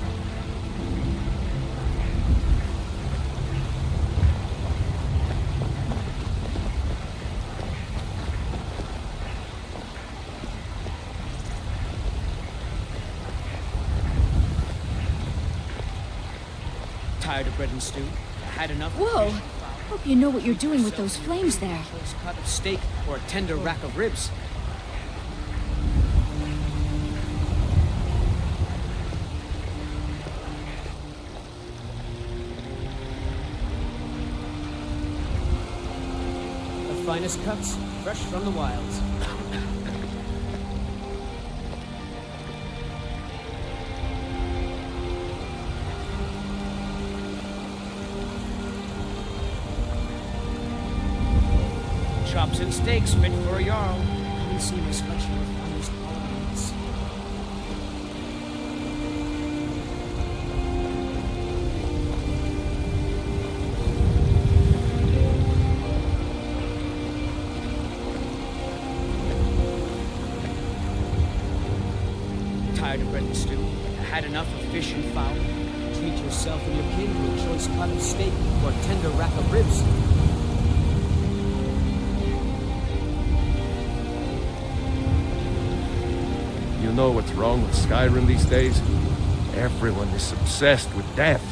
Tired of bread and stew? Had enough. Whoa! Hope you know what you're doing with those flames there. Choice cut of steak or a tender rack of ribs. The finest cuts, fresh from the wilds. Chops and steaks fit for a Jarl. Come and see my selection of finest quality meats. Tired of bread and stew? Had enough of fish and fowl? Treat yourself and your kin to a choice cut of steak or a tender rack of ribs. You know what's wrong with Skyrim these days? Everyone is obsessed with death.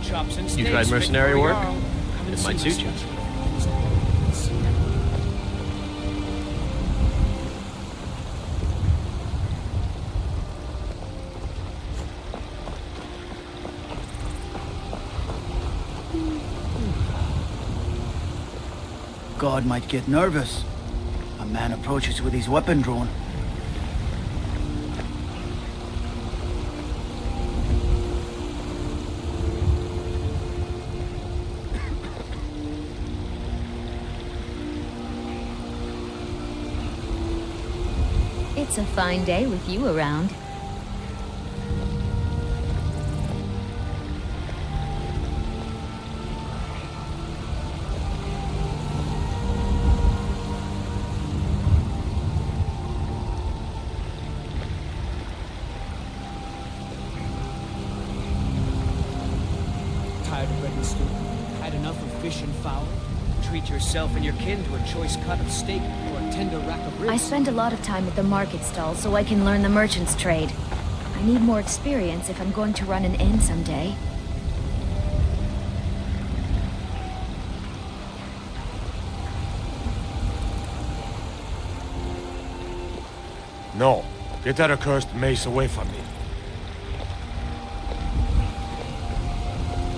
Chops and You steaks tried fit mercenary for a work? Jarl. Come and It see might my suit you. selection of finest quality meats. God might get nervous. A man approaches with his weapon drawn. It's a fine day with you around. Tired of bread and stew? Had enough of fish and fowl? Treat yourself and your kin to a choice cut of steak or a tender rack of ribs. I spend a lot of time at the market stall so I can learn the merchant's trade. I need more experience if I'm going to run an inn someday. No. Get that accursed mace away from me.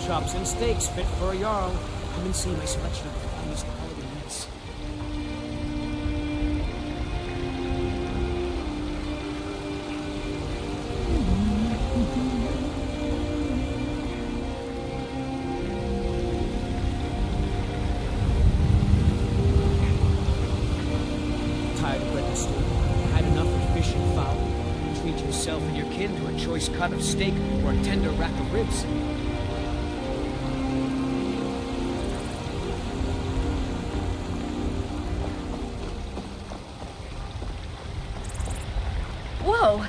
Chops and steaks fit for a jarl. Come and see my selection of the finest quality meats. Tired of bread and stew? Had enough of fish and fowl? Treat yourself and your kin to a choice cut of steak or a tender rack of ribs. Whoa!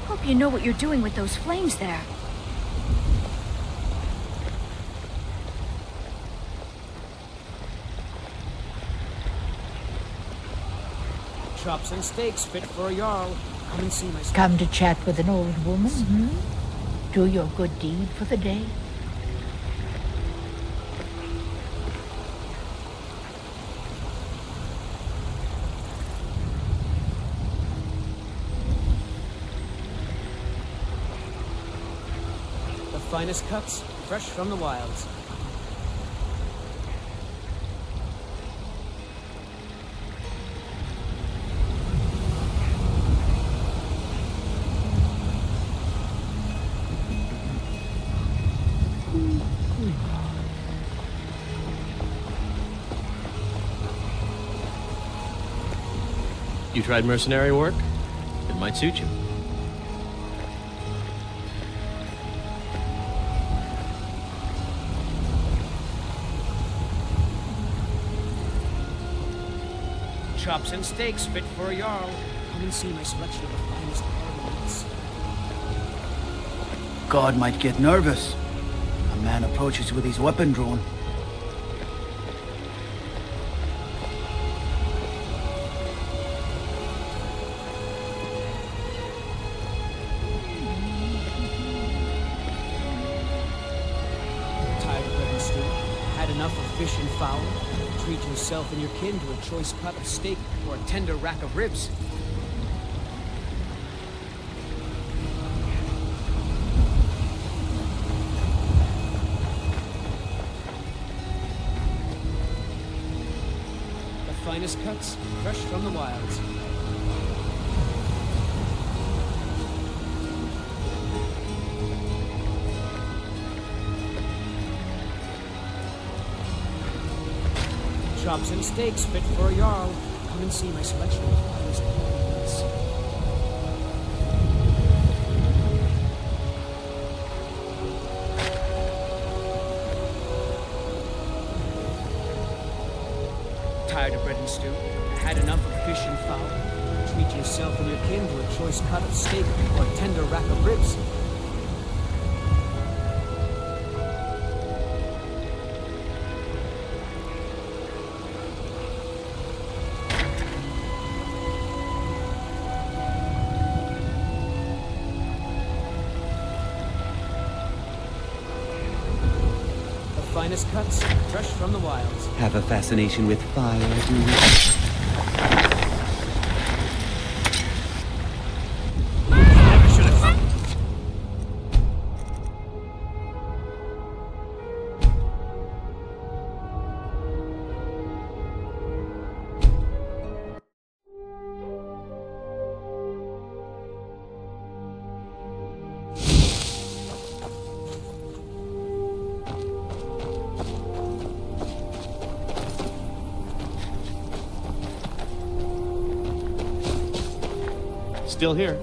Hope you know what you're doing with those flames there. Chops and steaks fit for a jarl. Come and see my... Come to chat with an old woman, Do your good deed for the day. The finest cuts, fresh from the wilds. You tried mercenary work? It might suit you. Chops and steaks fit for a jarl. Come and see my selection of the finest quality meats. God might get nervous. A man approaches with his weapon drawn. Tired of bread and stew? Had enough of fish and fowl? Treat yourself and your kin to a choice cut of steak or a tender rack of ribs. The finest cuts, fresh from the wilds. Chops and steaks fit for a jarl. Come and see my selection of finest quality meats. Tired of bread and stew? Had enough of fish and fowl? Treat yourself and your kin to a choice cut of steak or a tender rack of ribs. Finest cuts, fresh from the wilds. Have a fascination with fire, do you? still here.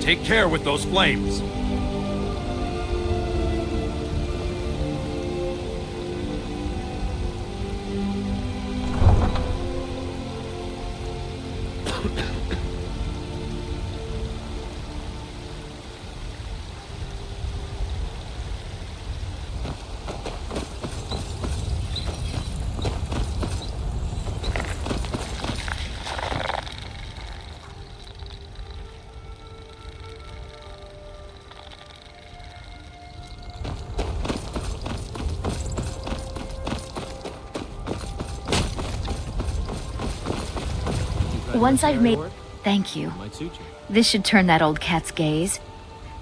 Take care with those flames. Once I've made... Thank you. This should turn that old cat's gaze.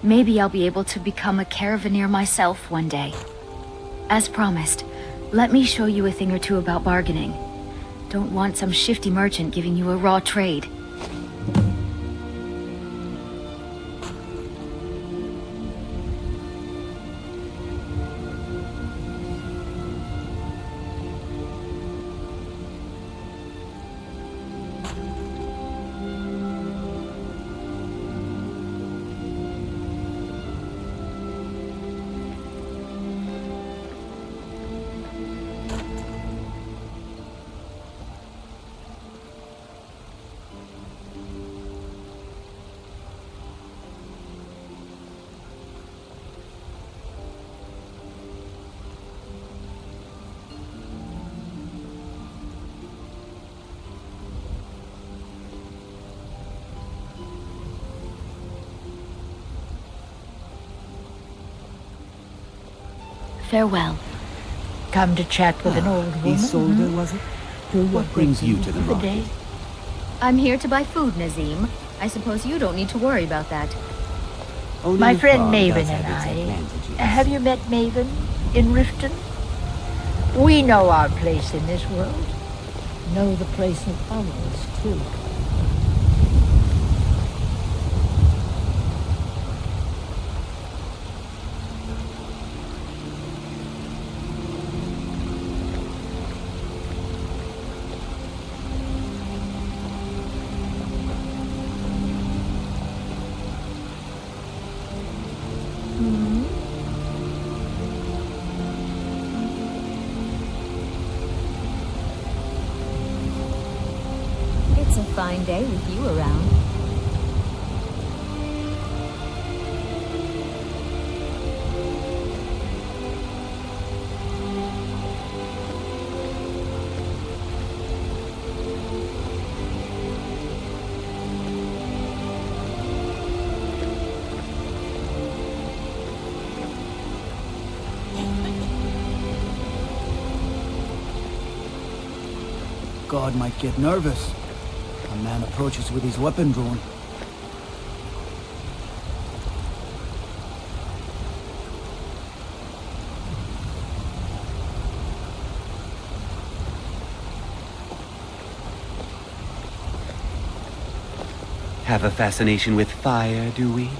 Maybe I'll be able to become a caravaneer myself one day. As promised, let me show you a thing or two about bargaining. Don't want some shifty merchant giving you a raw trade. Farewell. Come to chat with an old woman? Isolde, was it? What brings you to the market? I'm here to buy food, Nazim. I suppose you don't need to worry about that. Only My the friend farm Maven does and have its I. advantages. Have you met Maven in Riften? We know our place in this world. Know the place of others, too. It's a fine day with you around. God might get nervous. A man approaches with his weapon drawn. Have a fascination with fire, do we?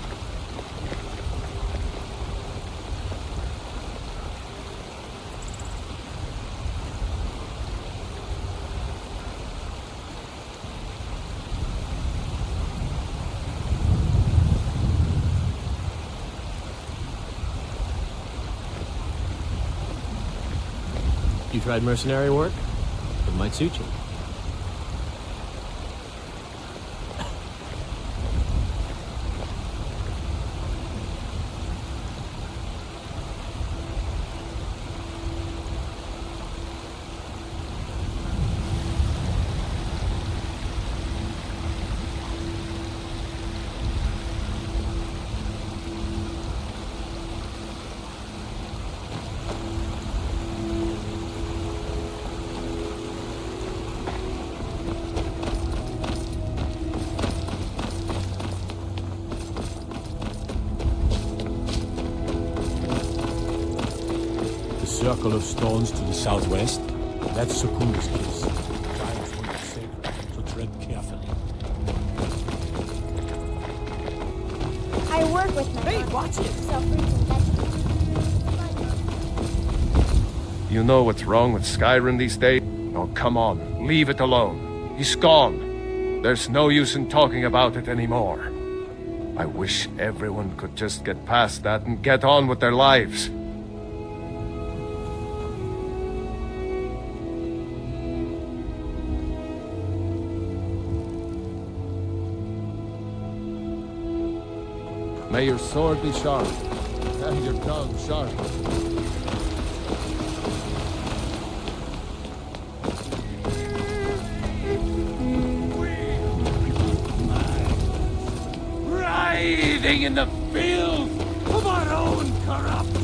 tried mercenary work? It might suit you. Circle of stones to the southwest. That's Sekunda's kiss. Giants want to save her, so tread carefully. I work with my Hey, watch it! sell fruits and vegetables. You know what's wrong with Skyrim these days? Oh, come on. Leave it alone. He's gone. There's no use in talking about it anymore. I wish everyone could just get past that and get on with their lives. May your sword be sharp, and your tongue sharp. Writhing in the filth of our own corruption.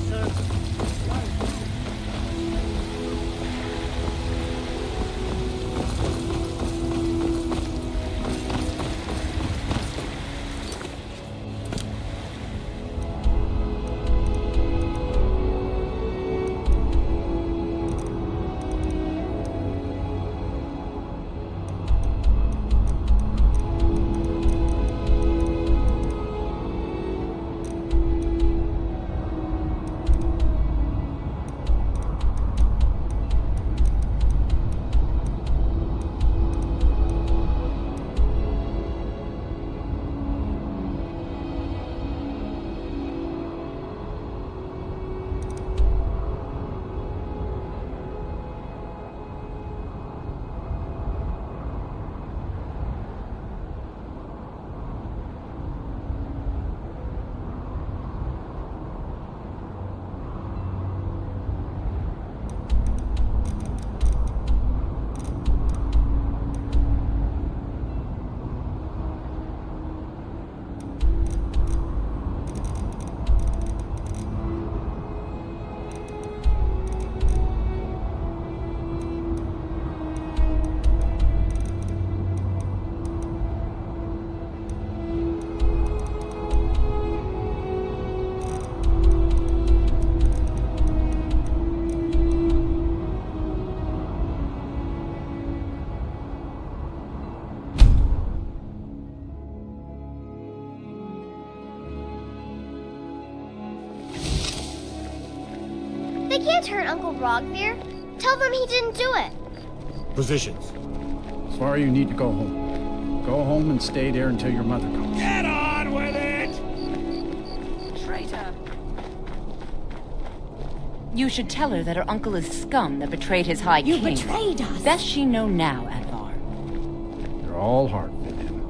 They can't hurt Uncle Rogvir. Tell them he didn't do it. Positions. Sorry, you need to go home. Go home and stay there until your mother comes. Get on with it! Traitor! You should tell her that her uncle is scum that betrayed his high king. You betrayed us! Best she know now, Advar. You're all heart, Vivian.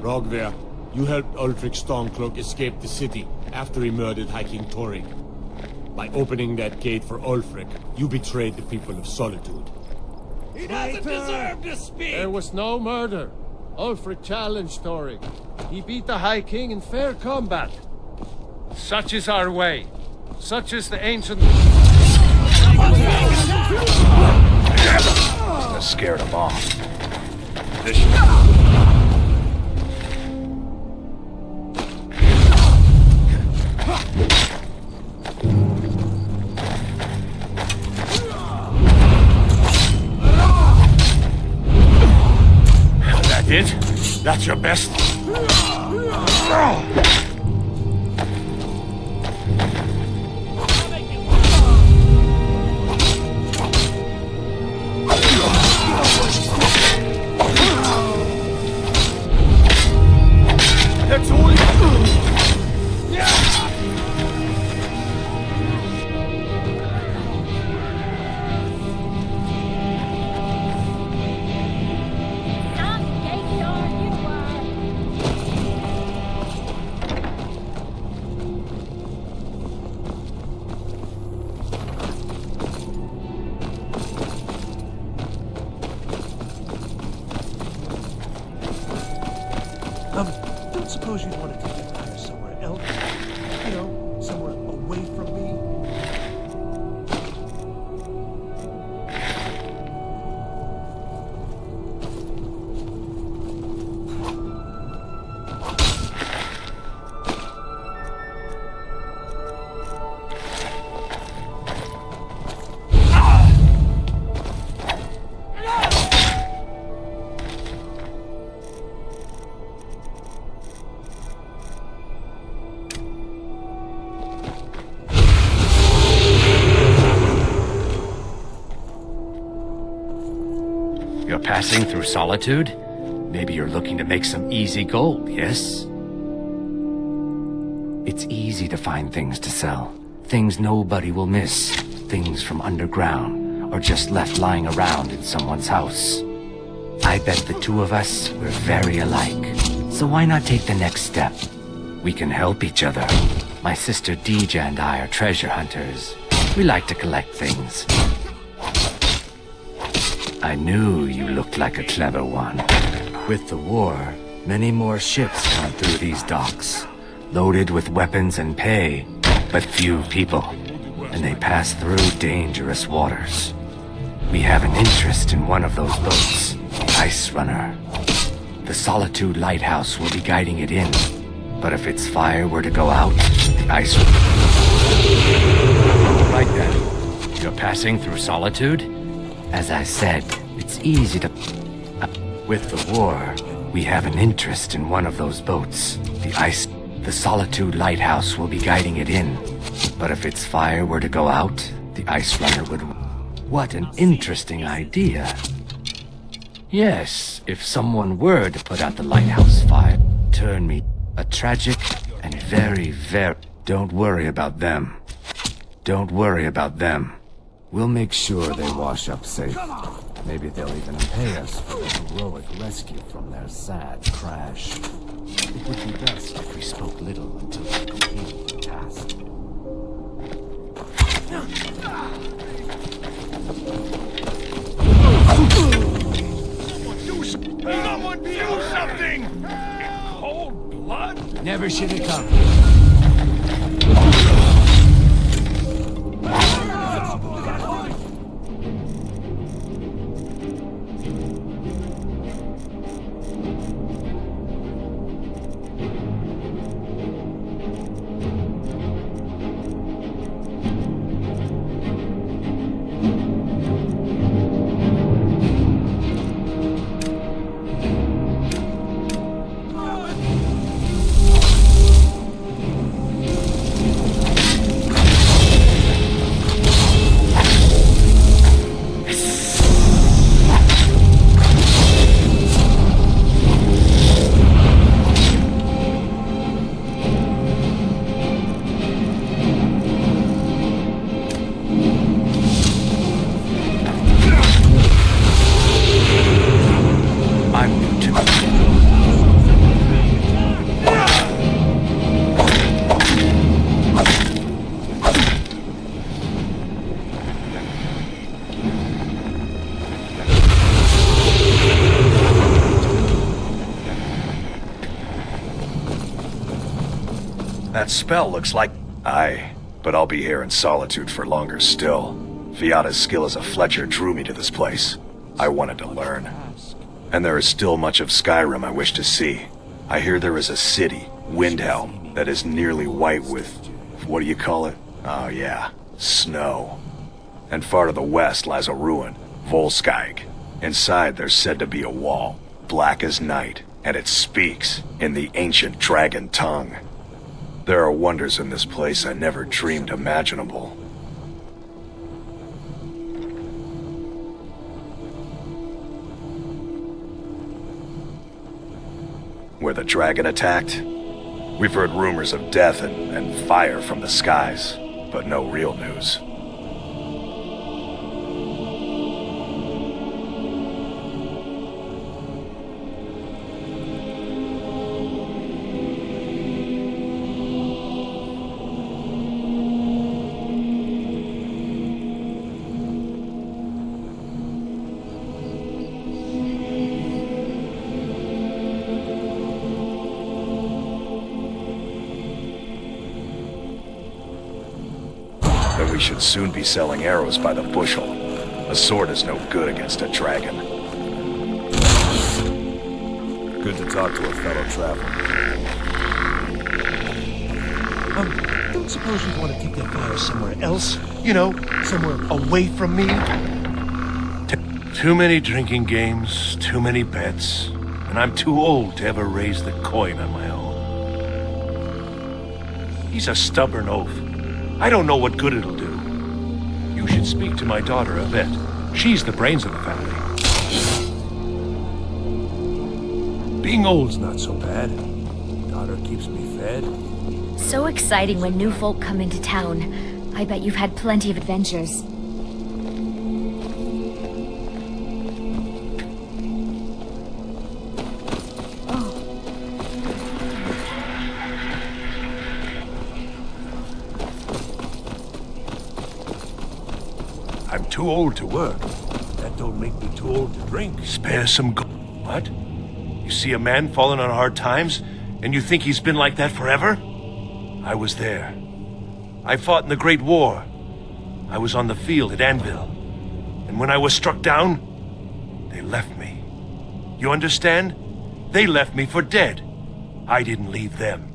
Rogver, you helped Ulfric Stormcloak escape the city after he murdered High King Torrik. By opening that gate for Ulfric, you betrayed the people of Solitude. He doesn't deserve to speak! There was no murder. Ulfric challenged Torrik. He beat the High King in fair combat. Such is our way. Such is the ancient... That scared him off. That it? That's your best? That's all. Don't suppose you'd want to take the fire somewhere else? You know, somewhere away from me? You're passing through solitude? Maybe you're looking to make some easy gold, yes? It's easy to find things to sell. Things nobody will miss. Things from underground, or just left lying around in someone's house. I bet the two of us, we're very alike. So why not take the next step? We can help each other. My sister Deeja and I are treasure hunters. We like to collect things. I knew you looked like a clever one. With the war, many more ships come through these docks, loaded with weapons and pay, but few people, and they pass through dangerous waters. We have an interest in one of those boats, the Ice Runner. The Solitude Lighthouse will be guiding it in, but if its fire were to go out, the Ice... Right then, you're passing through Solitude? As I said, it's easy to... With the war, we have an interest in one of those boats, the Solitude Lighthouse will be guiding it in, but if its fire were to go out, the Ice Runner would... What an interesting idea. Yes, if someone were to put out the lighthouse fire, turn me a tragic and very... Don't worry about them. Don't worry about them. We'll make sure they wash up safe. Maybe they'll even pay us for the heroic rescue from their sad crash. It would be best if we spoke little until we completed the task. Someone do something! In cold blood? Never should have come. That spell looks like... Aye, but I'll be here in solitude for longer still. Fiata's skill as a Fletcher drew me to this place. I wanted to learn. And there is still much of Skyrim I wish to see. I hear there is a city, Windhelm, that is nearly white with... what do you call it? Oh yeah, snow. And far to the west lies a ruin, Volskag. Inside there's said to be a wall, black as night, and it speaks in the ancient dragon tongue. There are wonders in this place I never dreamed imaginable. Where the dragon attacked? We've heard rumors of death and fire from the skies, but no real news. We should soon be selling arrows by the bushel. A sword is no good against a dragon. Good to talk to a fellow traveler. Don't suppose you'd want to take that fire somewhere else? You know, somewhere away from me? Too many drinking games, too many bets, and I'm too old to ever raise the coin on my own. He's a stubborn oaf. I don't know what good it'll do. You should speak to my daughter, Yvette. She's the brains of the family. Being old's not so bad. Daughter keeps me fed. So exciting when new folk come into town. I bet you've had plenty of adventures. I'm too old to work. That don't make me too old to drink. Spare some What? You see a man falling on hard times, and you think he's been like that forever? I was there. I fought in the Great War. I was on the field at Anvil. And when I was struck down, they left me. You understand? They left me for dead. I didn't leave them.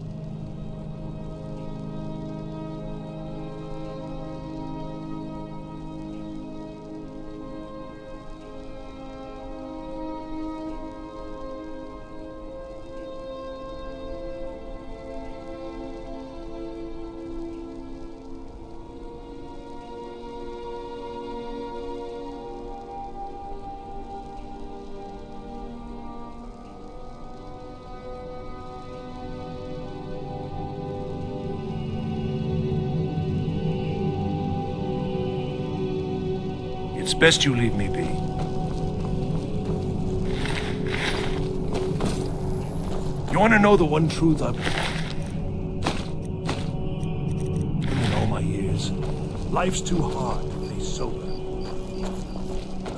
It's best you leave me be. You want to know the one truth I've... In all my years, life's too hard to be sober.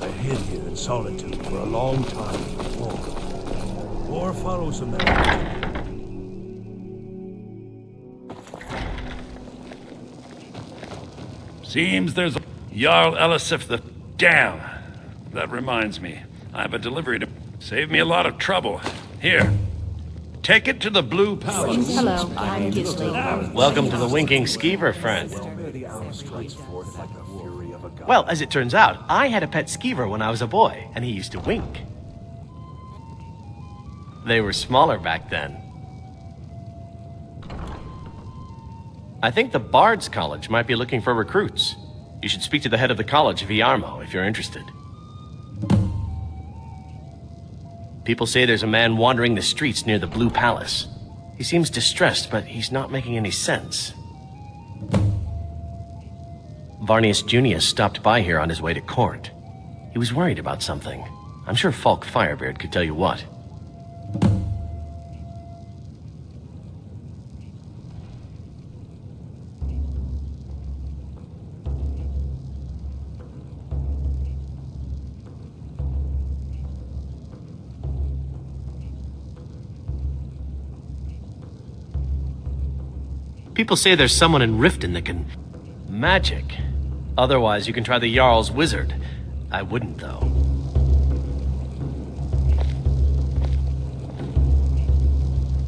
I hid here in solitude for a long time. War follows a man. Seems there's a Jarl Elisif the... Damn! That reminds me. I have a delivery to... Save me a lot of trouble. Here. Take it to the Blue Palace. Hello. Welcome to the Winking Skeever, friend. Well, as it turns out, I had a pet skeever when I was a boy, and he used to wink. They were smaller back then. I think the Bard's College might be looking for recruits. You should speak to the head of the college, Viarmo, if you're interested. People say there's a man wandering the streets near the Blue Palace. He seems distressed, but he's not making any sense. Varnius Junius stopped by here on his way to court. He was worried about something. I'm sure Falk Firebeard could tell you what. People say there's someone in Riften that can... magic. Otherwise, you can try the Jarl's Wizard. I wouldn't, though.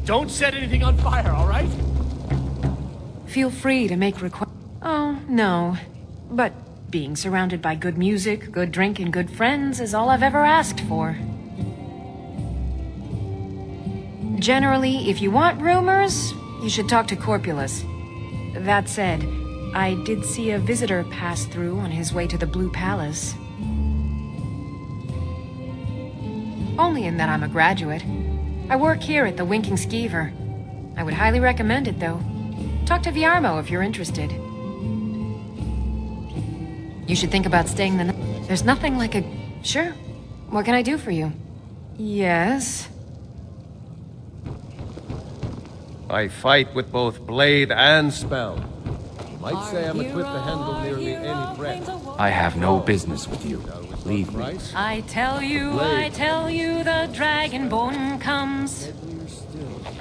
Don't set anything on fire, all right? Feel free to make requests. Oh, no. But being surrounded by good music, good drink, and good friends is all I've ever asked for. Generally, if you want rumors, you should talk to Corpulus. That said, I did see a visitor pass through on his way to the Blue Palace. Only in that I'm a graduate. I work here at the Winking Skeever. I would highly recommend it, though. Talk to Viarmo if you're interested. You should think about staying the night. There's nothing like a... Sure. What can I do for you? Yes? I fight with both blade and spell. You might say I'm equipped to handle nearly any threat. I have no business with you. Leave me. I tell you, the Dragonborn comes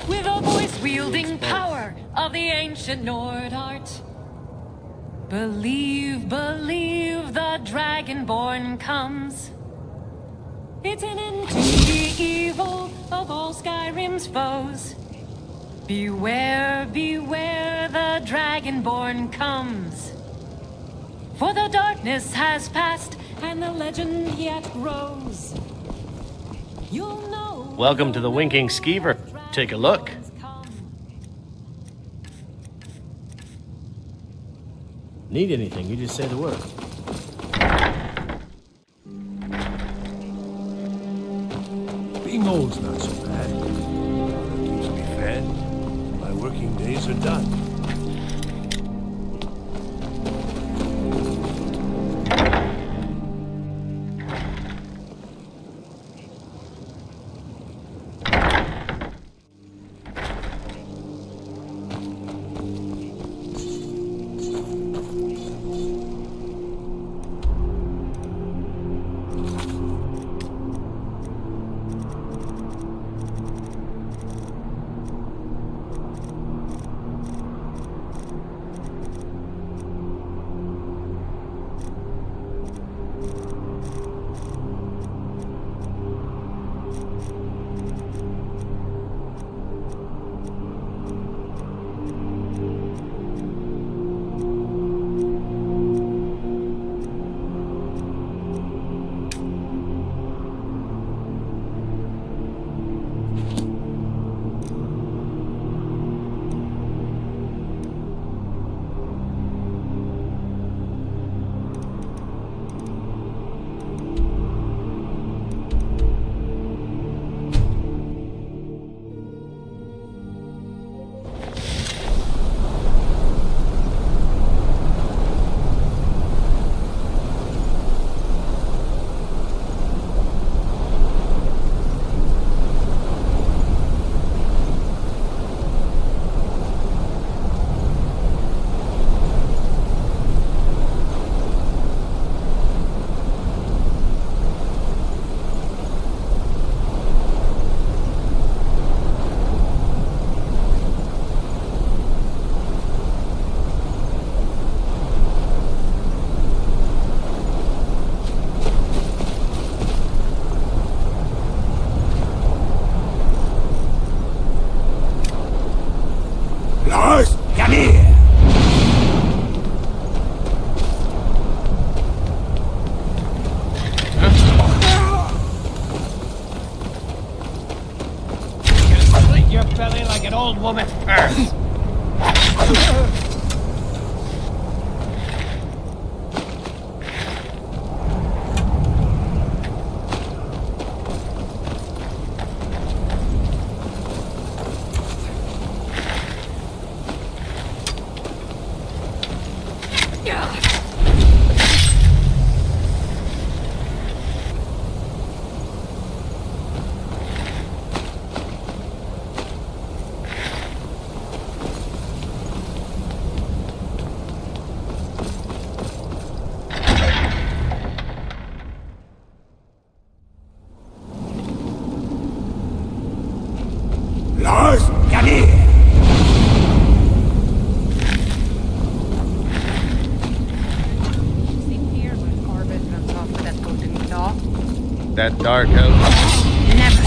with a voice-wielding power of the ancient Nord art. Believe, believe the Dragonborn comes. It's an end to the evil of all Skyrim's foes. Beware, beware, the Dragonborn comes. For the darkness has passed, and the legend yet grows. You'll know. Welcome to the Winking Skeever. Take a look. Need anything, you just say the word. Being old's not so bad. It keeps me fed. My working days are done. old woman's purse. Lars, come here! That dark elf. Never.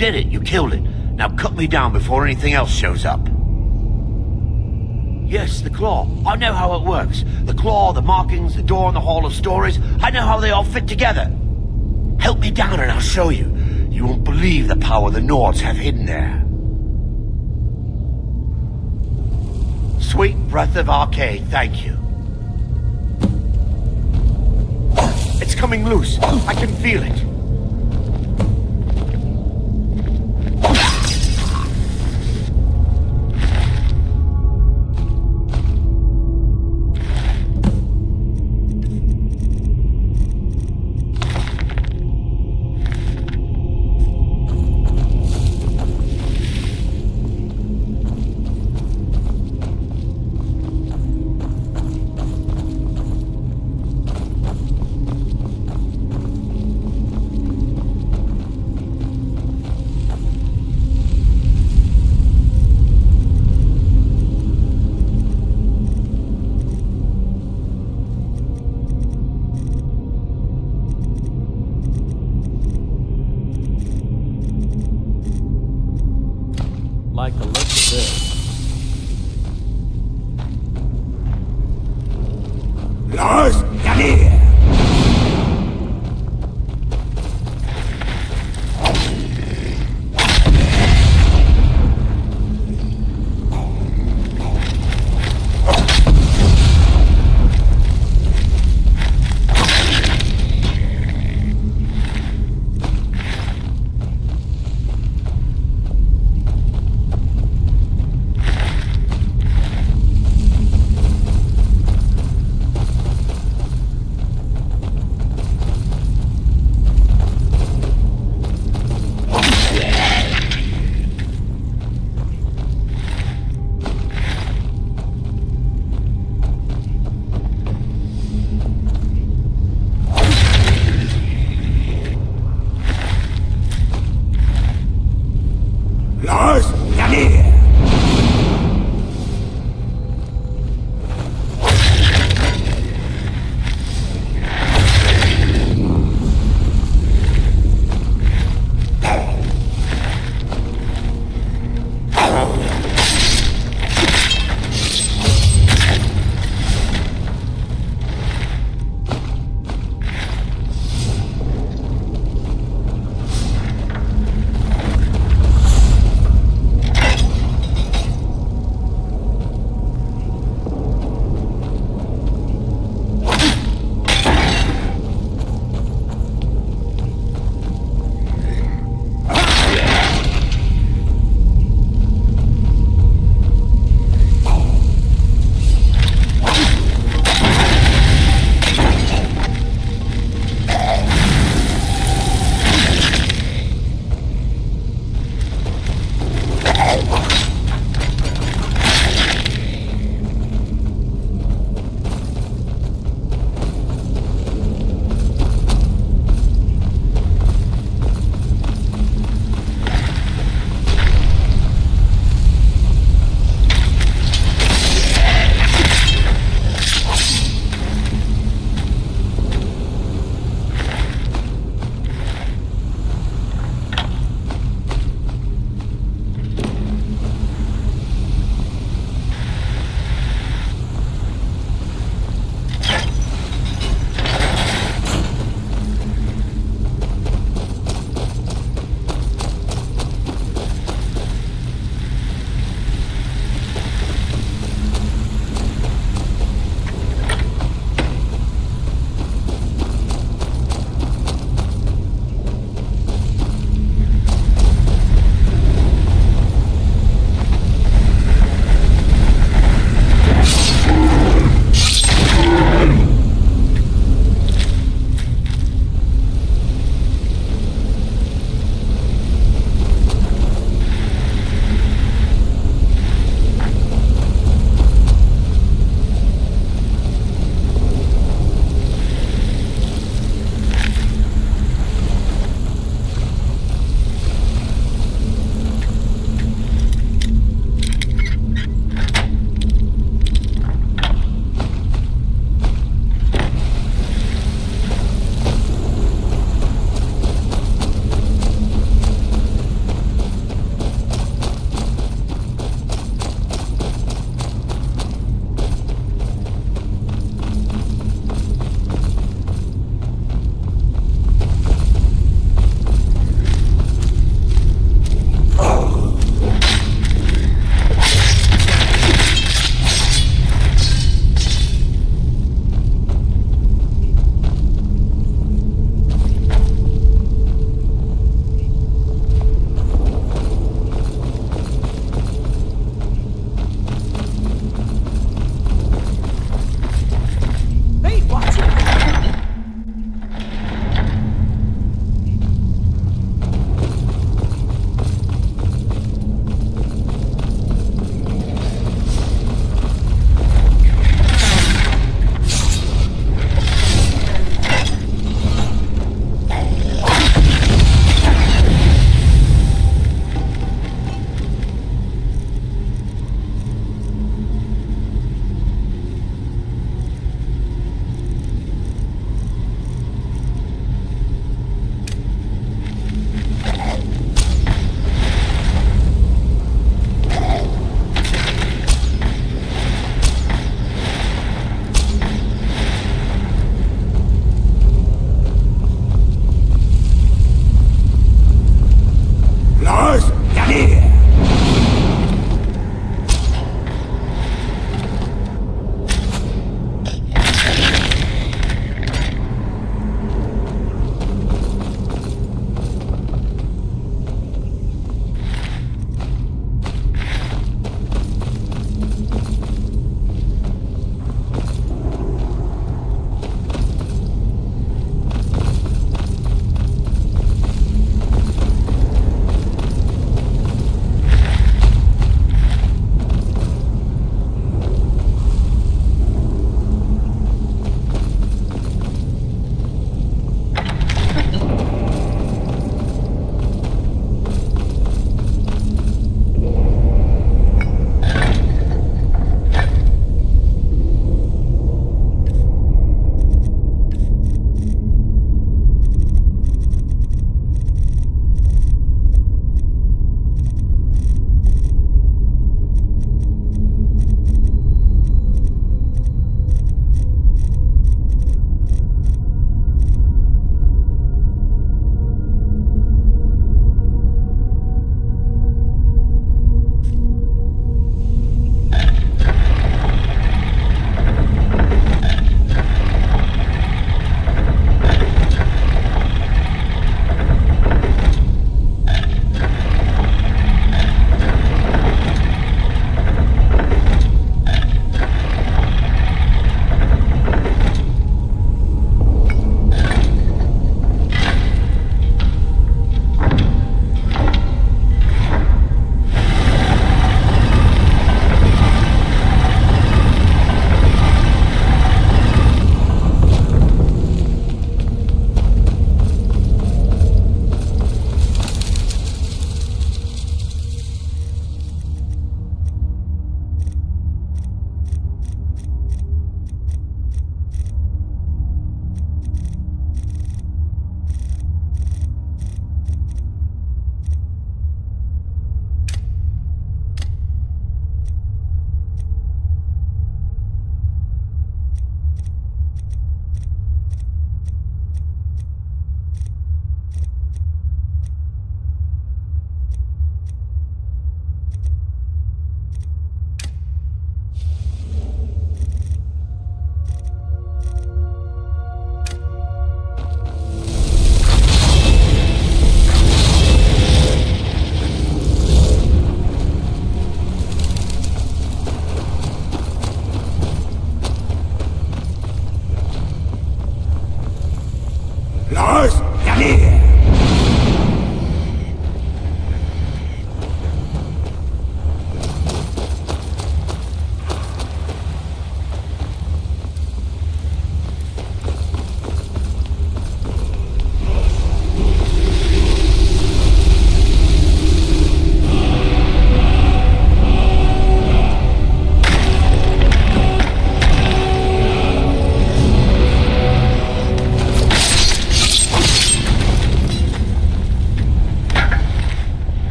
did it. You killed it. Now cut me down before anything else shows up. Yes, the claw. I know how it works. The claw, the markings, the door in the Hall of Stories. I know how they all fit together. Help me down and I'll show you. You won't believe the power the Nords have hidden there. Sweet breath of Arcade, thank you. It's coming loose. I can feel it. Like the look of this. Lars, come here!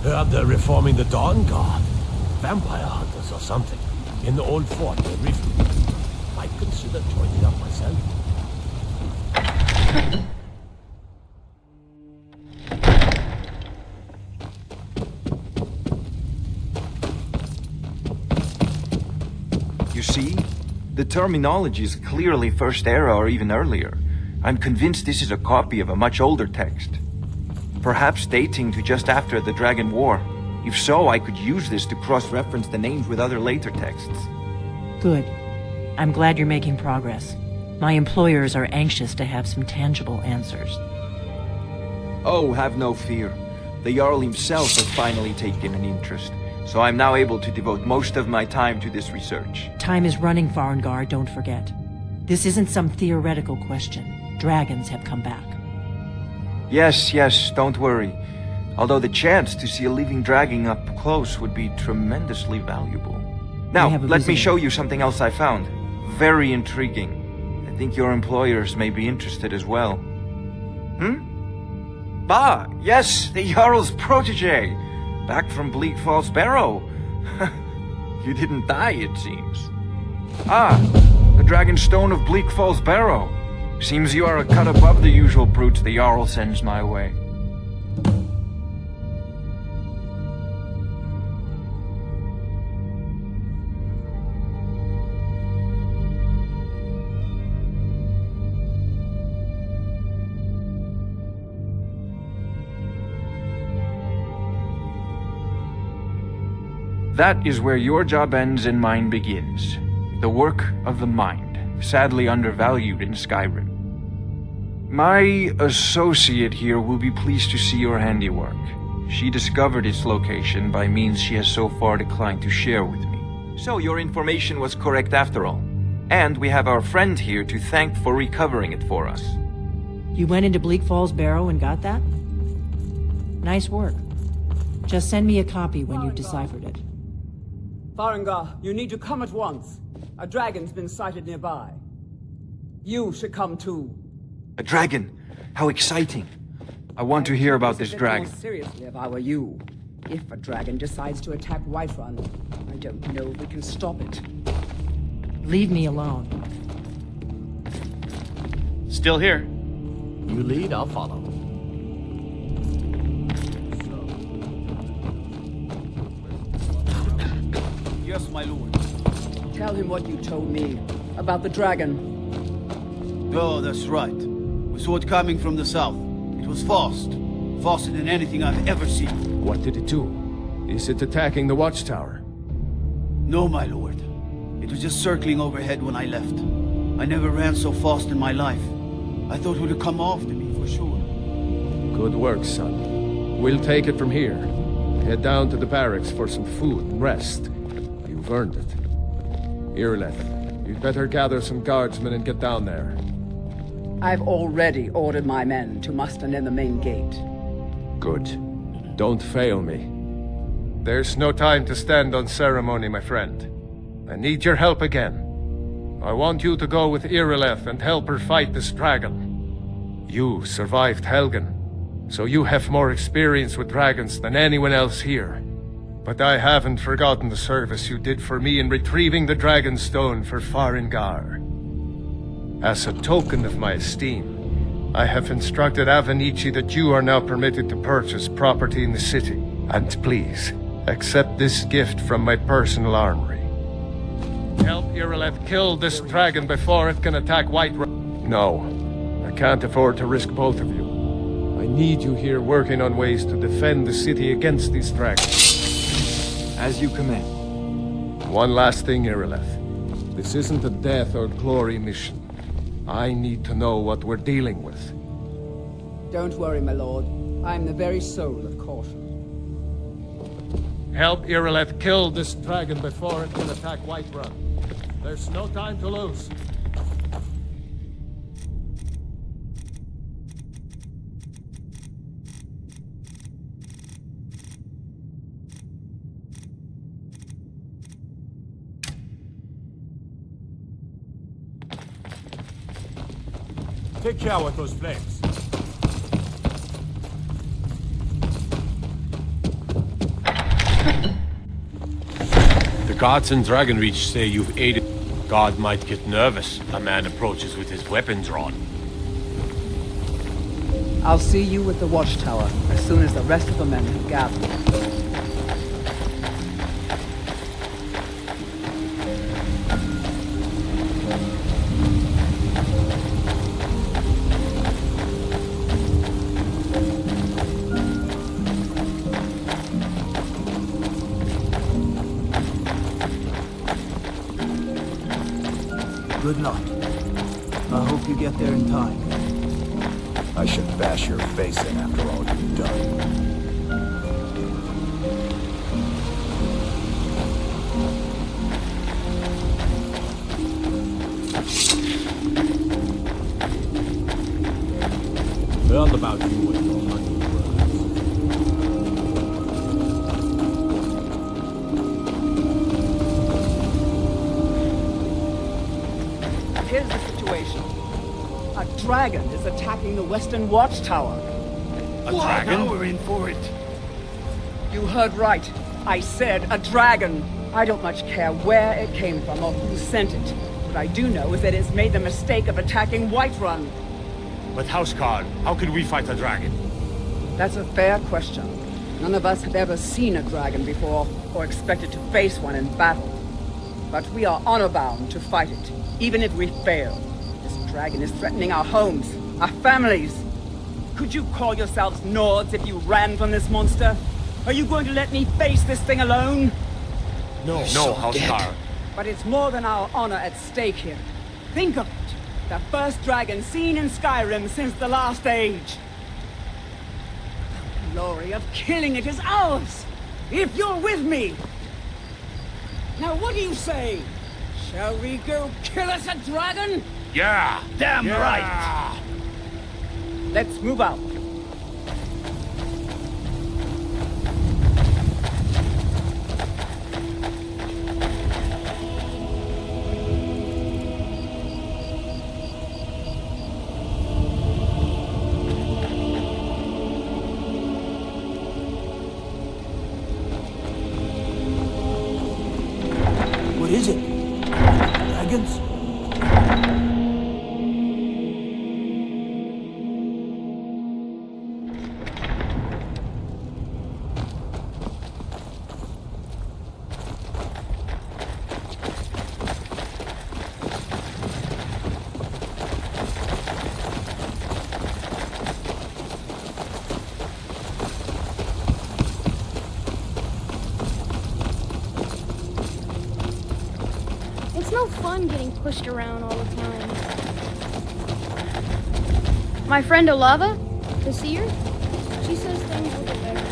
Heard they're reforming the Dawn Guard. Vampire hunters or something. In the old fort near Riften. Might consider joining up myself. You see? The terminology is clearly First Era or even earlier. I'm convinced this is a copy of a much older text. Perhaps dating to just after the Dragon War. If so, I could use this to cross-reference the names with other later texts. Good. I'm glad you're making progress. My employers are anxious to have some tangible answers. Oh, have no fear. The Jarl himself has finally taken an interest, so I'm now able to devote most of my time to this research. Time is running, Farengar, don't forget. This isn't some theoretical question. Dragons have come back. Yes, don't worry. Although the chance to see a living dragon up close would be tremendously valuable. Now, let me show you something else I found. Very intriguing. I think your employers may be interested as well. Bah, yes, the Jarl's protege. Back from Bleak Falls Barrow. You didn't die, it seems. Ah, the Dragon Stone of Bleak Falls Barrow. Seems you are a cut above the usual brutes the Jarl sends my way. That is where your job ends and mine begins. The work of the mind, sadly undervalued in Skyrim. My associate here will be pleased to see your handiwork. She discovered its location by means she has so far declined to share with me. So your information was correct after all. And we have our friend here to thank for recovering it for us. You went into Bleak Falls Barrow and got that? Nice work. Just send me a copy when you've deciphered it. Farengar, you need to come at once. A dragon's been sighted nearby. You should come too. A dragon? How exciting. I want to hear about this dragon. More seriously if I were you. If a dragon decides to attack Whiterun, I don't know if we can stop it. Leave me alone. Still here. You lead, I'll follow. Yes, my lord. Tell him what you told me about the dragon. Oh, that's right. We saw it coming from the south. It was fast. Faster than anything I've ever seen. What did it do? Is it attacking the watchtower? No, my lord. It was just circling overhead when I left. I never ran so fast in my life. I thought it would have come after me, for sure. Good work, son. We'll take it from here. Head down to the barracks for some food and rest. You've earned it. Irleth, you'd better gather some guardsmen and get down there. I've already ordered my men to muster near the main gate. Good. Don't fail me. There's no time to stand on ceremony, my friend. I need your help again. I want you to go with Irileth and help her fight this dragon. You survived Helgen, so you have more experience with dragons than anyone else here. But I haven't forgotten the service you did for me in retrieving the Dragon Stone for Farengar. As a token of my esteem, I have instructed Avenici that you are now permitted to purchase property in the city. And please, accept this gift from my personal armory. Help Irileth kill this dragon before it can attack Whiterun. No, I can't afford to risk both of you. I need you here working on ways to defend the city against these dragons. As you command. One last thing, Irileth. This isn't a death or glory mission. I need to know what we're dealing with. Don't worry, my lord. I'm the very soul of caution. Help Irileth kill this dragon before it can attack Whiterun. There's no time to lose. Take care with those flames. The gods in Dragonreach say you've aided. God might get nervous. A man approaches with his weapon drawn. I'll see you at the watchtower as soon as the rest of the men have gathered. Good luck. I hope you get there in time. I should bash your face in after all you've done. Learned about you and your hunting brothers. Here's the situation. A dragon is attacking the western watchtower. A dragon? Now we're in for it. You heard right. I said a dragon. I don't much care where it came from or who sent it. What I do know is that it's made the mistake of attacking Whiterun. But Houseguard, how can we fight a dragon? That's a fair question. None of us have ever seen a dragon before, or expected to face one in battle. But we are honor-bound to fight it, even if we fail. This dragon is threatening our homes, our families. Could you call yourselves Nords if you ran from this monster? Are you going to let me face this thing alone? No, Houseguard. But it's more than our honor at stake here. Think of it. The first dragon seen in Skyrim since the last age. The glory of killing it is ours, if you're with me. Now what do you say? Shall we go kill us a dragon? Yeah! Damn right! Let's move out. What is it? Dragons? It's no fun getting pushed around all the time. My friend Olava, the seer, she says things will get better.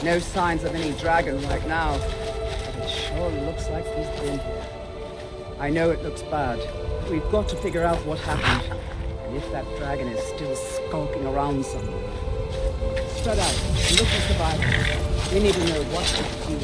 No signs of any dragon right now, but it sure looks like he's been here. I know it looks bad, but we've got to figure out what happened, and if that dragon is still skulking around somewhere. Spread out, and look for survivors. We need to know what to do.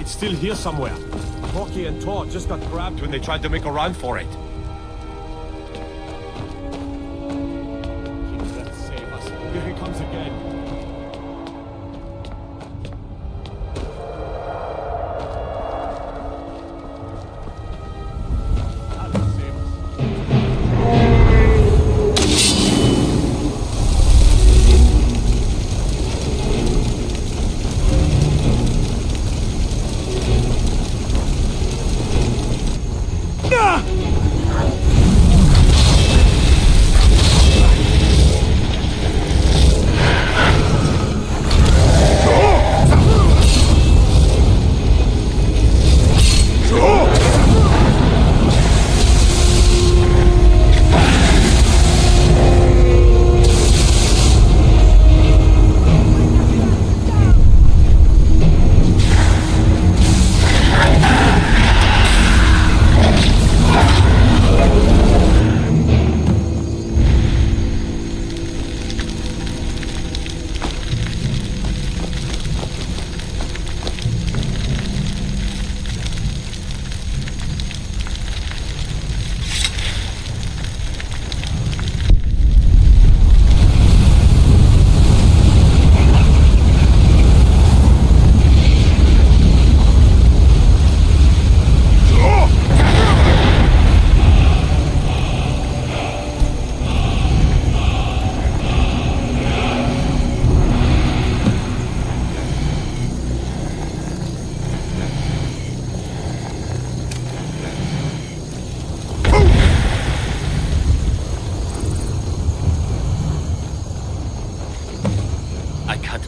Still here somewhere. Corky and Tor just got grabbed when they tried to make a run for it. Let's save us. Here he comes again.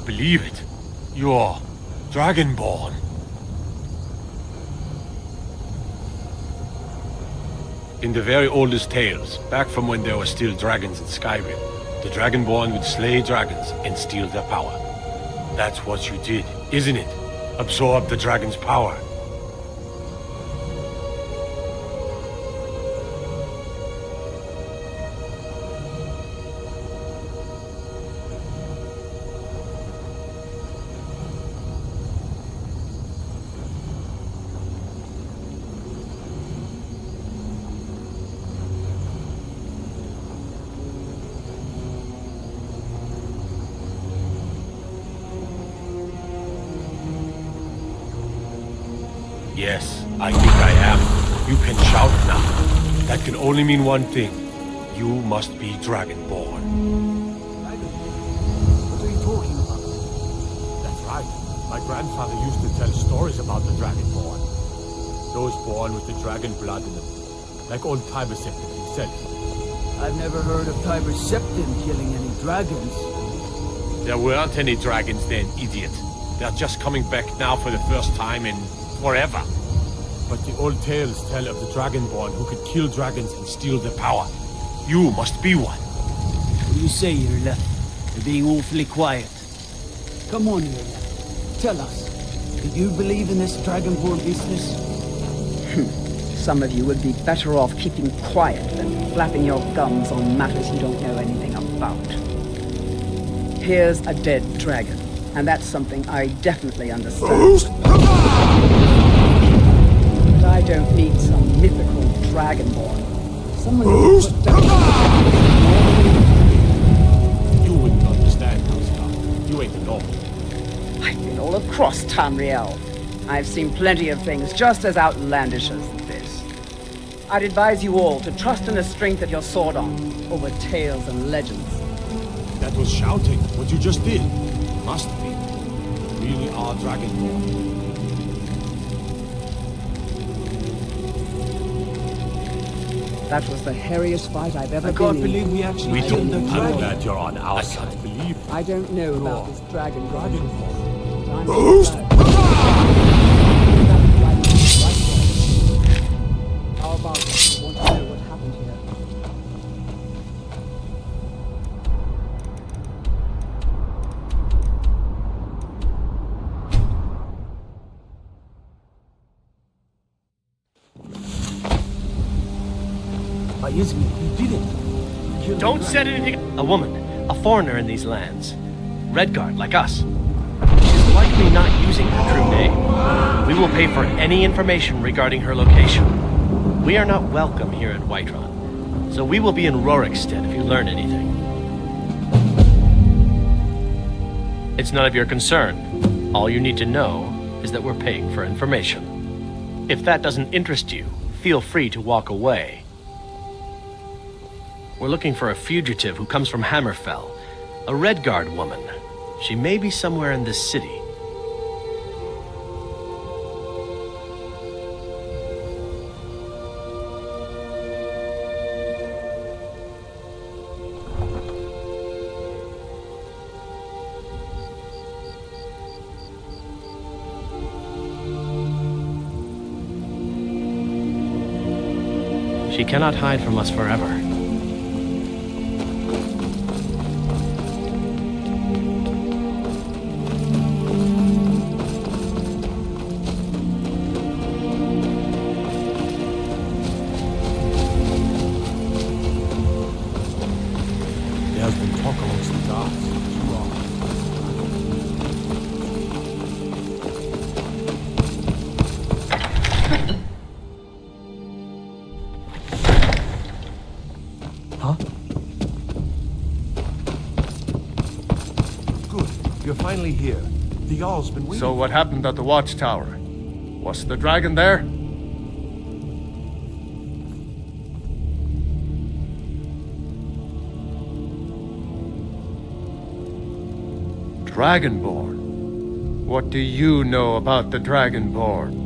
Believe it. You're Dragonborn. In the very oldest tales, back from when there were still dragons in Skyrim, the Dragonborn would slay dragons and steal their power. That's what you did, isn't it? Absorb the dragon's power. Yes, I think I am. You can shout now. That can only mean one thing. You must be Dragonborn. What are you talking about? That's right. My grandfather used to tell stories about the Dragonborn. Those born with the dragon blood in them. Like old Tiber Septim himself. I've never heard of Tiber Septim killing any dragons. There weren't any dragons then, idiot. They're just coming back now for the first time in forever. But the old tales tell of the Dragonborn who could kill dragons and steal their power. You must be one. What do you say, Irla? You're being awfully quiet. Come on, Irla. Tell us. Do you believe in this Dragonborn business? Some of you would be better off keeping quiet than flapping your gums on matters you don't know anything about. Here's a dead dragon, and that's something I definitely understand. But I don't need some mythical Dragonborn. Someone who put You wouldn't understand, Housegard. You ain't normal. I've been all across Tamriel. I've seen plenty of things just as outlandish as this. I'd advise you all to trust in the strength of your sword arm over tales and legends. That was shouting, what you just did. Must be. You really are Dragonborn. That was the hairiest fight I've ever I been in. can't believe we actually killed the dragon. I'm glad you're on our side. I can't believe it. I don't know about this dragon. Ghost! How about it? You want to know what happened here? Izmi, you did it. You killed Don't the set dragon. anything. A woman, a foreigner in these lands. Redguard, like us. She's likely not using her true name. We will pay for any information regarding her location. We are not welcome here at Whiterun, so we will be in Rorikstead if you learn anything. It's none of your concern. All you need to know is that we're paying for information. If that doesn't interest you, feel free to walk away. We're looking for a fugitive who comes from Hammerfell, a Redguard woman. She may be somewhere in this city. She cannot hide from us forever. There has been talk amongst the gods. Too long. Huh? Good. You're finally here. The Jarl's been waiting. So what happened at the watchtower? Was the dragon there? Dragonborn? What do you know about the Dragonborn?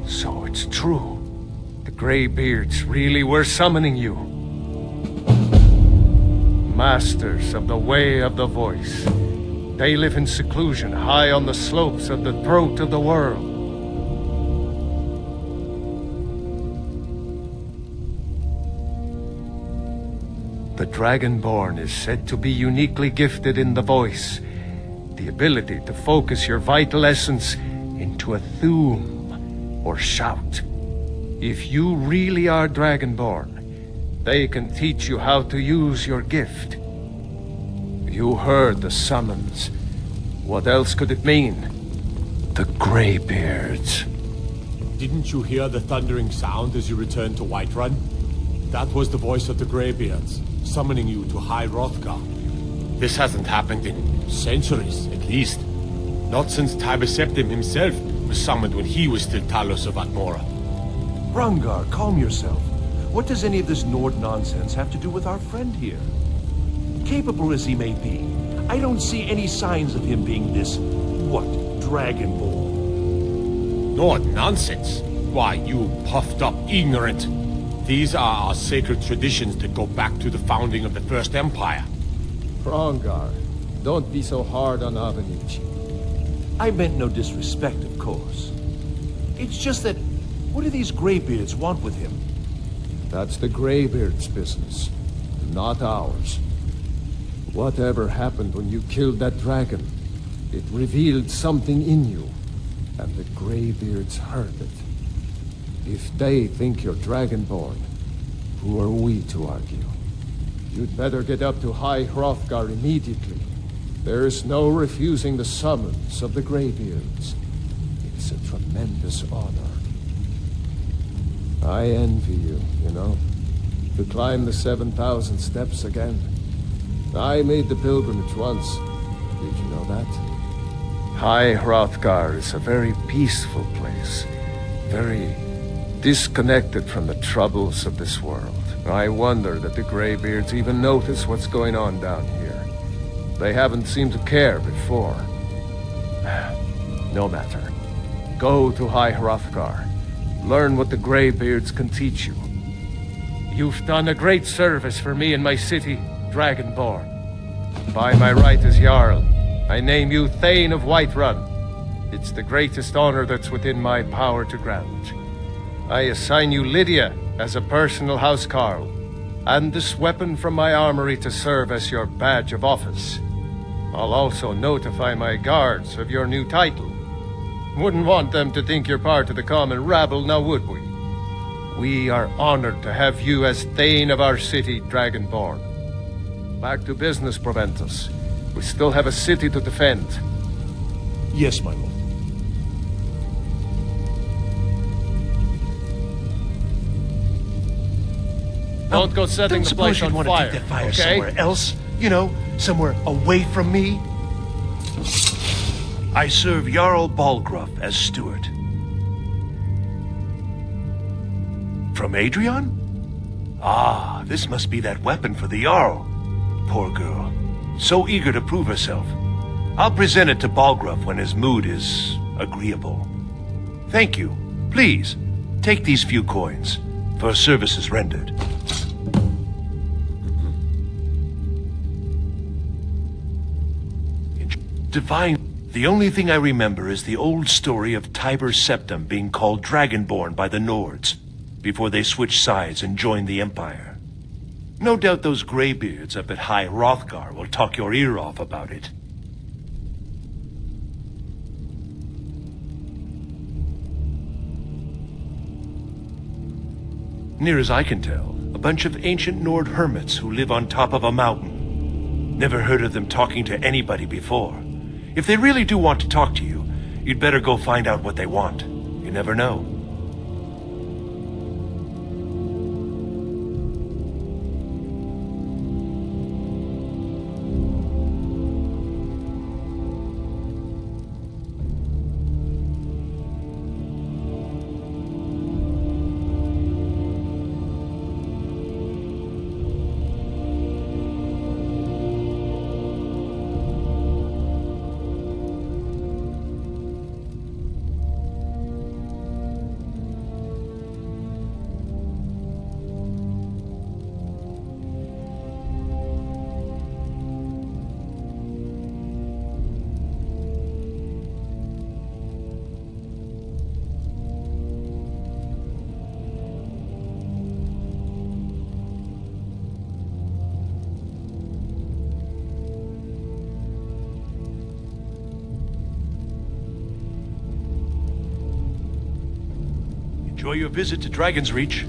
So it's true. The Greybeards really were summoning you. Masters of the Way of the Voice. They live in seclusion high on the slopes of the throat of the world. The Dragonborn is said to be uniquely gifted in the voice, the ability to focus your vital essence into a thum or shout. If you really are Dragonborn, they can teach you how to use your gift. You heard the summons. What else could it mean? The Greybeards. Didn't you hear the thundering sound as you returned to Whiterun? That was the voice of the Greybeards, summoning you to High Hrothgar. This hasn't happened in centuries, at least. Not since Tiber Septim himself was summoned when he was still Talos of Atmora. Brungar, calm yourself. What does any of this Nord nonsense have to do with our friend here? Capable as he may be, I don't see any signs of him being this, Dragonborn. Nord nonsense? Why, you puffed up ignorant. These are our sacred traditions that go back to the founding of the First Empire. Hrongar, don't be so hard on Avenich. I meant no disrespect, of course. It's just that, what do these Greybeards want with him? That's the Greybeard's business, not ours. Whatever happened when you killed that dragon, it revealed something in you, and the Greybeards heard it. If they think you're Dragonborn, who are we to argue? You'd better get up to High Hrothgar immediately. There's no refusing the summons of the Greybeards. It's a tremendous honor. I envy you, you know, to climb the 7,000 steps again. I made the pilgrimage once. Did you know that? High Hrothgar is a very peaceful place. very disconnected from the troubles of this world. I wonder that the Greybeards even notice what's going on down here. They haven't seemed to care before. No matter. Go to High Hrothgar. Learn what the Greybeards can teach you. You've done a great service for me and my city, Dragonborn. By my right as Jarl, I name you Thane of Whiterun. It's the greatest honor that's within my power to grant. I assign you Lydia as a personal housecarl, and this weapon from my armory to serve as your badge of office. I'll also notify my guards of your new title. Wouldn't want them to think you're part of the common rabble, now would we? We are honored to have you as Thane of our city, Dragonborn. Back to business, Proventus. We still have a city to defend. Yes, my lord. Don't go setting the place on want to fire, take that fire okay? somewhere else. You know, somewhere away from me. I serve Jarl Balgruuf as steward. From Adrian? Ah, this must be that weapon for the Jarl. Poor girl. So eager to prove herself. I'll present it to Balgruuf when his mood is agreeable. Thank you. Please, take these few coins for services rendered. Divine. The only thing I remember is the old story of Tiber Septim being called Dragonborn by the Nords before they switched sides and joined the Empire. No doubt those Greybeards up at High Hrothgar will talk your ear off about it. Near as I can tell, a bunch of ancient Nord hermits who live on top of a mountain. Never heard of them talking to anybody before. If they really do want to talk to you, you'd better go find out what they want. You never know. Enjoy your visit to Dragon's Reach.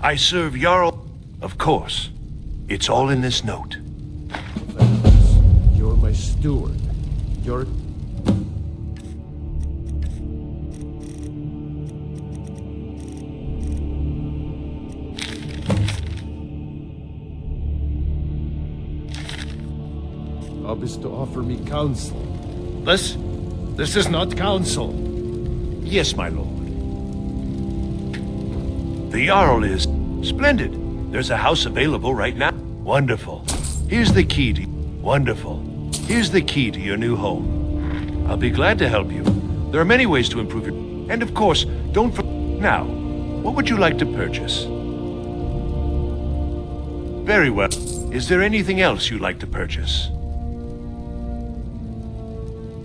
I serve Jarl... Of course. It's all in this note. You're my steward. You're... Is to offer me counsel. This is not counsel. Yes, my lord. The Jarl is splendid. There's a house available right now. Wonderful. Here's the key to... Wonderful. Here's the key to your new home. I'll be glad to help you. There are many ways to improve your... And of course, don't forget... Now, what would you like to purchase? Very well. Is there anything else you'd like to purchase?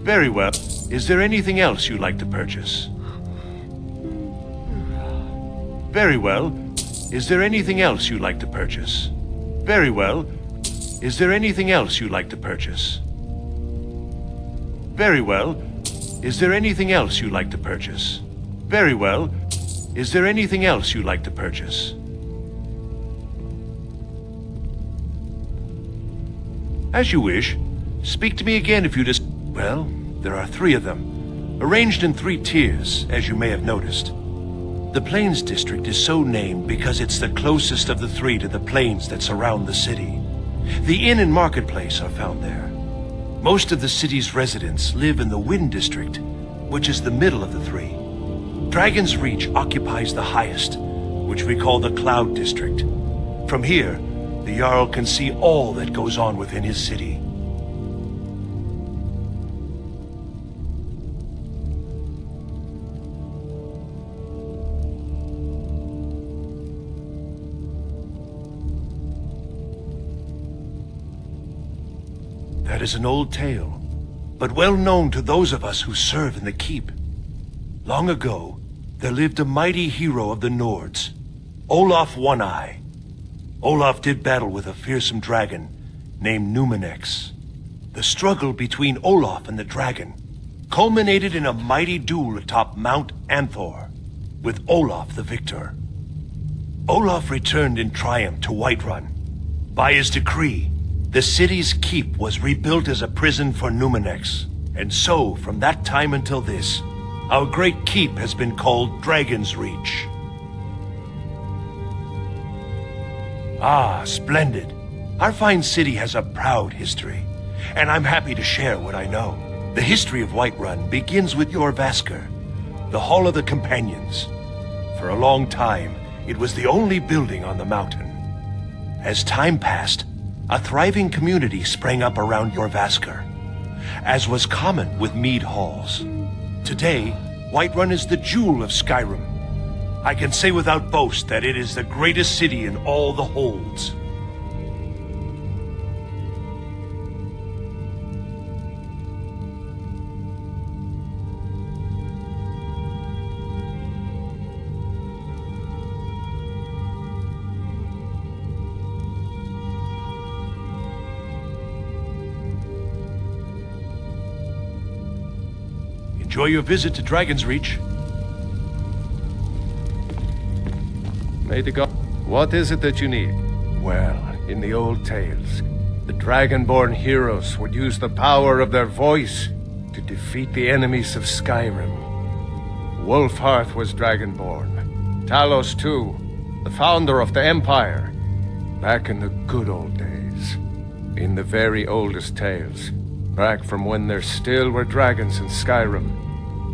Very well. Is there anything else you'd like to purchase? Very well. Is there anything else you'd like to purchase? Very well. Is there anything else you'd like to purchase? Very well. Is there anything else you'd like to purchase? Very well. Is there anything else you'd like to purchase? As you wish. Speak to me again if you just... Well, there are 3 of them, arranged in 3 tiers, as you may have noticed. The Plains District is so named because it's the closest of the 3 to the plains that surround the city. The inn and marketplace are found there. Most of the city's residents live in the Wind District, which is the middle of the 3. Dragon's Reach occupies the highest, which we call the Cloud District. From here, the Jarl can see all that goes on within his city. That is an old tale, but well known to those of us who serve in the keep. Long ago, there lived a mighty hero of the Nords, Olaf One-Eye. Olaf did battle with a fearsome dragon named Numenex. The struggle between Olaf and the dragon culminated in a mighty duel atop Mount Anthor, with Olaf the victor. Olaf returned in triumph to Whiterun. By his decree, the city's keep was rebuilt as a prison for Numenex, and so, from that time until this, our great keep has been called Dragon's Reach. Ah, splendid. Our fine city has a proud history, and I'm happy to share what I know. The history of Whiterun begins with Jorvaskr, the Hall of the Companions. For a long time, it was the only building on the mountain. As time passed, a thriving community sprang up around Jorvaskr, as was common with mead halls. Today, Whiterun is the jewel of Skyrim. I can say without boast that it is the greatest city in all the holds. Enjoy your visit to Dragon's Reach. May the god... What is it that you need? Well, in the old tales, the Dragonborn heroes would use the power of their voice to defeat the enemies of Skyrim. Wolfhearth was Dragonborn. Talos, too, the founder of the Empire. Back in the good old days. In the very oldest tales. Back from when there still were dragons in Skyrim.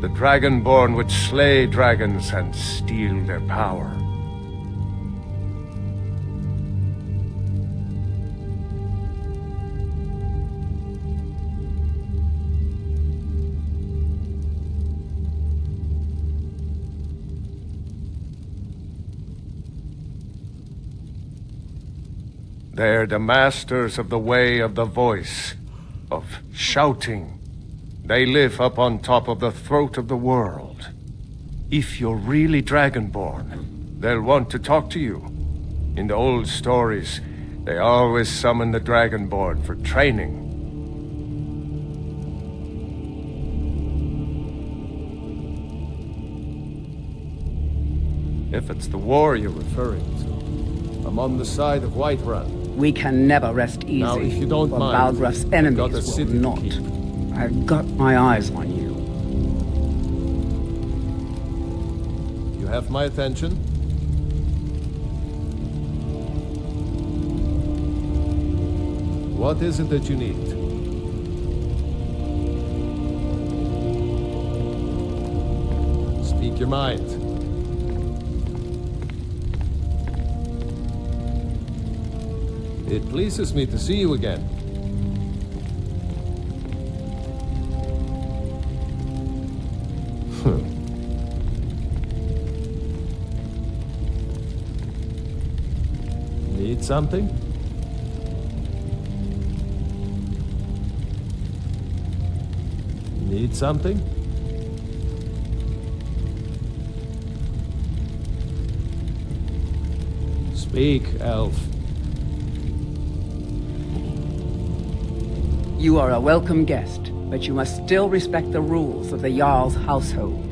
The Dragonborn would slay dragons and steal their power. They're the masters of the way of the voice, of shouting. They live up on top of the throat of the world. If you're really Dragonborn, they'll want to talk to you. In the old stories, they always summon the Dragonborn for training. If it's the war you're referring to, I'm on the side of Whiterun. We can never rest easy. Now, if you don't for mind, Balgruuf's I've enemies got a will city to not. keep. I've got my eyes on you. You have my attention? What is it that you need? Speak your mind. It pleases me to see you again. Need something? Need something? Speak, elf. You are a welcome guest, but you must still respect the rules of the Jarl's household.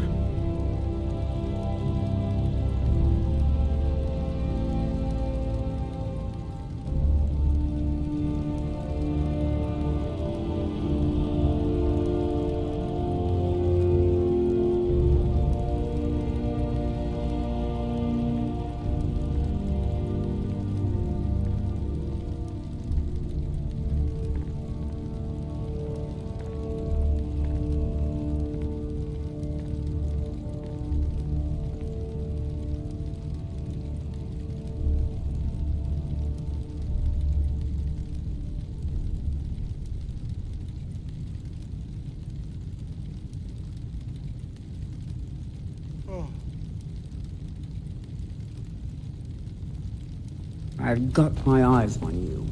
I've got my eyes on you.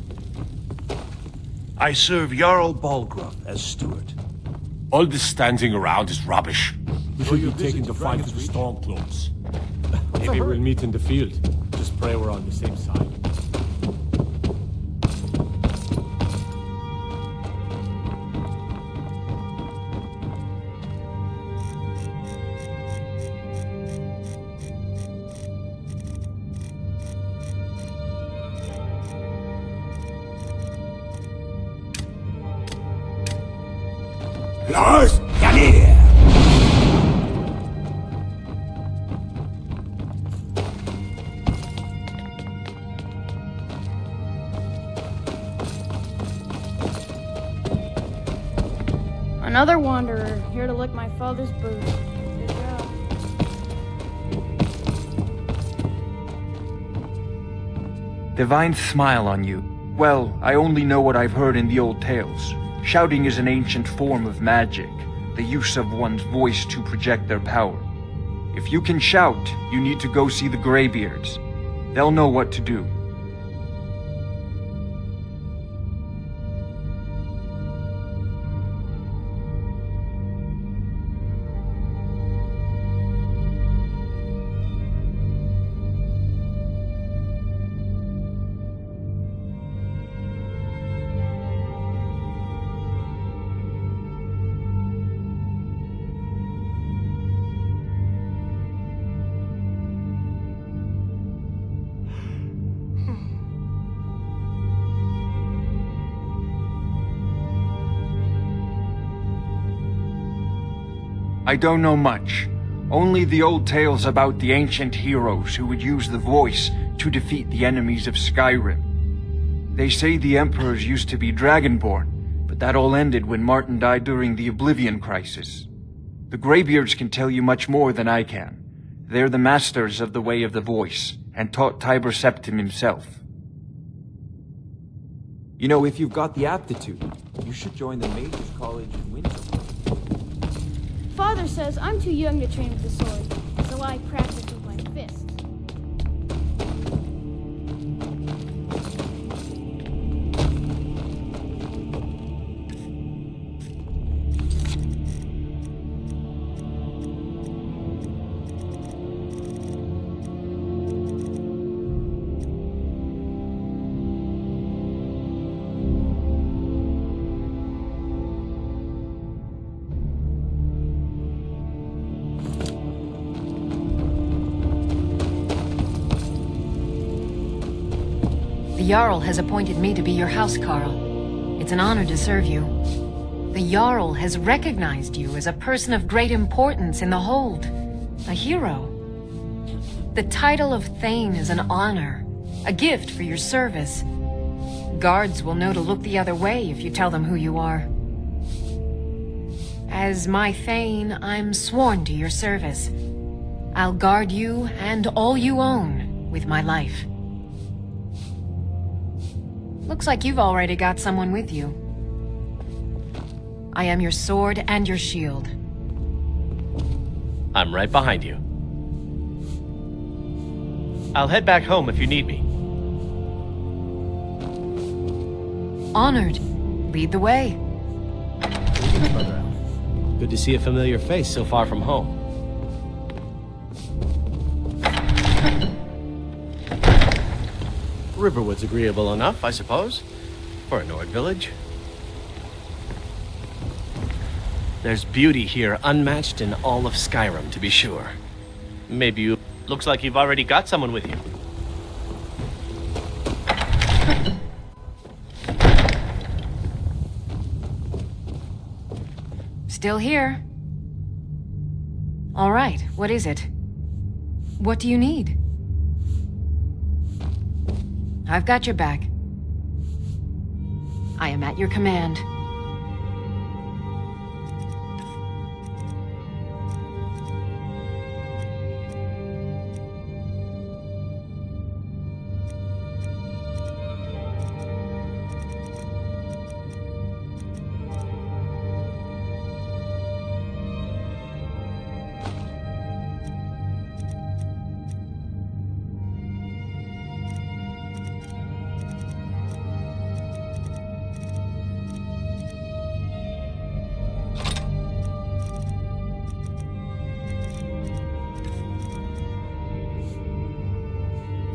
I serve Jarl Balgruuf as steward. All this standing around is rubbish. We should be taking the fight to the Stormcloaks. Maybe we'll meet in the field. Just pray we're on the same side. Lars, come here! Another wanderer, here to lick my father's boots. Good job. Divine smile on you. Well, I only know what I've heard in the old tales. Shouting is an ancient form of magic, the use of one's voice to project their power. If you can shout, you need to go see the Greybeards. They'll know what to do. I don't know much. Only the old tales about the ancient heroes who would use the voice to defeat the enemies of Skyrim. They say the emperors used to be dragonborn, but that all ended when Martin died during the Oblivion Crisis. The Greybeards can tell you much more than I can. They're the masters of the way of the voice, and taught Tiber Septim himself. You know, if you've got the aptitude, you should join the Mages College in Winter. Father says I'm too young to train with the sword, so I practice with my fists. The Jarl has appointed me to be your housecarl. It's an honor to serve you. The Jarl has recognized you as a person of great importance in the Hold. A hero. The title of Thane is an honor, a gift for your service. Guards will know to look the other way if you tell them who you are. As my Thane, I'm sworn to your service. I'll guard you and all you own with my life. Looks like you've already got someone with you. I am your sword and your shield. I'm right behind you. I'll head back home if you need me. Honored. Lead the way. Good to see a familiar face so far from home. Riverwood's agreeable enough, I suppose, for a Nord village. There's beauty here unmatched in all of Skyrim, to be sure. Maybe you... Looks like you've already got someone with you. Still here. All right, what is it? What do you need? I've got your back. I am at your command.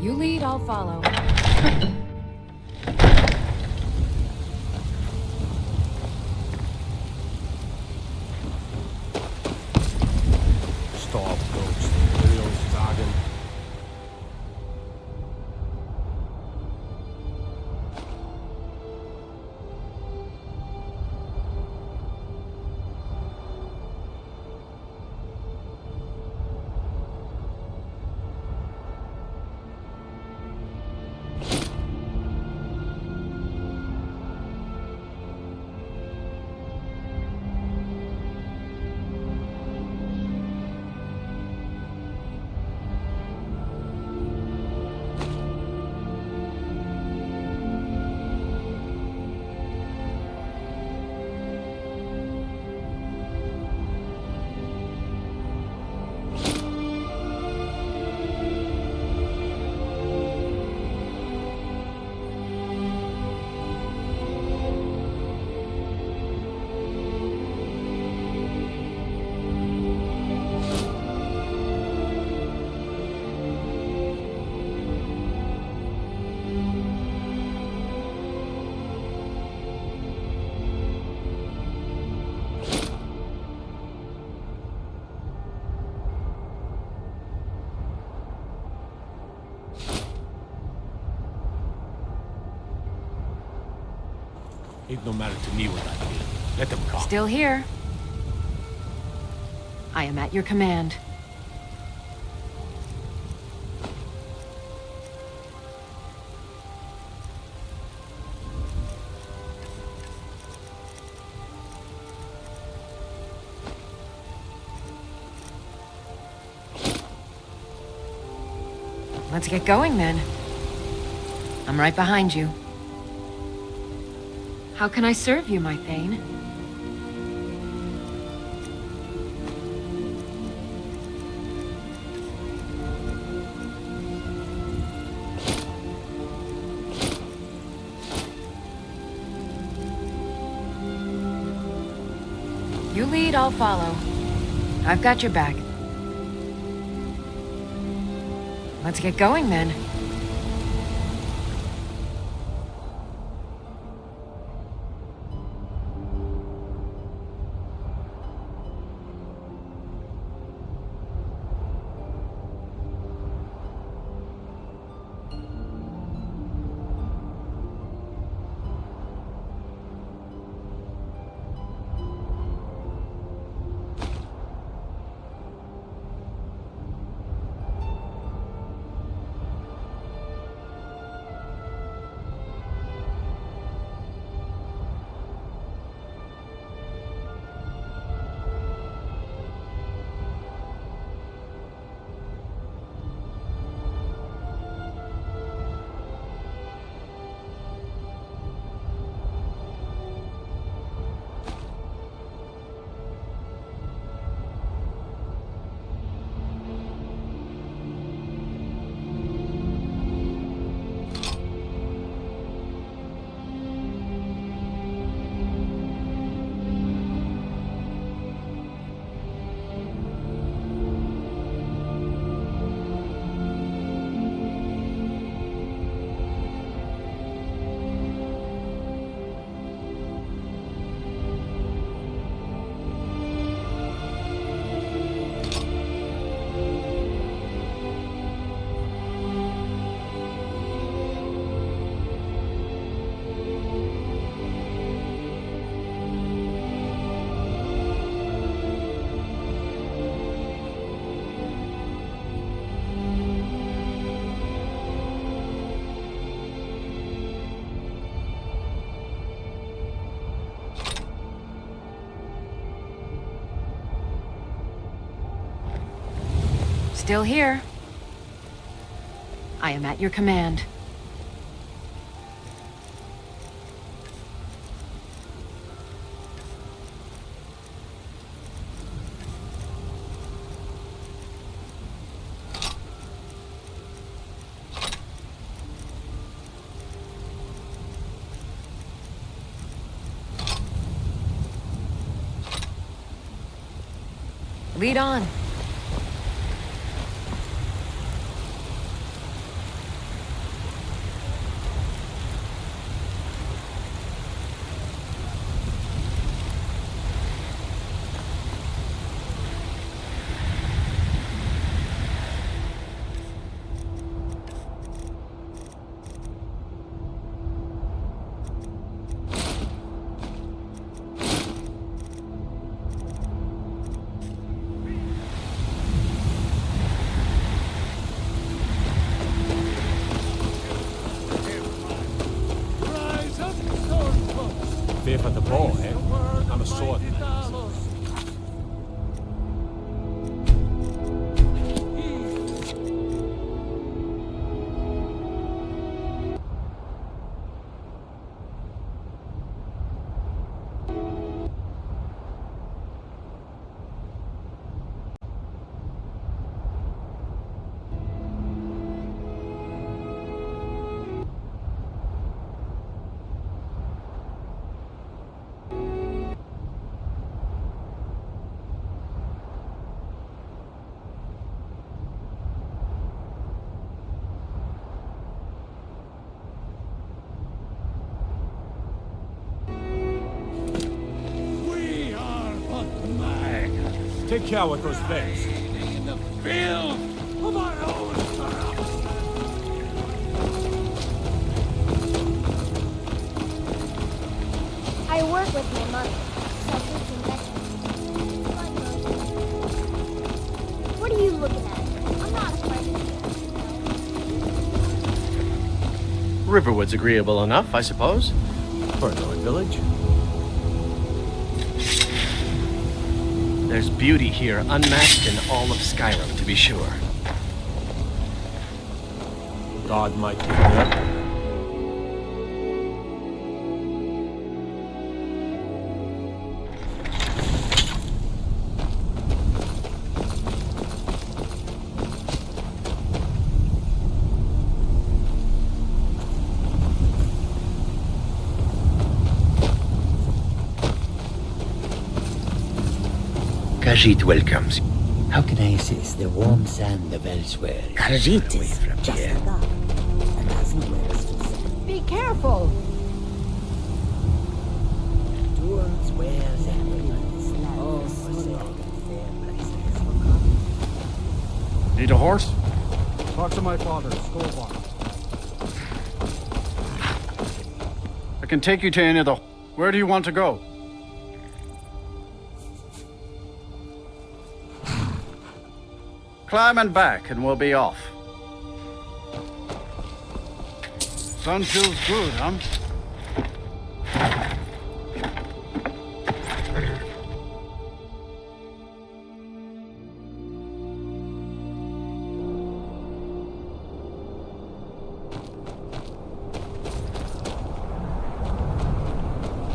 You lead, I'll follow. Stop, ghost. Imperial dragon. Ain't no matter to me what I feel. Let them come. Still here. I am at your command. Let's get going then. I'm right behind you. How can I serve you, my Thane? You lead, I'll follow. I've got your back. Let's get going then. Still here. I am at your command. Lead on. Fear for the bow, eh? I'm a sword. Take care with those things. In the field of my own. I work with my mother. Sell fruits and vegetables. What are you looking at? I'm not afraid of you. Riverwood's agreeable enough, I suppose. For a North village? There's beauty here unmatched in all of Skyrim, to be sure. God might be there. Khajiit welcomes you. How can I assist? The warm sand of elsewhere. Khajiit is just here. a god, and doesn't wear a suit. Be careful! Towards where everyone's land is forsaken, fair places forgotten. Need a horse? Talk to my father, Skolvar. I can take you to any of the... Where do you want to go? Climb and back, and we'll be off. Sun feels good, huh?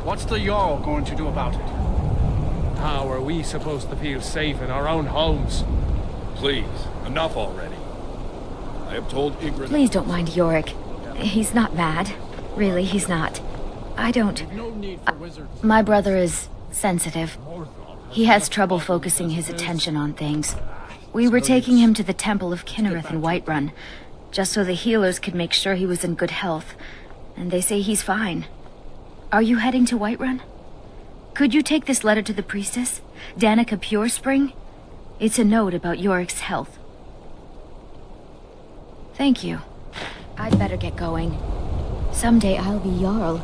What's the Jarl going to do about it? How are we supposed to feel safe in our own homes? Please, enough already. I have told Ygritte... Please don't mind Yorick. He's not mad. Really, he's not. I don't... My brother is sensitive. He has trouble focusing his attention on things. We were taking him to the Temple of Kinnereth in Whiterun, just so the healers could make sure he was in good health. And they say he's fine. Are you heading to Whiterun? Could you take this letter to the priestess, Danica Purespring? It's a note about Yorick's health. Thank you. I'd better get going. Someday I'll be Jarl.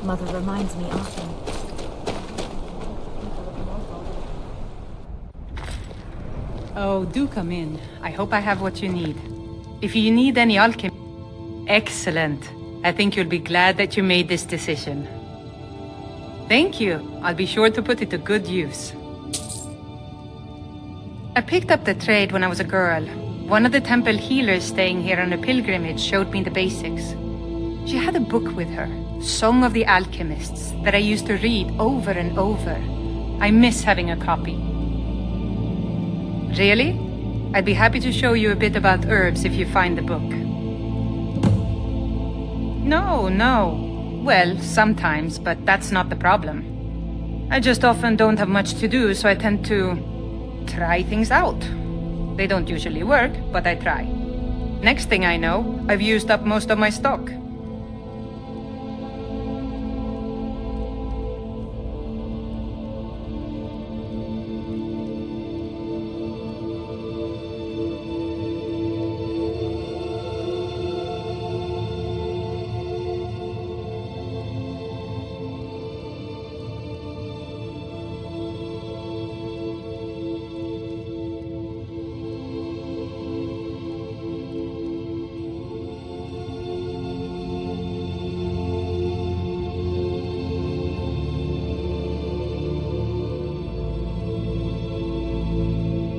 Mother reminds me often. Oh, do come in. I hope I have what you need. If you need any alchemy... Excellent. I think you'll be glad that you made this decision. Thank you. I'll be sure to put it to good use. I picked up the trade when I was a girl. One of the temple healers staying here on a pilgrimage showed me the basics. She had a book with her, Song of the Alchemists, that I used to read over and over. I miss having a copy. Really? I'd be happy to show you a bit about herbs if you find the book. No. Well, sometimes, but that's not the problem. I just often don't have much to do, so I tend to try things out. They don't usually work, but I try. Next thing I know, I've used up most of my stock.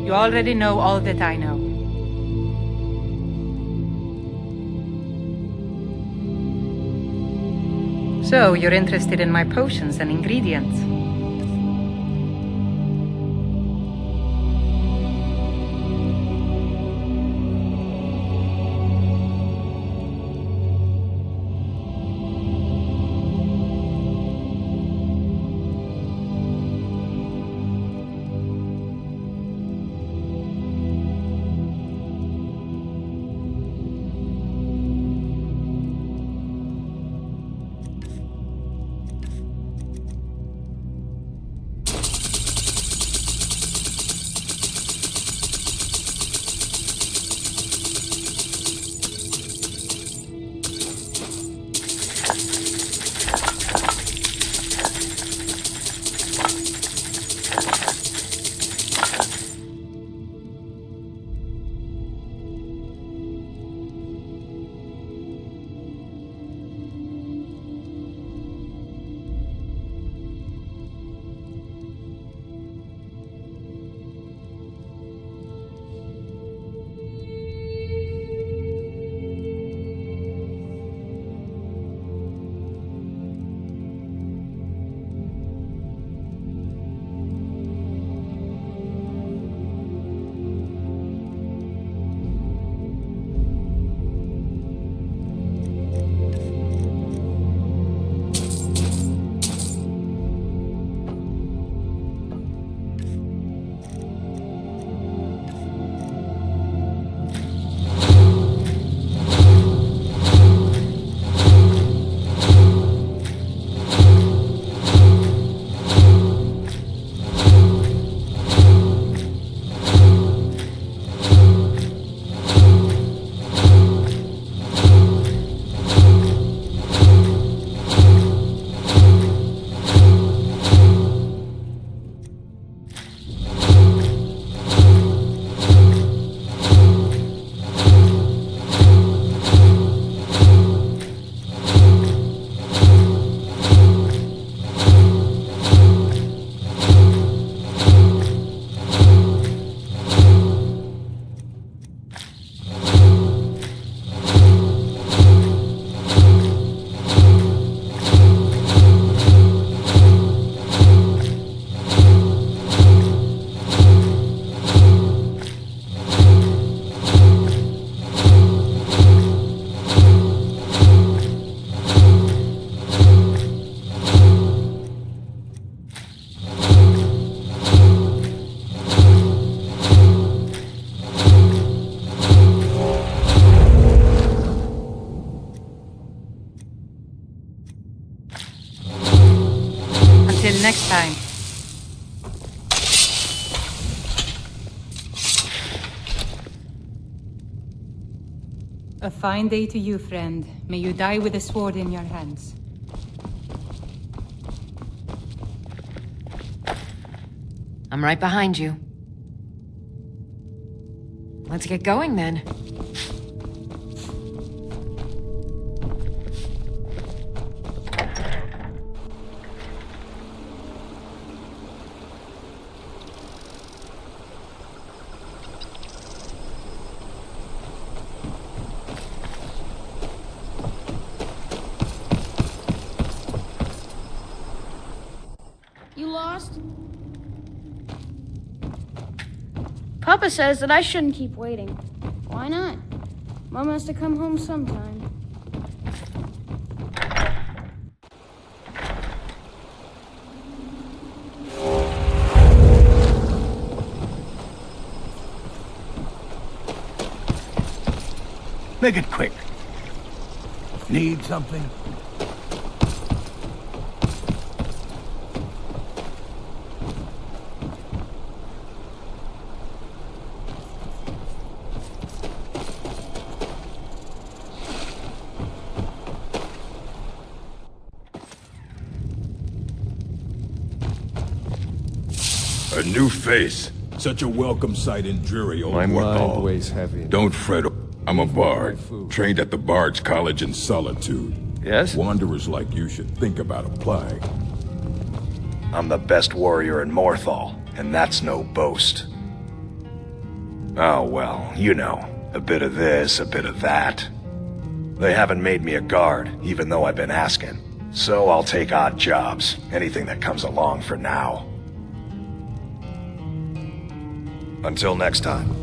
You already know all that I know. So, you're interested in my potions and ingredients? Until next time. A fine day to you, friend. May you die with a sword in your hands. I'm right behind you. Let's get going then. lost? Papa says that I shouldn't keep waiting. Why not? Mom has to come home sometime. Make it quick. Need something? A new face. Such a welcome sight in dreary old My mind Warthal. weighs heavy. Don't fret. I'm a bard, trained at the Bard's College in Solitude. Yes? Wanderers like you should think about applying. I'm the best warrior in Morthal, and that's no boast. Oh well, you know, a bit of this, a bit of that. They haven't made me a guard, even though I've been asking. So I'll take odd jobs, anything that comes along for now. Until next time.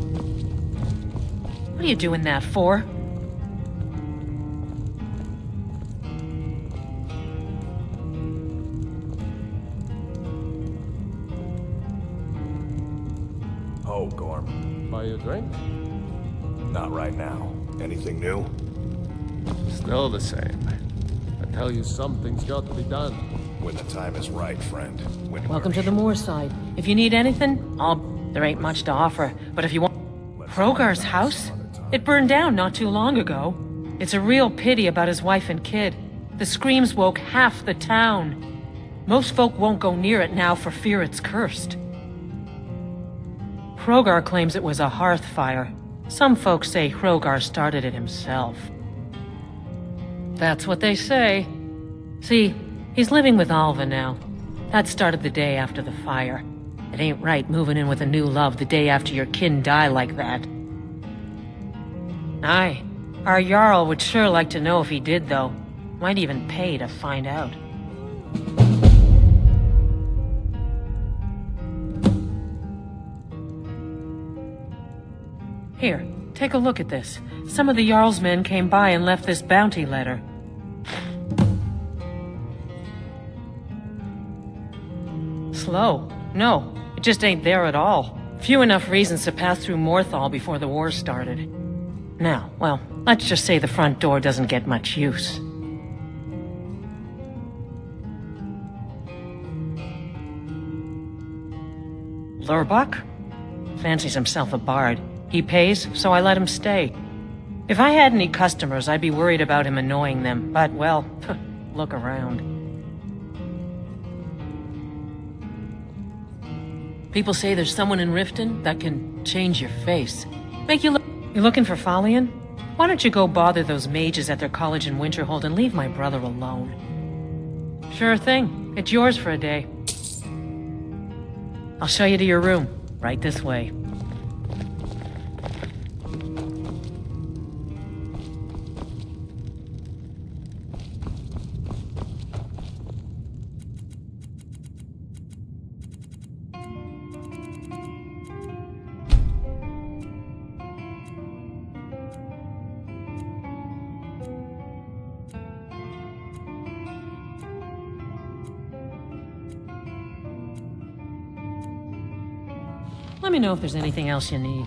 What are you doing that for? Oh, Gorm. Buy you a drink? Not right now. Anything new? Still the same. I tell you, something's got to be done. When the time is right, friend. Welcome to the Moorside. If you need anything, there ain't much to offer, but if you want... Hrogar's house? It burned down not too long ago. It's a real pity about his wife and kid. The screams woke half the town. Most folk won't go near it now for fear it's cursed. Hrogar claims it was a hearth fire. Some folks say Hrogar started it himself. That's what they say. See, he's living with Alva now. That started the day after the fire. It ain't right moving in with a new love the day after your kin die like that. Aye, our Jarl would sure like to know if he did, though. Might even pay to find out. Here, take a look at this. Some of the Jarl's men came by and left this bounty letter. Slow. No, it just ain't there at all. Few enough reasons to pass through Morthal before the war started. Now, well, let's just say the front door doesn't get much use. Lurbach? Fancies himself a bard. He pays, so I let him stay. If I had any customers, I'd be worried about him annoying them, but, well, look around. People say there's someone in Riften that can change your face. Make you look... You looking for Falion? Why don't you go bother those mages at their college in Winterhold and leave my brother alone? Sure thing. It's yours for a day. I'll show you to your room. Right this way. Let me know if there's anything else you need.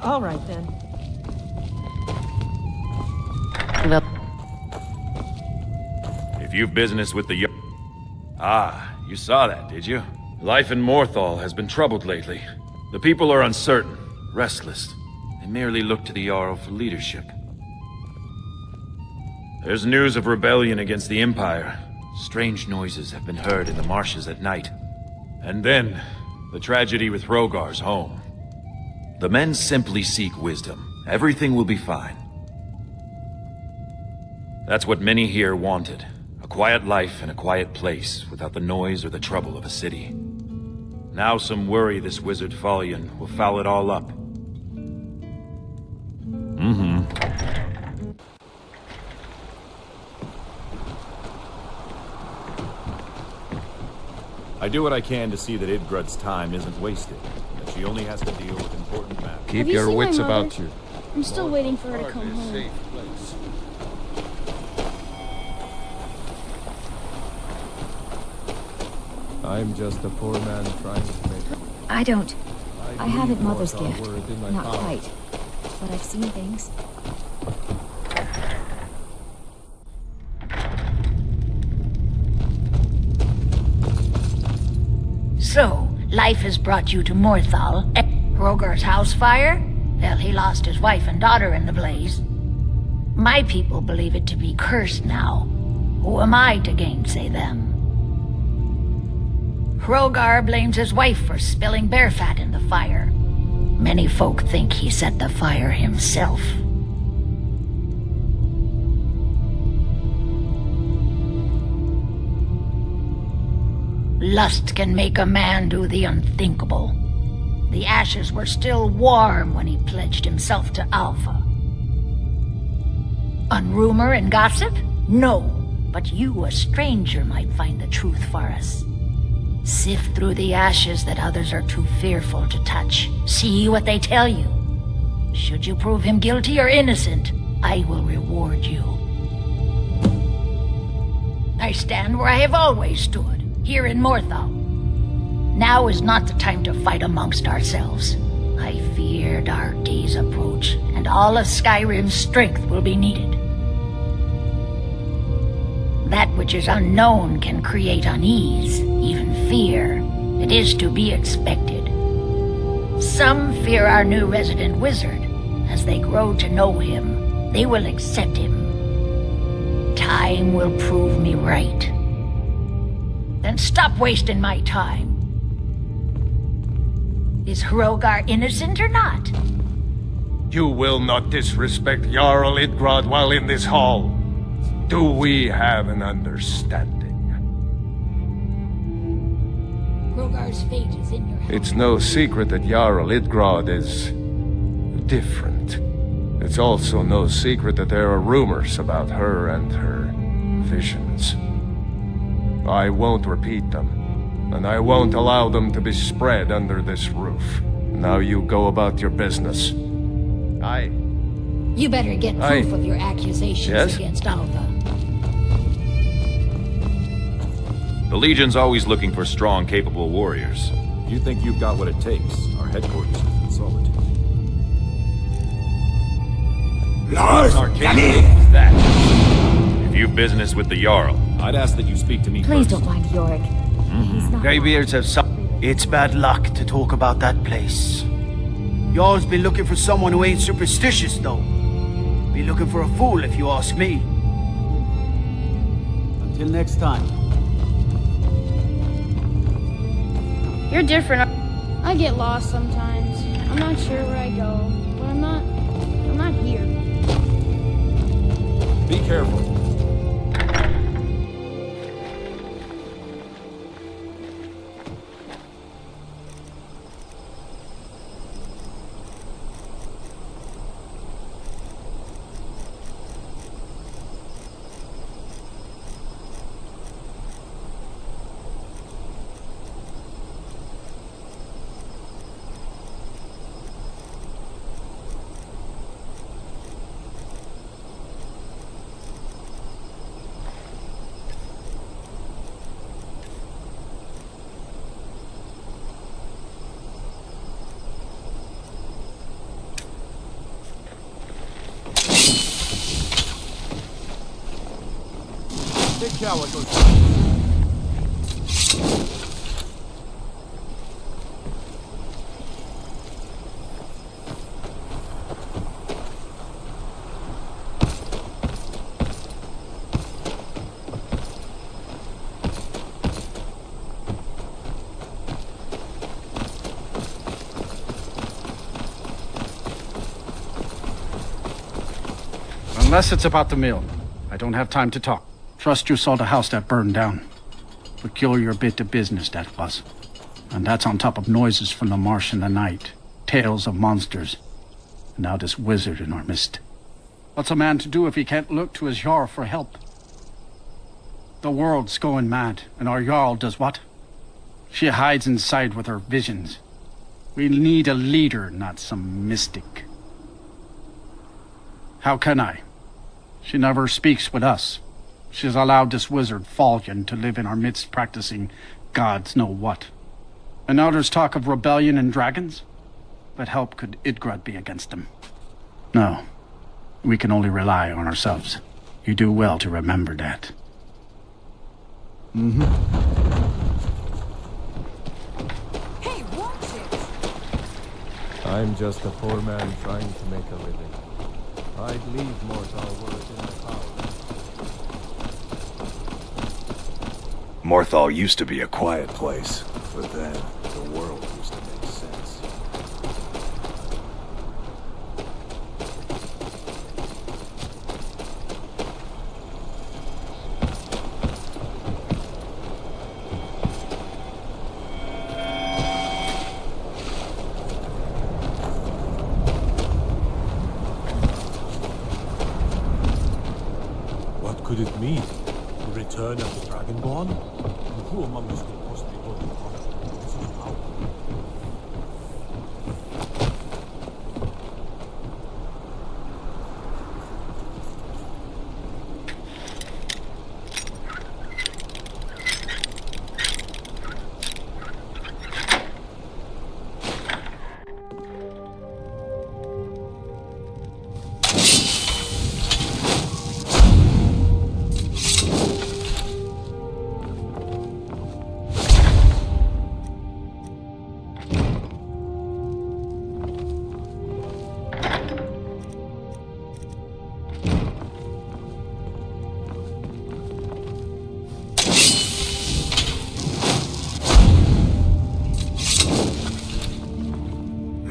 All right, then. Well... If you've business with the... Ah, you saw that, did you? Life in Morthal has been troubled lately. The people are uncertain, restless. They merely look to the Jarl for leadership. There's news of rebellion against the Empire. Strange noises have been heard in the marshes at night. And then, the tragedy with Hrogar's home. The men simply seek wisdom. Everything will be fine. That's what many here wanted. A quiet life in a quiet place, without the noise or the trouble of a city. Now some worry this wizard Falion will foul it all up. I do what I can to see that Idgrud's time isn't wasted, and that she only has to deal with important matters. Keep your wits about you. I'm still waiting for her to come home. I'm just a poor man trying to make... I haven't Mother's gift. Not quite. But I've seen things. So, life has brought you to Morthal. Hrogar's house fire? Well, he lost his wife and daughter in the blaze. My people believe it to be cursed now. Who am I to gainsay them? Hrogar blames his wife for spilling bear fat in the fire. Many folk think he set the fire himself. Lust can make a man do the unthinkable. The ashes were still warm when he pledged himself to Alpha. On rumor and gossip? No, but you, a stranger, might find the truth for us. Sift through the ashes that others are too fearful to touch. See what they tell you. Should you prove him guilty or innocent, I will reward you. I stand where I have always stood, here in Morthal. Now is not the time to fight amongst ourselves. I fear dark days approach, and all of Skyrim's strength will be needed. That which is unknown can create unease, even fear. It is to be expected. Some fear our new resident wizard. As they grow to know him, they will accept him. Time will prove me right. Then stop wasting my time. Is Hrogar innocent or not? You will not disrespect Jarl Idgrod while in this hall. Do we have an understanding? Hrogar's fate is in your hands. It's no secret that Jarl Idgrod is... different. It's also no secret that there are rumors about her and her visions. I won't repeat them, and I won't allow them to be spread under this roof. Now you go about your business. You better get proof of your accusations against Alpha. The Legion's always looking for strong, capable warriors. You think you've got what it takes? Our headquarters is in Solitude. If you've business with the Jarl, I'd ask that you speak to me Please first. don't mind Yorick. He's not... Greybeards have some... It's bad luck to talk about that place. Y'all's been looking for someone who ain't superstitious, though. Be looking for a fool, if you ask me. Until next time. You're different. I get lost sometimes. I'm not sure where I go, but I'm not here. Be careful. Big Coward goes. Unless it's about the mill, I don't have time to talk. Trust you saw the house that burned down. Peculiar bit of business that was. And that's on top of noises from the marsh in the night. Tales of monsters. And now this wizard in our midst. What's a man to do if he can't look to his Jarl for help? The world's going mad, and our Jarl does what? She hides inside with her visions. We need a leader, not some mystic. How can I? She never speaks with us. She's allowed this wizard, Fallion, to live in our midst practicing gods know what. And now there's talk of rebellion and dragons? What help could Idgrad be against them? No. We can only rely on ourselves. You do well to remember that. Mm-hmm. Hey, watch it! I'm just a poor man trying to make a living. I'd leave Mortal were it in my power. Morthal used to be a quiet place, but then the world used to make sense. What could it mean? The return of the Dragonborn? And who among us could possibly hold the honor of such power?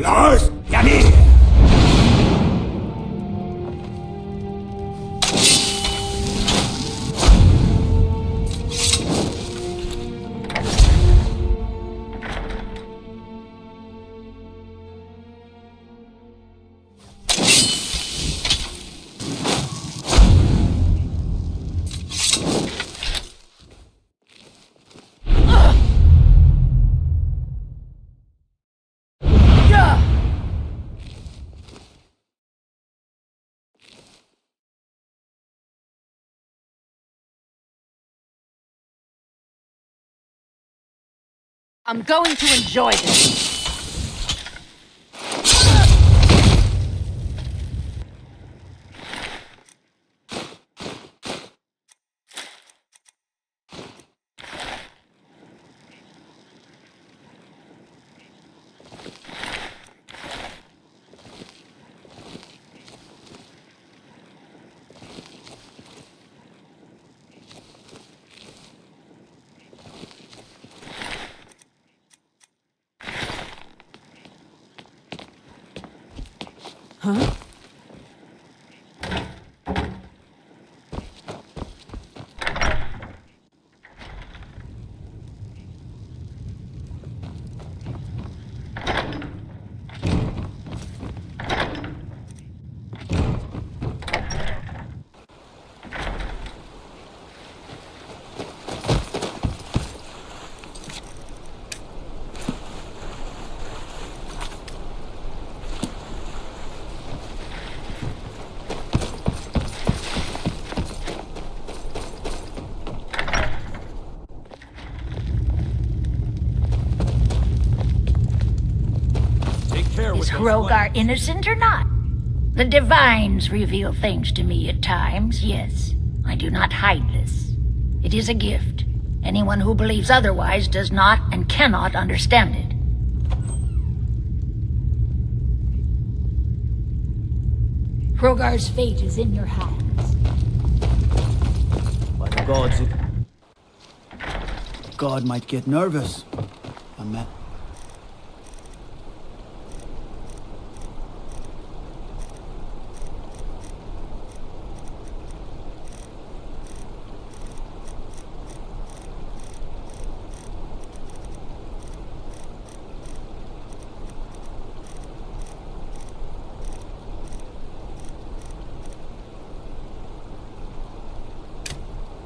Lars, Yanni! I'm going to enjoy this. Huh? Is Hrogar innocent or not? The Divines reveal things to me at times, yes. I do not hide this. It is a gift. Anyone who believes otherwise does not and cannot understand it. Hrogar's fate is in your hands. By the gods, God might get nervous. Amen.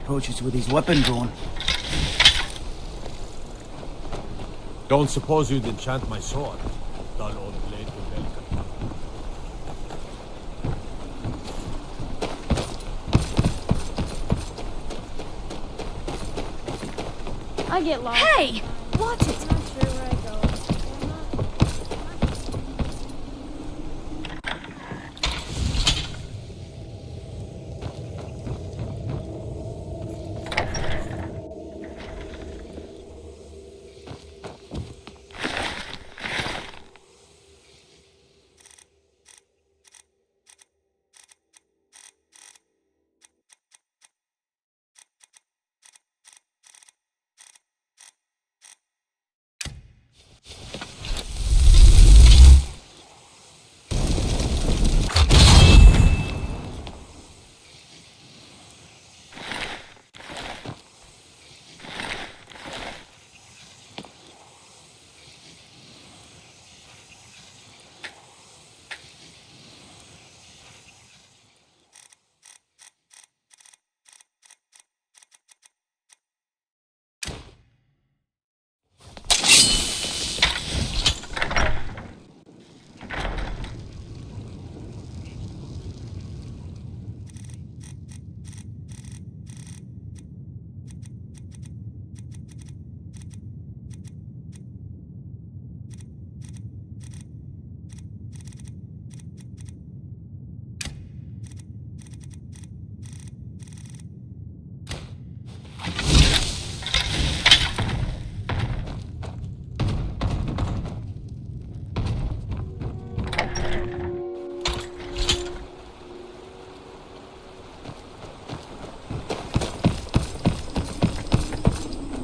Approaches with his weapon drawn. Don't suppose you'd enchant my sword? Dull old blade with delicate. I get lost. Hey! Watch it! I'm not sure where I go.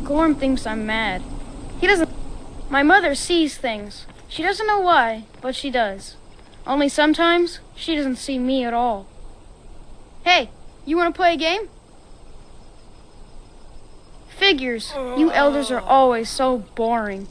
Gorm thinks I'm mad. He doesn't. My mother sees things. She doesn't know why, but she does. Only sometimes, she doesn't see me at all. Hey, you want to play a game? Figures. You elders are always so boring.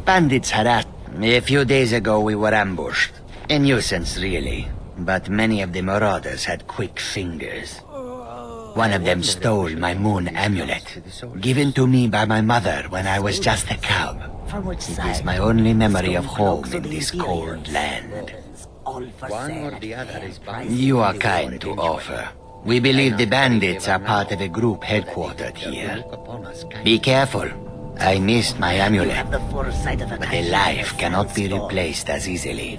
Bandits harassed. A few days ago we were ambushed. A nuisance, really. But many of the marauders had quick fingers. One of them stole my moon amulet, given to me by my mother when I was just a cub. It is my only memory of home in this cold land. One or the other is buying. You are kind to offer. We believe the bandits are part of a group headquartered here. Be careful. I missed my amulet, but a life cannot be replaced as easily.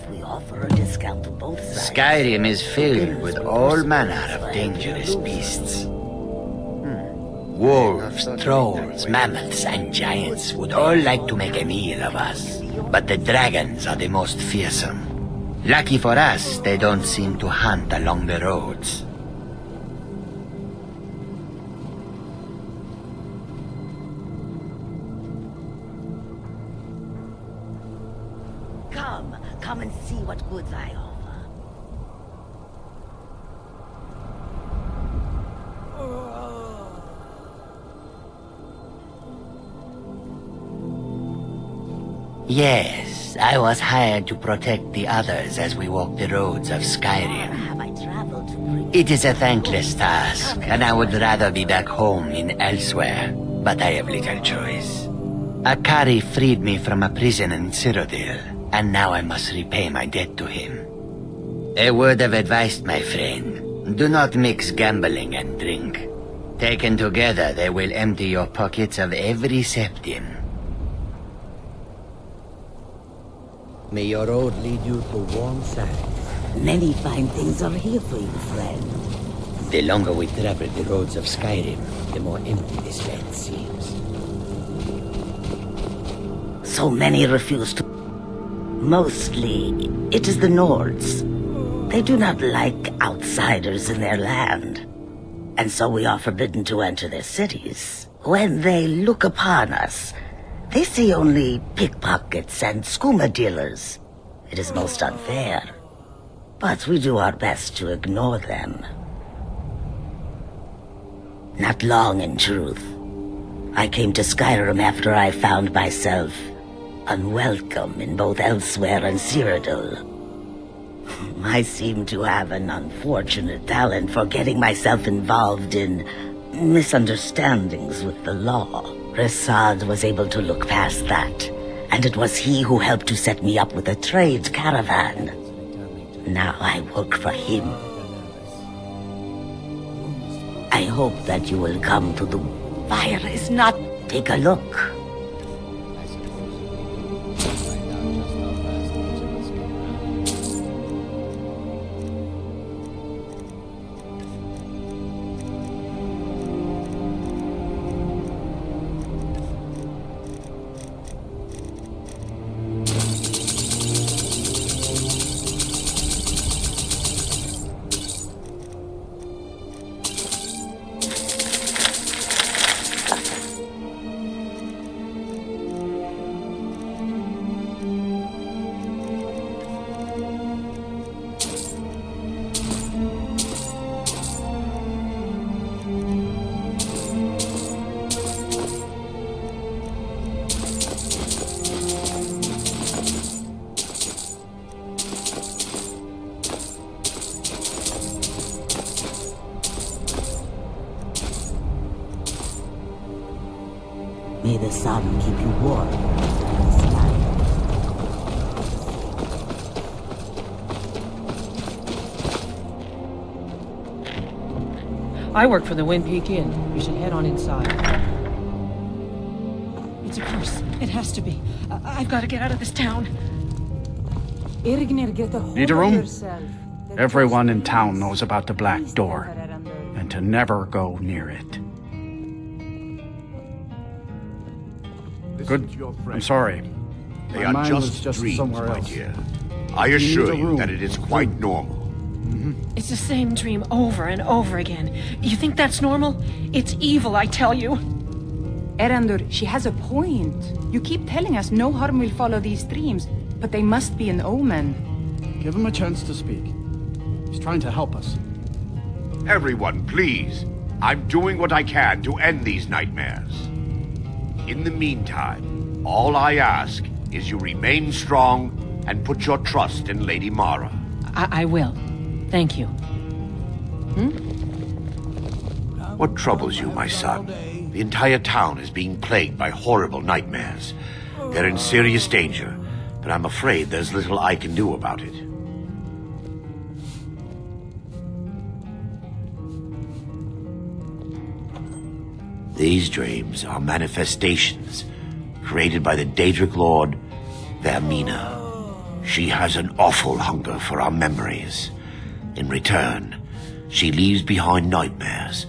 Skyrim is filled with all manner of dangerous beasts. Wolves, trolls, mammoths, and giants would all like to make a meal of us. But the dragons are the most fearsome. Lucky for us, they don't seem to hunt along the roads. Come and see what goods I offer. Yes, I was hired to protect the others as we walk the roads of Skyrim. It is a thankless task, and I would rather be back home in elsewhere, but I have little choice. Akari freed me from a prison in Cyrodiil, and now I must repay my debt to him. A word of advice, my friend. Do not mix gambling and drink. Taken together, they will empty your pockets of every septim. May your road lead you to warm sands. Many fine things are here for you, friend. The longer we travel the roads of Skyrim, the more empty this land seems. So many refuse to... Mostly, it is the Nords. They do not like outsiders in their land. And so we are forbidden to enter their cities. When they look upon us, they see only pickpockets and skooma dealers. It is most unfair. But we do our best to ignore them. Not long, in truth. I came to Skyrim after I found myself unwelcome in both Elsewhere and Cyrodiil. I seem to have an unfortunate talent for getting myself involved in misunderstandings with the law. Resad was able to look past that, and it was he who helped to set me up with a trade caravan. Now I work for him. I hope that you will come to the... Fire is not... Take a look. May the sun keep you warm. I work for the Wind Peak Inn. You should head on inside. It's a curse. It has to be. I've got to get out of this town. Need a room? Everyone in town knows about the Black Door, and to never go near it. Good. I'm sorry. They My are mind was just dreams, somewhere my else. dear. I assure you that it is quite normal. It's the same dream over and over again. You think that's normal? It's evil, I tell you. Erandur, she has a point. You keep telling us no harm will follow these dreams, but they must be an omen. Give him a chance to speak. He's trying to help us. Everyone, please. I'm doing what I can to end these nightmares. In the meantime, all I ask is you remain strong and put your trust in Lady Mara. I will. Thank you. What troubles you, my son? The entire town is being plagued by horrible nightmares. They're in serious danger, but I'm afraid there's little I can do about it. These dreams are manifestations created by the Daedric Lord, Vermina. She has an awful hunger for our memories. In return, she leaves behind nightmares,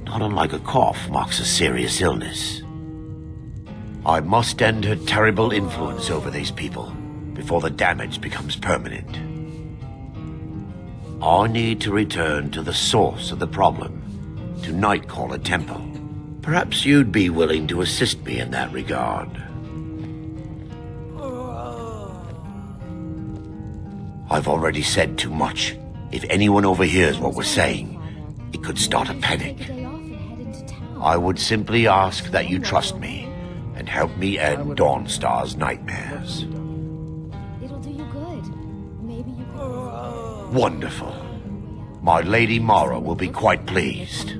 not unlike a cough marks a serious illness. I must end her terrible influence over these people before the damage becomes permanent. I need to return to the source of the problem, to Nightcaller Temple. Perhaps you'd be willing to assist me in that regard. I've already said too much. If anyone overhears what we're saying, it could start a panic. I would simply ask that you trust me and help me end Dawnstar's nightmares. It'll do you good. Maybe you can... Wonderful. My Lady Mara will be quite pleased.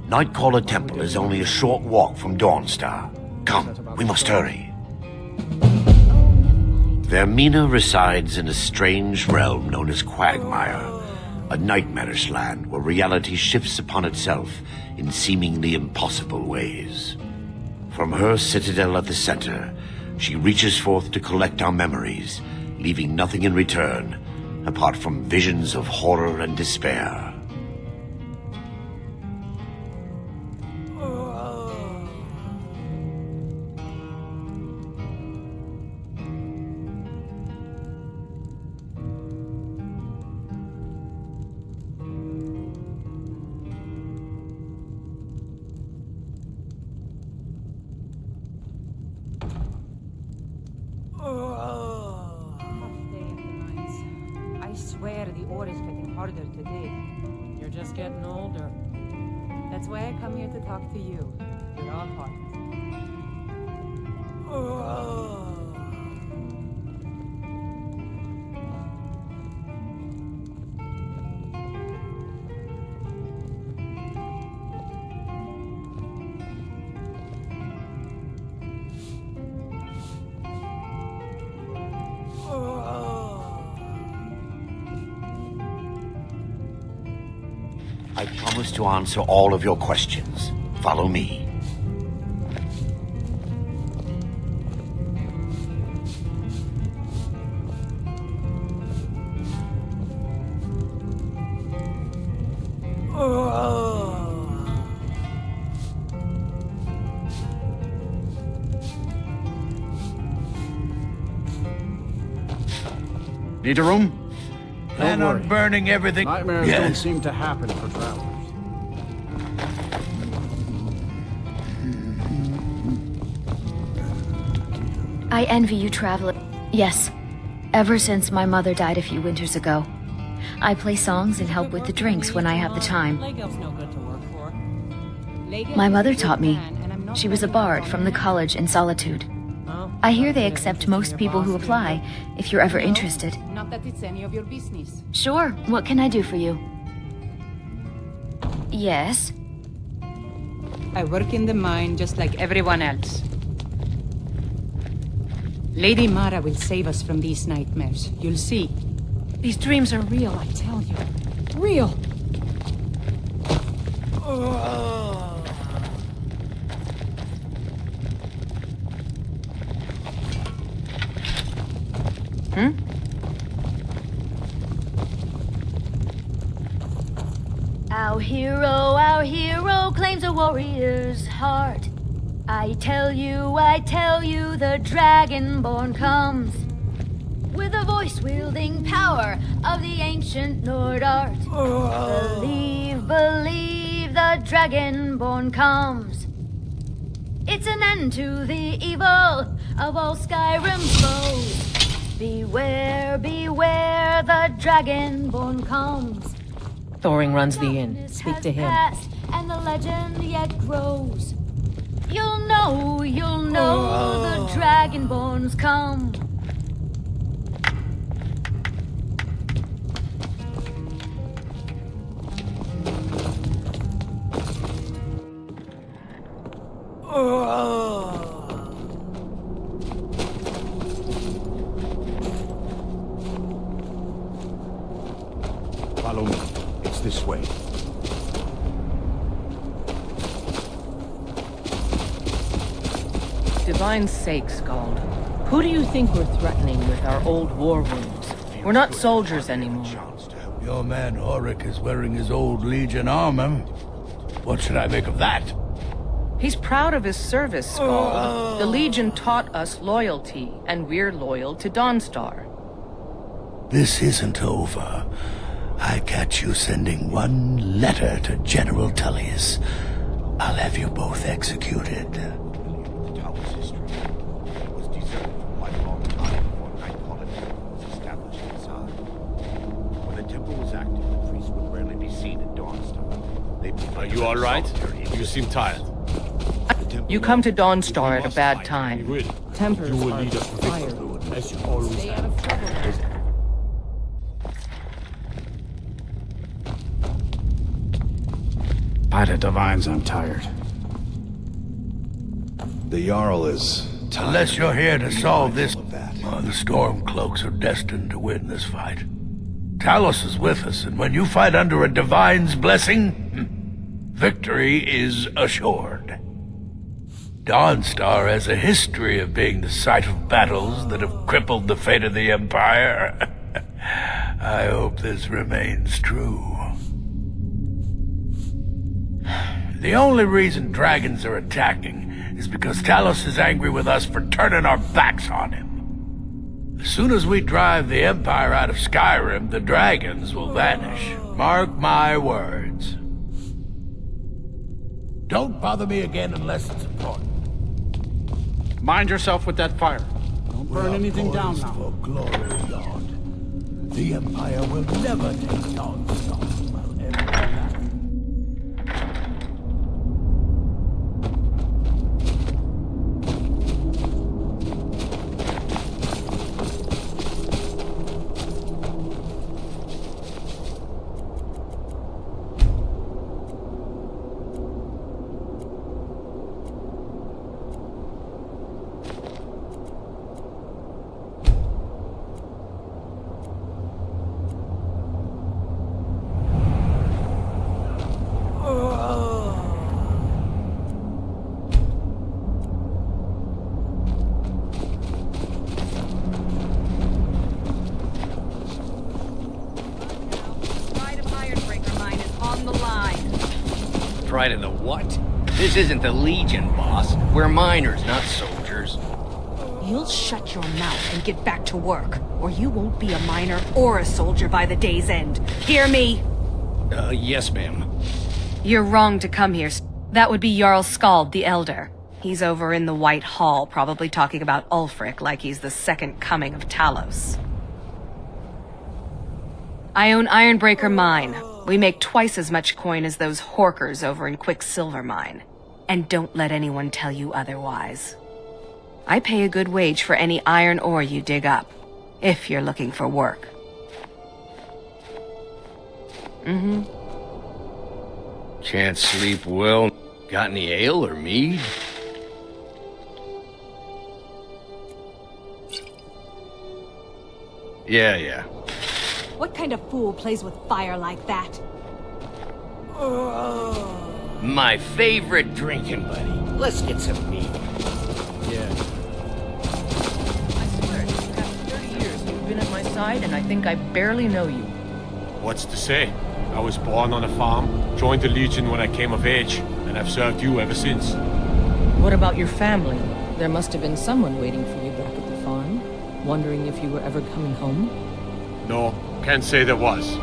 Nightcaller Temple is only a short walk from Dawnstar. Come, we must hurry. Vermina resides in a strange realm known as Quagmire, a nightmarish land where reality shifts upon itself in seemingly impossible ways. From her citadel at the center, She reaches forth to collect our memories, leaving nothing in return, apart from visions of horror and despair. I swear the ore is getting harder to dig. You're just getting older. That's why I come here to talk to you. You're all heart. I promise to answer all of your questions. Follow me. Need a room? Plan Don't on worry. burning everything. Nightmares Yes. don't seem to happen for travelers. I envy you, traveler. Yes. Ever since my mother died a few winters ago. I play songs and help with the drinks when I have the time. Legel's no good to work for. My mother taught me. She was a bard from the college in Solitude. I hear they accept most people who apply, if you're ever interested. Not that it's any of your business. Sure, what can I do for you? Yes? I work in the mine just like everyone else. Lady Mara will save us from these nightmares. You'll see. These dreams are real, I tell you. Real. Our hero claims a warrior's heart. I tell you, the Dragonborn comes with a voice-wielding power of the ancient Nord art. Believe, the Dragonborn comes. It's an end to the evil of all Skyrim's foes. Beware, the Dragonborn comes. Thoring runs the inn. Speak to him. Past, and the legend yet grows. You'll know, the Dragonborns come. Follow me. It's this way. Divine's sake, Scald. Who do you think we're threatening with our old war wounds? We're not soldiers anymore. Your man Auric is wearing his old Legion armor. What should I make of that? He's proud of his service, Scald. The Legion taught us loyalty, and we're loyal to Dawnstar. This isn't over. I catch you sending one letter to General Tullius. I'll have you both executed. The tower's history was deserted for quite a long time before Night Colony was established inside. When the temple was active, the priests would rarely be seen at Dawnstar. Are you all right? You seem tired. You come to Dawnstar at a bad time. Tempers you will lead us to victory, as you always have. By the divines, I'm tired. The Jarl is tired. Unless you're here to solve this, the Stormcloaks are destined to win this fight. Talos is with us, and when you fight under a divine's blessing, victory is assured. Dawnstar has a history of being the site of battles that have crippled the fate of the Empire. I hope this remains true. The only reason dragons are attacking is because Talos is angry with us for turning our backs on him. As soon as we drive the Empire out of Skyrim, the dragons will vanish. Mark my words. Don't bother me again unless it's important. Mind yourself with that fire. Don't burn anything down now. For glory, Lord. The Empire will never take Dawnstar. Pride of the what? This isn't the Legion, boss. We're miners, not soldiers. You'll shut your mouth and get back to work, or you won't be a miner or a soldier by the day's end. Hear me? Yes, ma'am. You're wrong to come here. That would be Jarl Skald the Elder. He's over in the White Hall, probably talking about Ulfric like he's the second coming of Talos. I own Ironbreaker Mine. We make twice as much coin as those horkers over in Quicksilver Mine. And don't let anyone tell you otherwise. I pay a good wage for any iron ore you dig up, if you're looking for work. Can't sleep well. Got any ale or mead? Yeah. What kind of fool plays with fire like that? My favorite drinking buddy. Let's get some mead. I swear, after 30 years, you've been at my side, and I think I barely know you. What's to say? I was born on a farm, joined the Legion when I came of age, and I've served you ever since. What about your family? There must have been someone waiting for you back at the farm, wondering if you were ever coming home. No, can't say there was.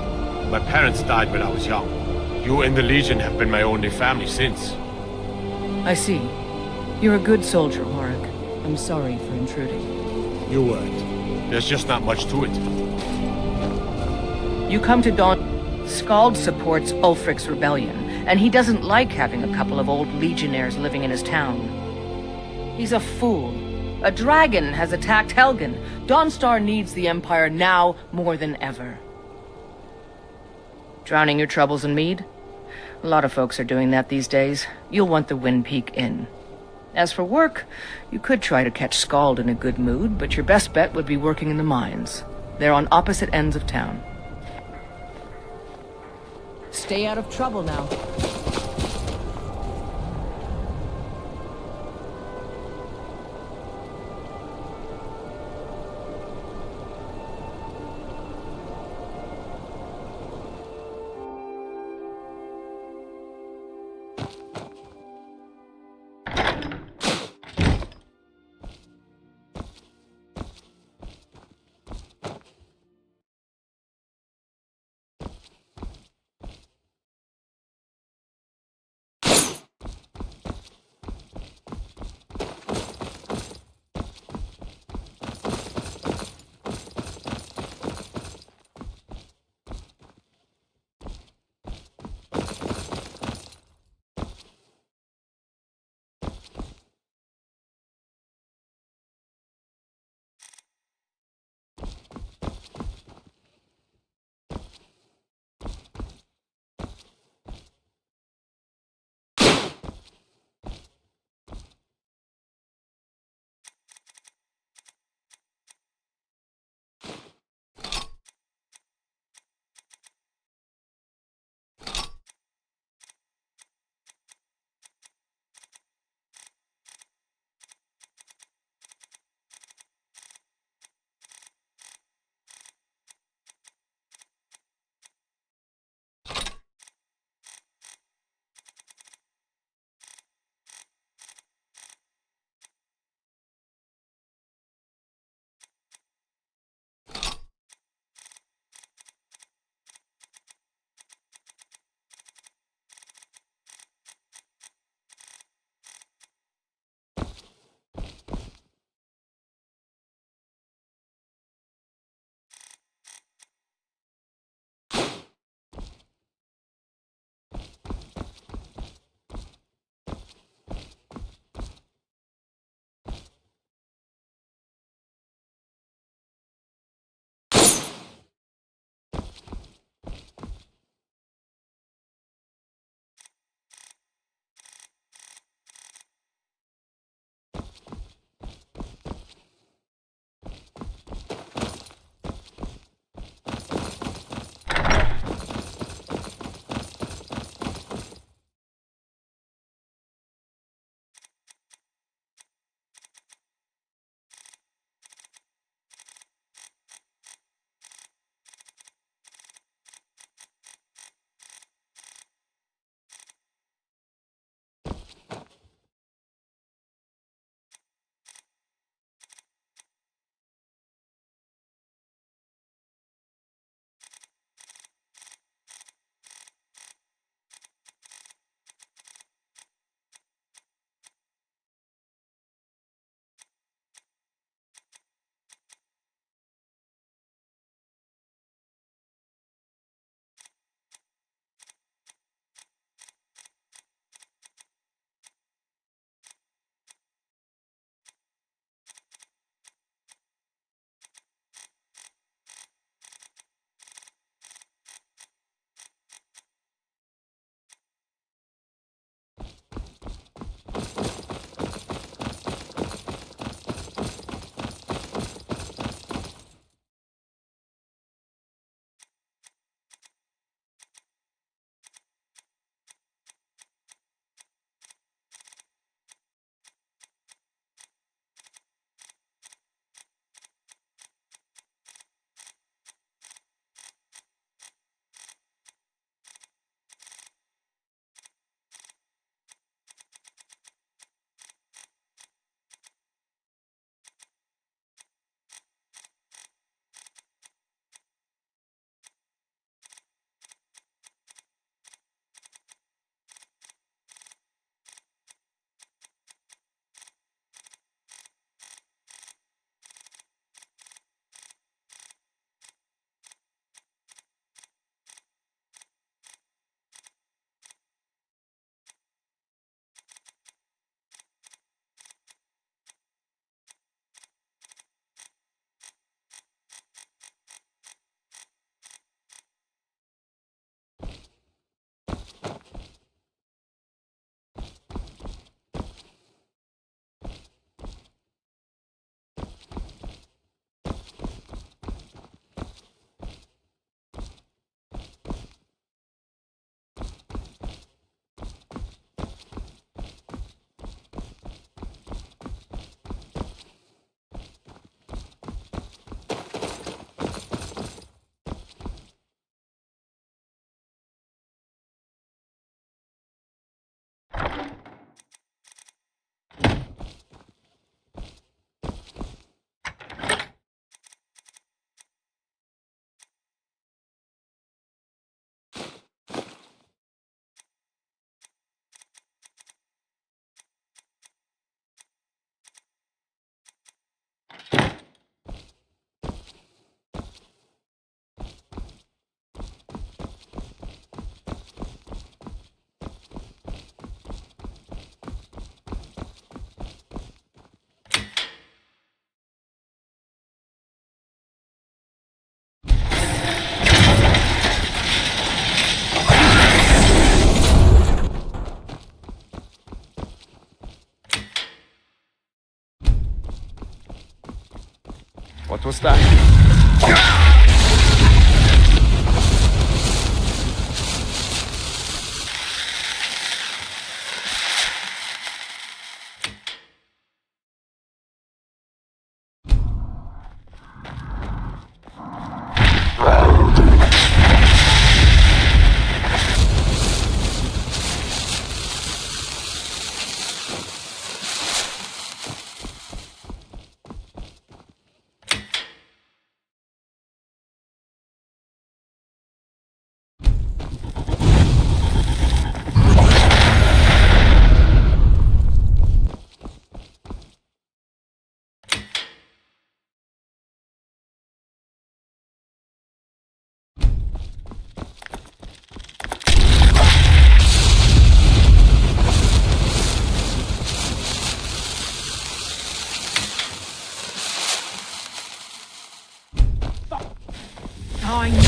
My parents died when I was young. You and the Legion have been my only family since. I see. You're a good soldier, Horik. I'm sorry for intruding. You weren't. There's just not much to it. You come to Dawn. Skald supports Ulfric's rebellion, and he doesn't like having a couple of old legionnaires living in his town. He's a fool. A dragon has attacked Helgen. Dawnstar needs the Empire now more than ever. Drowning your troubles in mead? A lot of folks are doing that these days. You'll want the Wind Peak Inn. As for work, you could try to catch Skald in a good mood, but your best bet would be working in the mines. They're on opposite ends of town. Stay out of trouble now. What was that? I knew.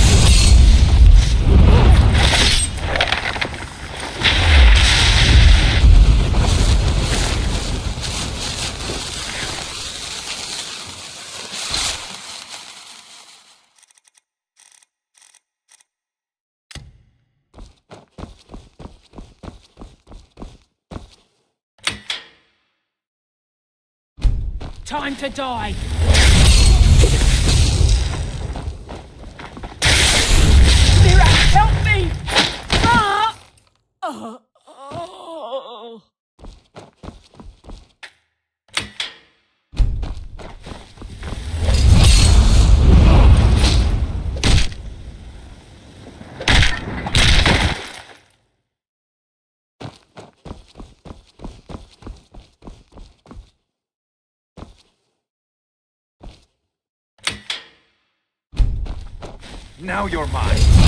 Time to die. Mira, help me! Ah! Oh. Now you're mine.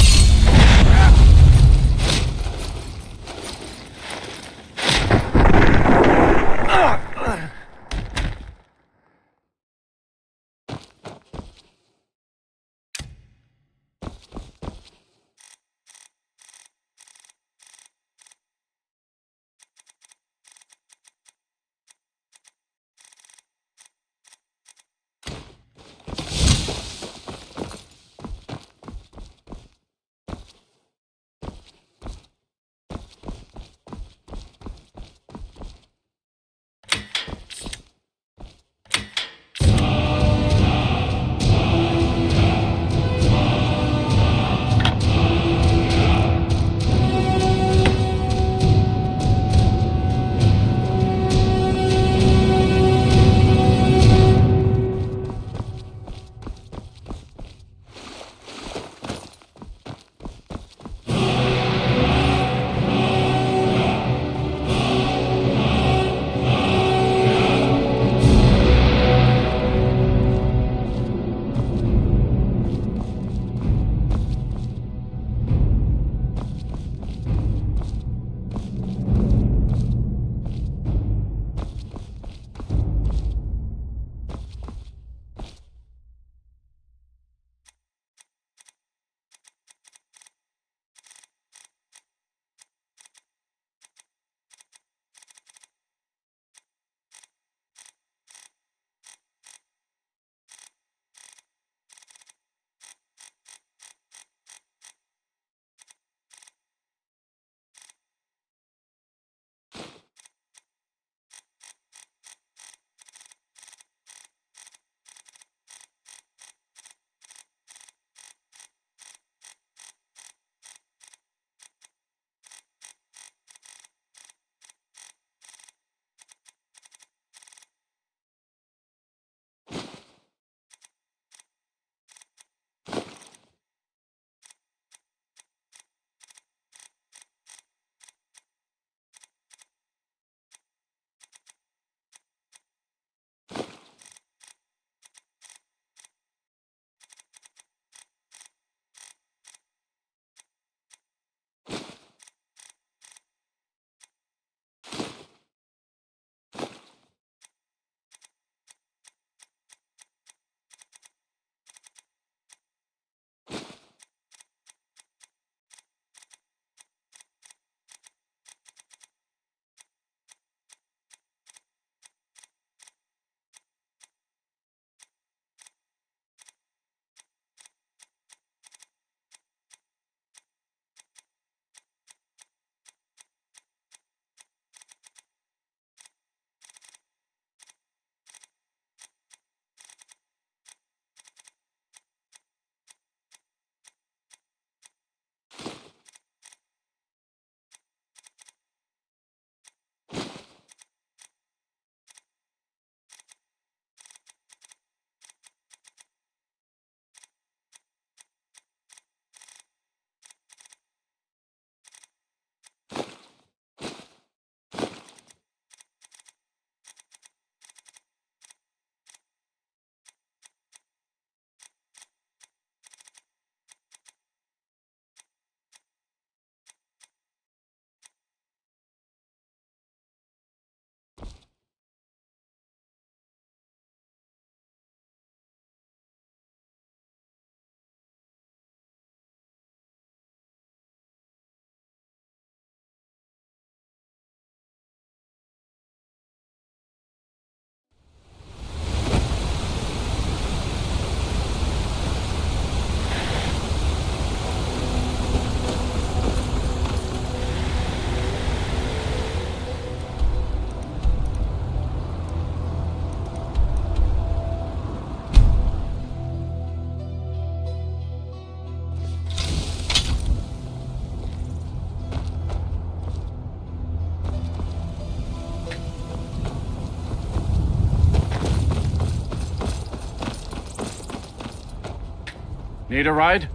Need a ride?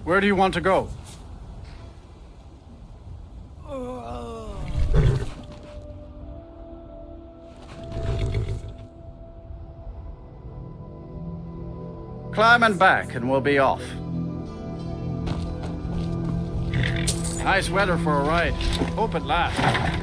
Where do you want to go? Climb and back and we'll be off. Nice weather for a ride. Hope it lasts.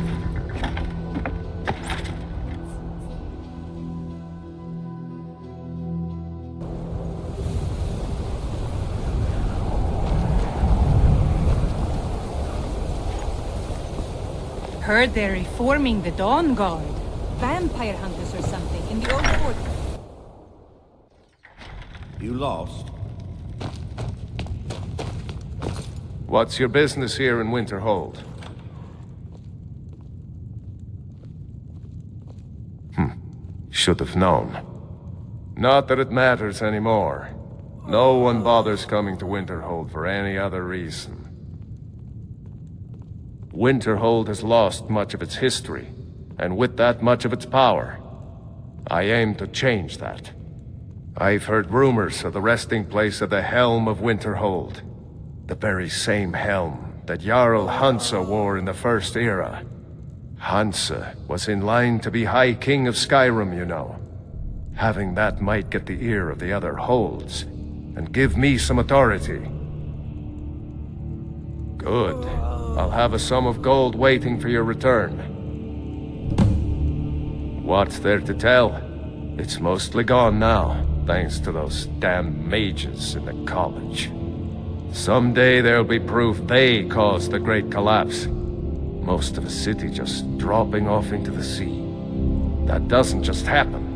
Heard they're reforming the Dawn Guard. Vampire hunters or something in the old fort. You lost? What's your business here in Winterhold? Should have known. Not that it matters anymore. No one bothers coming to Winterhold for any other reason. Winterhold has lost much of its history, and with that much of its power. I aim to change that. I've heard rumors of the resting place of the Helm of Winterhold. The very same helm that Jarl Hansa wore in the First Era. Hansa was in line to be High King of Skyrim, you know. Having that might get the ear of the other holds, and give me some authority. Good. I'll have a sum of gold waiting for your return. What's there to tell? It's mostly gone now, thanks to those damn mages in the college. Someday there'll be proof they caused the Great Collapse. Most of the city just dropping off into the sea. That doesn't just happen.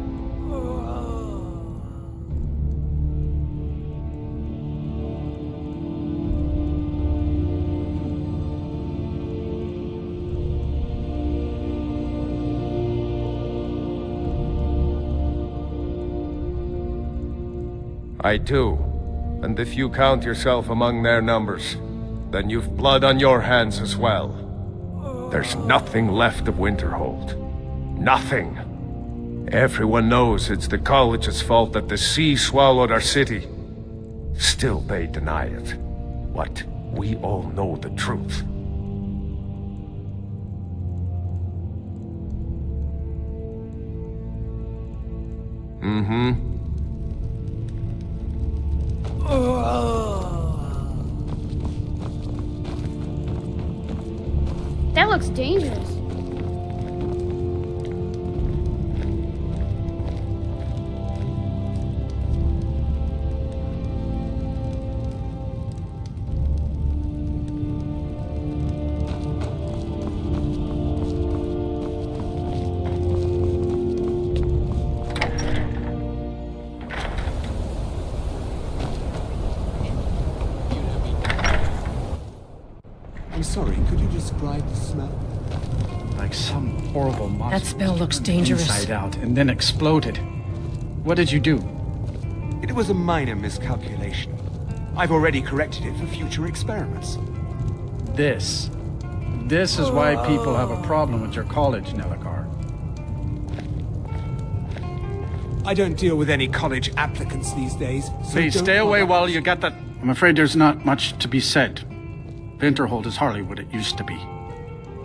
I do. And if you count yourself among their numbers, then you've blood on your hands as well. There's nothing left of Winterhold. Nothing. Everyone knows it's the college's fault that the sea swallowed our city. Still they deny it. What? We all know the truth. Mm-hmm. That looks dangerous. Sorry, could you describe the smell? Like some horrible monster. That spell looks turned dangerous. Inside out, and then exploded. What did you do? It was a minor miscalculation. I've already corrected it for future experiments. This is why people have a problem with your college, Nelligar. I don't deal with any college applicants these days, so Please stay away while you get that. I'm afraid there's not much to be said. Winterhold is hardly what it used to be.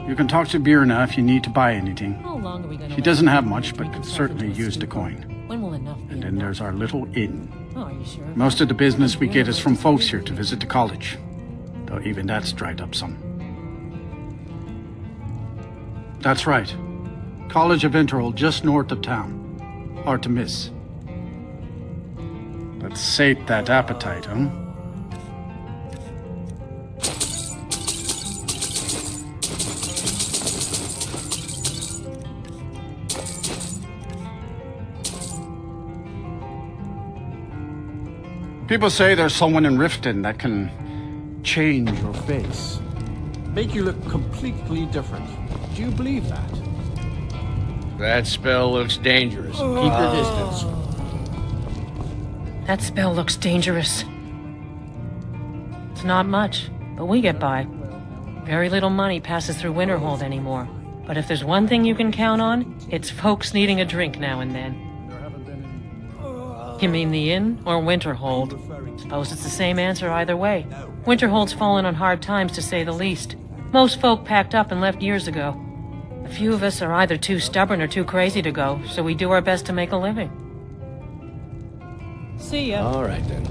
You can talk to Birna if you need to buy anything. How long are we gonna She doesn't have much, but could certainly use the coin. When will enough be And then there's our little inn. Oh, are you sure? Most of the business we get is from folks here to visit the college. Though even that's dried up some. That's right. College of Winterhold, just north of town. Hard to miss. Let's sate that appetite, huh? People say there's someone in Riften that can change your face. Make you look completely different. Do you believe that? That spell looks dangerous. Keep your distance. That spell looks dangerous. It's not much, but we get by. Very little money passes through Winterhold anymore. But if there's one thing you can count on, it's folks needing a drink now and then. You mean the inn or Winterhold? Suppose it's the same answer either way. Winterhold's fallen on hard times, to say the least. Most folk packed up and left years ago. A few of us are either too stubborn or too crazy to go, so we do our best to make a living. See ya. All right, then.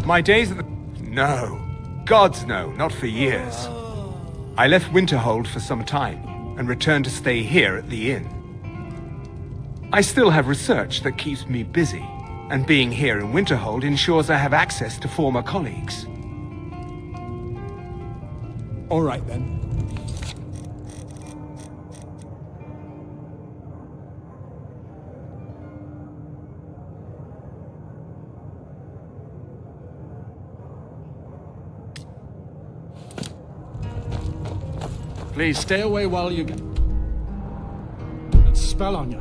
My days at the... No. Gods no, not for years. I left Winterhold for some time, and returned to stay here at the inn. I still have research that keeps me busy, and being here in Winterhold ensures I have access to former colleagues. All right, then. Please stay away while you can. That spell on you.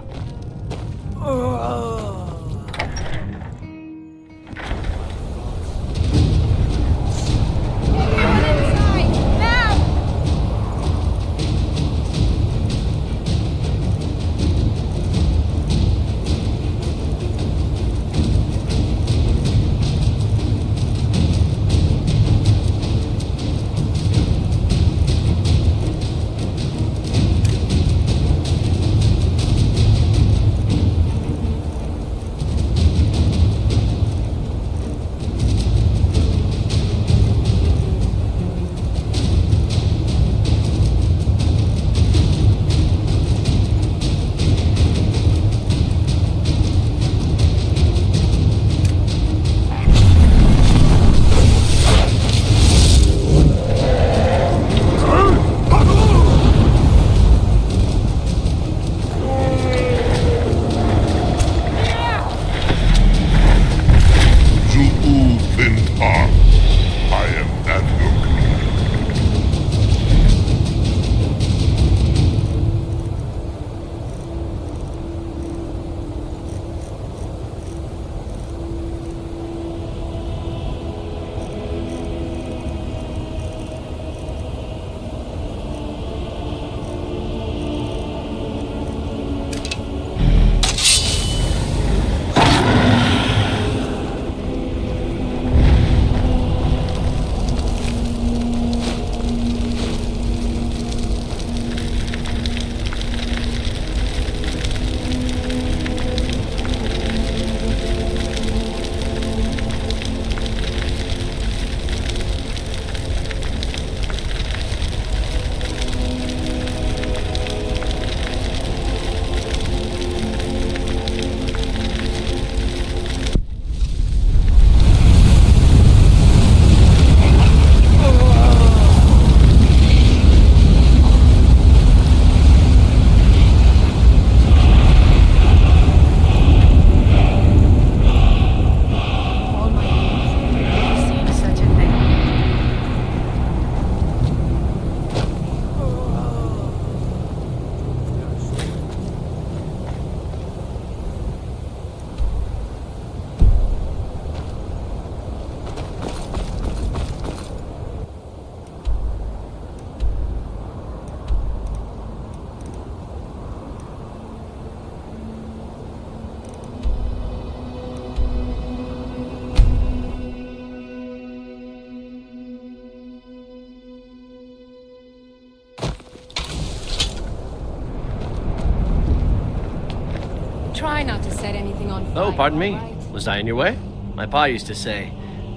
Try not to set anything on fire. Oh, pardon me. Was I in your way? My pa used to say,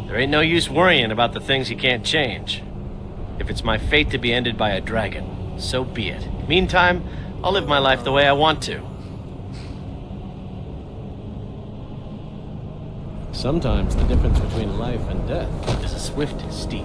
there ain't no use worrying about the things you can't change. If it's my fate to be ended by a dragon, so be it. Meantime, I'll live my life the way I want to. Sometimes the difference between life and death is a swift steed.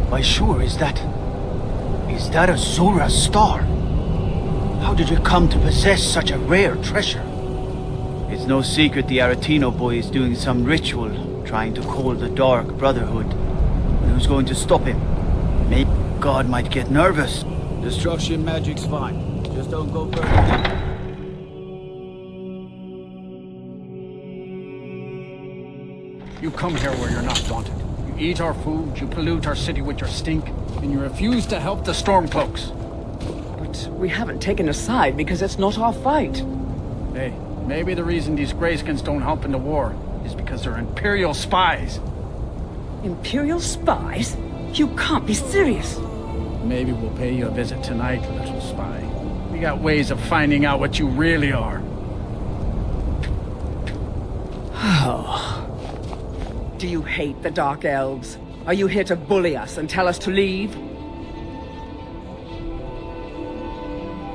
Why sure, is that a Zora's star? How did you come to possess such a rare treasure? It's no secret the Aretino boy is doing some ritual, trying to call the Dark Brotherhood. who's going to stop him? Maybe God might get nervous. Destruction magic's fine. Just don't go further. You come here where you're not wanted. You eat our food, you pollute our city with your stink, and you refuse to help the Stormcloaks. But we haven't taken a side because it's not our fight. Hey, maybe the reason these Greyskins don't help in the war is because they're Imperial spies. Imperial spies? You can't be serious. Maybe we'll pay you a visit tonight, little spy. We got ways of finding out what you really are. Oh. Do you hate the Dark Elves? Are you here to bully us and tell us to leave?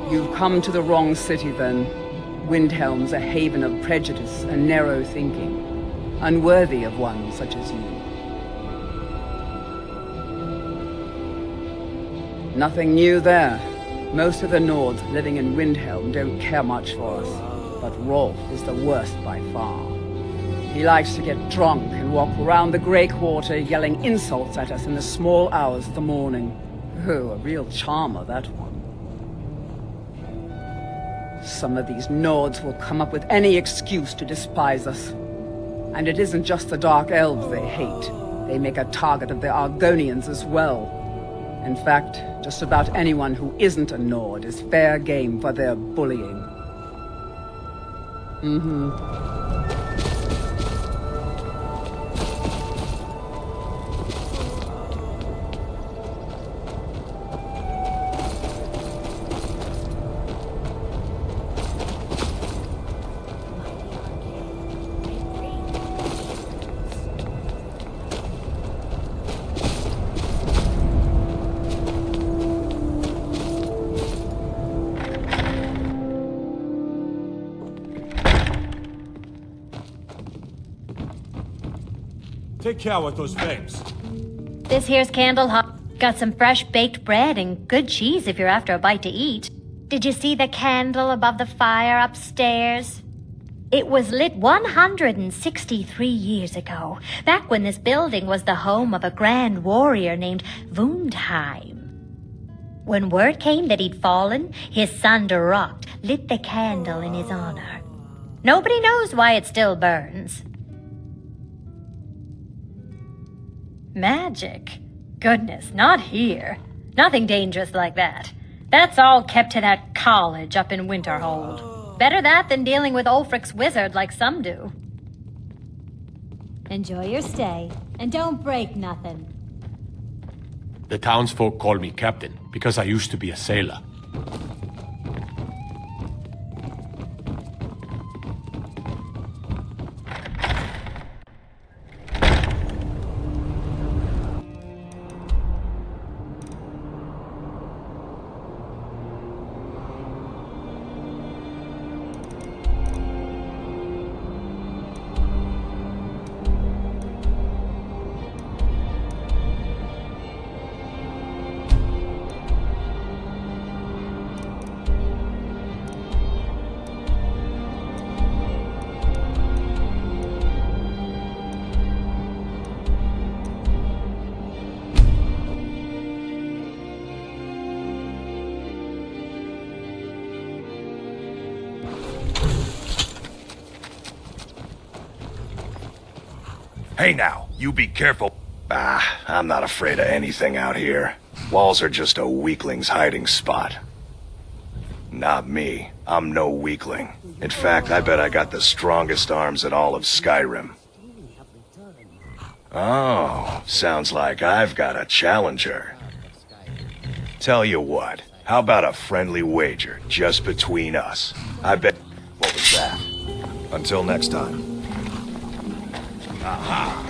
You've come to the wrong city, then. Windhelm's a haven of prejudice and narrow thinking, unworthy of one such as you. Nothing new there. Most of the Nords living in Windhelm don't care much for us, but Rolf is the worst by far. He likes to get drunk and walk around the Grey Quarter yelling insults at us in the small hours of the morning. Oh, a real charmer, that one. Some of these Nords will come up with any excuse to despise us. And it isn't just the Dark Elves they hate. They make a target of the Argonians as well. In fact, just about anyone who isn't a Nord is fair game for their bullying. Take care with those things. This here's Candle Hop. Got some fresh baked bread and good cheese if you're after a bite to eat. Did you see the candle above the fire upstairs? It was lit 163 years ago, back when this building was the home of a grand warrior named Wundheim. When word came that he'd fallen, his son Durok lit the candle in his honor. Nobody knows why it still burns. Magic? Goodness, not here. Nothing dangerous like that. That's all kept to that college up in Winterhold. Better that than dealing with Ulfric's wizard like some do. Enjoy your stay, and don't break nothing. The townsfolk call me captain because I used to be a sailor. Hey now, you be careful. I'm not afraid of anything out here. Walls are just a weakling's hiding spot. Not me. I'm no weakling. In fact, I bet I got the strongest arms in all of Skyrim. Oh, sounds like I've got a challenger. Tell you what, how about a friendly wager just between us? I bet... What was that? Until next time. Aha!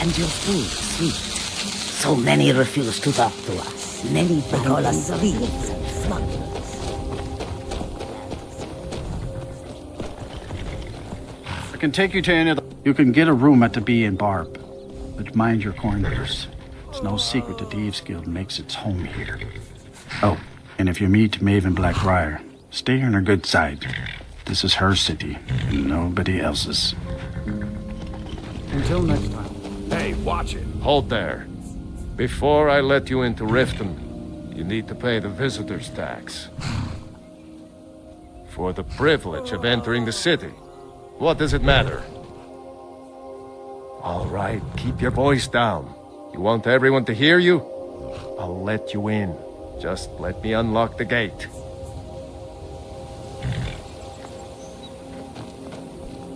And your food, sweet. So many refuse to talk to us. Many call us thieves and smugglers. I can take you to any of the... You can get a room at the Bee and Barb. But mind your corners. It's no secret that the Thieves Guild makes its home here. Oh, And if you meet Maven Blackbriar, stay on her good side. This is her city, and nobody else's. Until next time. Hey, watch it. Hold there. Before I let you into Riften, you need to pay the visitor's tax. For the privilege of entering the city. What does it matter? All right, keep your voice down. You want everyone to hear you? I'll let you in. Just let me unlock the gate.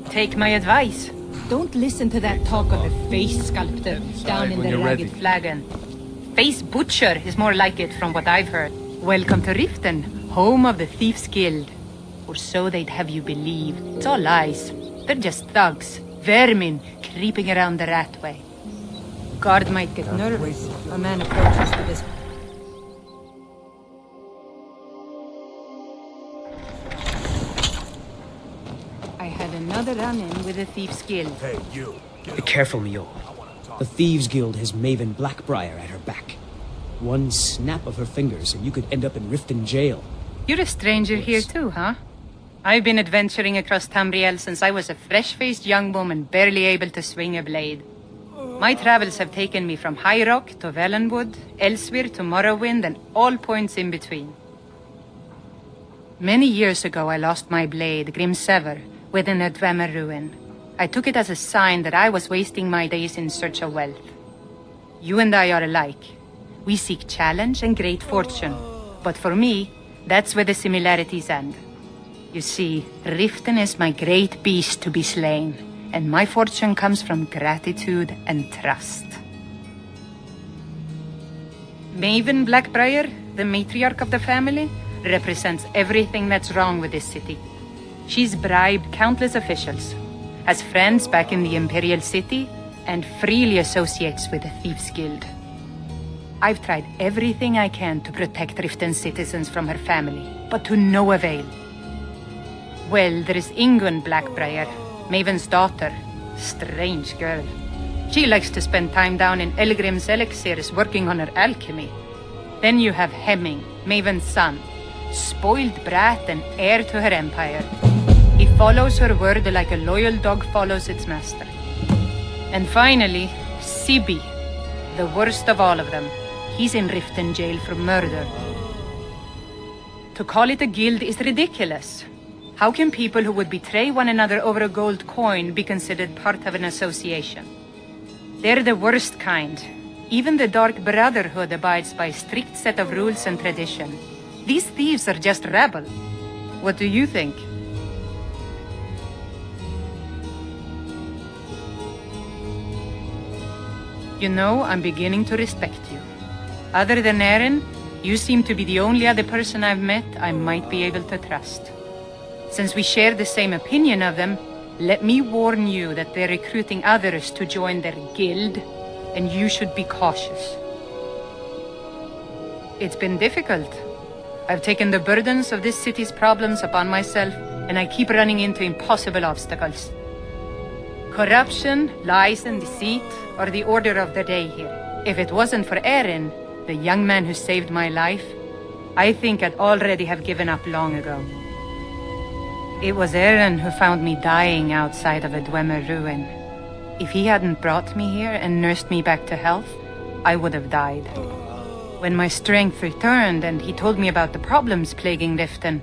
Take my advice. Don't listen to that talk of a face sculptor down in the Ragged Flagon. Face butcher is more like it from what I've heard. Welcome to Riften, home of the Thieves' Guild. Or so they'd have you believe. It's all lies. They're just thugs. Vermin creeping around the Ratway. Guard might get nervous. A man approaches to this. I had another run-in with the Thieves' Guild. Hey, you. Be careful, Mule. The Thieves' Guild has Maven Blackbriar at her back. One snap of her fingers and you could end up in Riften jail. You're a stranger here too, huh? I've been adventuring across Tamriel since I was a fresh-faced young woman barely able to swing a blade. My travels have taken me from High Rock to Valenwood, Elsewhere to Morrowind, and all points in between. Many years ago I lost my blade, Grimsever, within a Dwemer ruin. I took it as a sign that I was wasting my days in search of wealth. You and I are alike. We seek challenge and great fortune. But for me, that's where the similarities end. You see, Riften is my great beast to be slain, and my fortune comes from gratitude and trust. Maven Blackbriar, the matriarch of the family, represents everything that's wrong with this city. She's bribed countless officials, has friends back in the Imperial City, and freely associates with the Thieves' Guild. I've tried everything I can to protect Riften's citizens from her family, but to no avail. Well, there is Ingun Blackbriar, Maven's daughter. Strange girl. She likes to spend time down in Elgrim's elixirs working on her alchemy. Then you have Hemming, Maven's son. Spoiled brat and heir to her empire. He follows her word like a loyal dog follows its master. And finally, Sibi, the worst of all of them. He's in Riften jail for murder. To call it a guild is ridiculous. How can people who would betray one another over a gold coin be considered part of an association? They're the worst kind. Even the Dark Brotherhood abides by a strict set of rules and tradition. These thieves are just rabble. What do you think? You know, I'm beginning to respect you. Other than Eren, you seem to be the only other person I've met I might be able to trust. Since we share the same opinion of them, let me warn you that they're recruiting others to join their guild, and you should be cautious. It's been difficult. I've taken the burdens of this city's problems upon myself, and I keep running into impossible obstacles. Corruption, lies, and deceit are the order of the day here. If it wasn't for Eren, the young man who saved my life, I think I'd already have given up long ago. It was Eren who found me dying outside of a Dwemer ruin. If he hadn't brought me here and nursed me back to health, I would have died. When my strength returned and he told me about the problems plaguing Riften,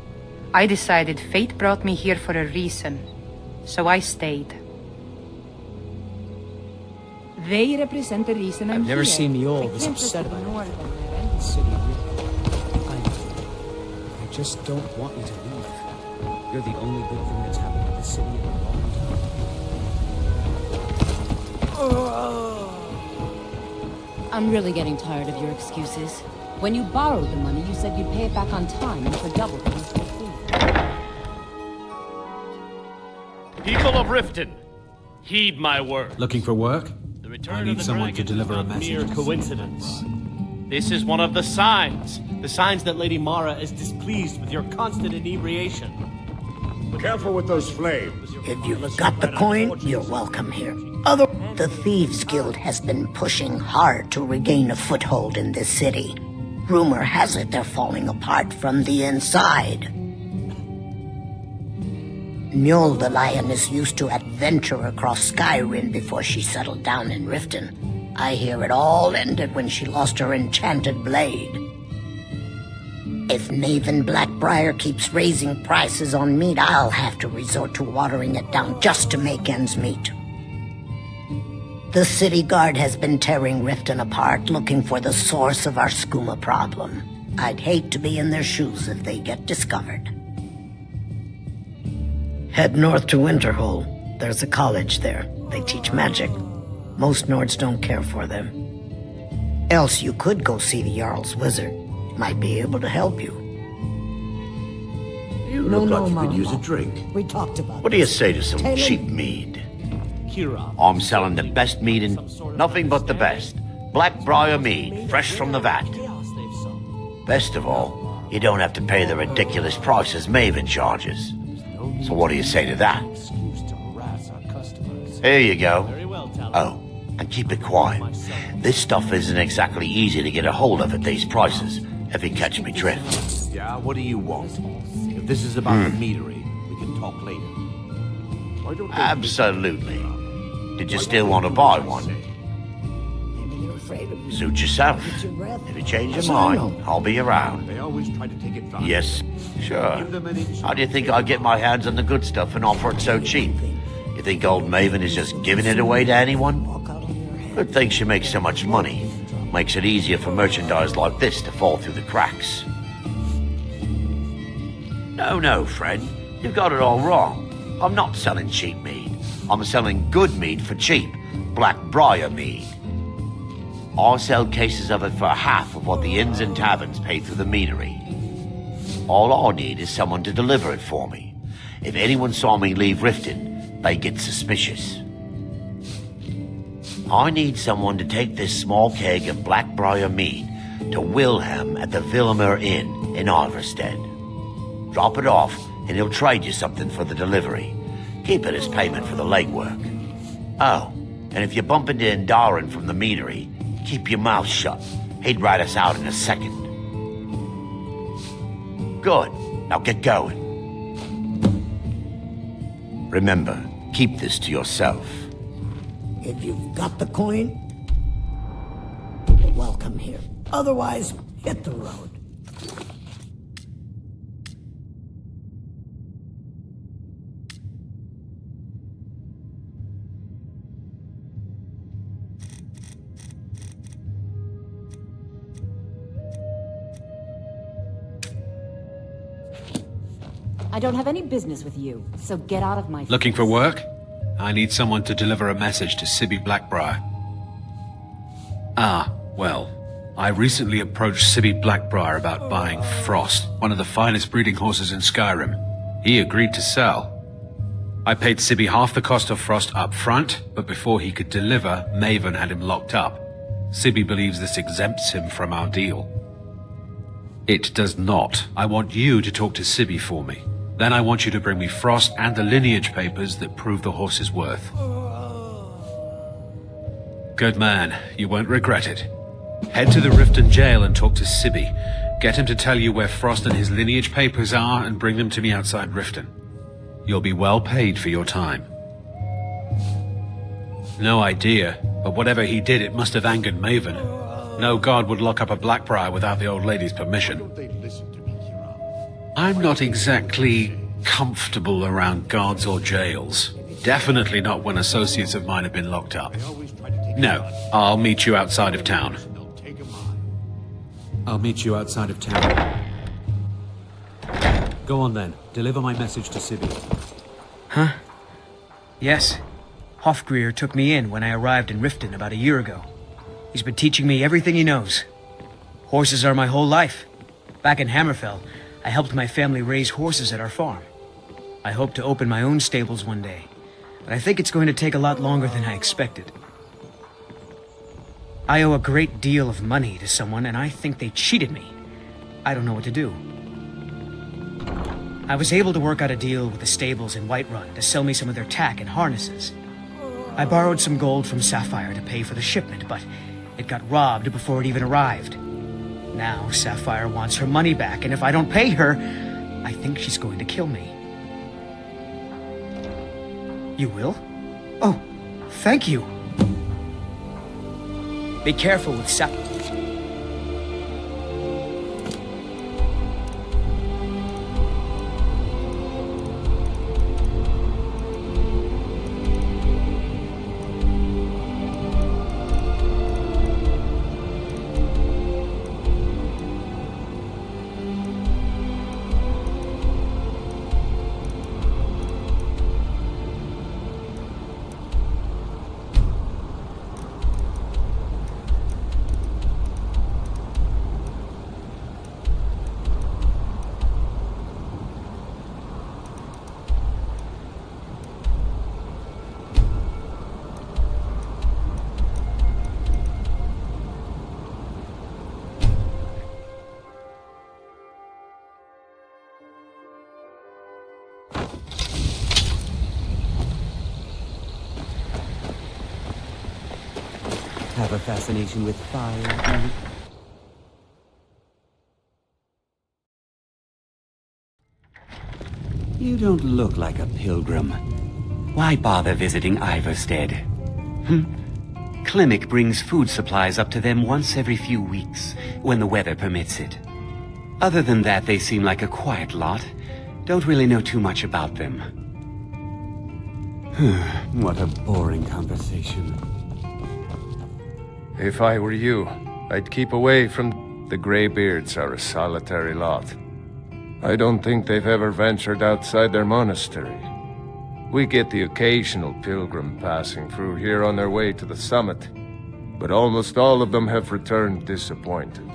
I decided fate brought me here for a reason. So I stayed. They represent the reason I'm I've never here. seen Mule I this can't upset just about ignore anything. them. The city, I just don't want you to leave. You're the only good thing that's happened to the city in a long time. I'm really getting tired of your excuses. When you borrowed the money, you said you'd pay it back on time and for double the usual fee. People of Riften, heed my word. Looking for work? The return I need of the someone to dragon deliver is a not message. mere coincidence. This is one of the signs that Lady Mara is displeased with your constant inebriation. Careful with those flames. If you've got the coin, you're welcome here. The Thieves' Guild has been pushing hard to regain a foothold in this city. Rumor has it they're falling apart from the inside. Njol the lioness used to adventure across SKYRIM before she settled down in Riften. I hear it all ended when she lost her enchanted blade. If Maven Blackbriar keeps raising prices on meat, I'll have to resort to watering it down just to make ends meet. The city guard has been tearing Riften apart, looking for the source of our skooma problem. I'd hate to be in their shoes if they get discovered. Head north to Winterhold. There's a college there. They teach magic. Most Nords don't care for them. Else you could go see the Jarl's wizard. Might be able to help you. You look like you could use a drink. We talked about What do you say to some Taylor- cheap mead? I'm selling the best mead in... Nothing but the best. Blackbriar mead, fresh from the vat. Best of all, you don't have to pay the ridiculous prices Maven charges. So what do you say to that? Here you go. Oh, and keep it quiet. This stuff isn't exactly easy to get a hold of at these prices, if you catch me drift. Yeah, what do you want? If this is about the meadery, we can talk later. Absolutely. Did you still want to buy one? Suit yourself. If you change your mind, I'll be around. They always try to take it from Yes, sure. How do you think I get my hands on the good stuff and offer it so cheap? You think old Maven is just giving it away to anyone? Good thing she makes so much money. Makes it easier for merchandise like this to fall through the cracks. No, friend. You've got it all wrong. I'm not selling cheap mead. I'm selling good mead for cheap. Blackbriar mead. I sell cases of it for half of what the inns and taverns pay through the meadery. All I need is someone to deliver it for me. If anyone saw me leave Riften, they get suspicious. I need someone to take this small keg of Blackbriar mead to Wilhelm at the Vilmer Inn in Iverstead. Drop it off, and he'll trade you something for the delivery. Keep it as payment for the legwork. Oh, and if you bump into Indarin from the meadery, keep your mouth shut. He'd rat us out in a second. Good. Now get going. Remember, keep this to yourself. If you've got the coin, you're welcome here. Otherwise, hit the road. I don't have any business with you, so get out of my Looking for work? I need someone to deliver a message to Sibby Blackbriar. Ah, well, I recently approached Sibby Blackbriar about buying Frost, one of the finest breeding horses in Skyrim. He agreed to sell. I paid Sibby half the cost of Frost up front, but before he could deliver, Maven had him locked up. Sibby believes this exempts him from our deal. It does not. I want you to talk to Sibby for me. Then I want you to bring me Frost and the lineage papers that prove the horse's worth. Good man. You won't regret it. Head to the Riften jail and talk to Sibby. Get him to tell you where Frost and his lineage papers are and bring them to me outside Riften. You'll be well paid for your time. No idea, but whatever he did, it must have angered Maven. No god would lock up a Blackbriar without the old lady's permission. I'm not exactly comfortable around guards or jails. Definitely not when associates of mine have been locked up. No, I'll meet you outside of town. I'll meet you outside of town. Go on then. Deliver my message to Sibby. Huh? Yes. Hofgrir took me in when I arrived in Riften about a year ago. He's been teaching me everything he knows. Horses are my whole life. Back in Hammerfell, I helped my family raise horses at our farm. I hope to open my own stables one day, but I think it's going to take a lot longer than I expected. I owe a great deal of money to someone, and I think they cheated me. I don't know what to do. I was able to work out a deal with the stables in Whiterun to sell me some of their tack and harnesses. I borrowed some gold from Sapphire to pay for the shipment, but it got robbed before it even arrived. Now Sapphire wants her money back, and if I don't pay her, I think she's going to kill me. You will? Oh, thank you. Be careful with Sapphire. Have a fascination with fire. You don't look like a pilgrim. Why bother visiting Iverstead? Klimek brings food supplies up to them once every few weeks, when the weather permits it. Other than that, they seem like a quiet lot. Don't really know too much about them. What a boring conversation. If I were you, I'd keep away from... The Greybeards are a solitary lot. I don't think they've ever ventured outside their monastery. We get the occasional pilgrim passing through here on their way to the summit, but almost all of them have returned disappointed.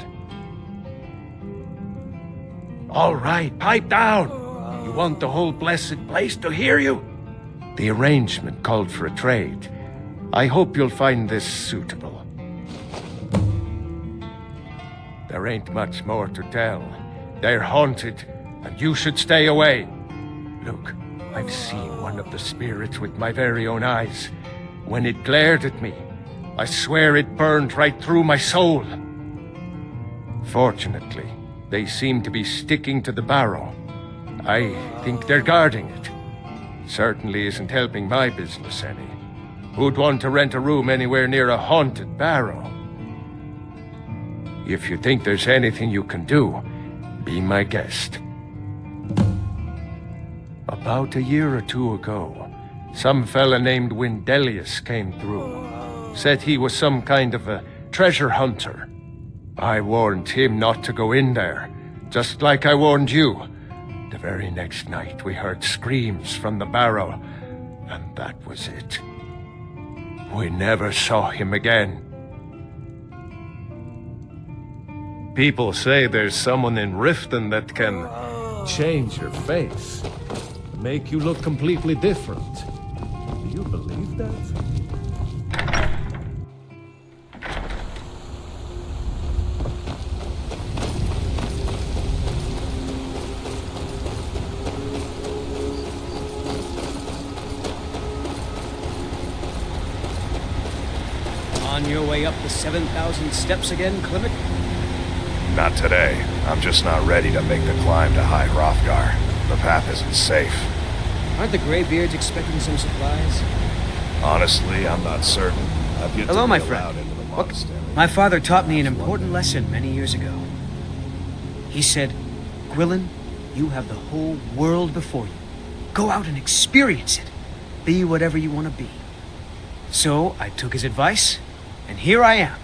All right, pipe down! You want the whole blessed place to hear you? The arrangement called for a trade. I hope you'll find this suitable. There ain't much more to tell. They're haunted, and you should stay away. Look, I've seen one of the spirits with my very own eyes. When it glared at me, I swear it burned right through my soul. Fortunately, they seem to be sticking to the barrow. I think they're guarding it. Certainly isn't helping my business any. Who'd want to rent a room anywhere near a haunted barrow? If you think there's anything you can do, be my guest. About a year or two ago, some fella named Windelius came through. Said he was some kind of a treasure hunter. I warned him not to go in there, just like I warned you. The very next night we heard screams from the barrow, and that was it. We never saw him again. People say there's someone in Riften that can change your face, make you look completely different. Do you believe that? On your way up the 7,000 steps again, Klimek? Not today. I'm just not ready to make the climb to High Hrothgar. The path isn't safe. Aren't the Greybeards expecting some supplies? Honestly, I'm not certain. I've yet Hello, to my be friend. allowed into the monastery. My father taught me an important lesson many years ago. He said, Gwilyn, you have the whole world before you. Go out and experience it. Be whatever you want to be. So I took his advice, and here I am.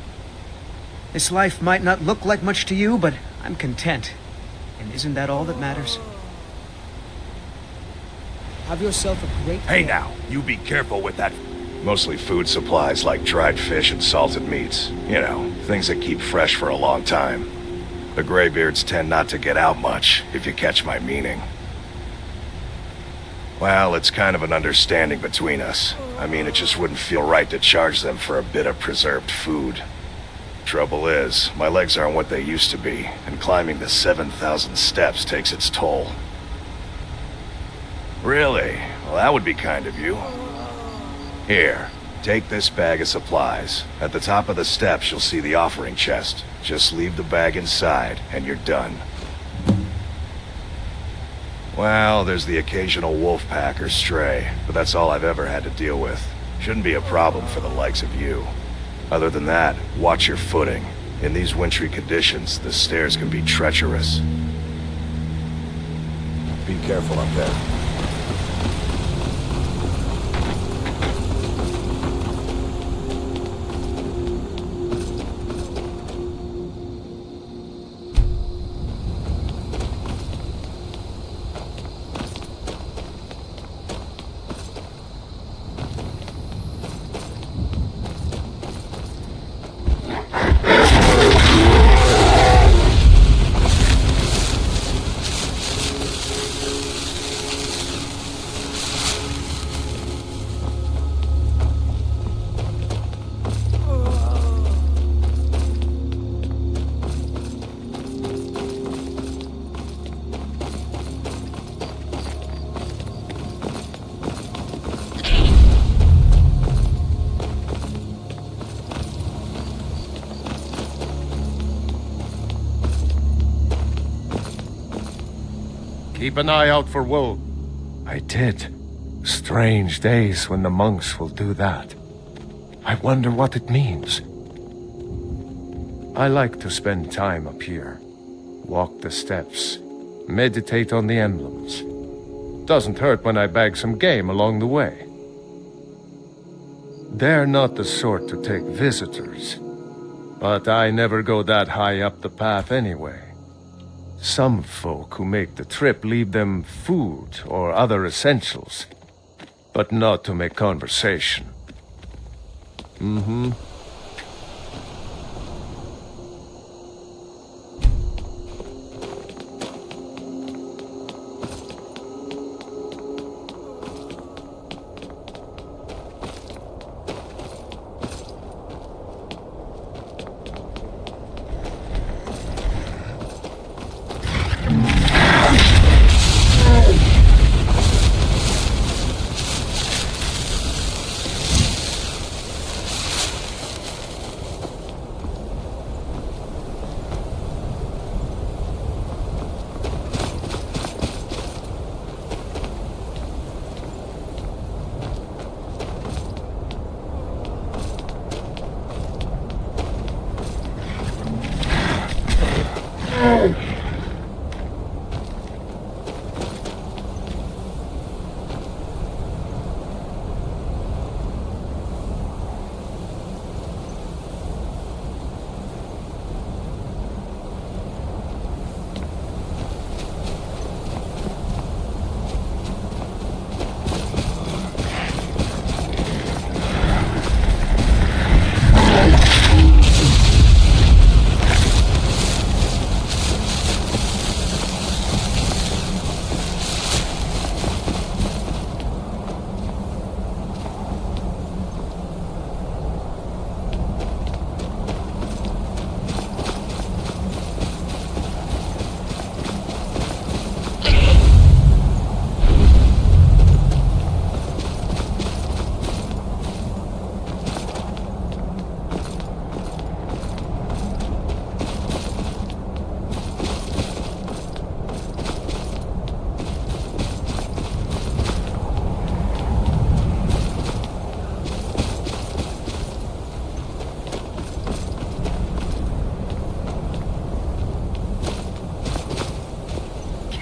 This life might not look like much to you, but I'm content. And isn't that all that matters? Have yourself a great Hey day. now, you be careful with that. Mostly food supplies like dried fish and salted meats. You know, things that keep fresh for a long time. The Greybeards tend not to get out much, if you catch my meaning. Well, it's kind of an understanding between us. I mean, it just wouldn't feel right to charge them for a bit of preserved food. Trouble is, my legs aren't what they used to be, and climbing the 7,000 steps takes its toll. Really? Well, that would be kind of you. Here, Take this bag of supplies. At the top of the steps, you'll see the offering chest. Just leave the bag inside, and you're done. Well, there's the occasional wolf pack or stray, but that's all I've ever had to deal with. Shouldn't be a problem for the likes of you. Other than that, watch your footing. In these wintry conditions, the stairs can be treacherous. Be careful up there. Keep an eye out for wolves. I did. Strange days when the monks will do that. I wonder what it means. I like to spend time up here. Walk the steps. Meditate on the emblems. Doesn't hurt when I bag some game along the way. They're not the sort to take visitors. But I never go that high up the path anyway. Some folk who make the trip leave them food or other essentials, but not to make conversation. Mm-hmm.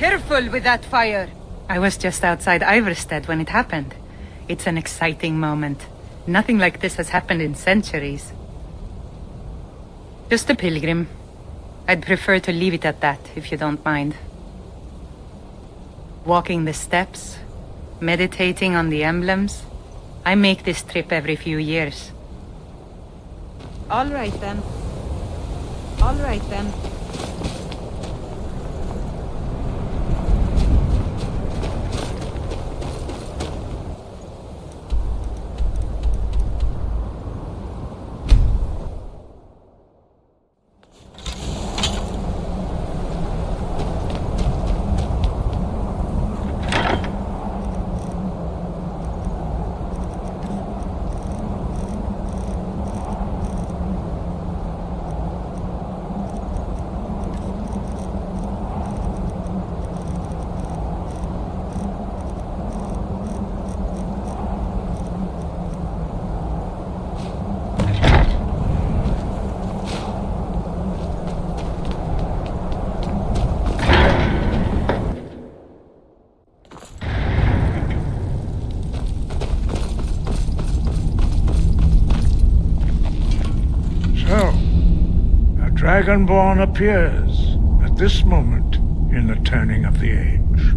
Careful with that fire! I was just outside Iverstead when it happened. It's an exciting moment. Nothing like this has happened in centuries. Just a pilgrim. I'd prefer to leave it at that, if you don't mind. Walking the steps, meditating on the emblems. I make this trip every few years. All right then. All right then. So, a Dragonborn appears at this moment in the turning of the age.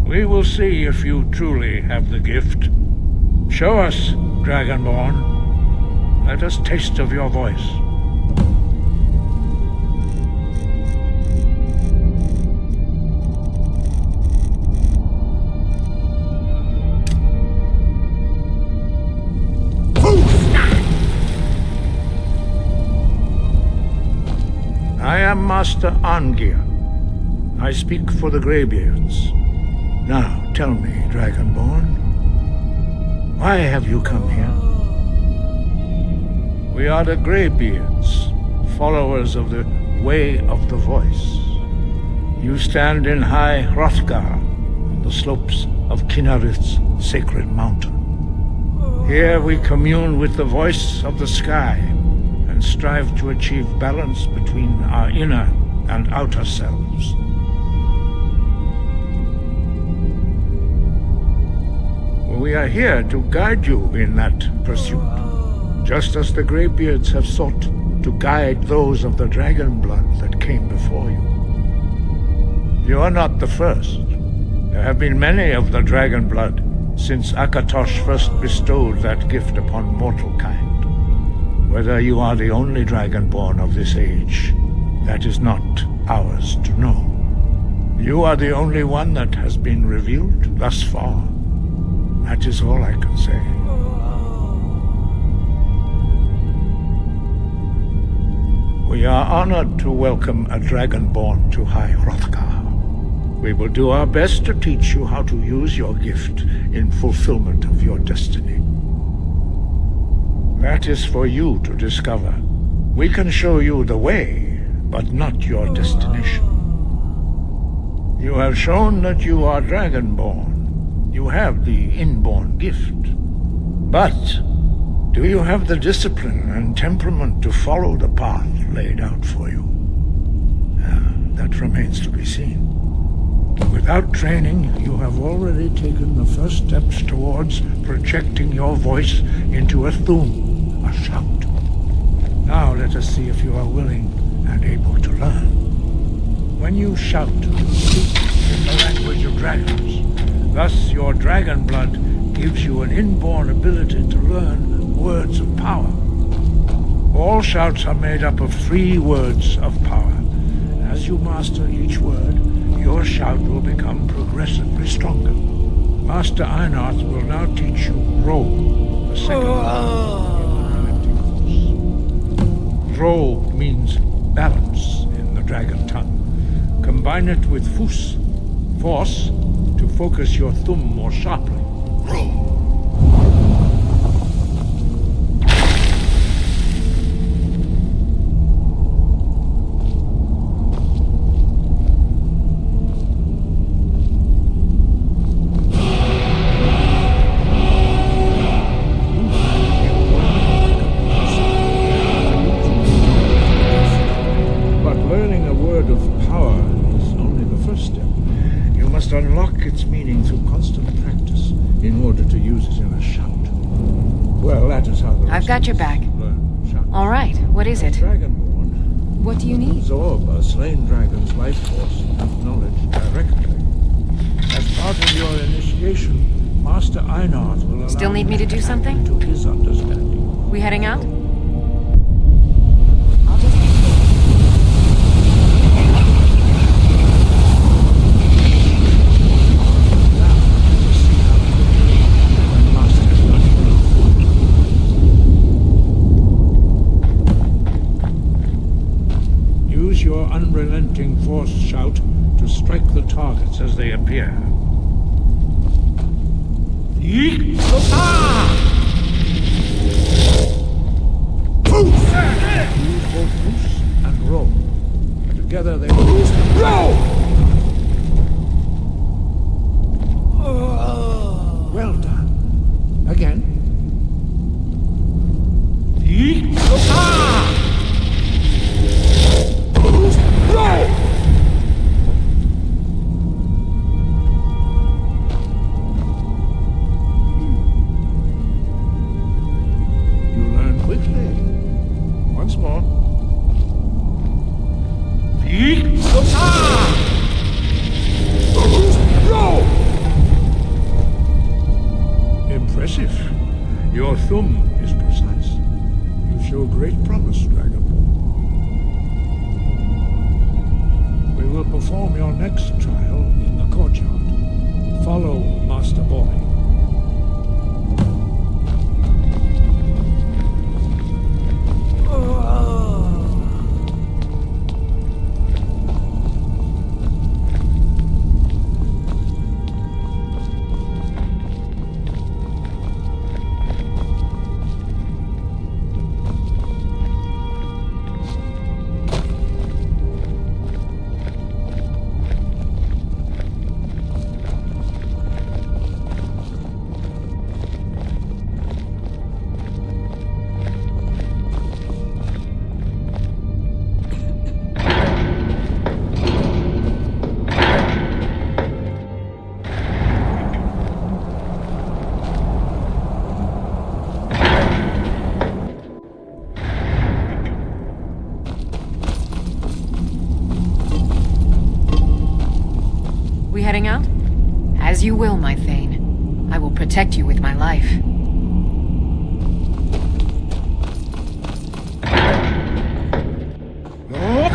We will see if you truly have the gift. Show us, Dragonborn. Let us taste of your voice. I am Master Angir. I speak for the Greybeards. Now, tell me, Dragonborn, why have you come here? We are the Greybeards, followers of the Way of the Voice. You stand in High Hrothgar, on the slopes of Kinnarith's sacred mountain. Here we commune with the voice of the sky and strive to achieve balance between our inner and outer selves. We are here to guide you in that pursuit, just as the Greybeards have sought to guide those of the dragon blood that came before you. You are not the first. There have been many of the dragon blood since Akatosh first bestowed that gift upon mortal kind. Whether you are the only dragonborn of this age, that is not ours to know. You are the only one that has been revealed thus far. That is all I can say. We are honored to welcome a dragonborn to High Hrothgar. We will do our best to teach you how to use your gift in fulfillment of your destiny. That is for you to discover. We can show you the way, but not your destination. You have shown that you are dragonborn. You have the inborn gift. But do you have the discipline and temperament to follow the path laid out for you? That remains to be seen. Without training, you have already taken the first steps towards projecting your voice into a thum, a shout. Now let us see if you are willing and able to learn. When you shout, speak in the language of dragons. Thus, your dragon blood gives you an inborn ability to learn words of power. All shouts are made up of 3 words of power. As you master each word, your shout will become progressively stronger. Master Einarth will now teach you Roll, the second Roll means balance in the dragon tongue. Combine it with Fus, force, to focus your thumb more sharply. Roll. Unlock its meaning through constant practice in order to use it in a shout. Well, that is how the I've got your back. All right, what is it? Dragonborn. What do you need? Absorb a slain dragon's life force and knowledge directly. As part of your initiation, Master Einarth will allow Still need me to do something? to his understanding. We heading out? Your unrelenting force shout to strike the targets as they appear. Use both push and roll. Together they roll. Well done. Again. Impressive. Your thumb is precise. You show great promise, Dragonborn. We will perform your next trial in the courtyard. Follow Master Boy. We heading out? As you will, my Thane. I will protect you with my life. Look!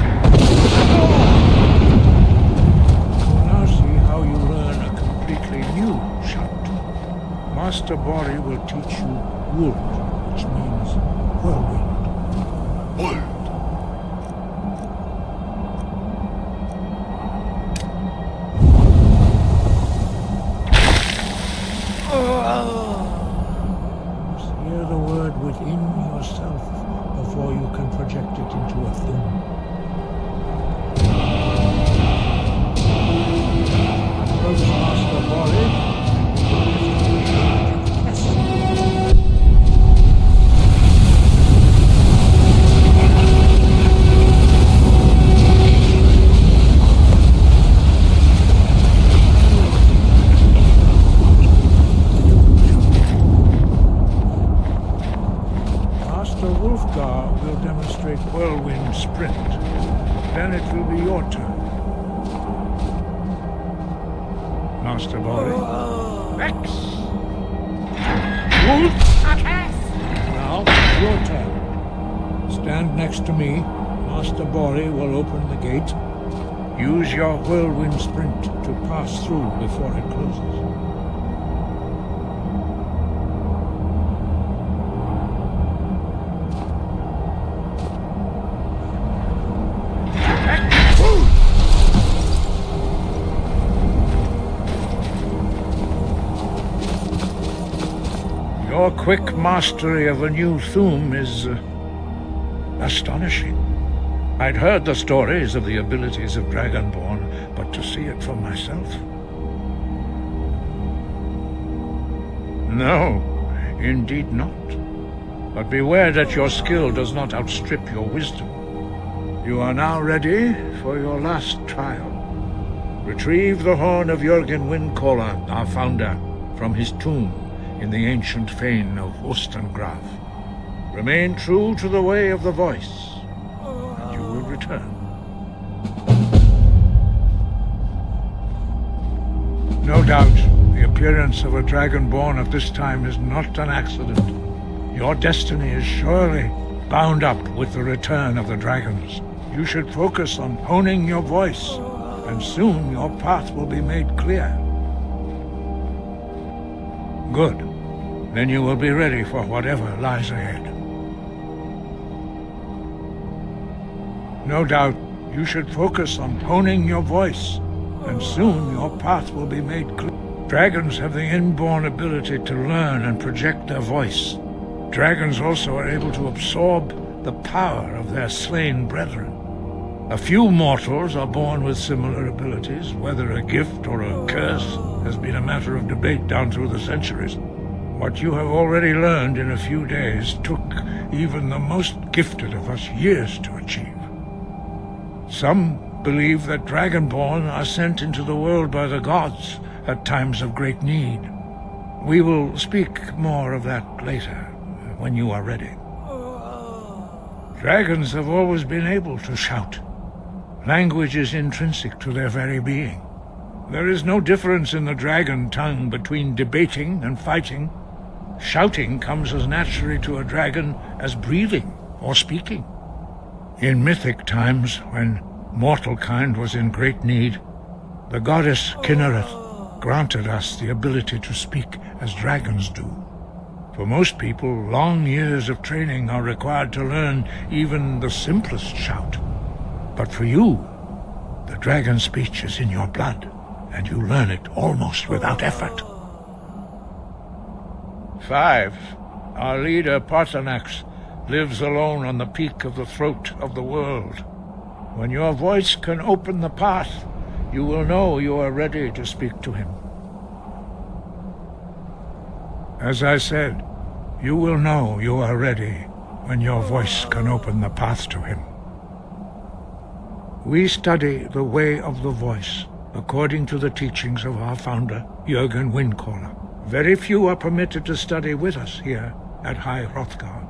We'll now see how you learn a completely new shout. Master Bori will teach you Wood, which means whirlwind. Wood! Hear the word within yourself before you can project it into a thing. Approach Master Bori. Wolfgar will demonstrate whirlwind sprint. Then it will be your turn. Master Bori. Rex! Wolf! Now, your turn. Stand next to me. Master Bori will open the gate. Use your whirlwind sprint to pass through before it closes. Your quick mastery of a new Thum is astonishing. I'd heard the stories of the abilities of Dragonborn, but to see it for myself? No, indeed not. But beware that your skill does not outstrip your wisdom. You are now ready for your last trial. Retrieve the horn of Jürgen Windcaller, our founder, from his tomb in the ancient fane of Ostengraf. Remain true to the way of the voice, and you will return. No doubt, the appearance of a Dragonborn at this time is not an accident. Your destiny is surely bound up with the return of the dragons. You should focus on honing your voice, and soon your path will be made clear. Good. Then you will be ready for whatever lies ahead. No doubt, you should focus on honing your voice, and soon your path will be made clear. Dragons have the inborn ability to learn and project their voice. Dragons also are able to absorb the power of their slain brethren. A few mortals are born with similar abilities. Whether a gift or a curse has been a matter of debate down through the centuries. What you have already learned in a few days took even the most gifted of us years to achieve. Some believe that Dragonborn are sent into the world by the gods at times of great need. We will speak more of that later, when you are ready. Dragons have always been able to shout. Language is intrinsic to their very being. There is no difference in the dragon tongue between debating and fighting, Shouting comes as naturally to a dragon as breathing or speaking. In mythic times, when mortal kind was in great need, the goddess Kinnereth granted us the ability to speak as dragons do. For most people, long years of training are required to learn even the simplest shout. But for you, the dragon speech is in your blood, and you learn it almost without effort. 5. Our leader, Parthenax, lives alone on the peak of the throat of the world. When your voice can open the path, you will know you are ready to speak to him. As I said, you will know you are ready when your voice can open the path to him. We study the way of the voice according to the teachings of our founder, Jürgen Windcaller. Very few are permitted to study with us here at High Hrothgar.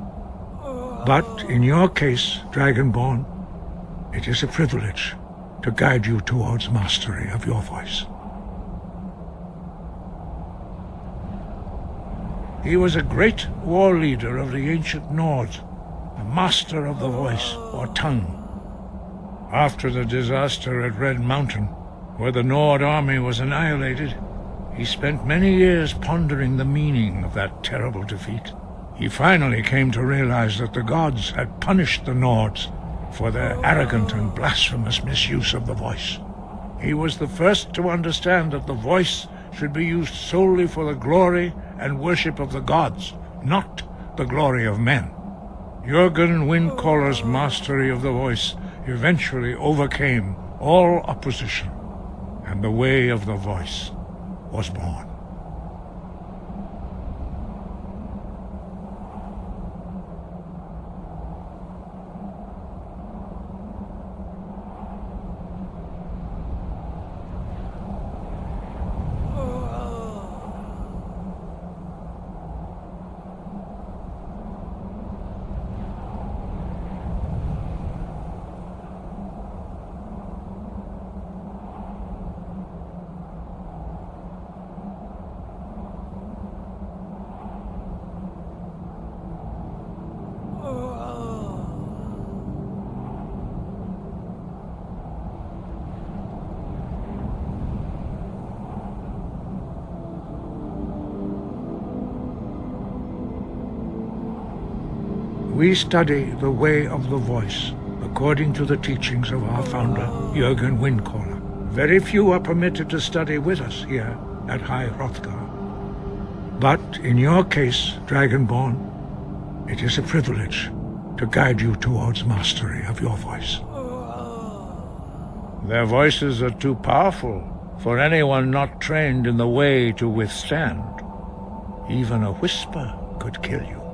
But in your case, Dragonborn, it is a privilege to guide you towards mastery of your voice. He was a great war leader of the ancient Nords, a master of the voice, or tongue. After the disaster at Red Mountain, where the Nord army was annihilated, he spent many years pondering the meaning of that terrible defeat. He finally came to realize that the gods had punished the Nords for their arrogant and blasphemous misuse of the voice. He was the first to understand that the voice should be used solely for the glory and worship of the gods, not the glory of men. Jürgen Windcaller's mastery of the voice eventually overcame all opposition, and the way of the voice was born. We study the way of the voice according to the teachings of our founder, Jürgen Windcaller. Very few are permitted to study with us here at High Hrothgar. But in your case, Dragonborn, it is a privilege to guide you towards mastery of your voice. Their voices are too powerful for anyone not trained in the way to withstand. Even a whisper could kill you.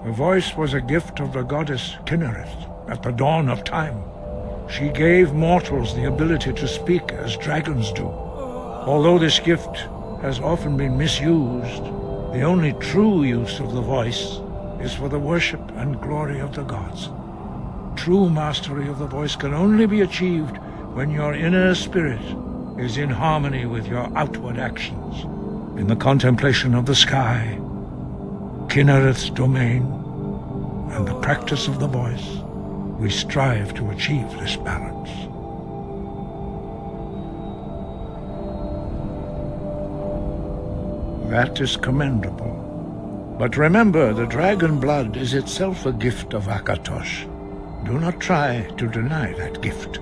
The voice was a gift of the goddess Kinnereth at the dawn of time. She gave mortals the ability to speak as dragons do. Although this gift has often been misused, the only true use of the voice is for the worship and glory of the gods. True mastery of the voice can only be achieved when your inner spirit is in harmony with your outward actions. In the contemplation of the sky, Kinnereth's domain, and the practice of the voice, we strive to achieve this balance. That is commendable. But remember, the dragon blood is itself a gift of Akatosh. Do not try to deny that gift.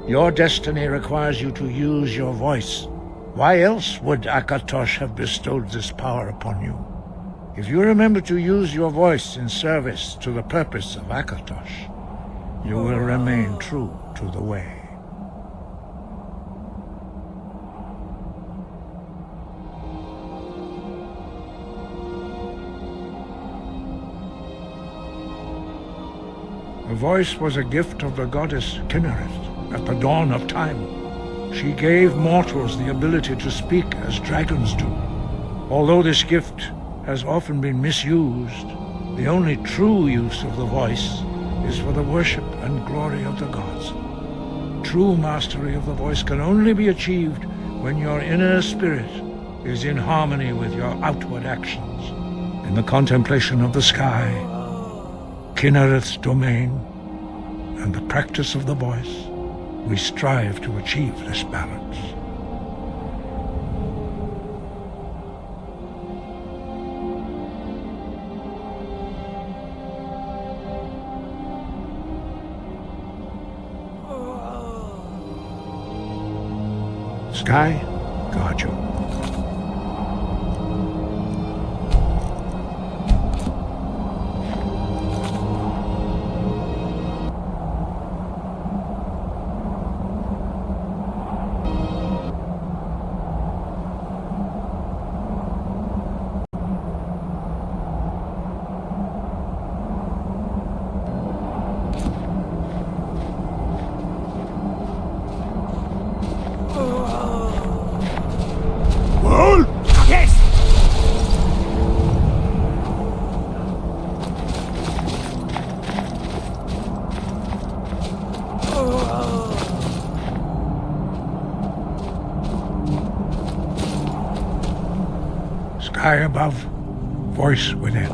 Your destiny requires you to use your voice. Why else would Akatosh have bestowed this power upon you? If you remember to use your voice in service to the purpose of Akatosh, you will remain true to the way. The voice was a gift of the goddess Kinnereth at the dawn of time. She gave mortals the ability to speak as dragons do. Although this gift has often been misused, the only true use of the voice is for the worship and glory of the gods. True mastery of the voice can only be achieved when your inner spirit is in harmony with your outward actions. In the contemplation of the sky, Kinnereth's domain, and the practice of the voice, we strive to achieve this balance. Sky, guard you. Yes! Sky above, voice within.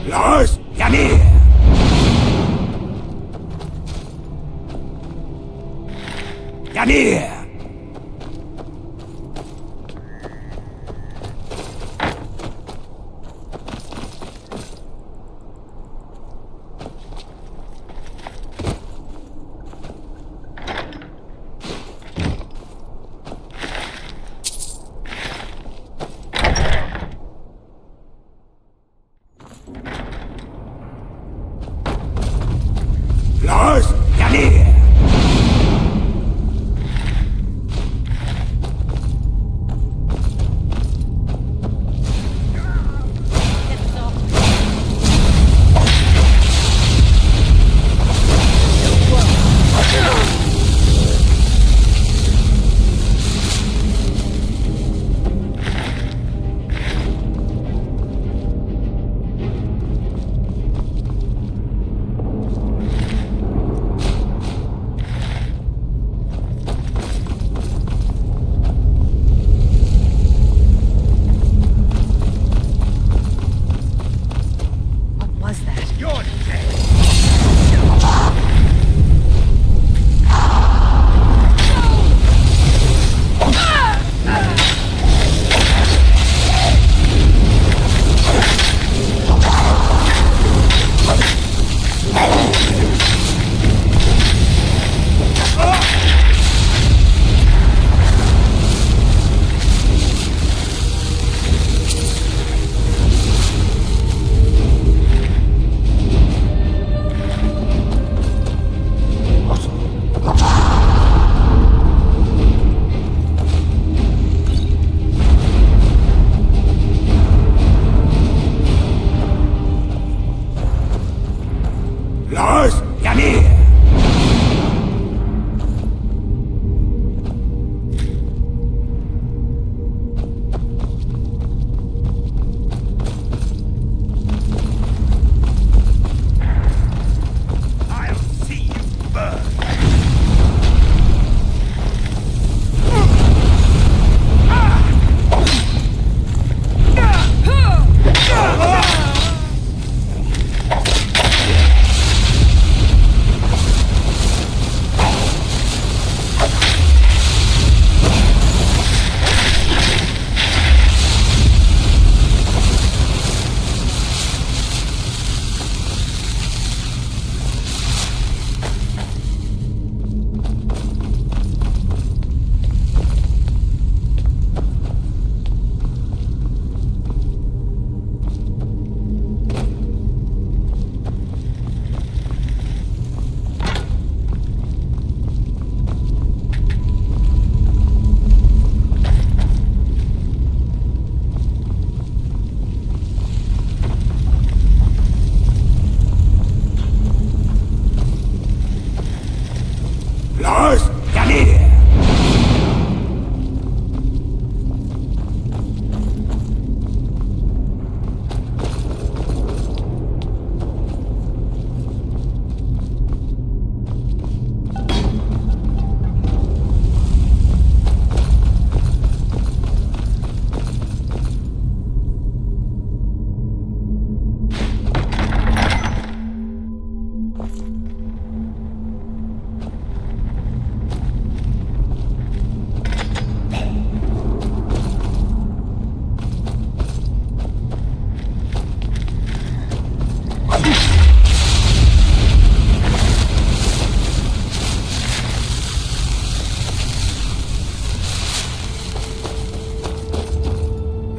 Los Yamir! Yamir!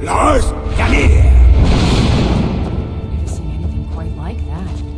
Lars, come here! Never seen anything quite like that.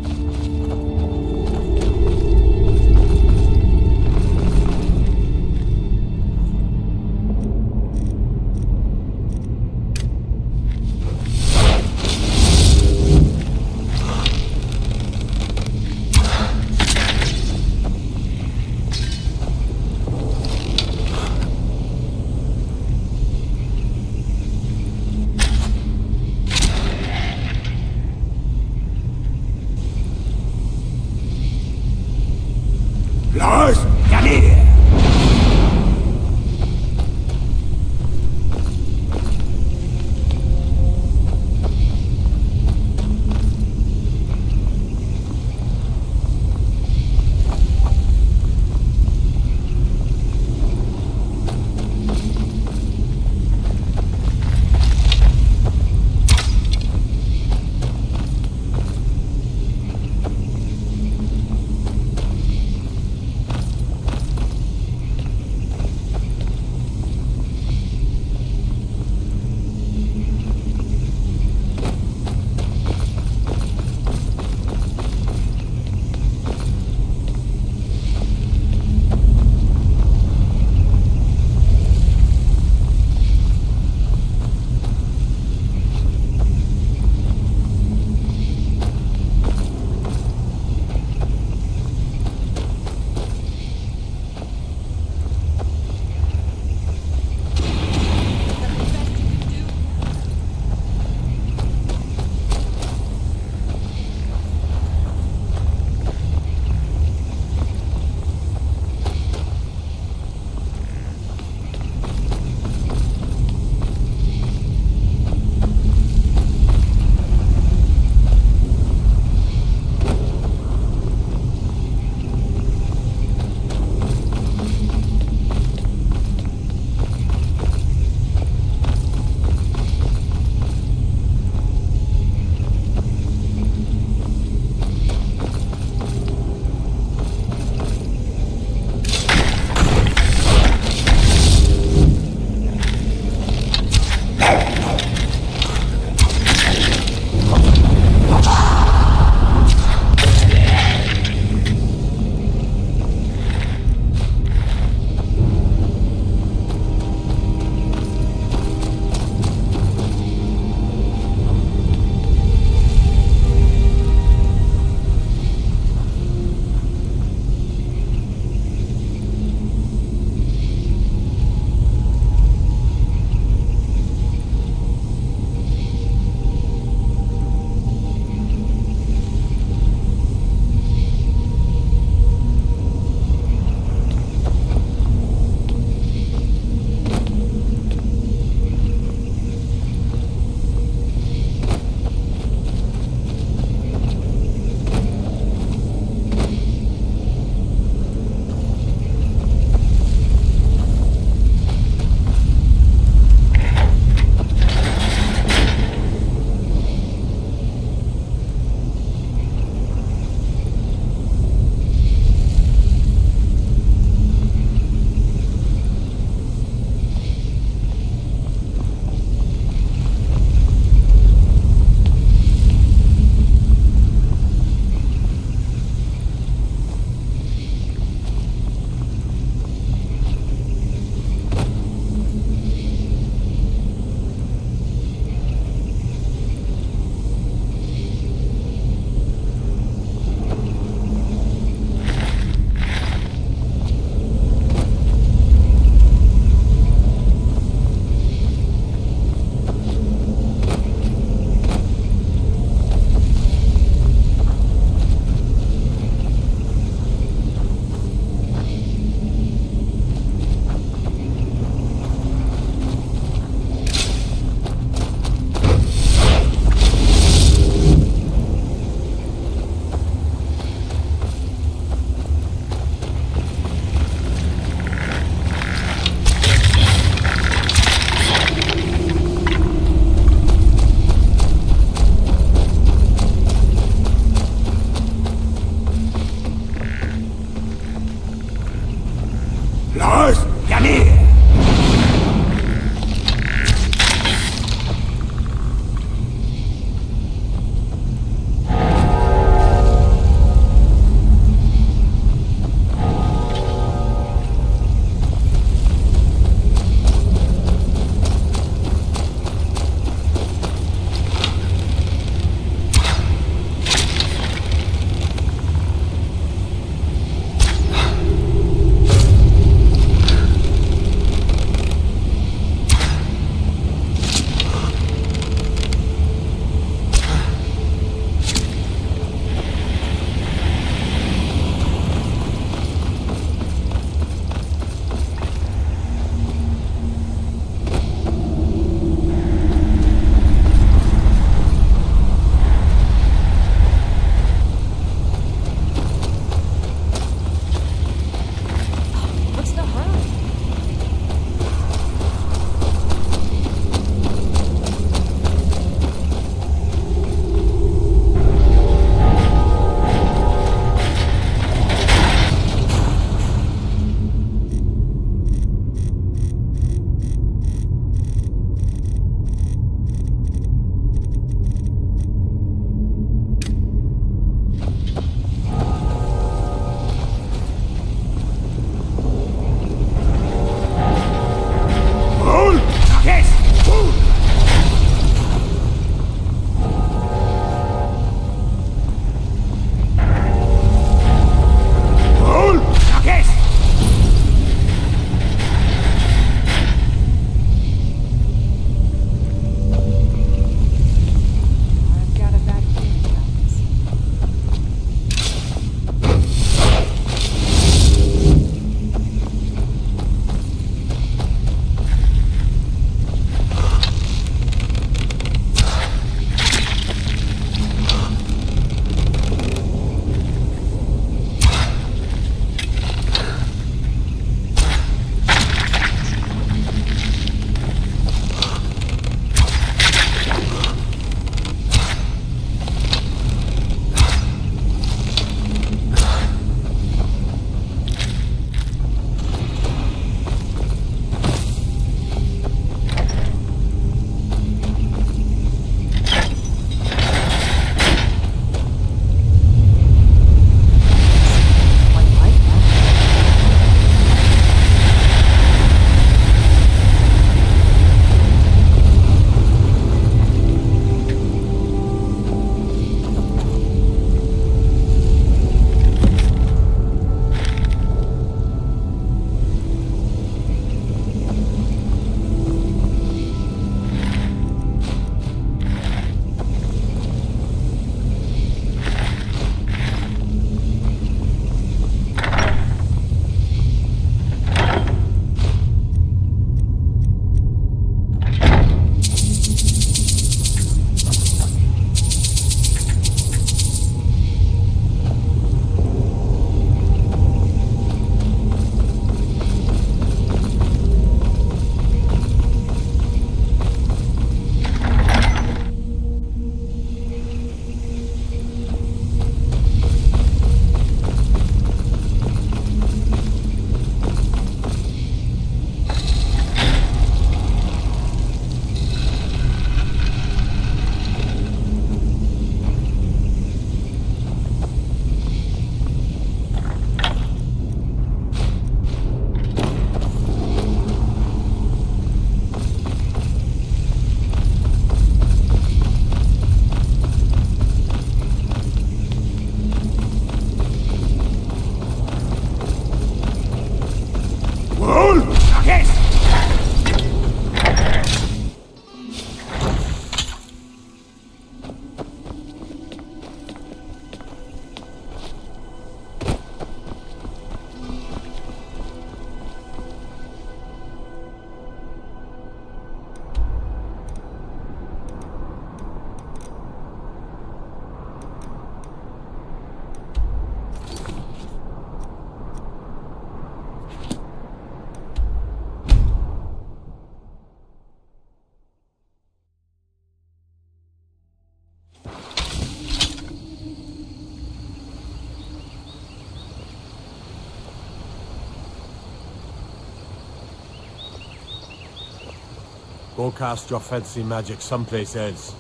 Go cast your fancy magic someplace else.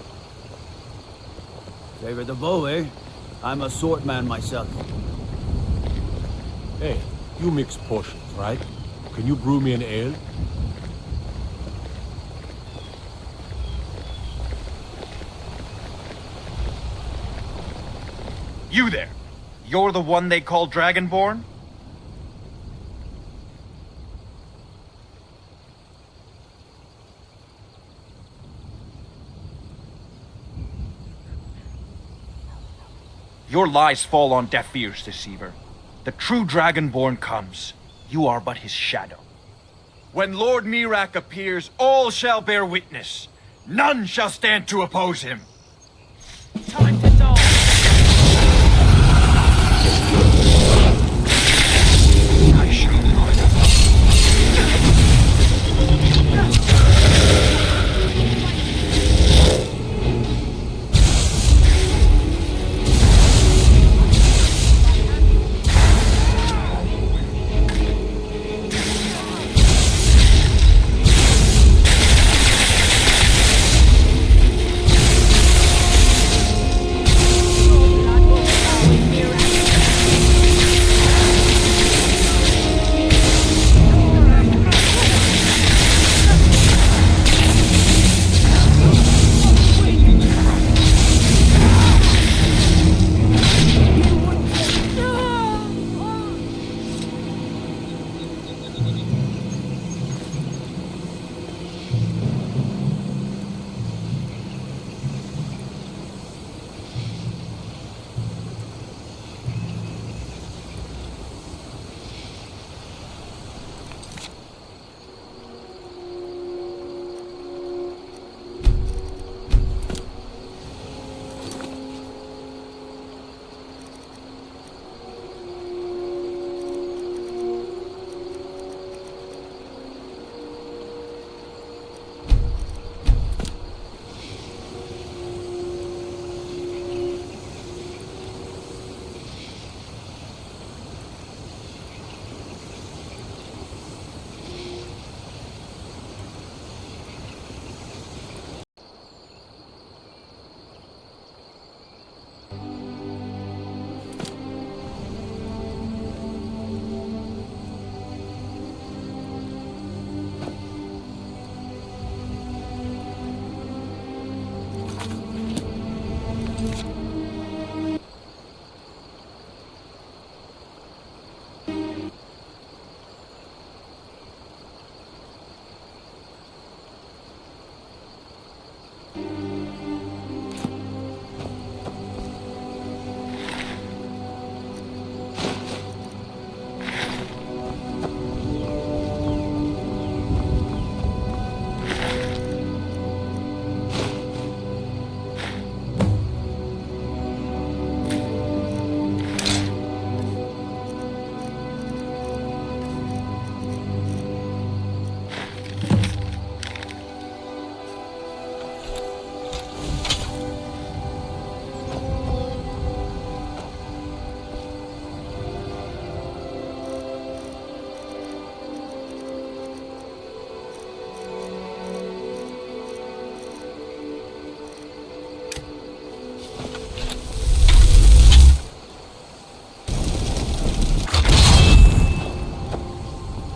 Favor the bow, eh? I'm a swordman myself. Hey, you mix potions, right? Can you brew me an ale? You there! You're the one they call Dragonborn? Your lies fall on deaf ears, deceiver. The true Dragonborn comes. You are but his shadow. When Lord Mirak appears, all shall bear witness. None shall stand to oppose him. Time to die! I shall not.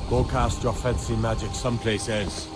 Go cast your fancy magic someplace else.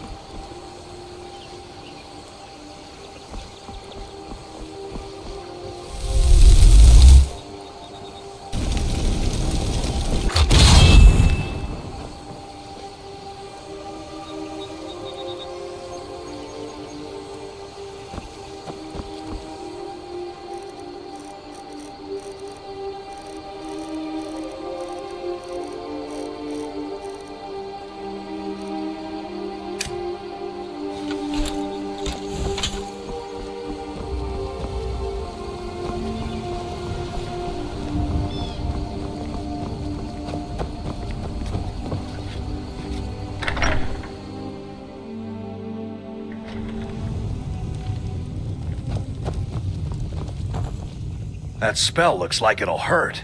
That spell looks like it'll hurt.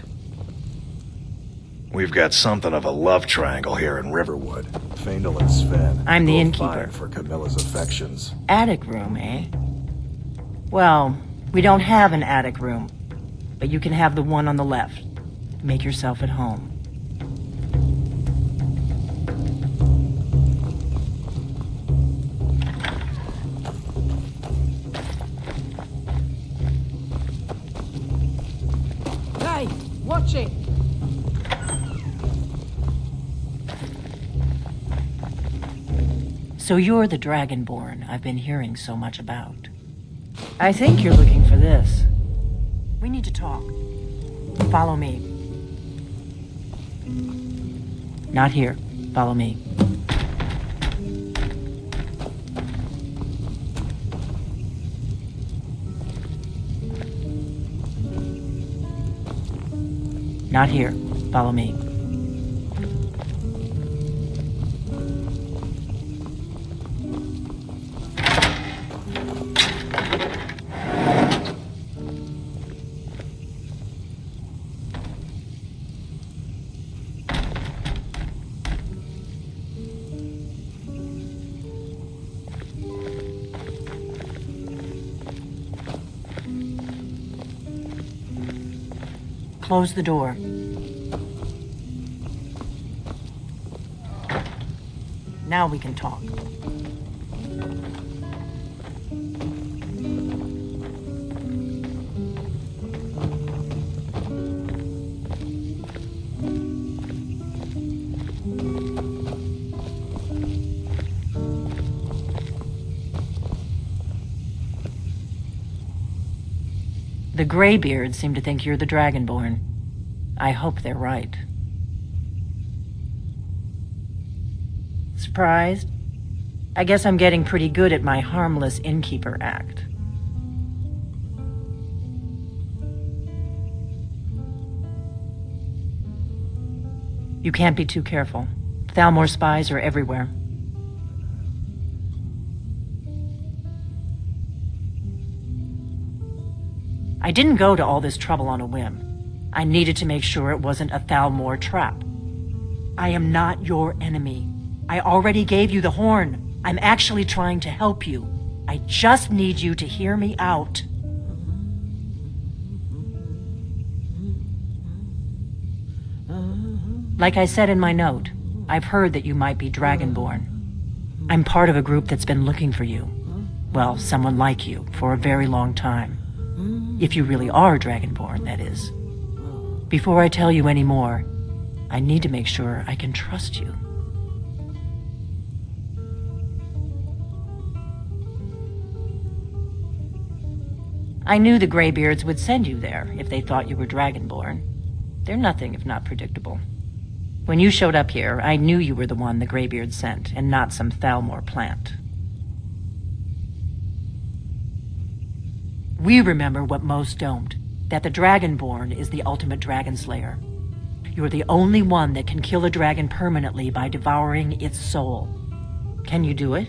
We've got something of a love triangle here in Riverwood. Faendal and Sven. I'm the both innkeeper. vying for Camilla's affections. Attic room, eh? Well, we don't have an attic room, but you can have the one on the left. Make yourself at home. Hey, watch it! So you're the Dragonborn I've been hearing so much about. I think you're looking for this. We need to talk. Follow me. Not here. Follow me. Not here. Follow me. Close the door. Now we can talk. The Greybeards seem to think you're the Dragonborn. I hope they're right. Surprised? I guess I'm getting pretty good at my harmless innkeeper act. You can't be too careful. Thalmor spies are everywhere. I didn't go to all this trouble on a whim. I needed to make sure it wasn't a Thalmor trap. I am not your enemy. I already gave you the horn. I'm actually trying to help you. I just need you to hear me out. Like I said in my note, I've heard that you might be Dragonborn. I'm part of a group that's been looking for you. Well, someone like you, for a very long time. If you really are Dragonborn, that is. Before I tell you any more, I need to make sure I can trust you. I knew the Greybeards would send you there if they thought you were Dragonborn. They're nothing if not predictable. When you showed up here, I knew you were the one the Greybeards sent, and not some Thalmor plant. We remember what most don't, that the Dragonborn is the ultimate dragon slayer. You're the only one that can kill a dragon permanently by devouring its soul. Can you do it?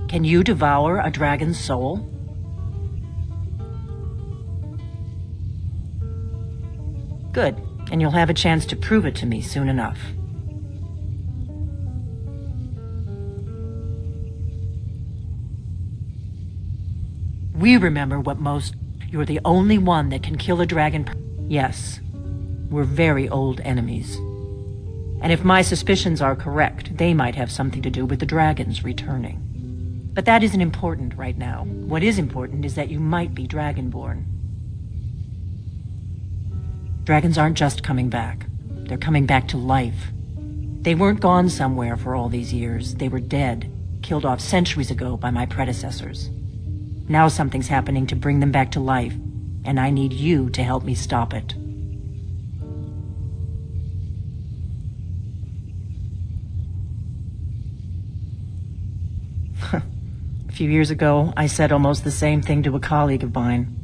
Can you devour a dragon's soul? Good, and you'll have a chance to prove it to me soon enough. We remember what most... You're the only one that can kill a dragon... Yes, we're very old enemies. And if my suspicions are correct, they might have something to do with the dragons returning. But that isn't important right now. What is important is that you might be Dragonborn. Dragons aren't just coming back. They're coming back to life. They weren't gone somewhere for all these years. They were dead, killed off centuries ago by my predecessors. Now something's happening to bring them back to life, and I need you to help me stop it. A few years ago, I said almost the same thing to a colleague of mine.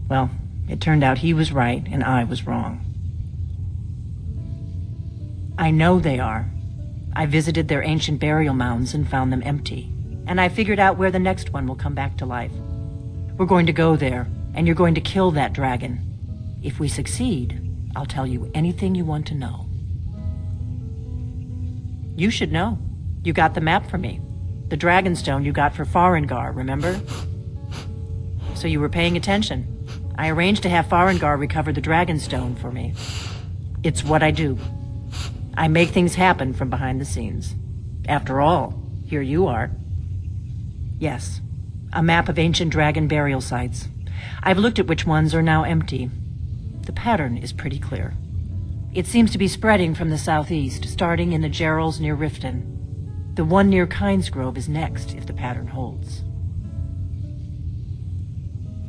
Well, it turned out he was right and I was wrong. I know they are. I visited their ancient burial mounds and found them empty. And I figured out where the next one will come back to life. We're going to go there, and you're going to kill that dragon. If we succeed, I'll tell you anything you want to know. You should know. You got the map for me. The Dragonstone you got for Farengar, remember? So you were paying attention. I arranged to have Farengar recover the Dragonstone for me. It's what I do. I make things happen from behind the scenes. After all, here you are. Yes, a map of ancient dragon burial sites. I've looked at which ones are now empty. The pattern is pretty clear. It seems to be spreading from the southeast, starting in the Gerals near Riften. The one near Kynesgrove is next, if the pattern holds.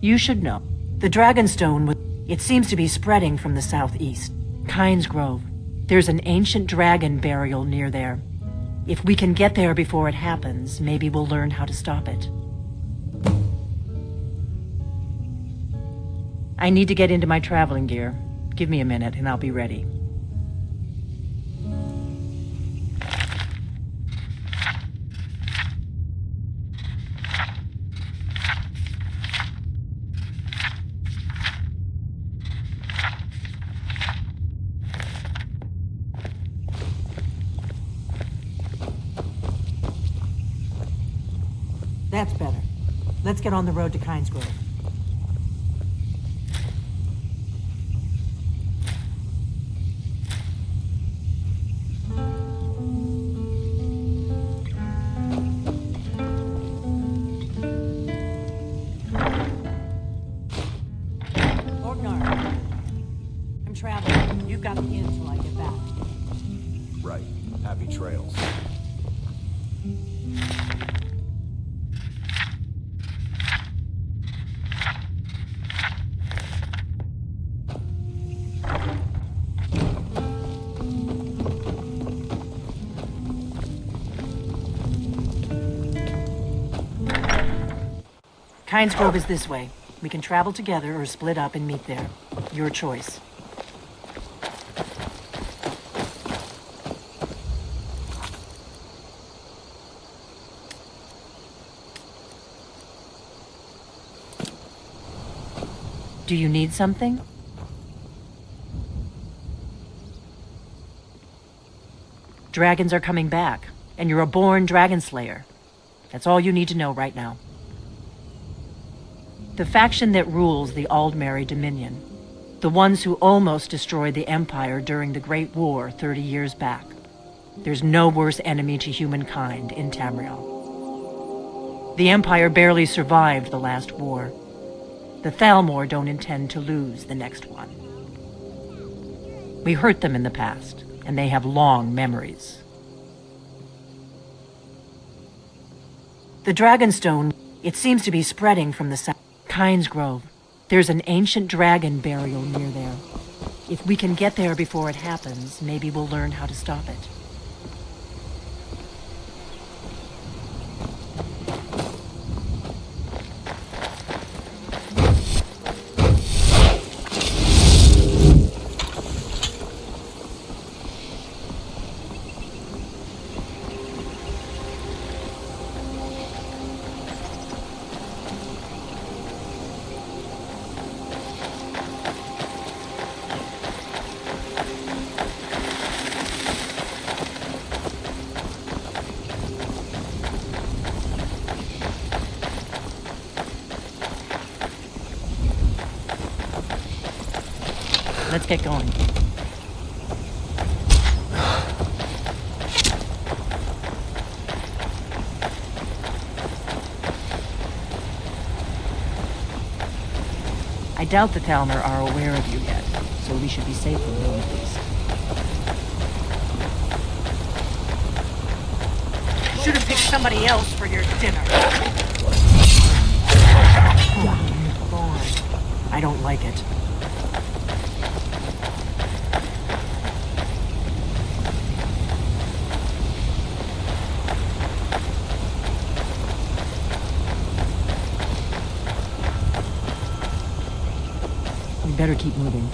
You should know. The Dragonstone, it seems to be spreading from the southeast. Kynesgrove. There's an ancient dragon burial near there. If we can get there before it happens, maybe we'll learn how to stop it. I need to get into my traveling gear. Give me a minute and I'll be ready. That's better. Let's get on the road to Kynesgrove. Orgnar, I'm traveling. You've got the inn till I get back. Right. Happy trails. Kynesgrove is this way. We can travel together or split up and meet there. Your choice. Do you need something? Dragons are coming back, and you're a born dragon slayer. That's all you need to know right now. The faction that rules the Aldmeri Dominion. The ones who almost destroyed the Empire during the Great War 30 years back. There's no worse enemy to humankind in Tamriel. The Empire barely survived the last war. The Thalmor don't intend to lose the next one. We hurt them in the past, and they have long memories. The Dragonstone, it seems to be spreading from the south. Kynesgrove. There's an ancient dragon burial near there. If we can get there before it happens, maybe we'll learn how to stop it. Let's get going. I doubt the Thalmor are aware of you yet, so we should be safe from them at least. You should have picked somebody else for your dinner. I don't like it. We better keep moving.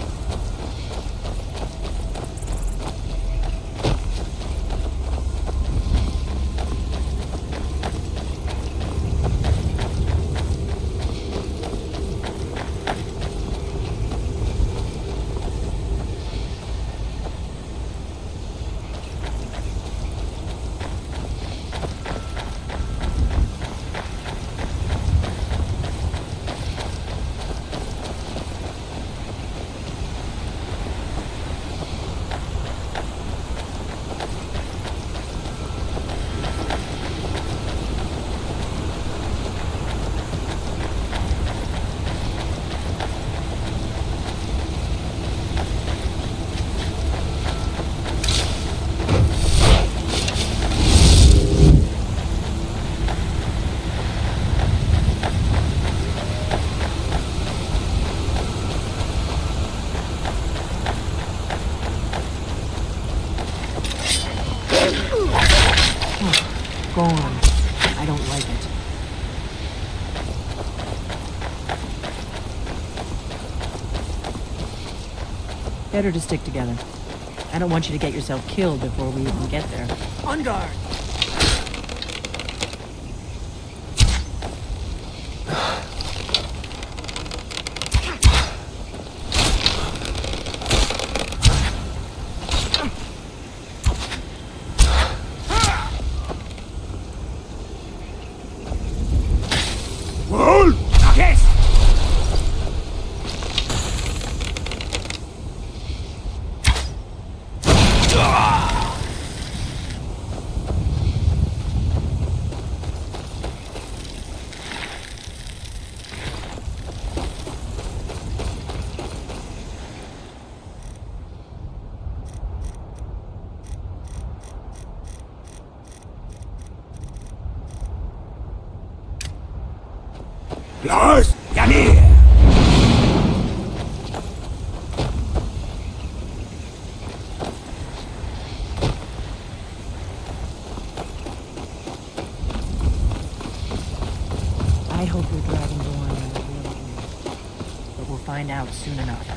Better to stick together. I don't want you to get yourself killed before we even get there. On guard! Wohl! Yes! Los! Janir! I hope you're Dragonborn and really is. But we'll find out soon enough.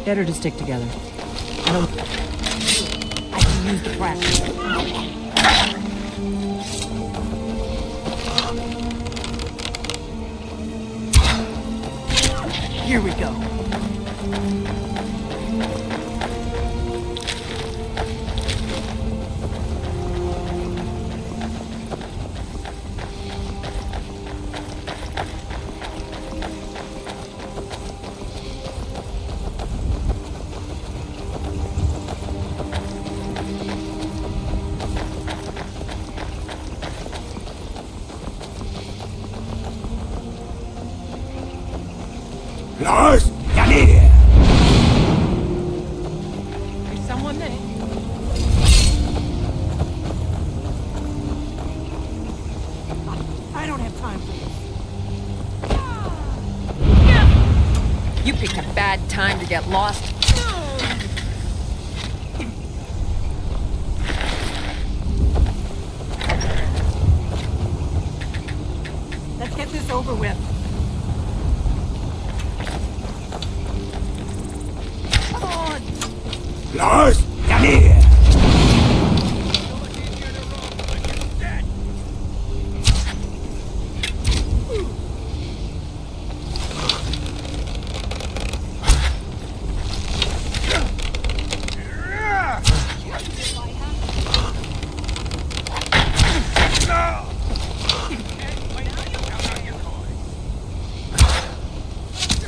Better to stick together. I can use the practice. Here we go. Los! Janir! There's someone there. I don't have time for this. You picked a bad time to get lost. Let's get this over with. Los! Janir!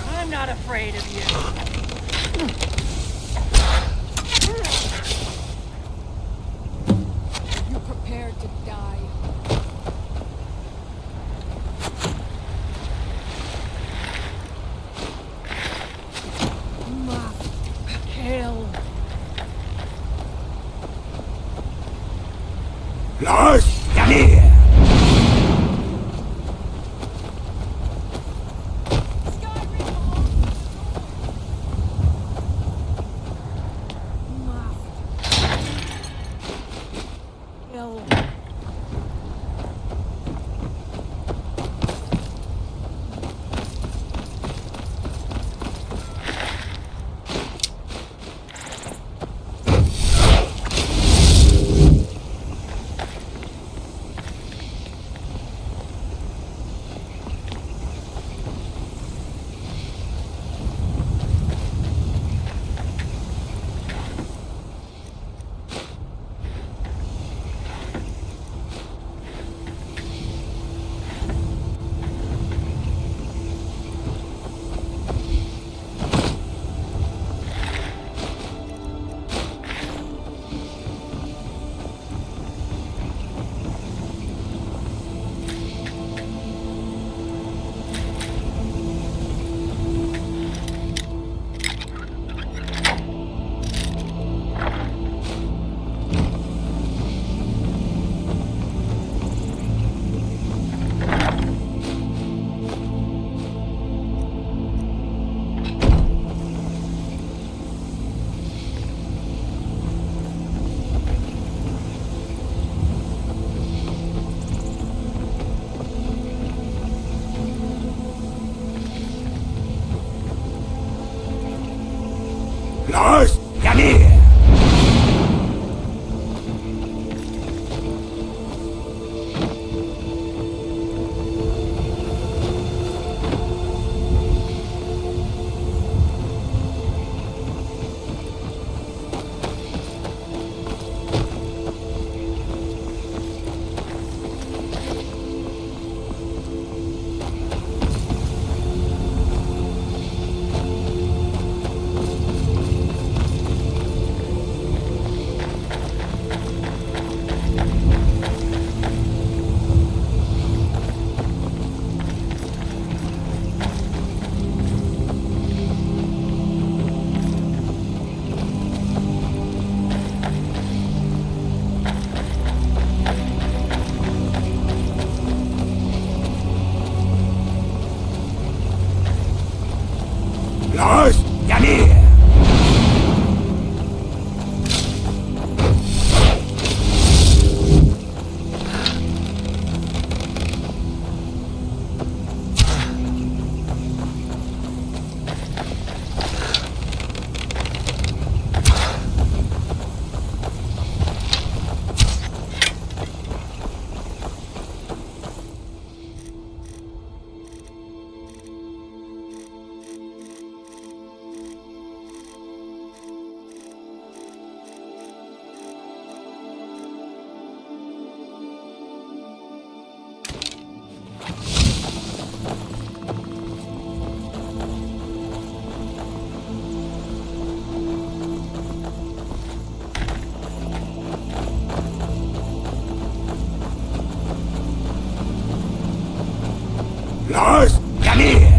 I'm not afraid of you. You prepared to die. Kill. Los! Janir! Los, Yanir! Los, Yanir! Los, Yanir!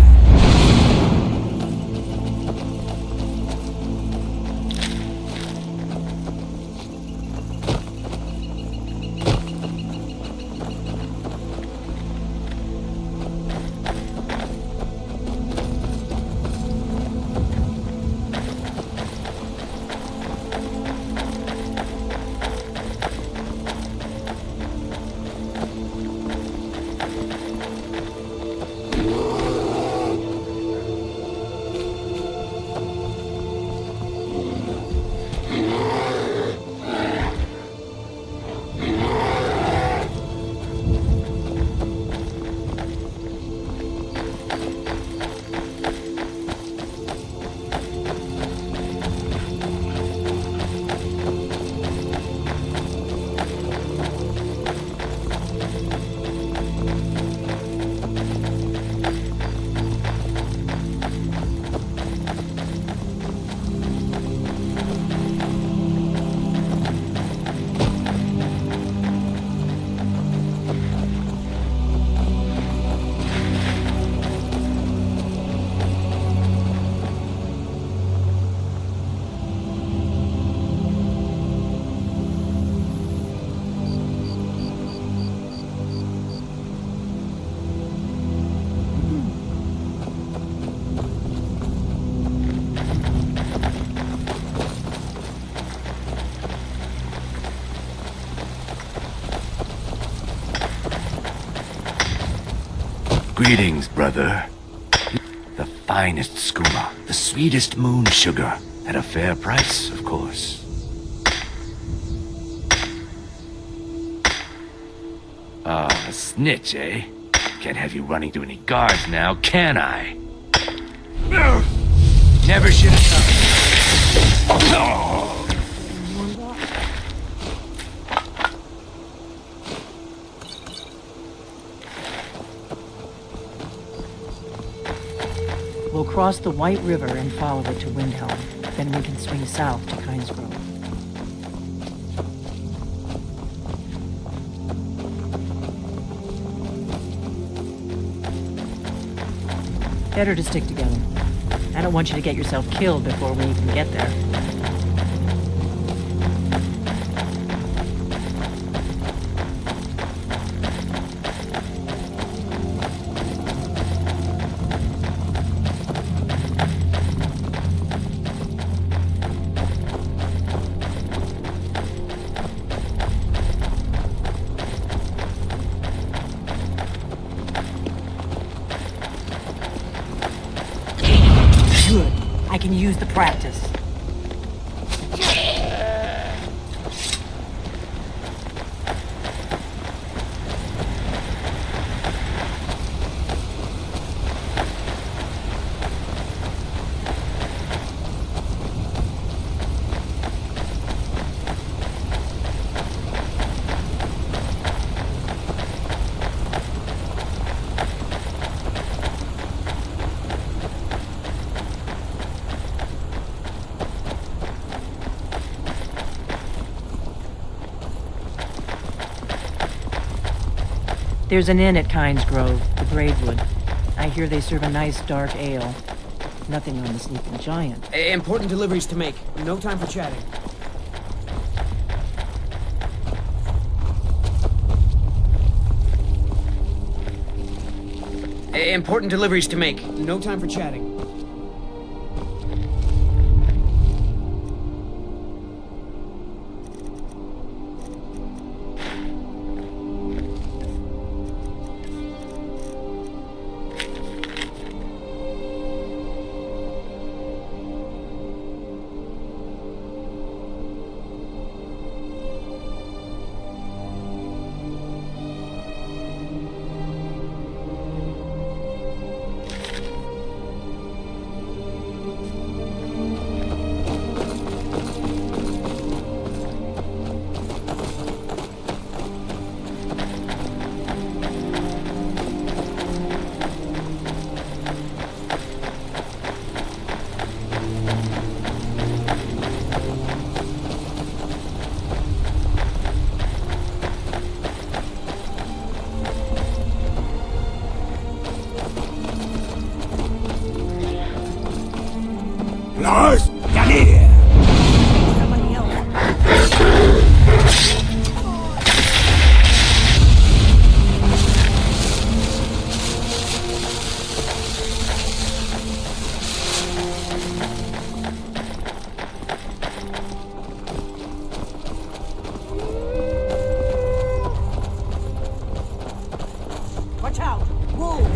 Greetings, brother. The finest skooma, the sweetest moon sugar, at a fair price, of course. Ah, a snitch, eh? Can't have you running to any guards now, can I? Never should have done. We'll cross the White River and follow it to Windhelm. Then we can swing south to Kynesgrove. Better to stick together. I don't want you to get yourself killed before we even get there. Good. I can use the practice. There's an inn at Kynes Grove, the Braidwood. I hear they serve a nice dark ale. Nothing on the Sleeping Giant. Important deliveries to make. No time for chatting. Important deliveries to make. No time for chatting. Lars, come here! Somebody else. Watch out! Wolves!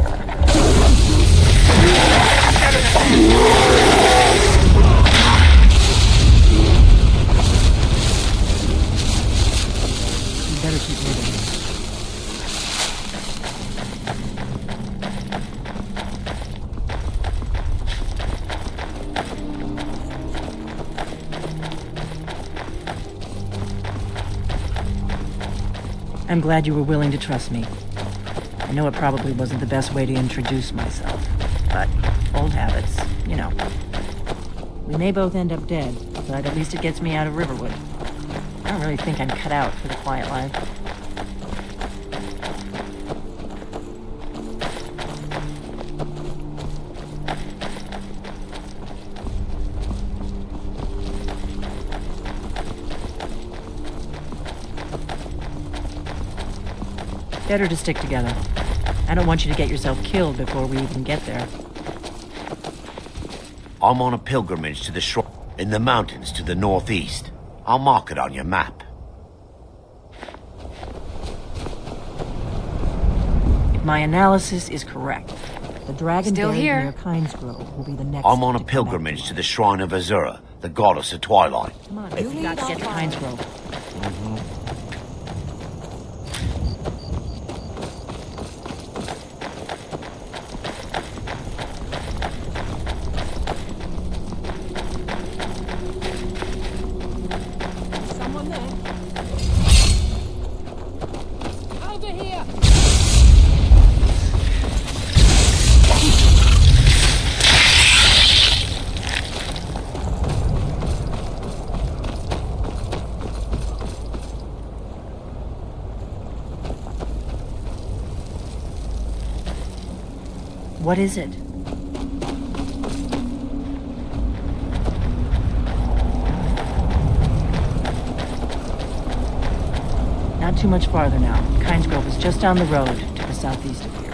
Better keep moving. I'm glad you were willing to trust me. I know it probably wasn't the best way to introduce myself, but old habits, you know. We may both end up dead, but at least it gets me out of Riverwood. I don't really think I'm cut out for the quiet life. Better to stick together. I don't want you to get yourself killed before we even get there. I'm on a pilgrimage to the shrine in the mountains to the northeast. I'll mark it on your map. If my analysis is correct, the dragon Still buried here. near Kynes Grove will be the next. I'm on a to come back pilgrimage to to the shrine of Azura, the goddess of twilight. life. Come on, we've got to get to Kynes Grove. Someone there. Over here! What is it? Not too much farther now. Kynes Grove is just down the road to the southeast of here.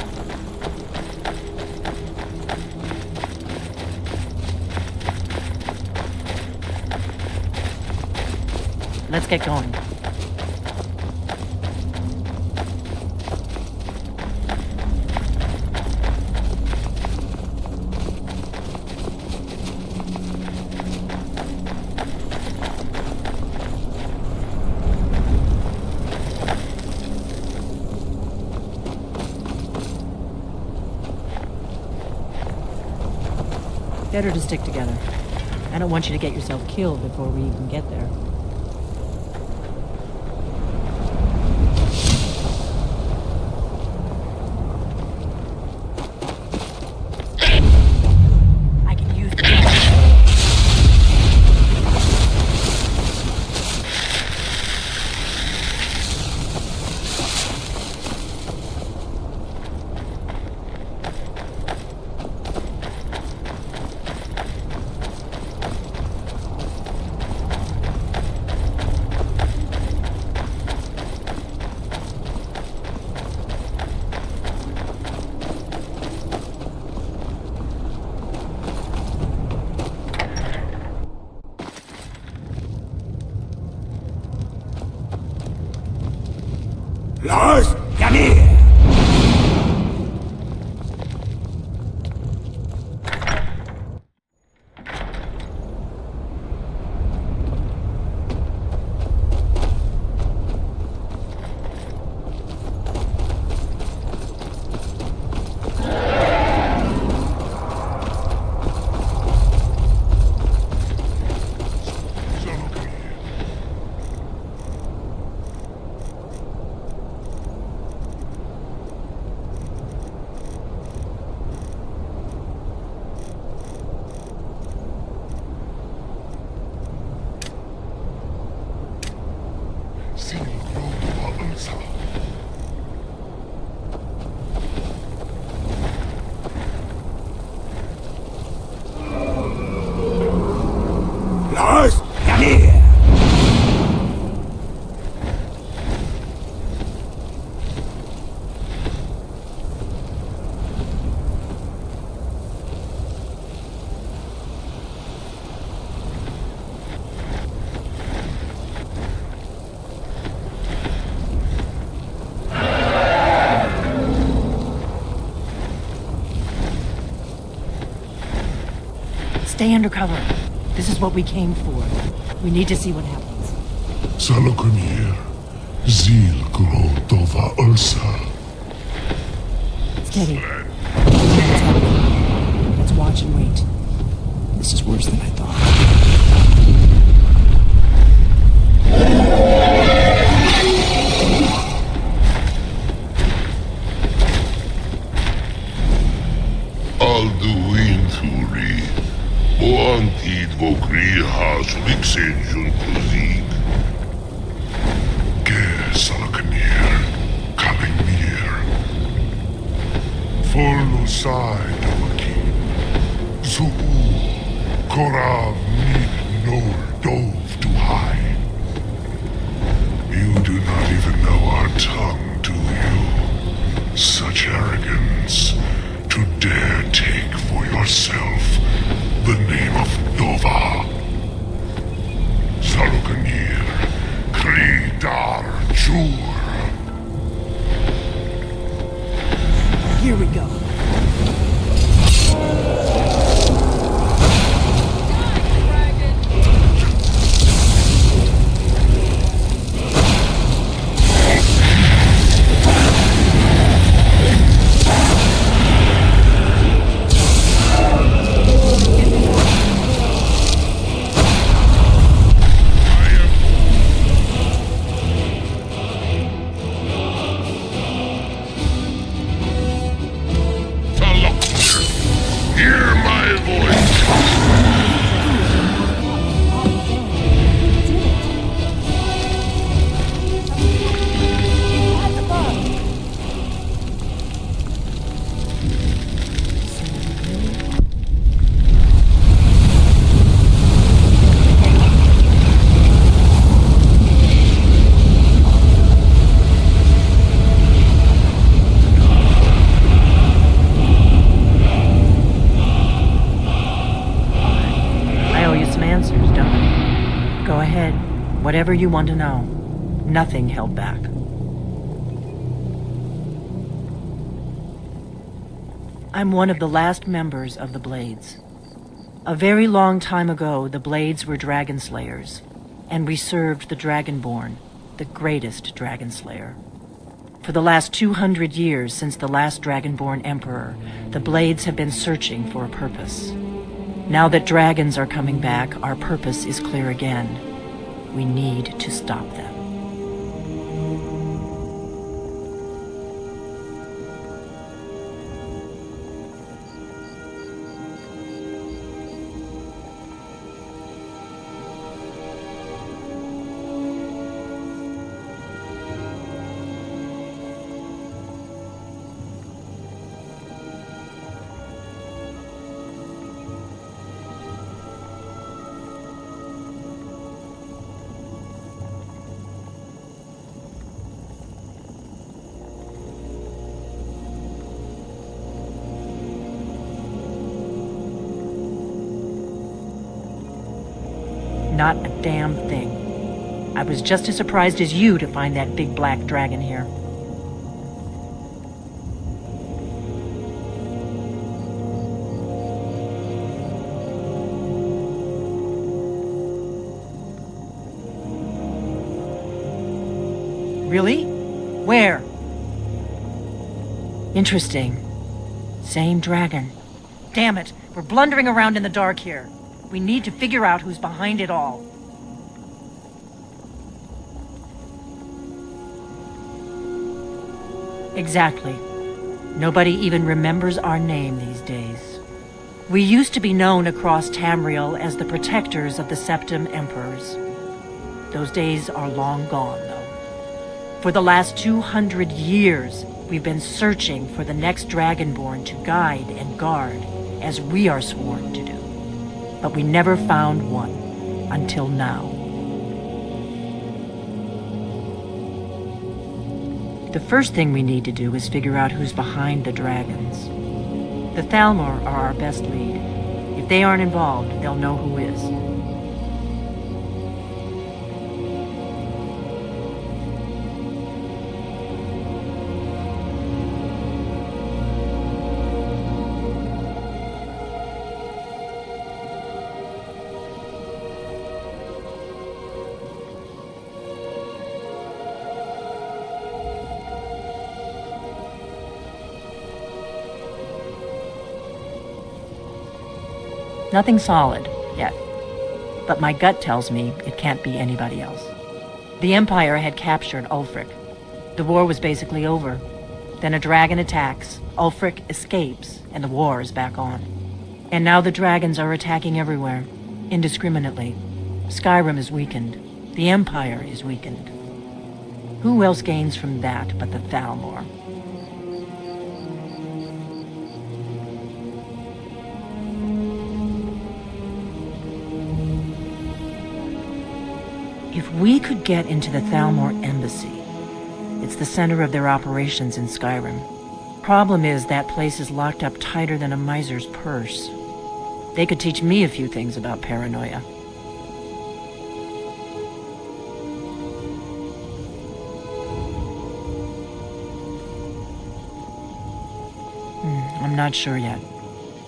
Let's get going. Better to stick together. I don't want you to get yourself killed before we even get there. I can use Lars, come here! Lars, come here! Stay undercover. This is what we came for. We need to see what happens. Salokunir, Zil Grotova Ulsa. Steady. Let's watch and wait. This is worse than I thought. Alduinturi, Boantid Vokriha Suliksenjun Kuzik. Ger Salokunir, Kalingir. Forlusai Dovaki. Zuu, Korav Nid Nor Dove to hide. You do not even know our tongue, do you? Such arrogance. To dare take for yourself the name of Nova. Salokunir, Kridar Jur. Here we go. Hear my voice. Go ahead. Whatever you want to know. Nothing held back. I'm one of the last members of the Blades. A very long time ago, the Blades were dragon slayers, and we served the Dragonborn, the greatest dragon slayer. For the last 200 years since the last Dragonborn Emperor, the Blades have been searching for a purpose. Now that dragons are coming back, our purpose is clear again. We need to stop them. Not a damn thing. I was just as surprised as you to find that big black dragon here. Really? Where? Interesting. Same dragon. Damn it, we're blundering around in the dark here. We need to figure out who's behind it all. Exactly. Nobody even remembers our name these days. We used to be known across Tamriel as the protectors of the Septim Emperors. Those days are long gone, though. For the last 200 years, we've been searching for the next Dragonborn to guide and guard, as we are sworn to do. But we never found one, until now. The first thing we need to do is figure out who's behind the dragons. The Thalmor are our best lead. If they aren't involved, they'll know who is. Nothing solid, yet. But my gut tells me it can't be anybody else. The Empire had captured Ulfric. The war was basically over. Then a dragon attacks, Ulfric escapes, and the war is back on. And now the dragons are attacking everywhere, indiscriminately. SKYRIM is weakened. The Empire is weakened. Who else gains from that but the Thalmor? If we could get into the Thalmor embassy, it's the center of their operations in Skyrim. Problem is, that place is locked up tighter than a miser's purse. They could teach me a few things about paranoia. I'm not sure yet.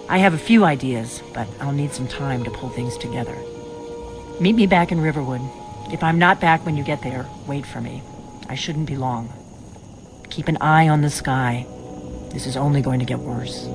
I have a few ideas, but I'll need some time to pull things together. Meet me back in Riverwood. If I'm not back when you get there, wait for me. I shouldn't be long. Keep an eye on the sky. This is only going to get worse.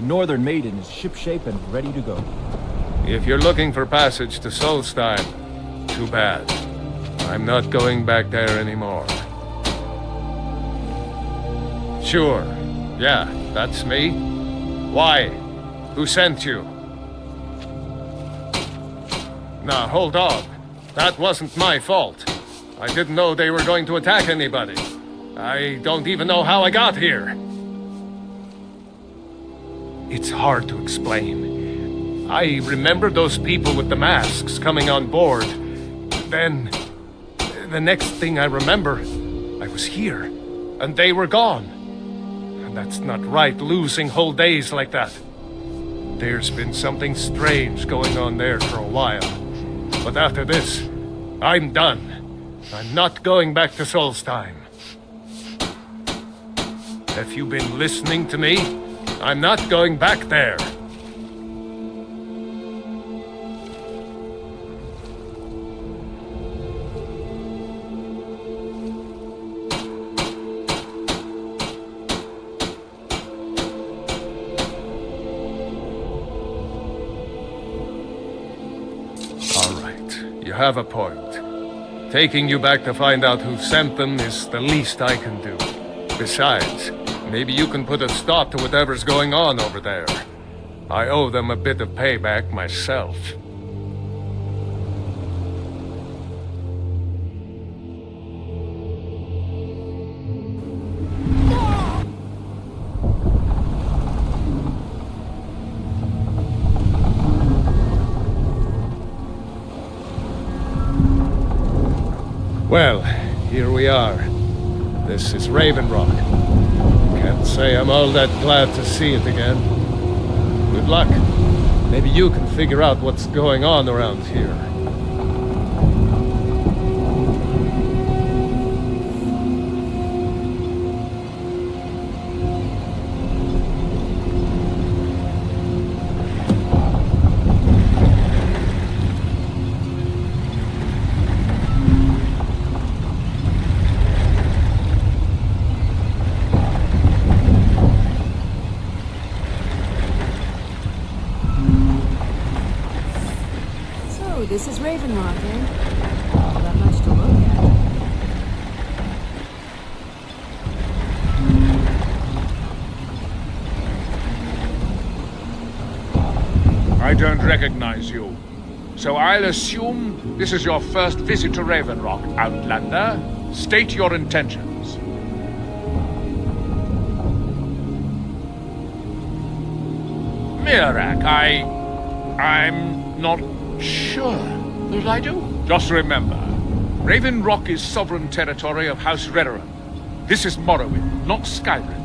The Northern Maiden is shipshape and ready to go. If you're looking for passage to Solstheim, too bad. I'm not going back there anymore. Sure. Yeah, that's me. Why? Who sent you? Now, hold on. That wasn't my fault. I didn't know they were going to attack anybody. I don't even know how I got here. It's hard to explain. I remember those people with the masks coming on board. Then, the next thing I remember, I was here, and they were gone. And that's not right, losing whole days like that. There's been something strange going on there for a while. But after this, I'm done. I'm not going back to Solstheim. Have you been listening to me? I'm not going back there. You have a point. Taking you back to find out who sent them is the least I can do. Besides, maybe you can put a stop to whatever's going on over there. I owe them a bit of payback myself. Well, here we are. This is Raven Rock. Can't say I'm all that glad to see it again. Good luck. Maybe you can figure out what's going on around here. This is Raven Rock, eh? Not that much to look at. I don't recognize you. So I'll assume this is your first visit to Raven Rock, Outlander. State your intentions. Mirak, I'm not sure that I do. Just remember, Raven Rock is sovereign territory of House Redoran. This is Morrowind, not Skyrim.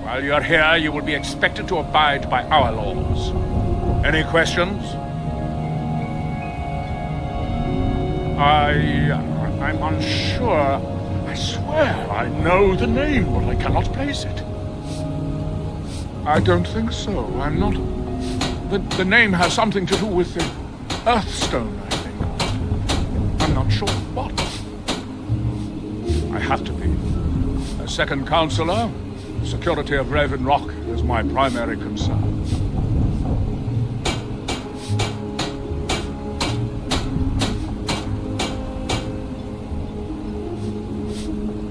While you're here, you will be expected to abide by our laws. Any questions? I'm unsure. I swear I know the name, but I cannot place it. I don't think so. I'm not... The name has something to do with the Earthstone, I think. I'm not sure what. I have to be. As second counselor, the security of Raven Rock is my primary concern.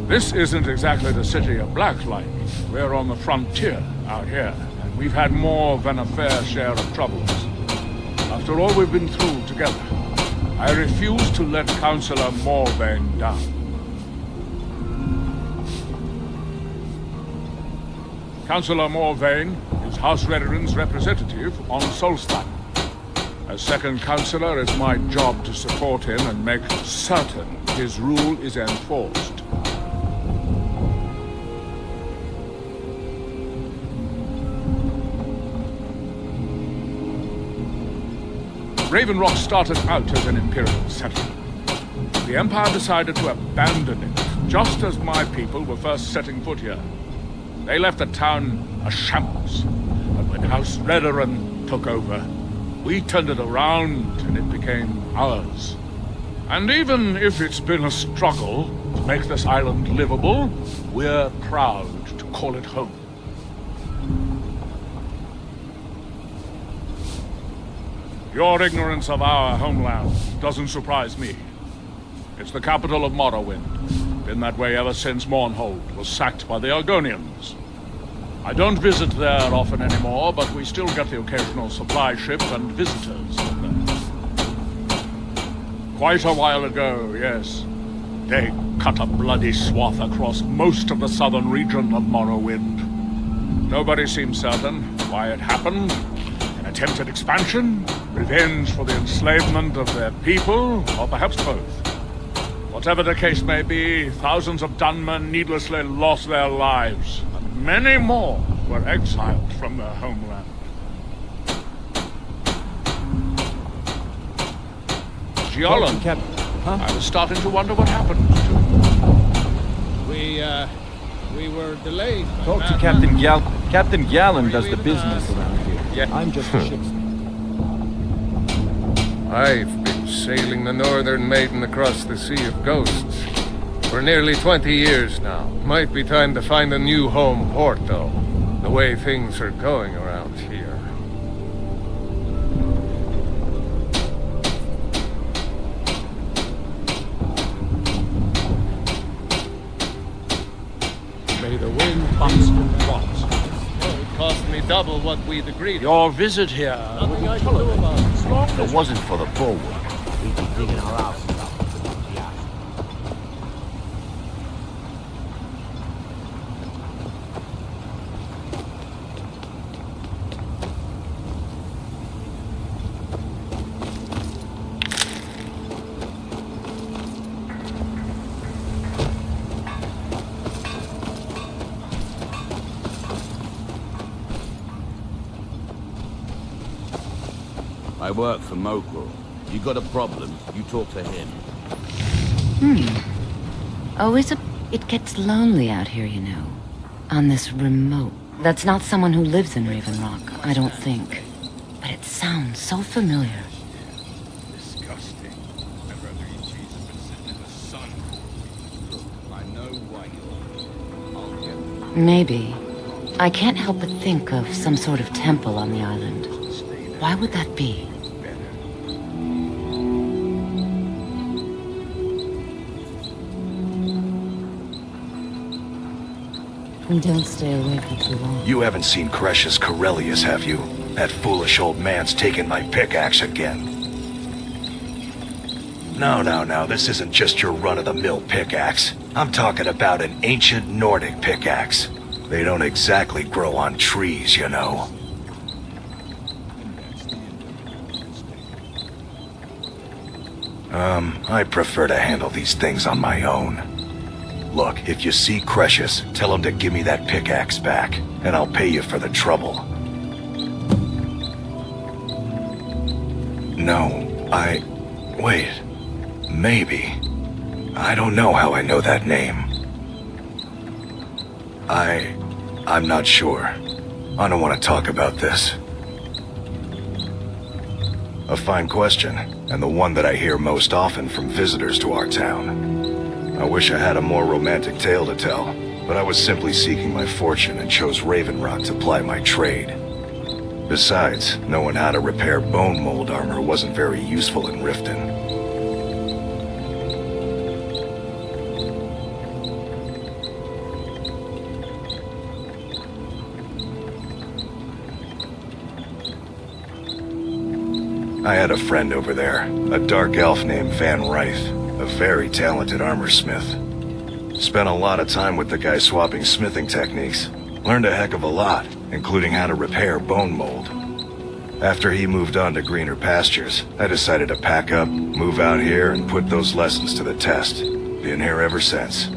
This isn't exactly the city of Blacklight. We're on the frontier out here, and we've had more than a fair share of troubles. After all we've been through together, I refuse to let Councillor Morvain down. Councillor Morvain is House Redoran's representative on Solstheim. As second councillor, it's my job to support him and make certain his rule is enforced. Raven Rock started out as an Imperial settlement. The Empire decided to abandon it, just as my people were first setting foot here. They left the town a shambles, but when House Redoran took over, we turned it around and it became ours. And even if it's been a struggle to make this island livable, we're proud to call it home. Your ignorance of our homeland doesn't surprise me. It's the capital of Morrowind. Been that way ever since Mournhold was sacked by the Argonians. I don't visit there often anymore, but we still get the occasional supply ship and visitors from there. Quite a while ago, yes. They cut a bloody swath across most of the southern region of Morrowind. Nobody seems certain why it happened. An attempted expansion? Revenge for the enslavement of their people? Or perhaps both? Whatever the case may be, thousands of Dunmen needlessly lost their lives, and many more were exiled from their homeland. Giolan, I was starting to wonder what happened to him. We were delayed. Talk to Captain Gallen. Captain Gallen does the business around here. Yeah, I'm just a ship's. I've been sailing the Northern Maiden across the Sea of Ghosts for nearly 20 years now. Might be time to find a new home port, though, the way things are going around here. May the wind bust once. It cost me double what we'd agreed. Your visit here. Nothing I can do about it. If it wasn't for the bulwark, we'd be digging our houses up. I work for Mokul. You got a problem, you talk to him. It gets lonely out here, you know. On this remote. That's not someone who lives in Raven Rock, I don't think. But it sounds so familiar. Disgusting. I'd rather eat cheese than sit in the sun. Look, I know why I'll get... Maybe. I can't help but think of some sort of temple on the island. Why would that be? And don't stay away for too long. You haven't seen Cretius Corellius, have you? That foolish old man's taken my pickaxe again. No, this isn't just your run-of-the-mill pickaxe. I'm talking about an ancient Nordic pickaxe. They don't exactly grow on trees, you know. I prefer to handle these things on my own. Look, if you see Cretius, tell him to give me that pickaxe back, and I'll pay you for the trouble. No, wait. Maybe. I don't know how I know that name. I'm not sure. I don't want to talk about this. A fine question, and the one that I hear most often from visitors to our town. I wish I had a more romantic tale to tell, but I was simply seeking my fortune and chose Raven Rock to ply my trade. Besides, knowing how to repair bone mold armor wasn't very useful in Riften. I had a friend over there, a dark elf named Van Ryth, a very talented armorsmith. Spent a lot of time with the guy swapping smithing techniques. Learned a heck of a lot, including how to repair bone mold. After he moved on to greener pastures, I decided to pack up, move out here, and put those lessons to the test. Been here ever since.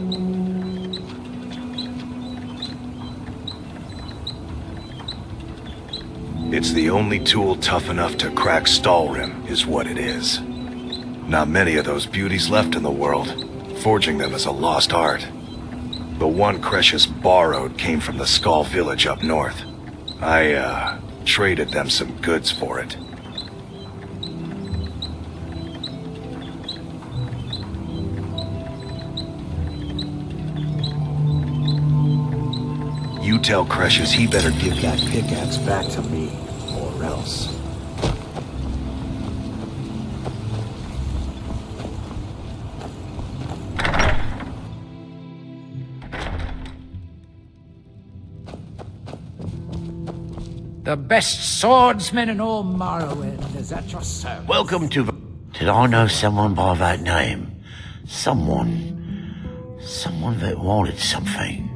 It's the only tool tough enough to crack SKYRIM, is what it is. Not many of those beauties left in the world. Forging them is a lost art. The one Cretius borrowed came from the Skull village up north. I, traded them some goods for it. You tell Cretius he better give that pickaxe back to me, or else. The best swordsman in all Morrowind is at your service. Welcome to... Did I know someone by that name? Someone that wanted something.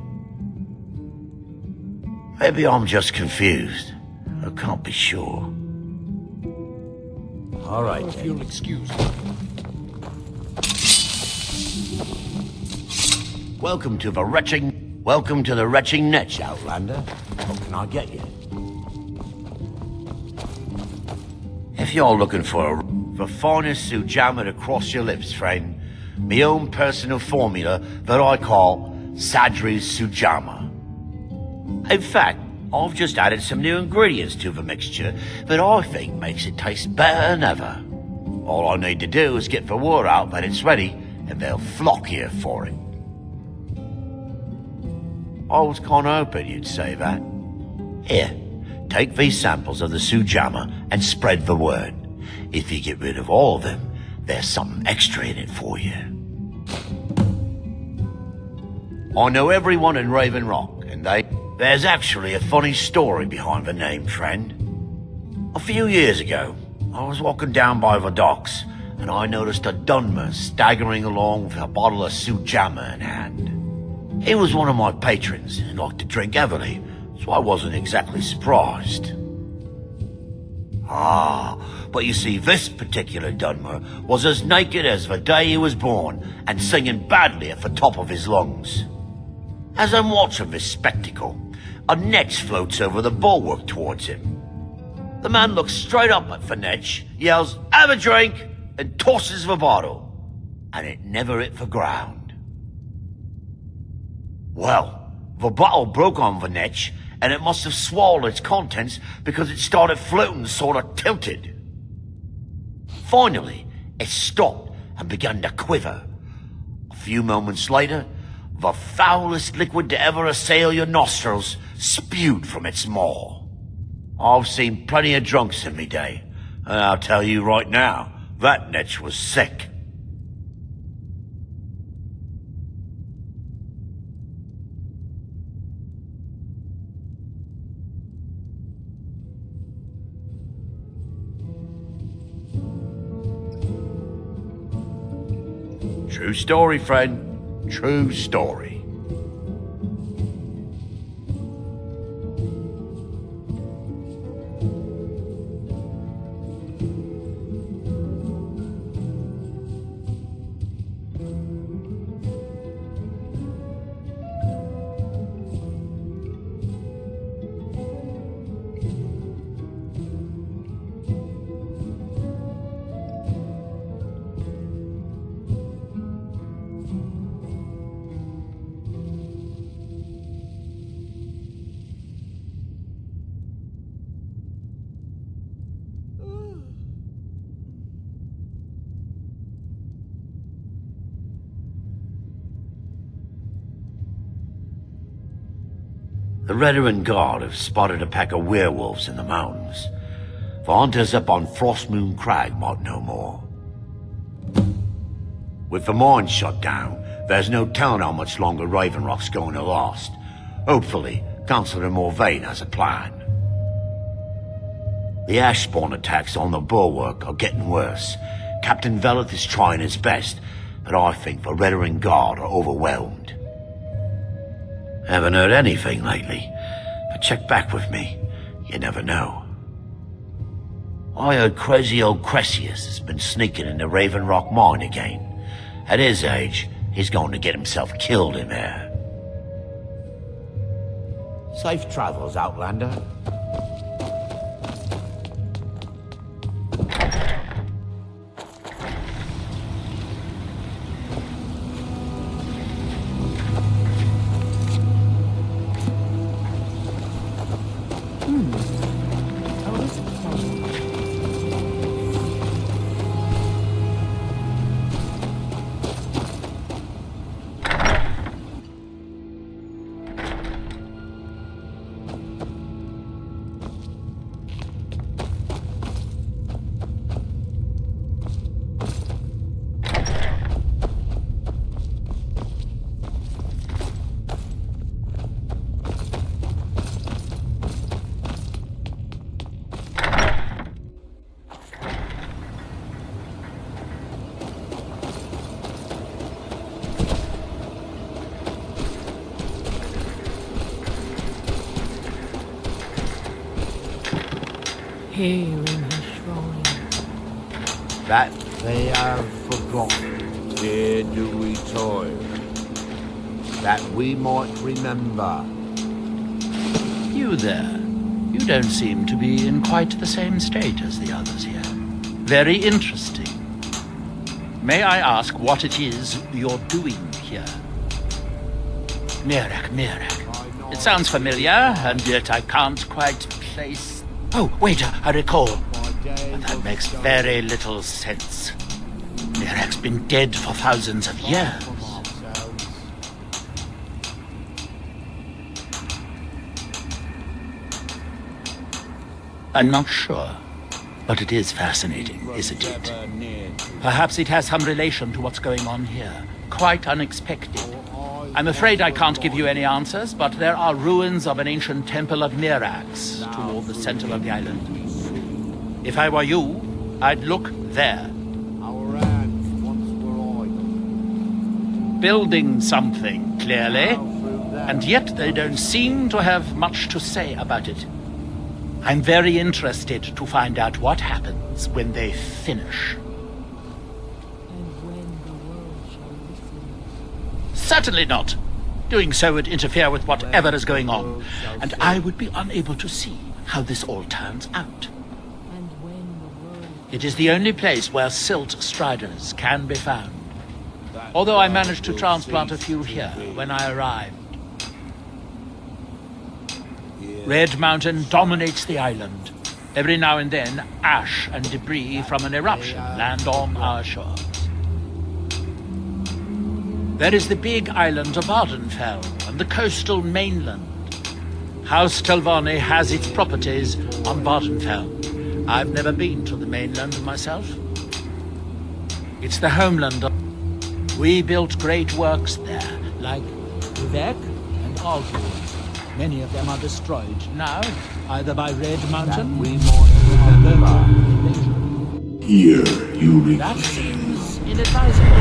Maybe I'm just confused. I can't be sure. All right, If you'll excuse me. Welcome to the retching niche, Outlander. What can I get you? If you're looking for the finest sujama to cross your lips, friend, my own personal formula that I call Sadri's Sujama. In fact, I've just added some new ingredients to the mixture that I think makes it taste better than ever. All I need to do is get the word out that it's ready, and they'll flock here for it. I was kinda hoping you'd say that. Here, take these samples of the Sujama and spread the word. If you get rid of all of them, there's something extra in it for you. I know everyone in Raven Rock, and there's actually a funny story behind the name, friend. A few years ago, I was walking down by the docks, and I noticed a Dunmer staggering along with a bottle of Sujama in hand. He was one of my patrons and liked to drink heavily, so I wasn't exactly surprised. But you see, this particular Dunmer was as naked as the day he was born and singing badly at the top of his lungs. As I'm watching this spectacle, a netch floats over the bulwark towards him. The man looks straight up at the netch, yells, "Have a drink!" and tosses the bottle. And it never hit the ground. Well, the bottle broke on the netch, and it must have swallowed its contents because it started floating sort of tilted. Finally, it stopped and began to quiver. A few moments later, the foulest liquid to ever assail your nostrils spewed from its maw. I've seen plenty of drunks in me day, and I'll tell you right now, that netch was sick. True story, friend. True story. The Redoran Guard have spotted a pack of werewolves in the mountains. The hunters up on Frostmoon Crag might know more. With the mines shut down, there's no telling how much longer Raven Rock's going to last. Hopefully, Councillor Morvain has a plan. The ash spawn attacks on the bulwark are getting worse. Captain Veleth is trying his best, but I think the Redoran Guard are overwhelmed. Haven't heard anything lately, but check back with me. You never know. I heard crazy old Cressius has been sneaking in the Raven Rock mine again. At his age, he's going to get himself killed in there. Safe travels, Outlander. here in his shrine. That they have forgotten, here do we toil, that we might remember. You there. You don't seem to be in quite the same state as the others here. Very interesting. May I ask what it is you're doing here? Mirak. It sounds familiar, and yet I can't quite place... Oh, wait, I recall. But that makes very little sense. Mirak's been dead for thousands of years. I'm not sure, but it is fascinating, isn't it? Perhaps it has some relation to what's going on here. Quite unexpected. I'm afraid I can't give you any answers, but there are ruins of an ancient temple of Mirax toward the center of the island. If I were you, I'd look there. Building something, clearly, and yet they don't seem to have much to say about it. I'm very interested to find out what happens when they finish. Certainly not. Doing so would interfere with whatever is going on, and I would be unable to see how this all turns out. It is the only place where silt striders can be found, although I managed to transplant a few here when I arrived. Red Mountain dominates the island. Every now and then, ash and debris from an eruption land on our shores. There is the big island of Ardenfell and the coastal mainland. House Telvanni has its properties on Vardenfell. I've never been to the mainland myself. It's the homeland of... We built great works there, like Vivek and Altu. Many of them are destroyed now, either by Red Mountain or Here you reclaim. That seems inadvisable.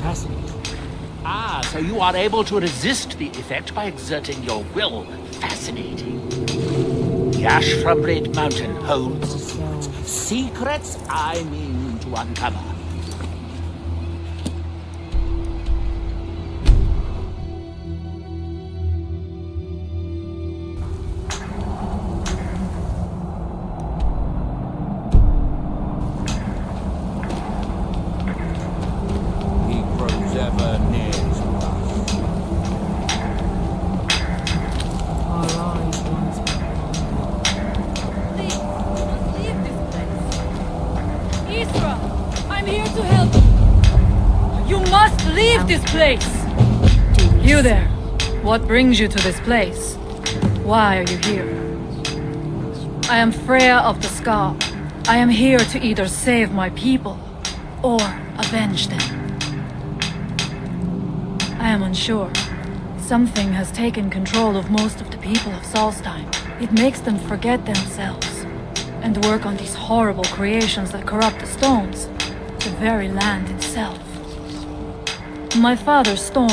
Fascinating. Ah, so you are able to resist the effect by exerting your will. Fascinating. The ash from Red Mountain holds secrets I mean to uncover. You there. What brings you to this place? Why are you here? I am Freya of the Scar. I am here to either save my people or avenge them. I am unsure. Something has taken control of most of the people of Solstheim. It makes them forget themselves and work on these horrible creations that corrupt the stones, the very land itself. My father, Storm,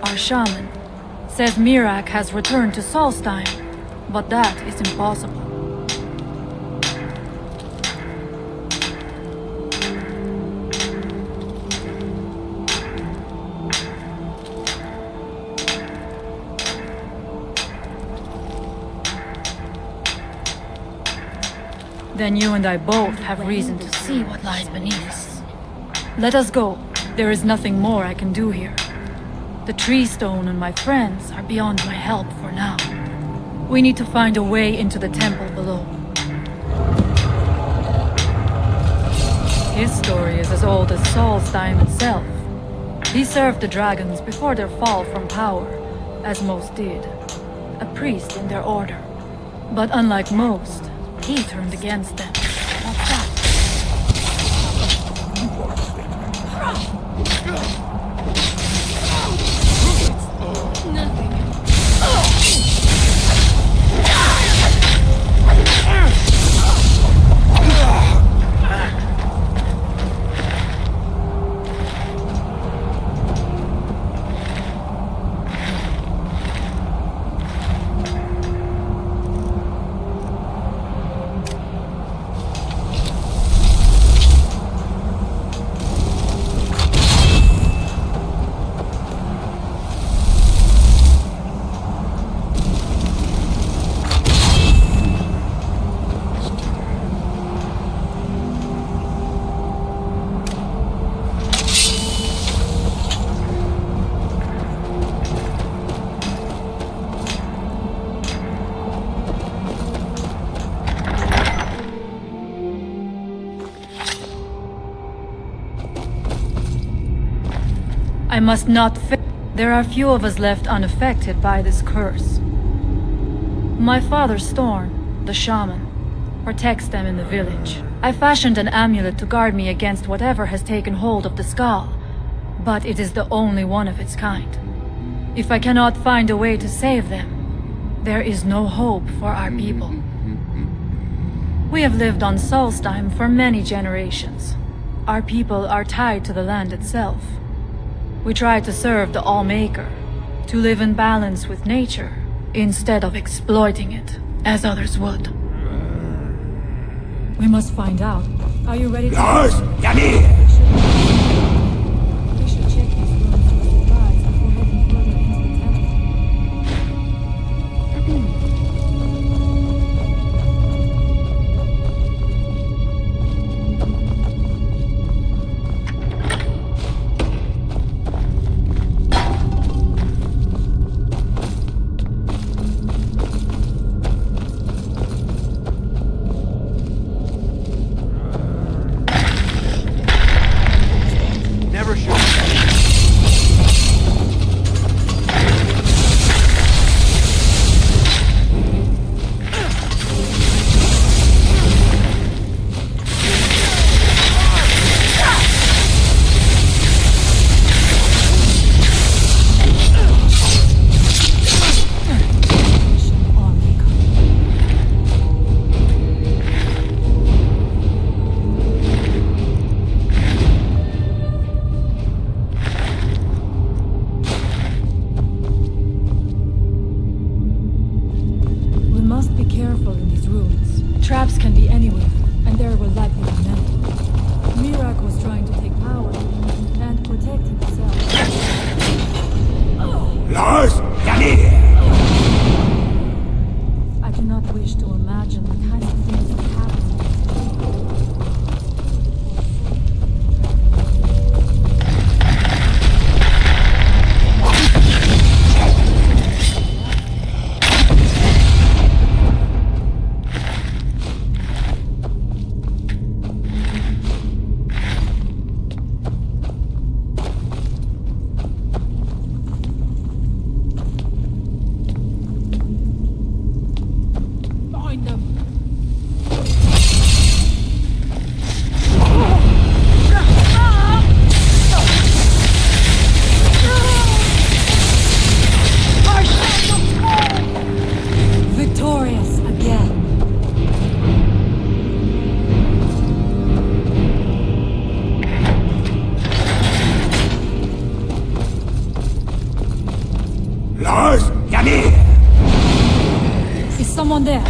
our shaman, says Mirak has returned to Solstheim, but that is impossible. Then you and I both have reason to see what lies beneath us. Let us go. There is nothing more I can do here. The tree stone and my friends are beyond my help for now. We need to find a way into the temple below. His story is as old as Solstheim itself. He served the dragons before their fall from power, as most did. A priest in their order. But unlike most, he turned against them. What's that? I must not There are few of us left unaffected by this curse. My father Storm, the shaman, protects them in the village. I fashioned an amulet to guard me against whatever has taken hold of the skull, but it is the only one of its kind. If I cannot find a way to save them, there is no hope for our people. We have lived on Solstheim for many generations. Our people are tied to the land itself. We try to serve the All-Maker, to live in balance with nature, instead of exploiting it, as others would. We must find out. Are you ready to... Lars, Yanir! We should check these rooms for supplies before heading further into the temple. Never should. We must be careful in these ruins. Traps can be anywhere, and there will likely be many. Mirak was trying to take power and protect himself. Lars, Yanir! I cannot wish to imagine the kinds of things that happen. Find them. Victorious again. Lars, Yanir! Is someone there?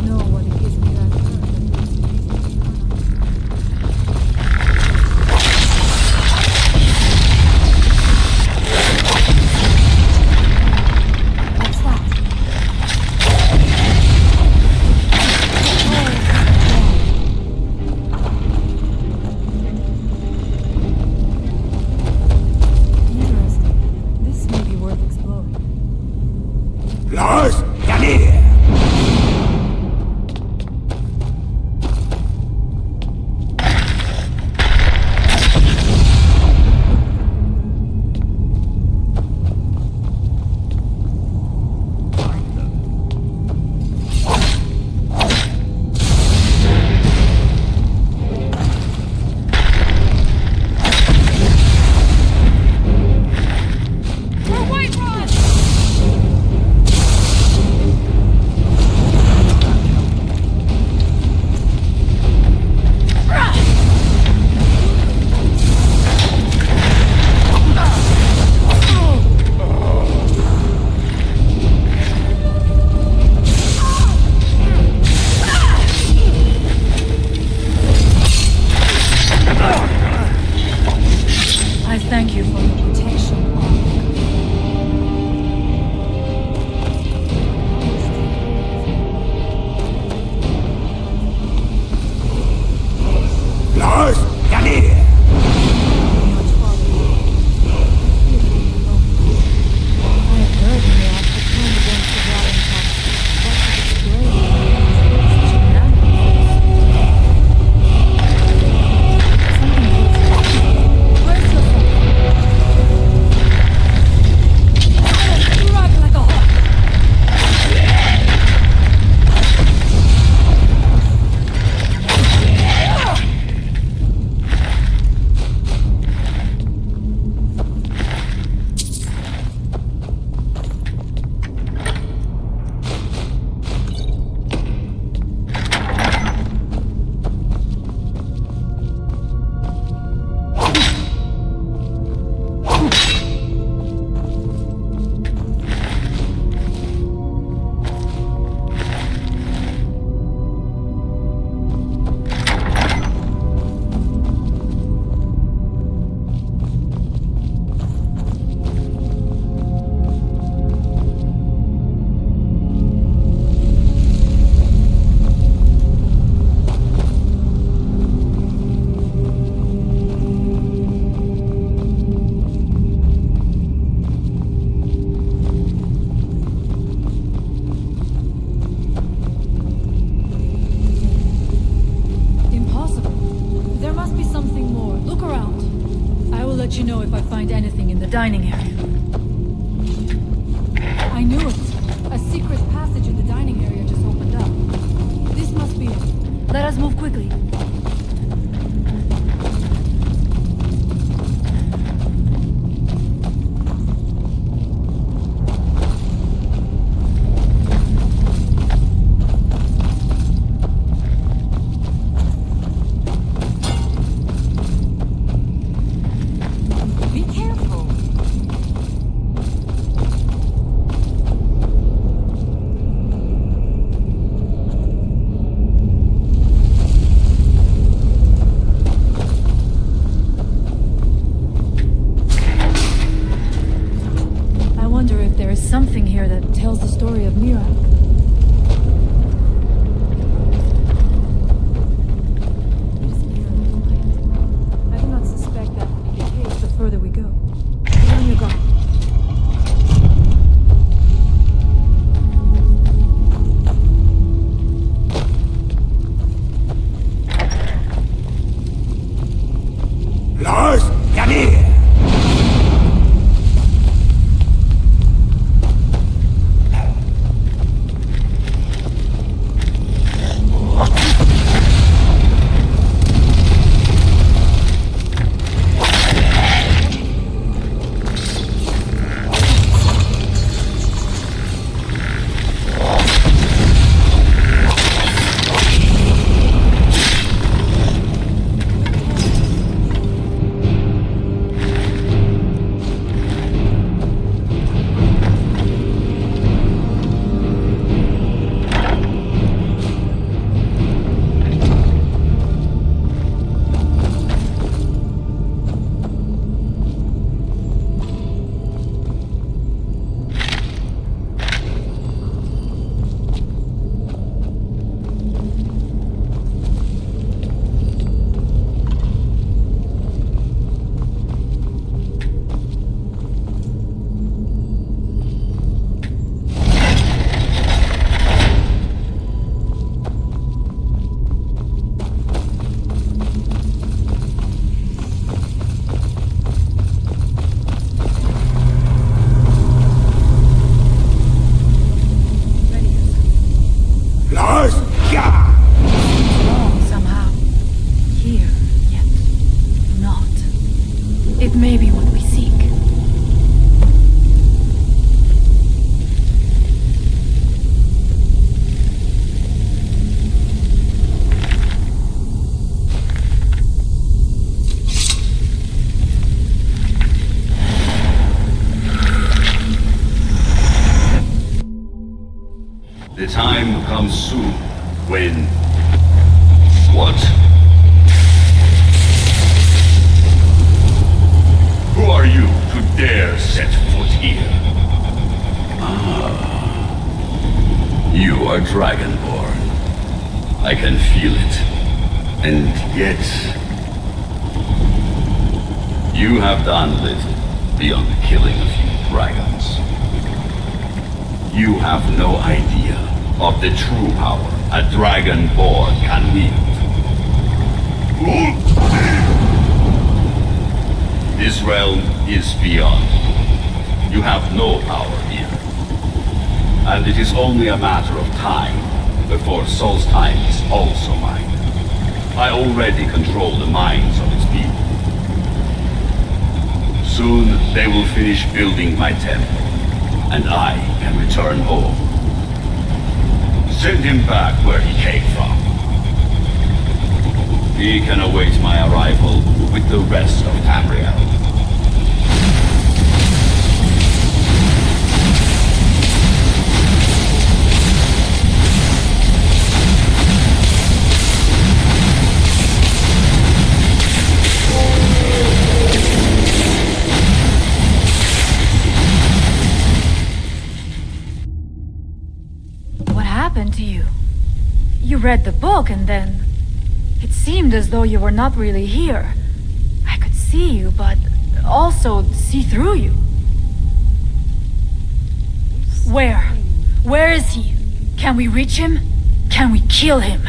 know what it is Mirak heard. What's that? Interesting. This may be worth exploring. Lars, come here! I thank you for your protection. Lars, come here! Impossible. There must be something more. Look around. I will let you know if I find anything in the dining area. I knew it. A secret passage in the dining area just opened up. This must be it. Let us move quickly. Be careful. I wonder if there is something here that tells the story of Mirak. I do not suspect that will be the case the further we go. Be on your guard. Lars, come here! soon, when... What? Who are you to dare set foot here? You are Dragonborn. I can feel it. And yet... You have done little beyond the killing a few dragons. You have no idea of the true power a Dragonborn can wield. This realm is beyond. You have no power here. And it is only a matter of time before Solstheim is also mine. I already control the minds of its people. Soon they will finish building my temple, and I can return home. Send him back where he came from. He can await my arrival with the rest of Tamriel. What happened to you? You read the book and then... It seemed as though you were not really here. I could see you, but also see through you. Where? Where is he? Can we reach him? Can we kill him?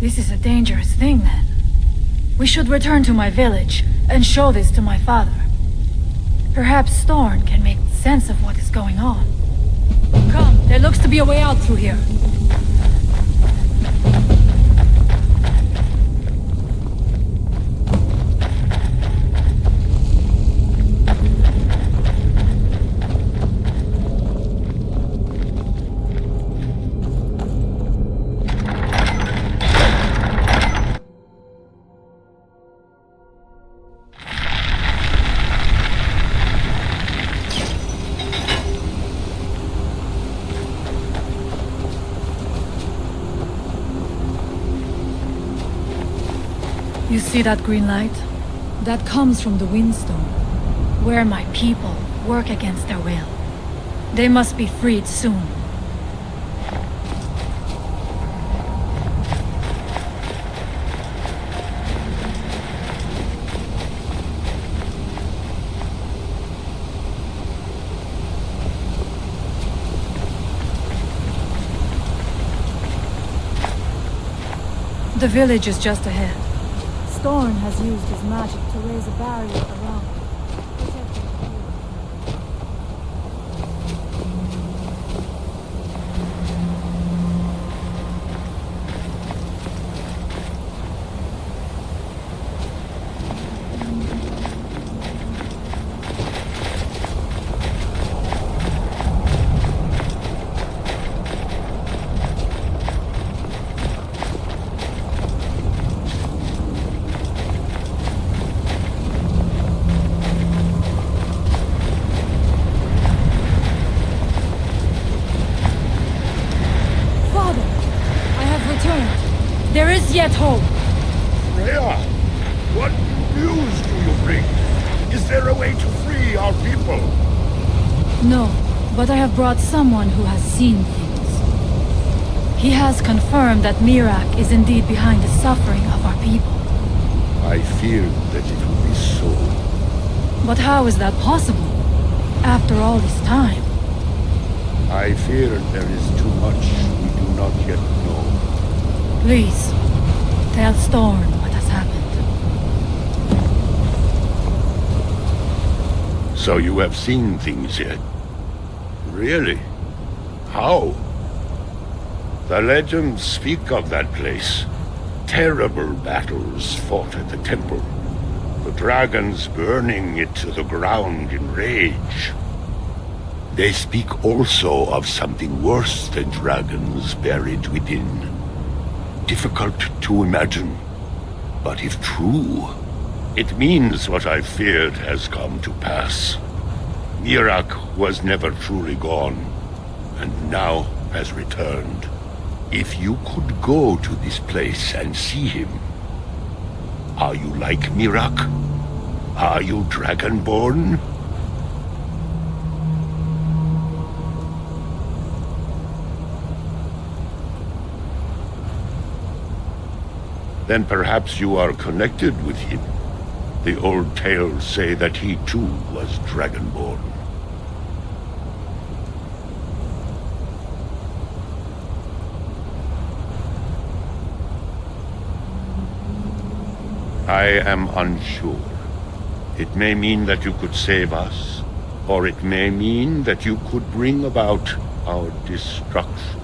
This is a dangerous thing, then. We should return to my village and show this to my father. Perhaps Storn can make sense of what is going on. Come, there looks to be a way out through here. You see that green light? That comes from the Windstone, where my people work against their will. They must be freed soon. The village is just ahead. Storn has used his magic to raise a barrier around it. There is yet hope. Freya, what news do you bring? Is there a way to free our people? No, but I have brought someone who has seen things. He has confirmed that Mirak is indeed behind the suffering of our people. I feared that it would be so. But how is that possible? After all this time? I fear there is too much we do not yet know. Please, tell Storm what has happened. So you have seen things yet? Really? How? The legends speak of that place. Terrible battles fought at the temple. The dragons burning it to the ground in rage. They speak also of something worse than dragons buried within. Difficult to imagine, but if true, it means what I feared has come to pass. Mirak was never truly gone, and now has returned. If you could go to this place and see him, are you like Mirak? Are you Dragonborn? Then perhaps you are connected with him. The old tales say that he too was Dragonborn. I am unsure. It may mean that you could save us, or it may mean that you could bring about our destruction.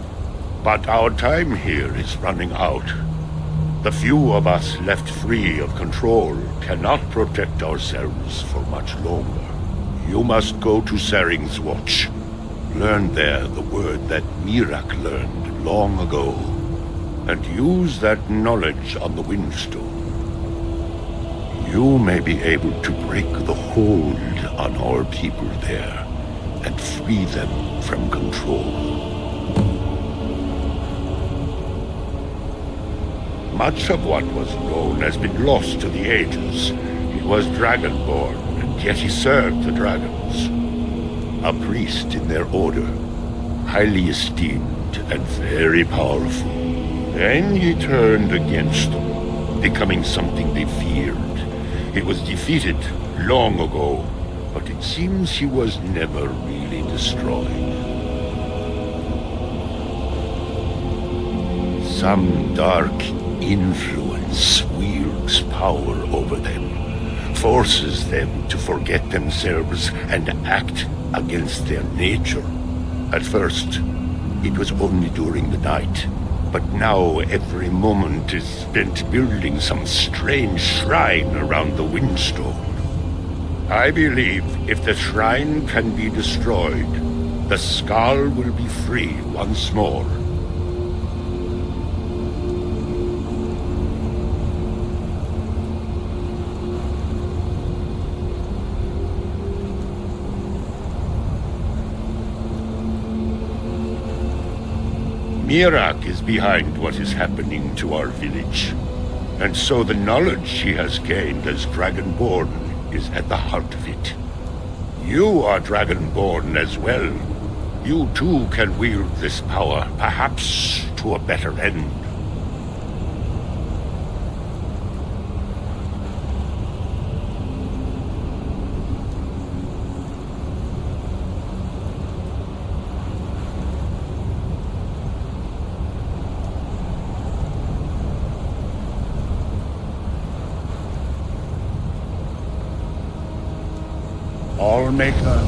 But our time here is running out. The few of us left free of control cannot protect ourselves for much longer. You must go to Saring's Watch. Learn there the word that Mirak learned long ago, and use that knowledge on the Windstone. You may be able to break the hold on our people there and free them from control. Much of what was known has been lost to the ages. He was Dragonborn, and yet he served the dragons. A priest in their order, highly esteemed and very powerful. Then he turned against them, becoming something they feared. He was defeated long ago, but it seems he was never really destroyed. Some dark influence wields power over them, forces them to forget themselves and act against their nature. At first, it was only during the night, but now every moment is spent building some strange shrine around the Windstone. I believe if the shrine can be destroyed, the Skull will be free once more. Mirak is behind what is happening to our village, and so the knowledge she has gained as Dragonborn is at the heart of it. You are Dragonborn as well. You too can wield this power, perhaps to a better end. Allmaker,